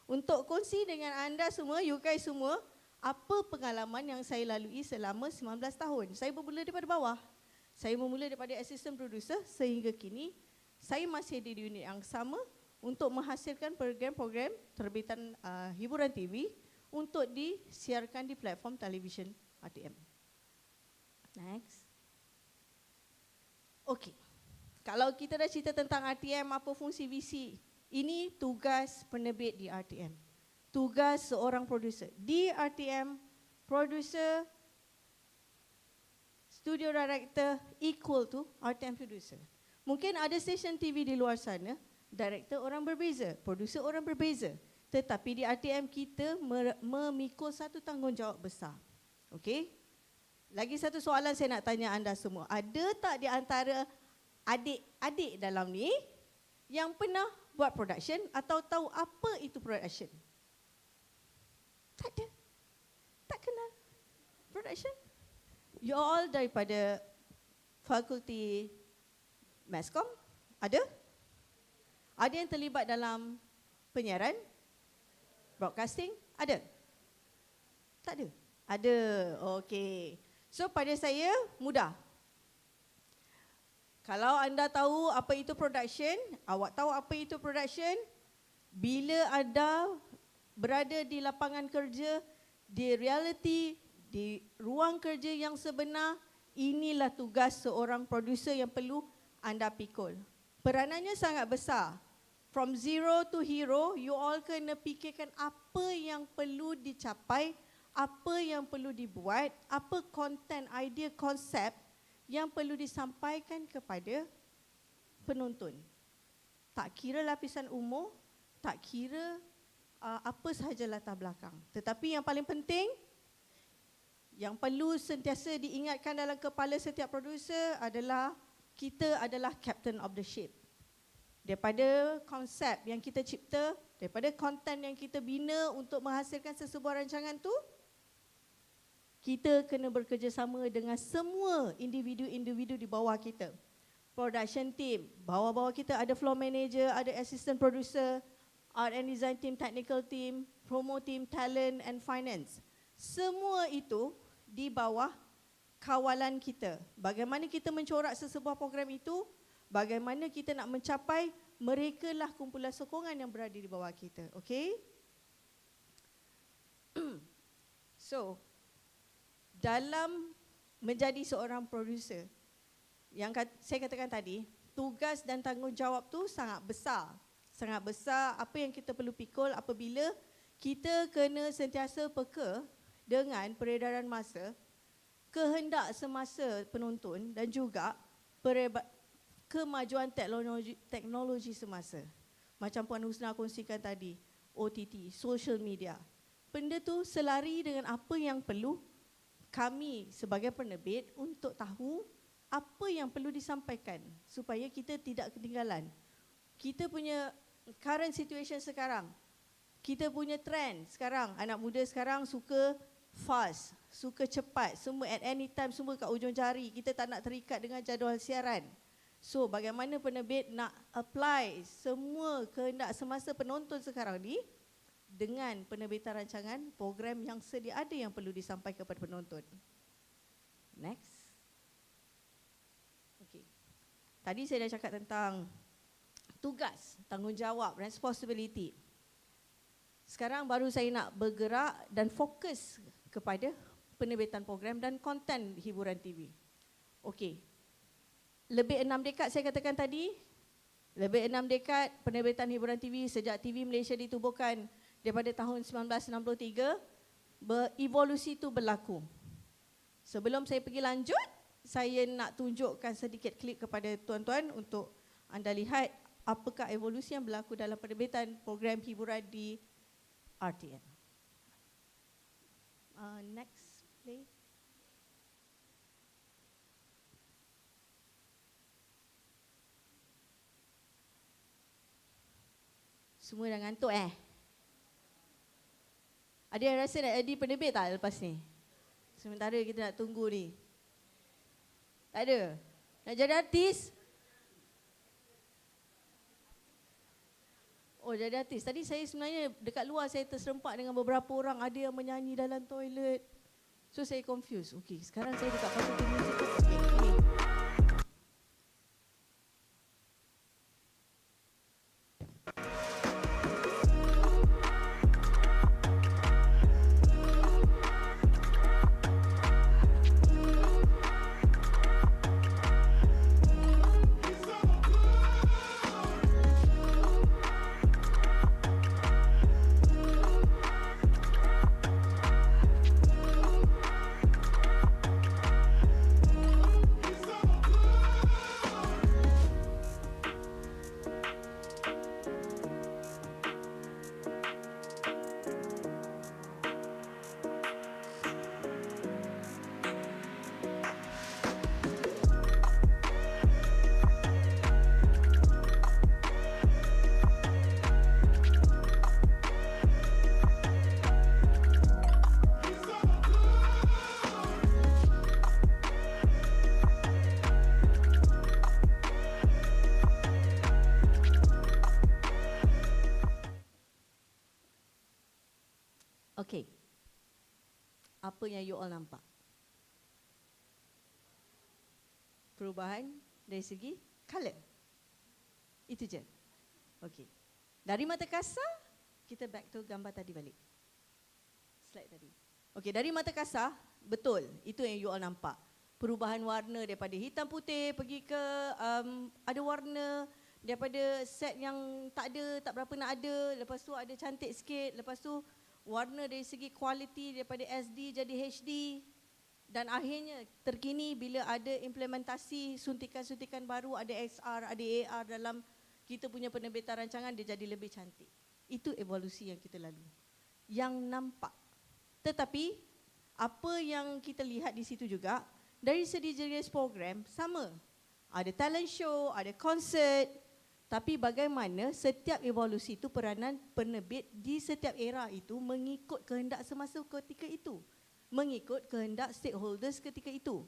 untuk kongsi dengan anda semua, you guys semua, apa pengalaman yang saya lalui selama 19 tahun. Saya bermula daripada bawah. Saya memula daripada assistant producer sehingga kini saya masih di unit yang sama untuk menghasilkan program-program terbitan hiburan TV untuk disiarkan di platform televisyen RTM. Next. Okey. Kalau kita dah cerita tentang RTM, apa fungsi visi? Ini tugas penerbit di RTM. Tugas seorang producer. Di RTM, producer, studio director equal to RTM producer. Mungkin ada stesen TV di luar sana, director orang berbeza, producer orang berbeza. Tetapi di RTM kita memikul satu tanggungjawab besar. Okey? Lagi satu soalan saya nak tanya anda semua. Ada tak di antara adik-adik dalam ni yang pernah buat production atau tahu apa itu production? Tak ada. Tak kenal production. You all daripada fakulti Mascom? Ada? Ada yang terlibat dalam penyiaran? Broadcasting? Ada? Tak ada? Ada. Okey. So pada saya mudah. Kalau anda tahu apa itu production, awak tahu apa itu production, bila anda berada di lapangan kerja, di reality, di ruang kerja yang sebenar, inilah tugas seorang producer yang perlu anda pikul. Peranannya sangat besar. From zero to hero, you all kena fikirkan apa yang perlu dicapai, apa yang perlu dibuat, apa konten, idea, konsep yang perlu disampaikan kepada penonton. Tak kira lapisan umur, tak kira apa sahaja latar belakang. Tetapi yang paling penting, yang perlu sentiasa diingatkan dalam kepala setiap producer adalah kita adalah captain of the ship. Daripada konsep yang kita cipta, daripada konten yang kita bina untuk menghasilkan sesebuah rancangan tu, kita kena bekerjasama dengan semua individu-individu di bawah kita. Production team, bawah-bawah kita ada floor manager, ada assistant producer, art and design team, technical team, promo team, talent and finance. Semua itu di bawah kawalan kita. Bagaimana kita mencorak sesebuah program itu, bagaimana kita nak mencapai, mereka lah kumpulan sokongan yang berada di bawah kita. Okay? So, dalam menjadi seorang producer, yang saya katakan tadi, tugas dan tanggungjawab tu sangat besar. Sangat besar apa yang kita perlu pikul apabila kita kena sentiasa peka dengan peredaran masa, kehendak semasa penonton dan juga kemajuan teknologi semasa. Macam Puan Husna kongsikan tadi, OTT, social media. Benda tu selari dengan apa yang perlu kami sebagai penerbit untuk tahu apa yang perlu disampaikan supaya kita tidak ketinggalan. Kita punya current situation sekarang, kita punya trend sekarang, anak muda sekarang suka fast, suka cepat, semua at any time, semua kat ujung jari. Kita tak nak terikat dengan jadual siaran. So bagaimana penerbit nak apply semua kehendak semasa penonton sekarang ni dengan penerbitan rancangan program yang sedia ada yang perlu disampaikan kepada penonton. Next. Okay. Tadi saya dah cakap tentang tugas, tanggungjawab, responsibility. Sekarang baru saya nak bergerak dan fokus kepada penerbitan program dan konten hiburan TV. Okey. Lebih 6 dekad saya katakan tadi, lebih 6 dekad penerbitan hiburan TV sejak TV Malaysia ditubuhkan daripada tahun 1963, evolusi itu berlaku. Sebelum saya pergi lanjut, saya nak tunjukkan sedikit klip kepada tuan-tuan untuk anda lihat apakah evolusi yang berlaku dalam penerbitan program hiburan di RTM. Next, play. Semua dah ngantuk Ada yang rasa nak jadi penerbit tak lepas ni? Sementara kita nak tunggu ni. Tak ada? Nak jadi artis? Oh, jadi artis. Tadi saya sebenarnya dekat luar saya terserempak dengan beberapa orang, ada yang menyanyi dalam toilet. So saya confused. Okey, sekarang saya dekat fakulti muzik. Okey, ini. apa yang you all nampak? Perubahan dari segi color. Itu je. Okey. Dari mata kasar, kita back to gambar tadi balik. Slide tadi. Okey, dari mata kasar, betul. Itu yang you all nampak. Perubahan warna daripada hitam putih pergi ke ada warna, daripada set yang tak berapa nak ada, lepas tu ada cantik sikit, lepas tu warna dari segi kualiti daripada SD jadi HD, dan akhirnya terkini bila ada implementasi suntikan-suntikan baru, ada XR, ada AR dalam kita punya penerbitan rancangan, dia jadi lebih cantik. Itu evolusi yang kita lalui, yang nampak. Tetapi apa yang kita lihat di situ juga, dari segi jenis program sama. Ada talent show, ada konsert, tapi bagaimana setiap evolusi itu peranan penerbit di setiap era itu mengikut kehendak semasa ketika itu, mengikut kehendak stakeholders ketika itu.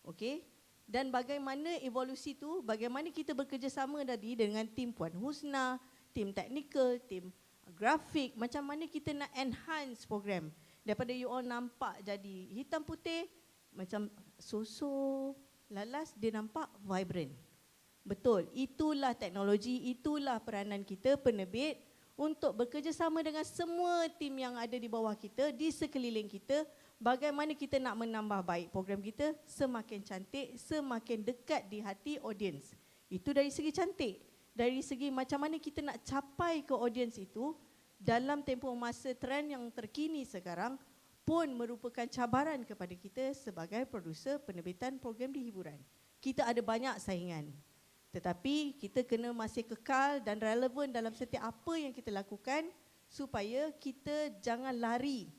Okey? Dan bagaimana evolusi itu, bagaimana kita bekerjasama tadi dengan tim Puan Husna, tim teknikal, tim grafik, macam mana kita nak enhance program. Daripada you all nampak jadi hitam putih, macam so lalas, dia nampak vibrant. Betul, itulah teknologi, itulah peranan kita penerbit untuk bekerjasama dengan semua tim yang ada di bawah kita, di sekeliling kita, bagaimana kita nak menambah baik program kita semakin cantik, semakin dekat di hati audiens. Itu dari segi cantik. Dari segi macam mana kita nak capai ke audiens itu dalam tempoh masa trend yang terkini sekarang pun merupakan cabaran kepada kita sebagai produser penerbitan program di hiburan. Kita ada banyak saingan. Tetapi kita kena masih kekal dan relevan dalam setiap apa yang kita lakukan supaya kita jangan lari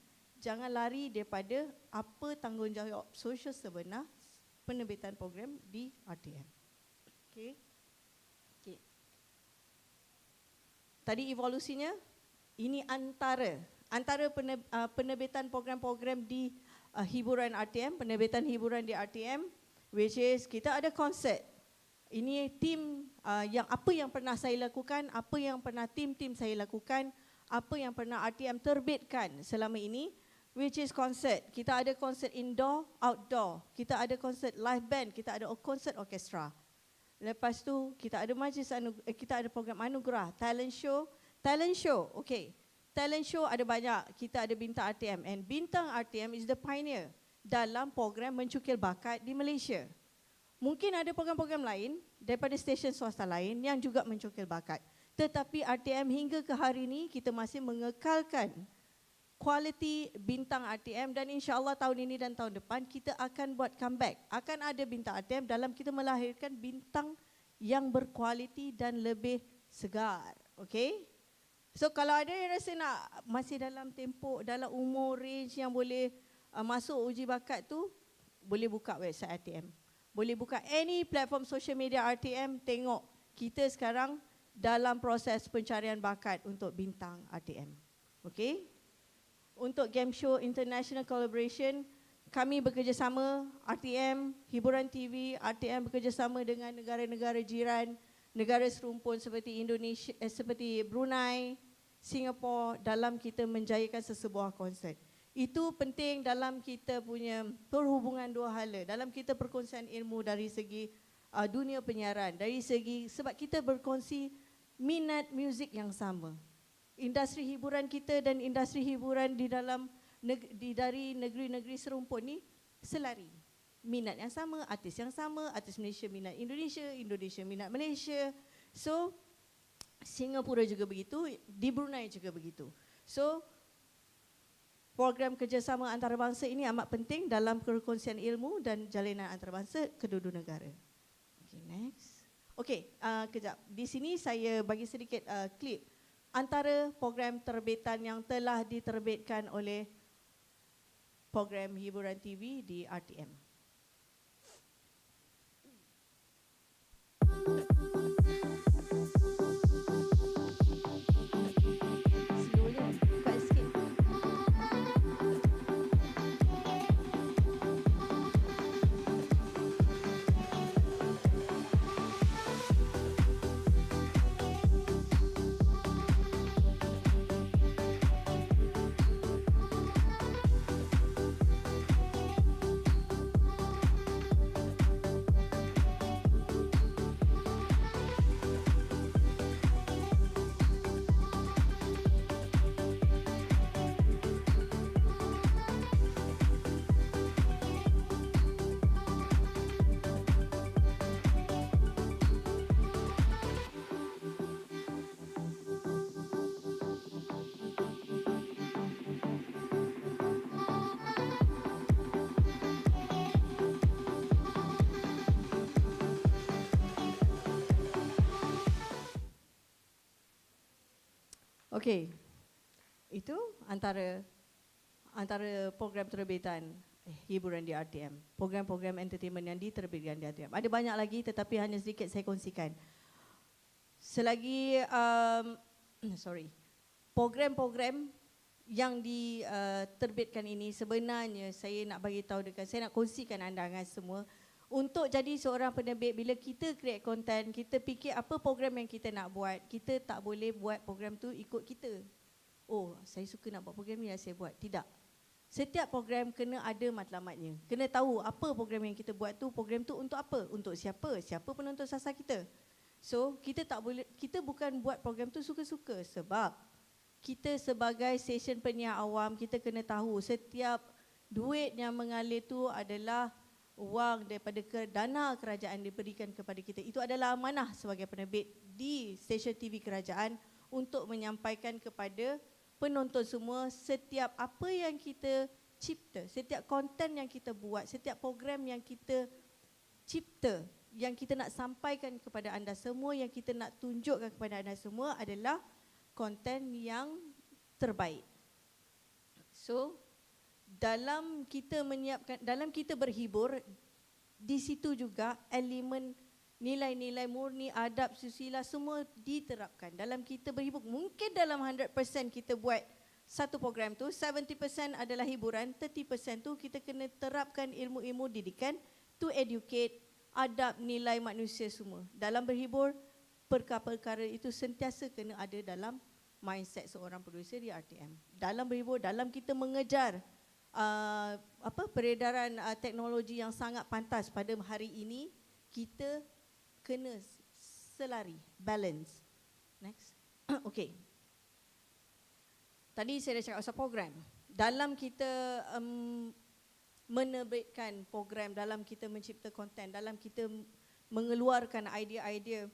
daripada apa tanggungjawab sosial sebenar penerbitan program di RTM. Okey. Tadi evolusinya, ini antara penerbitan program-program di hiburan RTM, penerbitan hiburan di RTM, which is kita ada konsert. Ini tim yang apa yang pernah saya lakukan, apa yang pernah tim-tim saya lakukan, apa yang pernah RTM terbitkan selama ini, which is konsert. Kita ada konsert indoor, outdoor. Kita ada konsert live band, kita ada konsert orkestra. Lepas tu kita ada kita ada program anugerah, talent show, okey. Talent show ada banyak. Kita ada bintang RTM, and bintang RTM is the pioneer dalam program mencukil bakat di Malaysia. Mungkin ada program-program lain daripada stesen swasta lain yang juga mencukil bakat. Tetapi RTM hingga ke hari ini kita masih mengekalkan kualiti bintang RTM, dan insya-Allah tahun ini dan tahun depan kita akan buat comeback. Akan ada bintang RTM dalam kita melahirkan bintang yang berkualiti dan lebih segar. Okey? So kalau ada yang rasa nak masih dalam tempoh, dalam umur range yang boleh masuk uji bakat tu, boleh buka website RTM. Boleh buka any platform social media RTM, tengok kita sekarang dalam proses pencarian bakat untuk bintang RTM. Okey? Untuk game show international collaboration, kami bekerjasama RTM, Hiburan TV, RTM bekerjasama dengan negara-negara jiran, negara serumpun seperti Indonesia, seperti Brunei, Singapura dalam kita menjayakan sesebuah konsert. Itu penting dalam kita punya perhubungan dua hala, dalam kita perkongsian ilmu dari segi dunia penyiaran, dari segi sebab kita berkongsi minat muzik yang sama. Industri hiburan kita dan industri hiburan di dalam dari negeri-negeri serumpun ni selari. Minat yang sama, artis yang sama, artis Malaysia minat Indonesia, Indonesia minat Malaysia. So Singapura juga begitu, di Brunei juga begitu. So program kerjasama antarabangsa ini amat penting dalam perkongsian ilmu dan jalinan antarabangsa kedua-dua negara. Okay, next. Okay, kejap. Di sini saya bagi sedikit klip antara program terbitan yang telah diterbitkan oleh program hiburan TV di RTM. Okey. Itu antara program terbitan hiburan di RTM. Program-program entertainment yang diterbitkan di RTM. Ada banyak lagi tetapi hanya sedikit saya kongsikan. Selagi program-program yang diterbitkan ini sebenarnya saya nak bagi tahu dekat, saya nak kongsikan anda dengan semua. Untuk jadi seorang penerbit, bila kita create content, kita fikir apa program yang kita nak buat. Kita tak boleh buat program tu ikut kita. Oh, saya suka nak buat program ni, saya buat. Tidak. Setiap program kena ada matlamatnya. Kena tahu apa program yang kita buat tu, program tu untuk apa? Untuk siapa? Siapa penonton sasar kita? So, kita bukan buat program tu suka-suka sebab kita sebagai stesen penyiar awam, kita kena tahu setiap duit yang mengalir tu adalah wang daripada dana kerajaan diberikan kepada kita. Itu adalah amanah sebagai penerbit di stesen TV kerajaan untuk menyampaikan kepada penonton semua setiap apa yang kita cipta, setiap konten yang kita buat, setiap program yang kita cipta, yang kita nak sampaikan kepada anda semua, yang kita nak tunjukkan kepada anda semua adalah konten yang terbaik. So, dalam kita menyiapkan, dalam kita berhibur, di situ juga elemen nilai-nilai murni, adab, susila semua diterapkan. Dalam kita berhibur, mungkin dalam 100% kita buat satu program tu, 70% adalah hiburan, 30% tu kita kena terapkan ilmu-ilmu didikan to educate, adab, nilai manusia semua. Dalam berhibur, perkara-perkara itu sentiasa kena ada dalam mindset seorang producer di RTM. Dalam berhibur, dalam kita mengejar peredaran teknologi yang sangat pantas pada hari ini, kita kena selari, balance. Next. Okey. Tadi saya dah cakap pasal program. Dalam kita menerbitkan program, dalam kita mencipta konten, dalam kita mengeluarkan idea-idea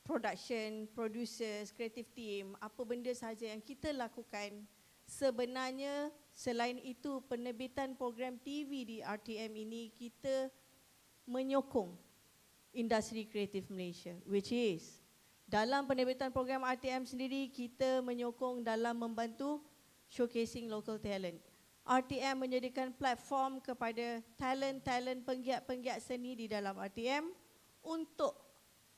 production, producers, creative team, apa benda sahaja yang kita lakukan, sebenarnya selain itu penerbitan program TV di RTM ini kita menyokong industri kreatif Malaysia, which is dalam penerbitan program RTM sendiri kita menyokong dalam membantu showcasing local talent. RTM menyediakan platform kepada talent-talent penggiat-penggiat seni di dalam RTM untuk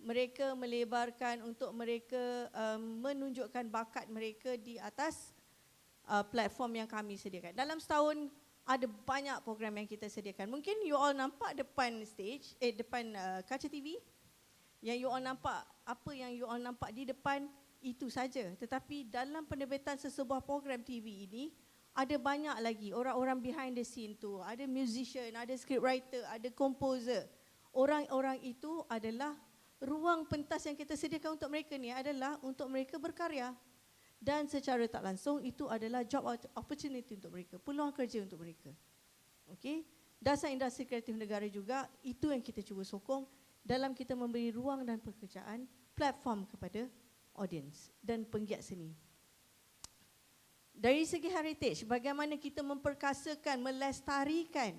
mereka melebarkan, untuk mereka menunjukkan bakat mereka di atas platform yang kami sediakan. Dalam setahun ada banyak program yang kita sediakan. Mungkin you all nampak depan stage, depan kaca TV, yang you all nampak, apa yang you all nampak di depan itu saja. Tetapi dalam penerbitan sesebuah program TV ini, ada banyak lagi orang-orang behind the scene tu. Ada musician, ada scriptwriter, ada composer. Orang-orang itu adalah ruang pentas yang kita sediakan untuk mereka ni adalah untuk mereka berkarya. Dan secara tak langsung itu adalah job opportunity untuk mereka, peluang kerja untuk mereka. Okey? Dasar industri kreatif negara juga itu yang kita cuba sokong dalam kita memberi ruang dan pekerjaan, platform kepada audience dan penggiat seni. Dari segi heritage, bagaimana kita memperkasakan, melestarikan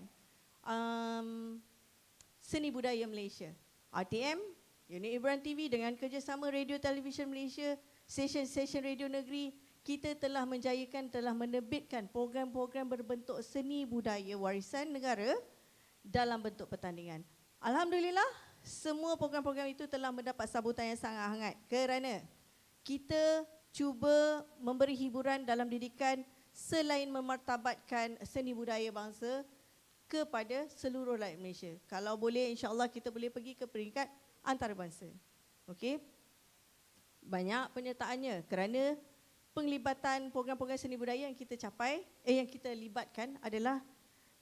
seni budaya Malaysia. RTM, Unit Hiburan TV dengan Kerjasama Radio Television Malaysia, stesen-stesen radio negeri, kita telah menjayakan, telah menerbitkan program-program berbentuk seni budaya warisan negara dalam bentuk pertandingan. Alhamdulillah, semua program-program itu telah mendapat sambutan yang sangat hangat kerana kita cuba memberi hiburan dalam didikan selain memartabatkan seni budaya bangsa kepada seluruh rakyat Malaysia. Kalau boleh, insya-Allah kita boleh pergi ke peringkat antarabangsa. Okey? Banyak penyertaannya kerana penglibatan program-program seni budaya yang kita capai, yang kita libatkan adalah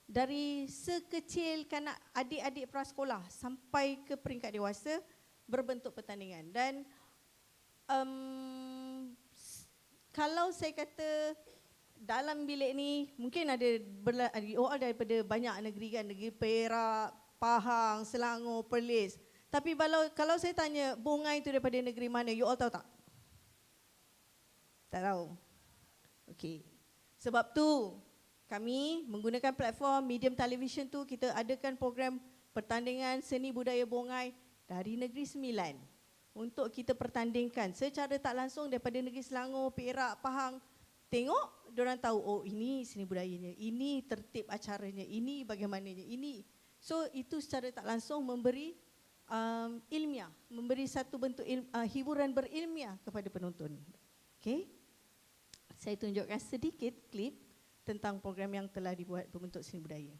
dari sekecil kanak adik-adik prasekolah sampai ke peringkat dewasa berbentuk pertandingan. Dan kalau saya kata dalam bilik ni mungkin ada daripada banyak negeri kan, negeri Perak, Pahang, Selangor, Perlis. Tapi kalau saya tanya Bongai itu daripada negeri mana, you all tahu tak? Tak tahu. Okey. Sebab tu kami menggunakan platform medium television tu, kita adakan program pertandingan seni budaya Bongai dari negeri 9. untuk kita pertandingkan secara tak langsung daripada negeri Selangor, Perak, Pahang. Tengok, diorang tahu, oh ini seni budayanya, ini tertib acaranya, ini bagaimananya, ini. So itu secara tak langsung memberi ilmiah, memberi satu bentuk hiburan berilmiah kepada penonton. Okay? Saya tunjukkan sedikit klip tentang program yang telah dibuat berbentuk seni budaya.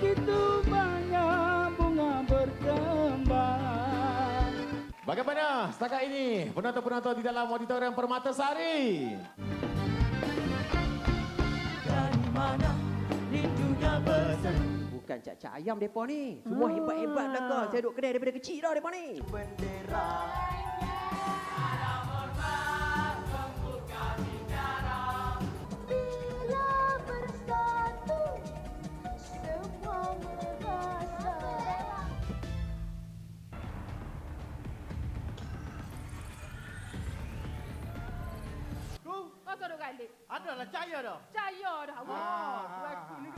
Begitu banyak bunga berkembang. Bagaimana setakat ini penonton-penonton di dalam auditorium Permatasari? Dari mana rindunya besar. Bukan cak-cak ayam mereka ni. Semua hebat-hebat belakang. Saya duduk kedai daripada kecil dah mereka ni. Bendera. Adalah cahaya dah. Cahaya dah. Wah, waktu ni.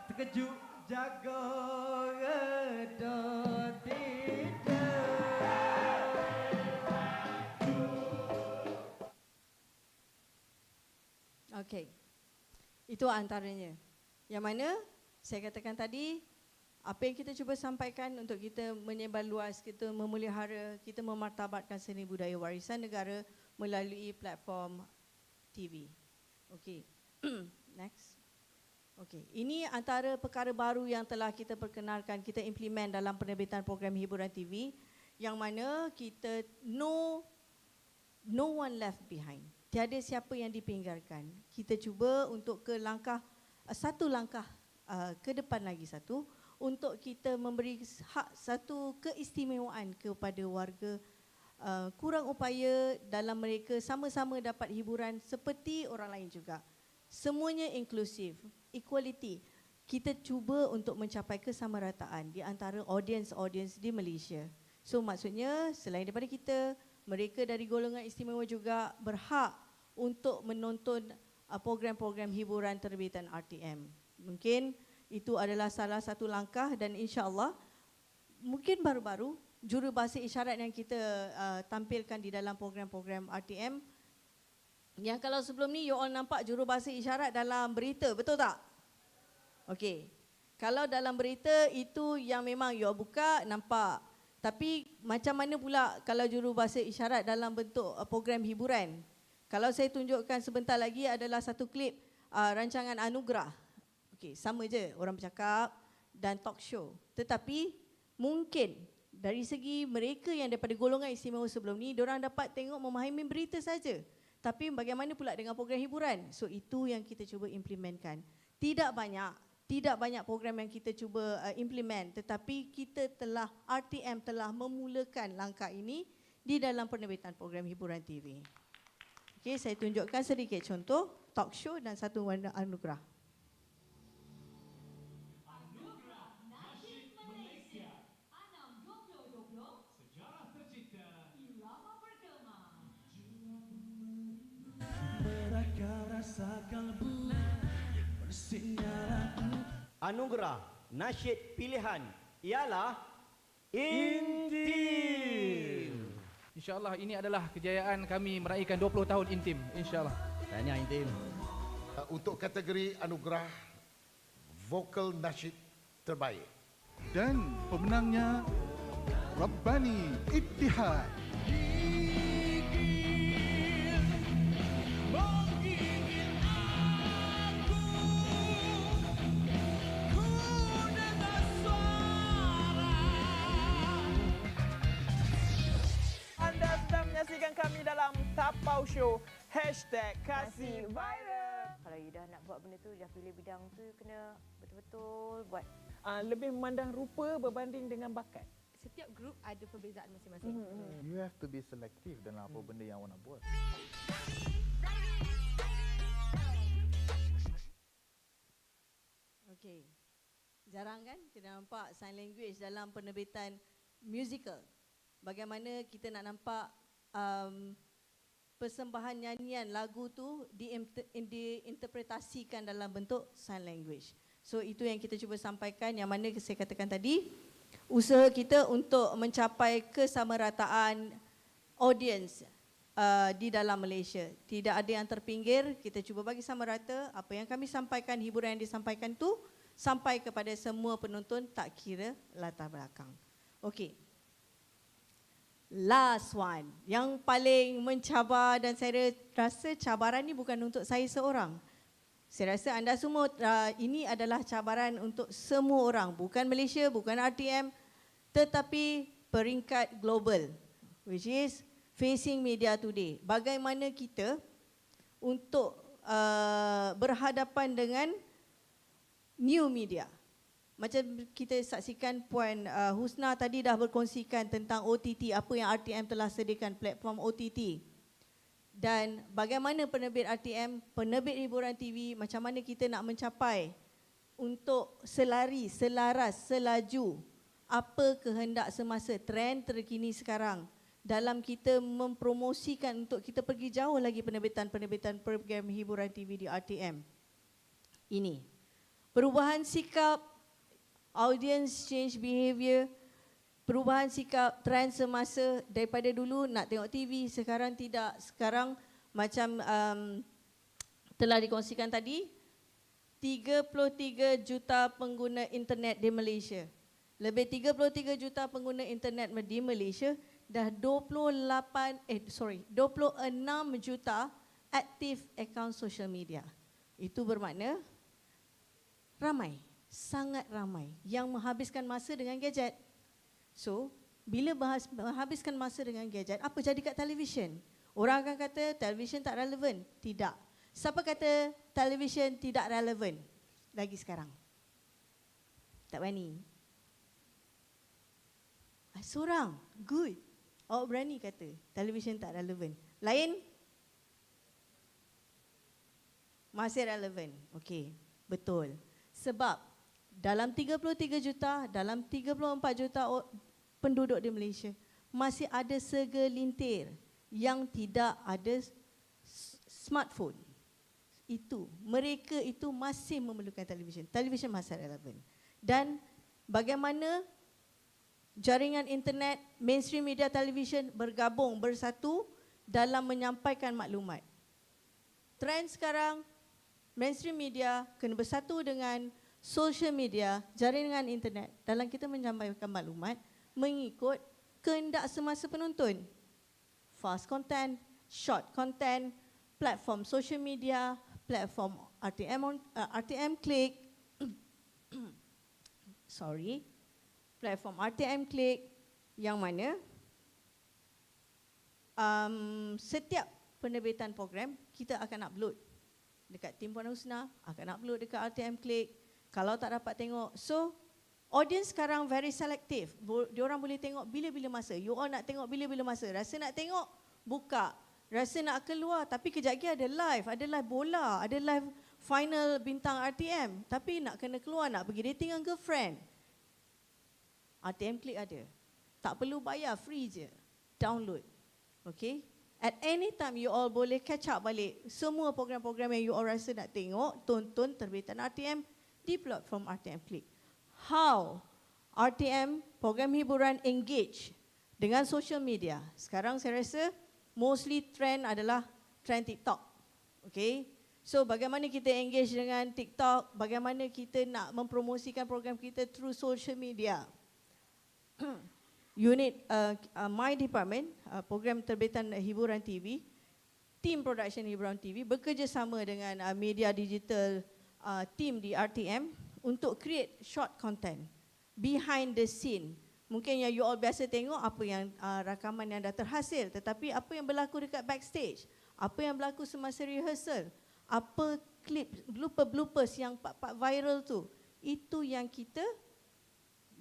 Terkejut jaga redha tidak. Okey. Itu antaranya. Yang mana saya katakan tadi, apa yang kita cuba sampaikan untuk kita menyebar luas, kita memelihara, kita memartabatkan seni budaya warisan negara melalui platform TV. Okey. Next. Okey. Ini antara perkara baru yang telah kita perkenalkan, kita implement dalam penerbitan program hiburan TV, yang mana kita no one left behind. Tiada siapa yang dipinggirkan. Kita cuba untuk satu langkah ke depan lagi satu, untuk kita memberi hak satu keistimewaan kepada warga kurang upaya dalam mereka sama-sama dapat hiburan seperti orang lain juga. Semuanya inklusif, equality. Kita cuba untuk mencapai kesamarataan di antara audiens di Malaysia. So maksudnya selain daripada kita, mereka dari golongan istimewa juga berhak untuk menonton program-program hiburan terbitan RTM. Mungkin itu adalah salah satu langkah dan insya-Allah mungkin baru-baru jurubahasa isyarat yang kita tampilkan di dalam program-program RTM, yang kalau sebelum ni you all nampak jurubahasa isyarat dalam berita, betul tak? Okey. Kalau dalam berita itu yang memang you all buka nampak. Tapi macam mana pula kalau jurubahasa isyarat dalam bentuk program hiburan? Kalau saya tunjukkan sebentar lagi adalah satu klip rancangan anugerah. Okey, sama je orang bercakap dan talk show. Tetapi mungkin dari segi mereka yang daripada golongan istimewa sebelum ni, diorang dapat tengok memahami berita saja. Tapi bagaimana pula dengan program hiburan? So itu yang kita cuba implementkan. Tidak banyak program yang kita cuba implement, tetapi RTM telah memulakan langkah ini di dalam penerbitan program hiburan TV. Okey, saya tunjukkan sedikit contoh talk show dan satu warna anugerah. Anugerah nasyid pilihan ialah Intim. InsyaAllah ini adalah kejayaan kami meraihkan 20 tahun Intim. InsyaAllah. Tahniah Intim. Untuk kategori anugerah vokal nasyid terbaik. Dan pemenangnya Rabbani Ittihad. Menyaksikan kami dalam Tapau Show #KasihViral. Kalau you dah nak buat benda tu, dah pilih bidang tu, kena betul-betul buat. Lebih memandang rupa berbanding dengan bakat. Setiap grup ada perbezaan masing-masing. You have to be selective dalam apa benda yang awak nak buat. Okey. Jarang kan kita nampak sign language dalam penerbitan musical. Bagaimana kita nak nampak persembahan nyanyian lagu tu diinterpretasikan dalam bentuk sign language. So itu yang kita cuba sampaikan, yang mana saya katakan tadi, usaha kita untuk mencapai kesamarataan audience di dalam Malaysia. Tidak ada yang terpinggir, kita cuba bagi sama rata. Apa yang kami sampaikan, hiburan yang disampaikan tu sampai kepada semua penonton, tak kira latar belakang. Okey. Last one, yang paling mencabar, dan saya rasa cabaran ni bukan untuk saya seorang. Saya rasa anda semua, ini adalah cabaran untuk semua orang, bukan Malaysia, bukan RTM, tetapi peringkat global, which is facing media today. Bagaimana kita untuk berhadapan dengan new media. Macam kita saksikan Puan Husna tadi dah berkongsikan tentang OTT, apa yang RTM telah sediakan, platform OTT. Dan bagaimana penerbit RTM, penerbit hiburan TV, macam mana kita nak mencapai untuk selari, selaras, selaju apa kehendak semasa, trend terkini sekarang dalam kita mempromosikan untuk kita pergi jauh lagi penerbitan-penerbitan program hiburan TV di RTM. Ini perubahan sikap, audience change behavior, perubahan sikap, trend semasa. Daripada dulu nak tengok TV, sekarang tidak. Sekarang macam telah dikongsikan tadi, 33 juta pengguna internet di Malaysia. Lebih 33 juta pengguna internet di Malaysia, dah 26 juta aktif akaun social media. Itu bermakna ramai, sangat ramai yang menghabiskan masa dengan gadget. So, bila menghabiskan masa dengan gadget, apa jadi kat televisyen? Orang akan kata televisyen tak relevan. Tidak. Siapa kata televisyen tidak relevan lagi sekarang? Tak berani. Seorang, good. Awak berani kata televisyen tak relevan. Lain? Masih relevan. Okey, betul. Sebab dalam 33 juta, dalam 34 juta penduduk di Malaysia, masih ada segelintir yang tidak ada smartphone. Mereka itu masih memerlukan televisyen. Televisyen masih relevan. Dan bagaimana jaringan internet, mainstream media televisyen bergabung, bersatu dalam menyampaikan maklumat. Trend sekarang, mainstream media kena bersatu dengan social media, jaringan internet dalam kita menyampaikan maklumat mengikut kehendak semasa penonton. Fast content, short content, platform social media, platform RTM Click, platform RTM Click, yang mana setiap penerbitan program kita akan upload dekat tim Puan Husna, akan upload dekat RTM Click. Kalau tak dapat tengok, so audience sekarang very selective. Diorang boleh tengok bila-bila masa. You all nak tengok bila-bila masa. Rasa nak tengok, buka. Rasa nak keluar, tapi kejap lagi ada live bola, ada live final bintang RTM. Tapi nak kena keluar, nak pergi dating dengan girlfriend. RTM Click ada. Tak perlu bayar, free je. Download. Okay? At any time you all boleh catch up balik semua program-program yang you all rasa nak tengok, tonton terbitan RTM di platform RTM Click. How RTM, program hiburan, engage dengan social media. Sekarang saya rasa mostly trend adalah trend TikTok. Okay? So bagaimana kita engage dengan TikTok, bagaimana kita nak mempromosikan program kita through social media. Unit my department, program terbitan hiburan TV, team production hiburan TV bekerjasama dengan media digital team di RTM untuk create short content behind the scene. Mungkin yang you all biasa tengok apa yang rakaman yang dah terhasil, tetapi apa yang berlaku dekat backstage, apa yang berlaku semasa rehearsal, apa klip bloopers yang part-part viral tu, itu yang kita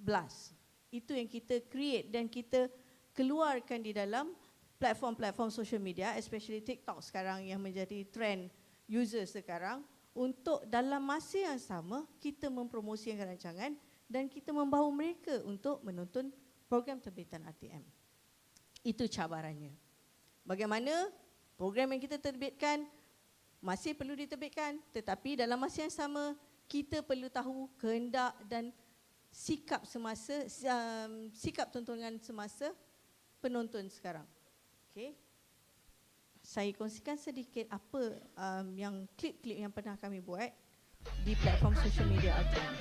blast. Itu yang kita create dan kita keluarkan di dalam platform-platform social media, especially TikTok sekarang yang menjadi trend user sekarang, untuk dalam masa yang sama kita mempromosikan rancangan dan kita membawa mereka untuk menonton program terbitan RTM. Itu cabarannya. Bagaimana program yang kita terbitkan masih perlu diterbitkan, tetapi dalam masa yang sama kita perlu tahu kehendak dan sikap semasa, sikap tontonan semasa penonton sekarang. Okey. Saya kongsikan sedikit apa yang klip-klip yang pernah kami buat di platform social media RTM.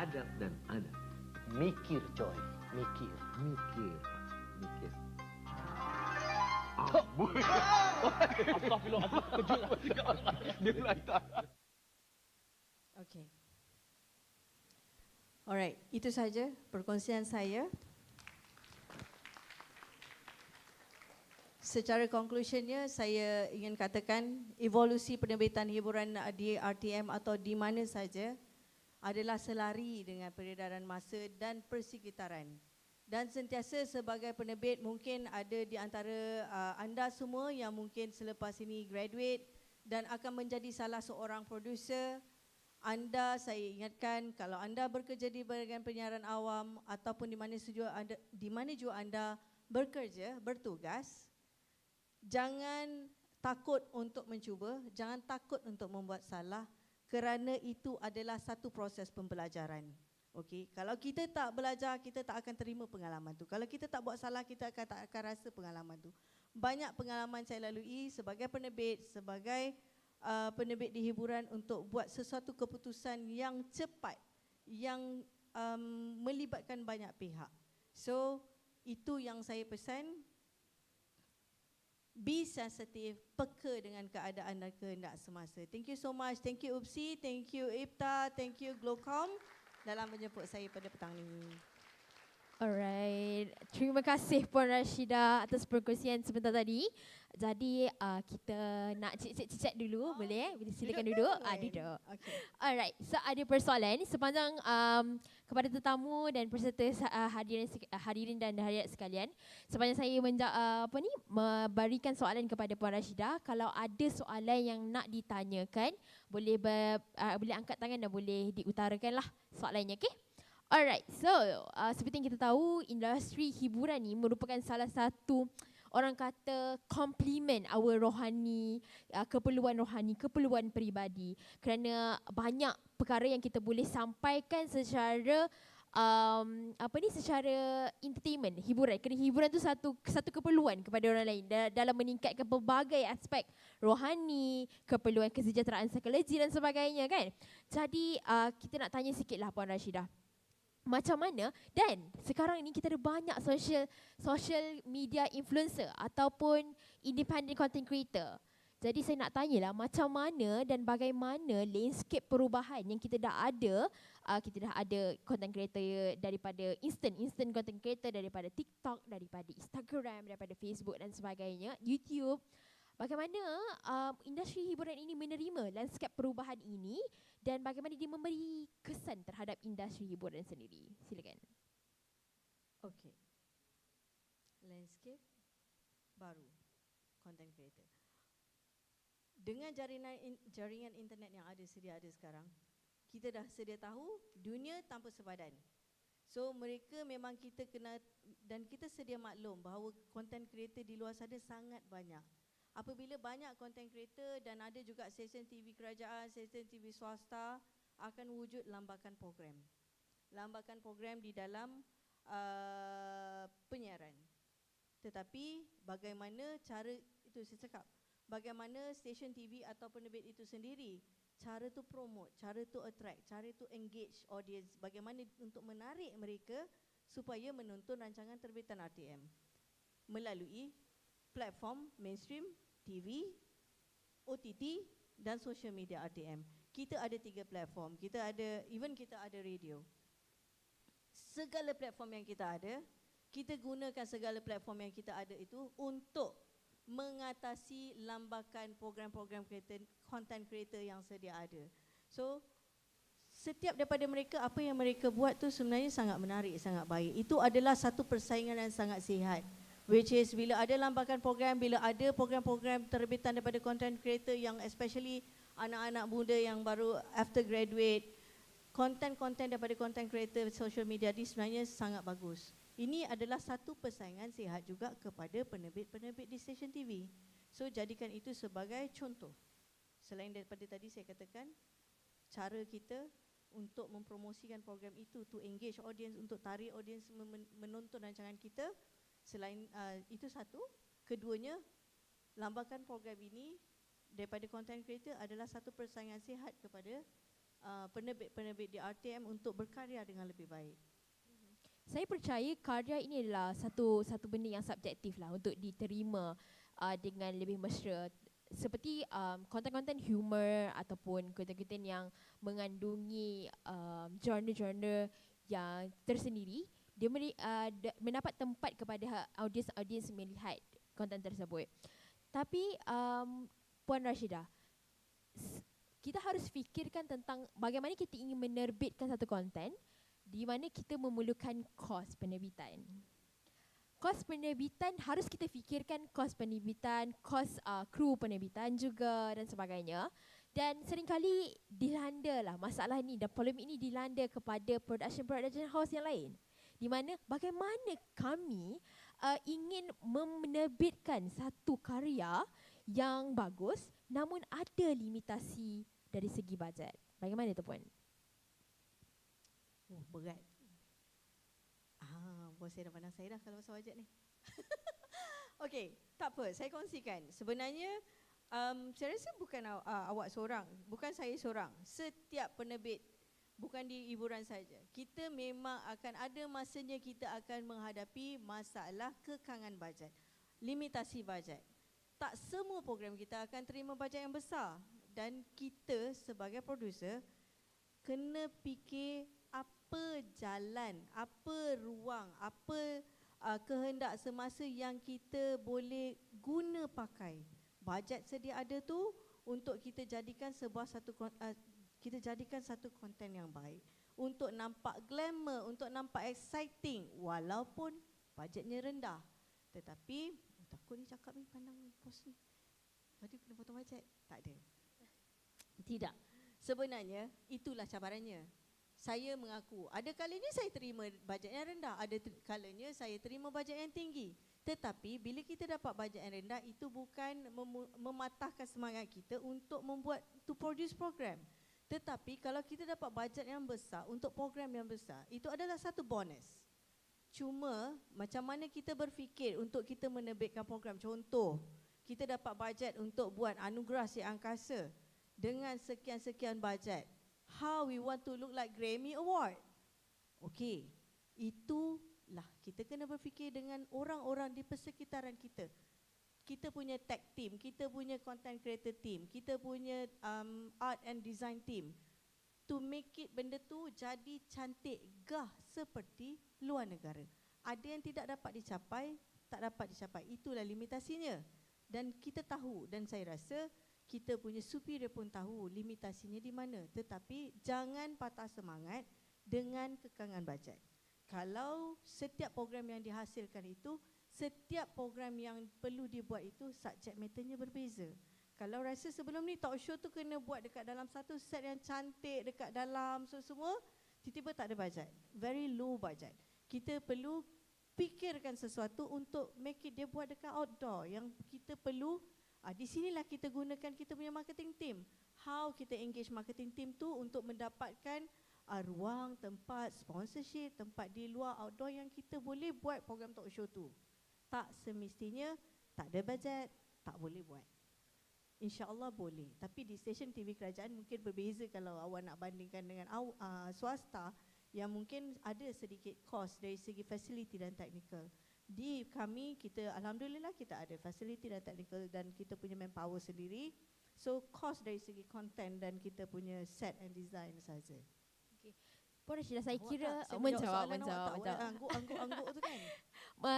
Adab dan adab. Mikir coy, mikir. Astagfirullah, kejut. Dia melantang. Okey. Alright, itu saja perkongsian saya. Secara conclusionnya, saya ingin katakan evolusi penerbitan hiburan di RTM atau di mana saja adalah selari dengan peredaran masa dan persekitaran. Dan sentiasa sebagai penerbit, mungkin ada di antara anda semua yang mungkin selepas ini graduate dan akan menjadi salah seorang producer. Anda, saya ingatkan, kalau anda bekerja di bahagian penyiaran awam ataupun di mana jua anda bekerja, bertugas, jangan takut untuk mencuba, jangan takut untuk membuat salah, kerana itu adalah satu proses pembelajaran. Okey, kalau kita tak belajar, kita tak akan terima pengalaman tu. Kalau kita tak buat salah, kita tak akan rasa pengalaman tu. Banyak pengalaman saya lalui sebagai penerbit, sebagai penerbit di hiburan untuk buat sesuatu keputusan yang cepat, yang melibatkan banyak pihak. So, itu yang saya pesan. Be sensitive, peka dengan keadaan dan kehendak semasa. Thank you so much. Thank you UPSI, thank you IPTA, thank you Glocom dalam menjemput saya pada petang ini. Alright, terima kasih Puan Rashida atas perkongsian sebentar tadi. Jadi kita nak cicit dulu, boleh? Boleh silakan duduk. Duduk. Okay. Alright, so ada persoalan sepanjang kepada tetamu dan peserta hadirin dan hadirat sekalian. Sepanjang saya memberikan soalan kepada Puan Rashida, kalau ada soalan yang nak ditanyakan, boleh angkat tangan dan boleh diutarakanlah soalannya, okey? Alright, so seperti yang kita tahu, industri hiburan ni merupakan salah satu, orang kata, complement our rohani, keperluan peribadi. Kerana banyak perkara yang kita boleh sampaikan secara secara entertainment, hiburan. Kerana hiburan tu satu keperluan kepada orang lain dalam meningkatkan pelbagai aspek rohani, keperluan kesejahteraan psikologi dan sebagainya, kan. Jadi kita nak tanya sikitlah Puan Rashida. Macam mana, dan sekarang ni kita ada banyak social media influencer ataupun independent content creator. Jadi saya nak tanyalah macam mana dan bagaimana landscape perubahan yang kita dah ada. Kita dah ada content creator daripada instant content creator daripada TikTok, daripada Instagram, daripada Facebook dan sebagainya, YouTube. Bagaimana industri hiburan ini menerima landscape perubahan ini dan bagaimana dia memberi kesan terhadap industri hiburan sendiri? Silakan. Okey. Landscape baru, content creator. Dengan jaringan internet yang sedia ada sekarang, kita dah sedia tahu dunia tanpa sepadan. So mereka memang kita kena, dan kita sedia maklum bahawa content creator di luar sana sangat banyak. Apabila banyak content creator dan ada juga stesen TV kerajaan, stesen TV swasta, akan wujud lambakan program. Lambakan program di dalam penyiaran. Tetapi bagaimana cara, itu saya cakap, bagaimana stesen TV atau penerbit itu sendiri, cara tu promote, cara tu attract, cara tu engage audience, bagaimana untuk menarik mereka supaya menonton rancangan terbitan RTM melalui platform mainstream, TV, OTT dan social media RTM. Kita ada 3 platform. Kita ada radio. Segala platform yang kita ada, kita gunakan segala platform yang kita ada itu untuk mengatasi lambakan program-program content creator yang sedia ada. So, setiap daripada mereka, apa yang mereka buat tu sebenarnya sangat menarik, sangat baik. Itu adalah satu persaingan yang sangat sihat. Which is bila ada lambakan program, bila ada program-program terbitan daripada content creator yang especially anak-anak muda yang baru after graduate, konten-konten daripada content creator social media ni sebenarnya sangat bagus. Ini adalah satu persaingan sihat juga kepada penerbit-penerbit di stesen TV. So jadikan itu sebagai contoh. Selain daripada tadi saya katakan, cara kita untuk mempromosikan program itu, to engage audience, untuk tarik audience menonton rancangan kita. Selain itu satu, keduanya, lambakan program ini daripada content creator adalah satu persaingan sihat kepada penerbit-penerbit di RTM untuk berkarya dengan lebih baik. Saya percaya karya ini adalah satu benda yang subjektif lah untuk diterima dengan lebih mesra. Seperti konten-konten humor ataupun konten-konten yang mengandungi genre-genre yang tersendiri, dia mendapat tempat kepada audiens melihat konten tersebut. Tapi Puan Rashidah, kita harus fikirkan tentang bagaimana kita ingin menerbitkan satu konten di mana kita memerlukan kos penerbitan. Kos penerbitan harus kita fikirkan, kos penerbitan, kos kru penerbitan juga dan sebagainya. Dan seringkali dilanda lah masalah ni dan polemik ini dilanda kepada production house yang lain. Di mana bagaimana kami ingin menerbitkan satu karya yang bagus namun ada limitasi dari segi bajet. Bagaimana tu Puan? Oh, berat. Bos saya dah pandang saya dah kalau pasal bajet ni. Okey, tak apa, saya kongsikan. Sebenarnya saya rasa bukan awak seorang, bukan saya seorang. Setiap penerbit, bukan di hiburan saja. Kita memang akan ada masanya kita akan menghadapi masalah kekangan bajet, limitasi bajet. Tak semua program kita akan terima bajet yang besar dan kita sebagai producer kena fikir apa jalan, apa ruang, apa kehendak semasa yang kita boleh guna pakai. Bajet sedia ada tu untuk kita jadikan satu konten yang baik. Untuk nampak glamour, untuk nampak exciting walaupun bajetnya rendah. Tetapi takut ni cakap ni pandang bos ni. Tadi kena potong bajet. Tak ada. Tidak. Sebenarnya itulah cabarannya. Saya mengaku, ada kalanya saya terima bajet yang rendah, ada kalanya saya terima bajet yang tinggi. Tetapi bila kita dapat bajet yang rendah, itu bukan mematahkan semangat kita untuk to produce program. Tetapi kalau kita dapat bajet yang besar untuk program yang besar, itu adalah satu bonus. Cuma macam mana kita berfikir untuk kita menerbitkan program. Contoh, kita dapat bajet untuk buat anugerah si angkasa dengan sekian-sekian bajet. How we want to look like Grammy Award. Okey, itulah kita kena berfikir dengan orang-orang di persekitaran kita. Kita punya tech team, kita punya content creator team, kita punya art and design team. To make it benda tu jadi cantik, gah seperti luar negara. Ada yang tidak dapat dicapai, tak dapat dicapai. Itulah limitasinya. Dan kita tahu, dan saya rasa kita punya superior pun tahu limitasinya di mana. Tetapi jangan patah semangat dengan kekangan bajet. Kalau setiap program yang dihasilkan itu, setiap program yang perlu dibuat itu subject matternya berbeza. Kalau rasa sebelum ni talk show tu kena buat dekat dalam satu set yang cantik, dekat dalam semua, tiba-tiba tak ada bajet. Very low bajet. Kita perlu fikirkan sesuatu untuk make it dia buat dekat outdoor. Yang kita perlu di sinilah kita gunakan kita punya marketing team. How kita engage marketing team tu untuk mendapatkan ruang, tempat, sponsorship, tempat di luar outdoor yang kita boleh buat program talk show tu. Tak semestinya tak ada bajet, tak boleh buat. InsyaAllah boleh. Tapi di stesen TV kerajaan mungkin berbeza kalau awak nak bandingkan dengan swasta. yang mungkin ada sedikit cost dari segi facility dan technical. Di kami, kita alhamdulillah kita ada facility dan technical dan kita punya manpower sendiri. So cost dari segi content dan kita punya set and design saja. Okay. Puan Rashidah, saya Awak kira tak? Saya menjawab. Angguk-angguk tu kan.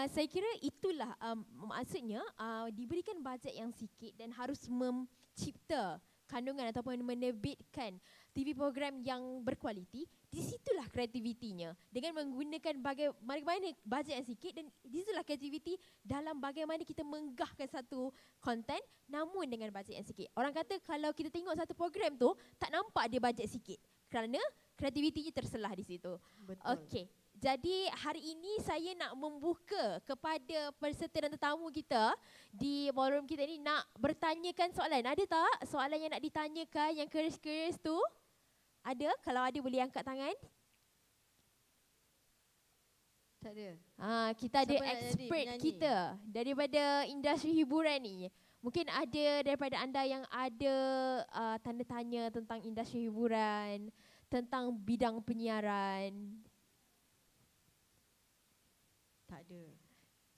Saya kira itulah maksudnya diberikan bajet yang sikit dan harus mencipta kandungan ataupun menerbitkan TV program yang berkualiti. Di situlah kreativitinya dengan menggunakan bagaimana bajet yang sikit, dan di situlah kreativiti dalam bagaimana kita menggahkan satu konten namun dengan bajet yang sikit. Orang kata kalau kita tengok satu program tu tak nampak dia bajet sikit kerana kreativitinya terselah di situ. Okey. Jadi hari ini saya nak membuka kepada peserta dan tetamu kita di ballroom kita ni nak bertanyakan soalan. Ada tak soalan yang nak ditanyakan yang keris-keris tu? Ada? Kalau ada boleh angkat tangan. Tak ada. Kita ada expert kita daripada industri hiburan ni. Mungkin ada daripada anda yang ada tanda tanya tentang industri hiburan, tentang bidang penyiaran. Tak ada.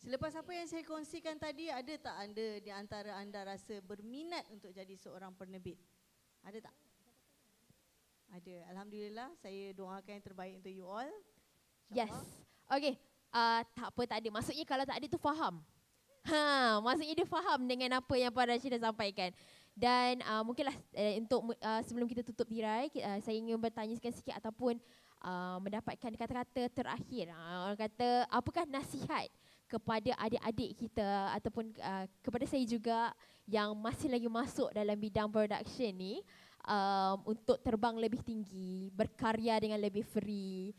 Selepas apa yang saya kongsikan tadi, ada tak anda di antara anda rasa berminat untuk jadi seorang penerbit? Ada tak? Ada. Alhamdulillah, saya doakan yang terbaik untuk you all. Yes. Okay. Tak apa, tak ada. Maksudnya kalau tak ada tu faham. Maksudnya dia faham dengan apa yang Puan Rashidah sampaikan. Dan mungkinlah untuk sebelum kita tutup tirai, saya ingin bertanyakan sikit ataupun mendapatkan kata-kata terakhir. Orang kata, apakah nasihat kepada adik-adik kita ataupun kepada saya juga yang masih lagi masuk dalam bidang production ni untuk terbang lebih tinggi, berkarya dengan lebih free,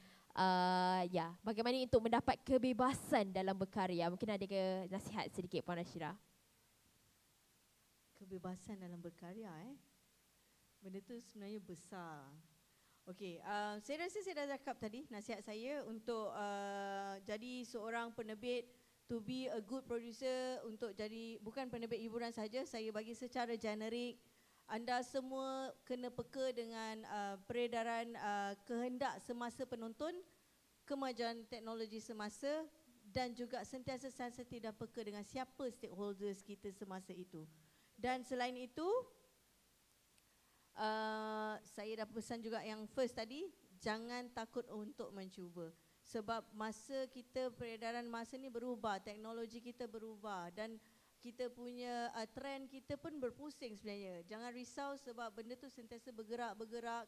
bagaimana untuk mendapat kebebasan dalam berkarya. Mungkin ada ke nasihat sedikit Puan Rashidah? Kebebasan dalam berkarya benda tu sebenarnya besar. Okey, saya rasa saya dah cakap tadi nasihat saya untuk jadi seorang penerbit, to be a good producer, untuk jadi bukan penerbit hiburan saja, saya bagi secara generik. Anda semua kena peka dengan peredaran kehendak semasa penonton, kemajuan teknologi semasa, dan juga sentiasa sensitif dan peka dengan siapa stakeholders kita semasa itu. Dan selain itu, saya dah pesan juga yang first tadi, jangan takut untuk mencuba. Sebab masa kita, peredaran masa ni berubah, teknologi kita berubah dan kita punya trend kita pun berpusing sebenarnya. Jangan risau sebab benda tu sentiasa bergerak.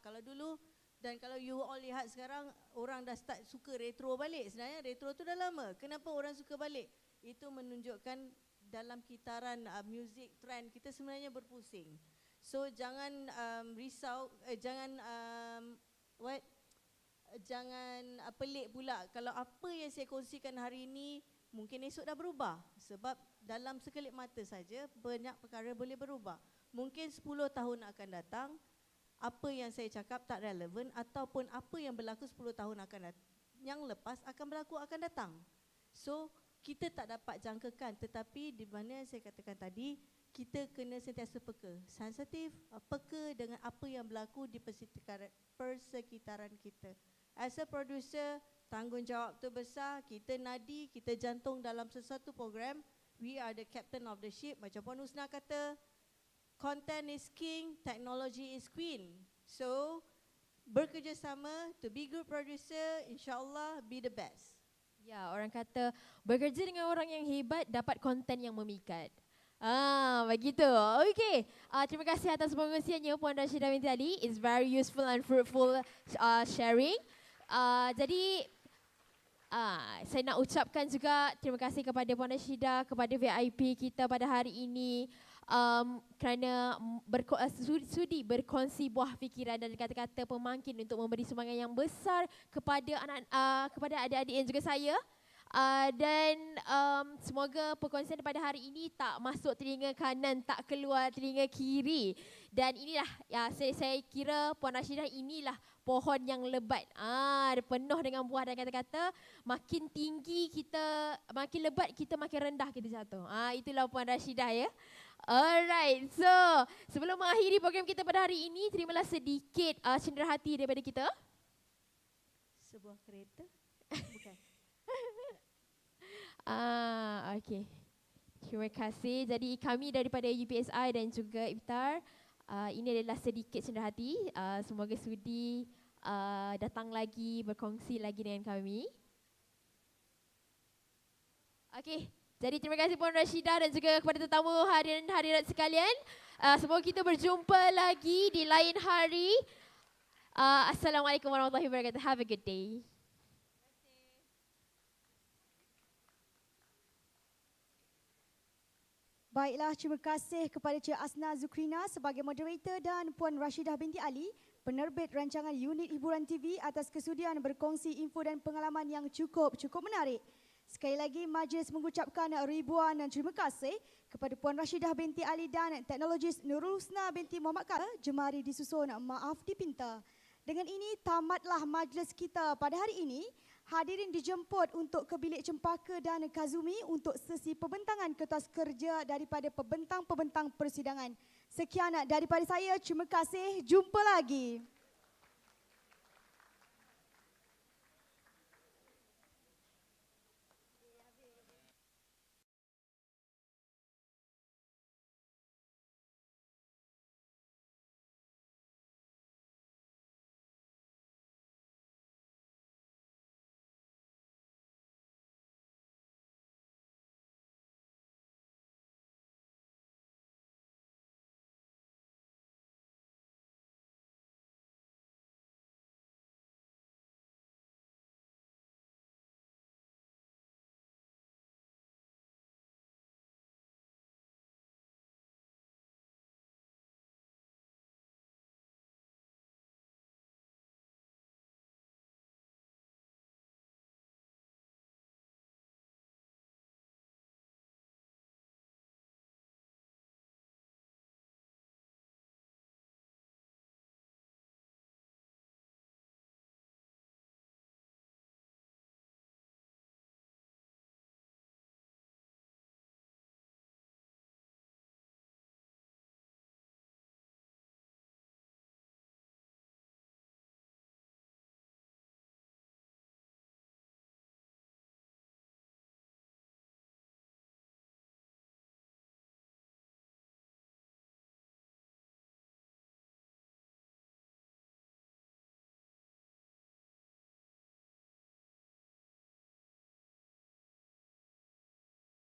Kalau dulu dan kalau you all lihat sekarang, orang dah start suka retro balik. Sebenarnya retro tu dah lama. Kenapa orang suka balik? Itu menunjukkan dalam kitaran music trend kita sebenarnya berpusing. So jangan risau, jangan pelik pula kalau apa yang saya kongsikan hari ini mungkin esok dah berubah. Sebab dalam sekelip mata saja banyak perkara boleh berubah. Mungkin 10 tahun akan datang, apa yang saya cakap tak relevan, ataupun apa yang berlaku 10 tahun yang lepas akan berlaku akan datang. So kita tak dapat jangkakan, tetapi di mana saya katakan tadi, kita kena sentiasa peka, sensitif, peka dengan apa yang berlaku di persekitaran kita. As a producer, tanggungjawab tu besar, kita nadi, kita jantung dalam sesuatu program, we are the captain of the ship. Macam Puan Husna kata, content is king, technology is queen. So, bekerjasama to be good producer, insyaAllah be the best. Ya, orang kata bekerja dengan orang yang hebat dapat konten yang memikat. Begitu. Okay. Terima kasih atas pengongsiannya Puan Rashidah binti Ali. It's very useful and fruitful sharing. Jadi saya nak ucapkan juga terima kasih kepada Puan Rashidah, kepada VIP kita pada hari ini kerana sudi berkongsi buah fikiran dan kata-kata pemangkin untuk memberi sumbangan yang besar kepada kepada adik-adik dan juga saya. Dan semoga perkongsian pada hari ini tak masuk telinga kanan, tak keluar telinga kiri. Dan inilah saya kira Puan Rashidah inilah pohon yang lebat. Penuh dengan buah dan kata-kata. Makin tinggi kita, makin lebat kita, makin rendah kita jatuh. Itulah Puan Rashidah ya. Alright, so sebelum mengakhiri program kita pada hari ini, terimalah sedikit cenderahati daripada kita. sebuah kereta. Bukan. Okey. Terima kasih. Jadi kami daripada UPSI dan juga Iftar, ini adalah sedikit cenderah hati. Semoga sudi datang lagi, berkongsi lagi dengan kami. Okey. Jadi terima kasih Puan Rashidah dan juga kepada tetamu hadirin-hadirat sekalian. Semoga kita berjumpa lagi di lain hari. Assalamualaikum warahmatullahi wabarakatuh. Have a good day. Baiklah, terima kasih kepada Cik Asna Zukrina sebagai moderator dan Puan Rashidah binti Ali, penerbit rancangan unit hiburan TV atas kesudian berkongsi info dan pengalaman yang cukup menarik. Sekali lagi, majlis mengucapkan ribuan terima kasih kepada Puan Rashidah binti Ali dan teknologis Nurul Husna binti Muhammad Kara, jemari disusun maaf dipinta. Dengan ini, tamatlah majlis kita pada hari ini. Hadirin dijemput untuk ke bilik Cempaka dan Kazumi untuk sesi pembentangan kertas kerja daripada pembentang-pembentang persidangan. Sekian daripada saya, terima kasih, jumpa lagi.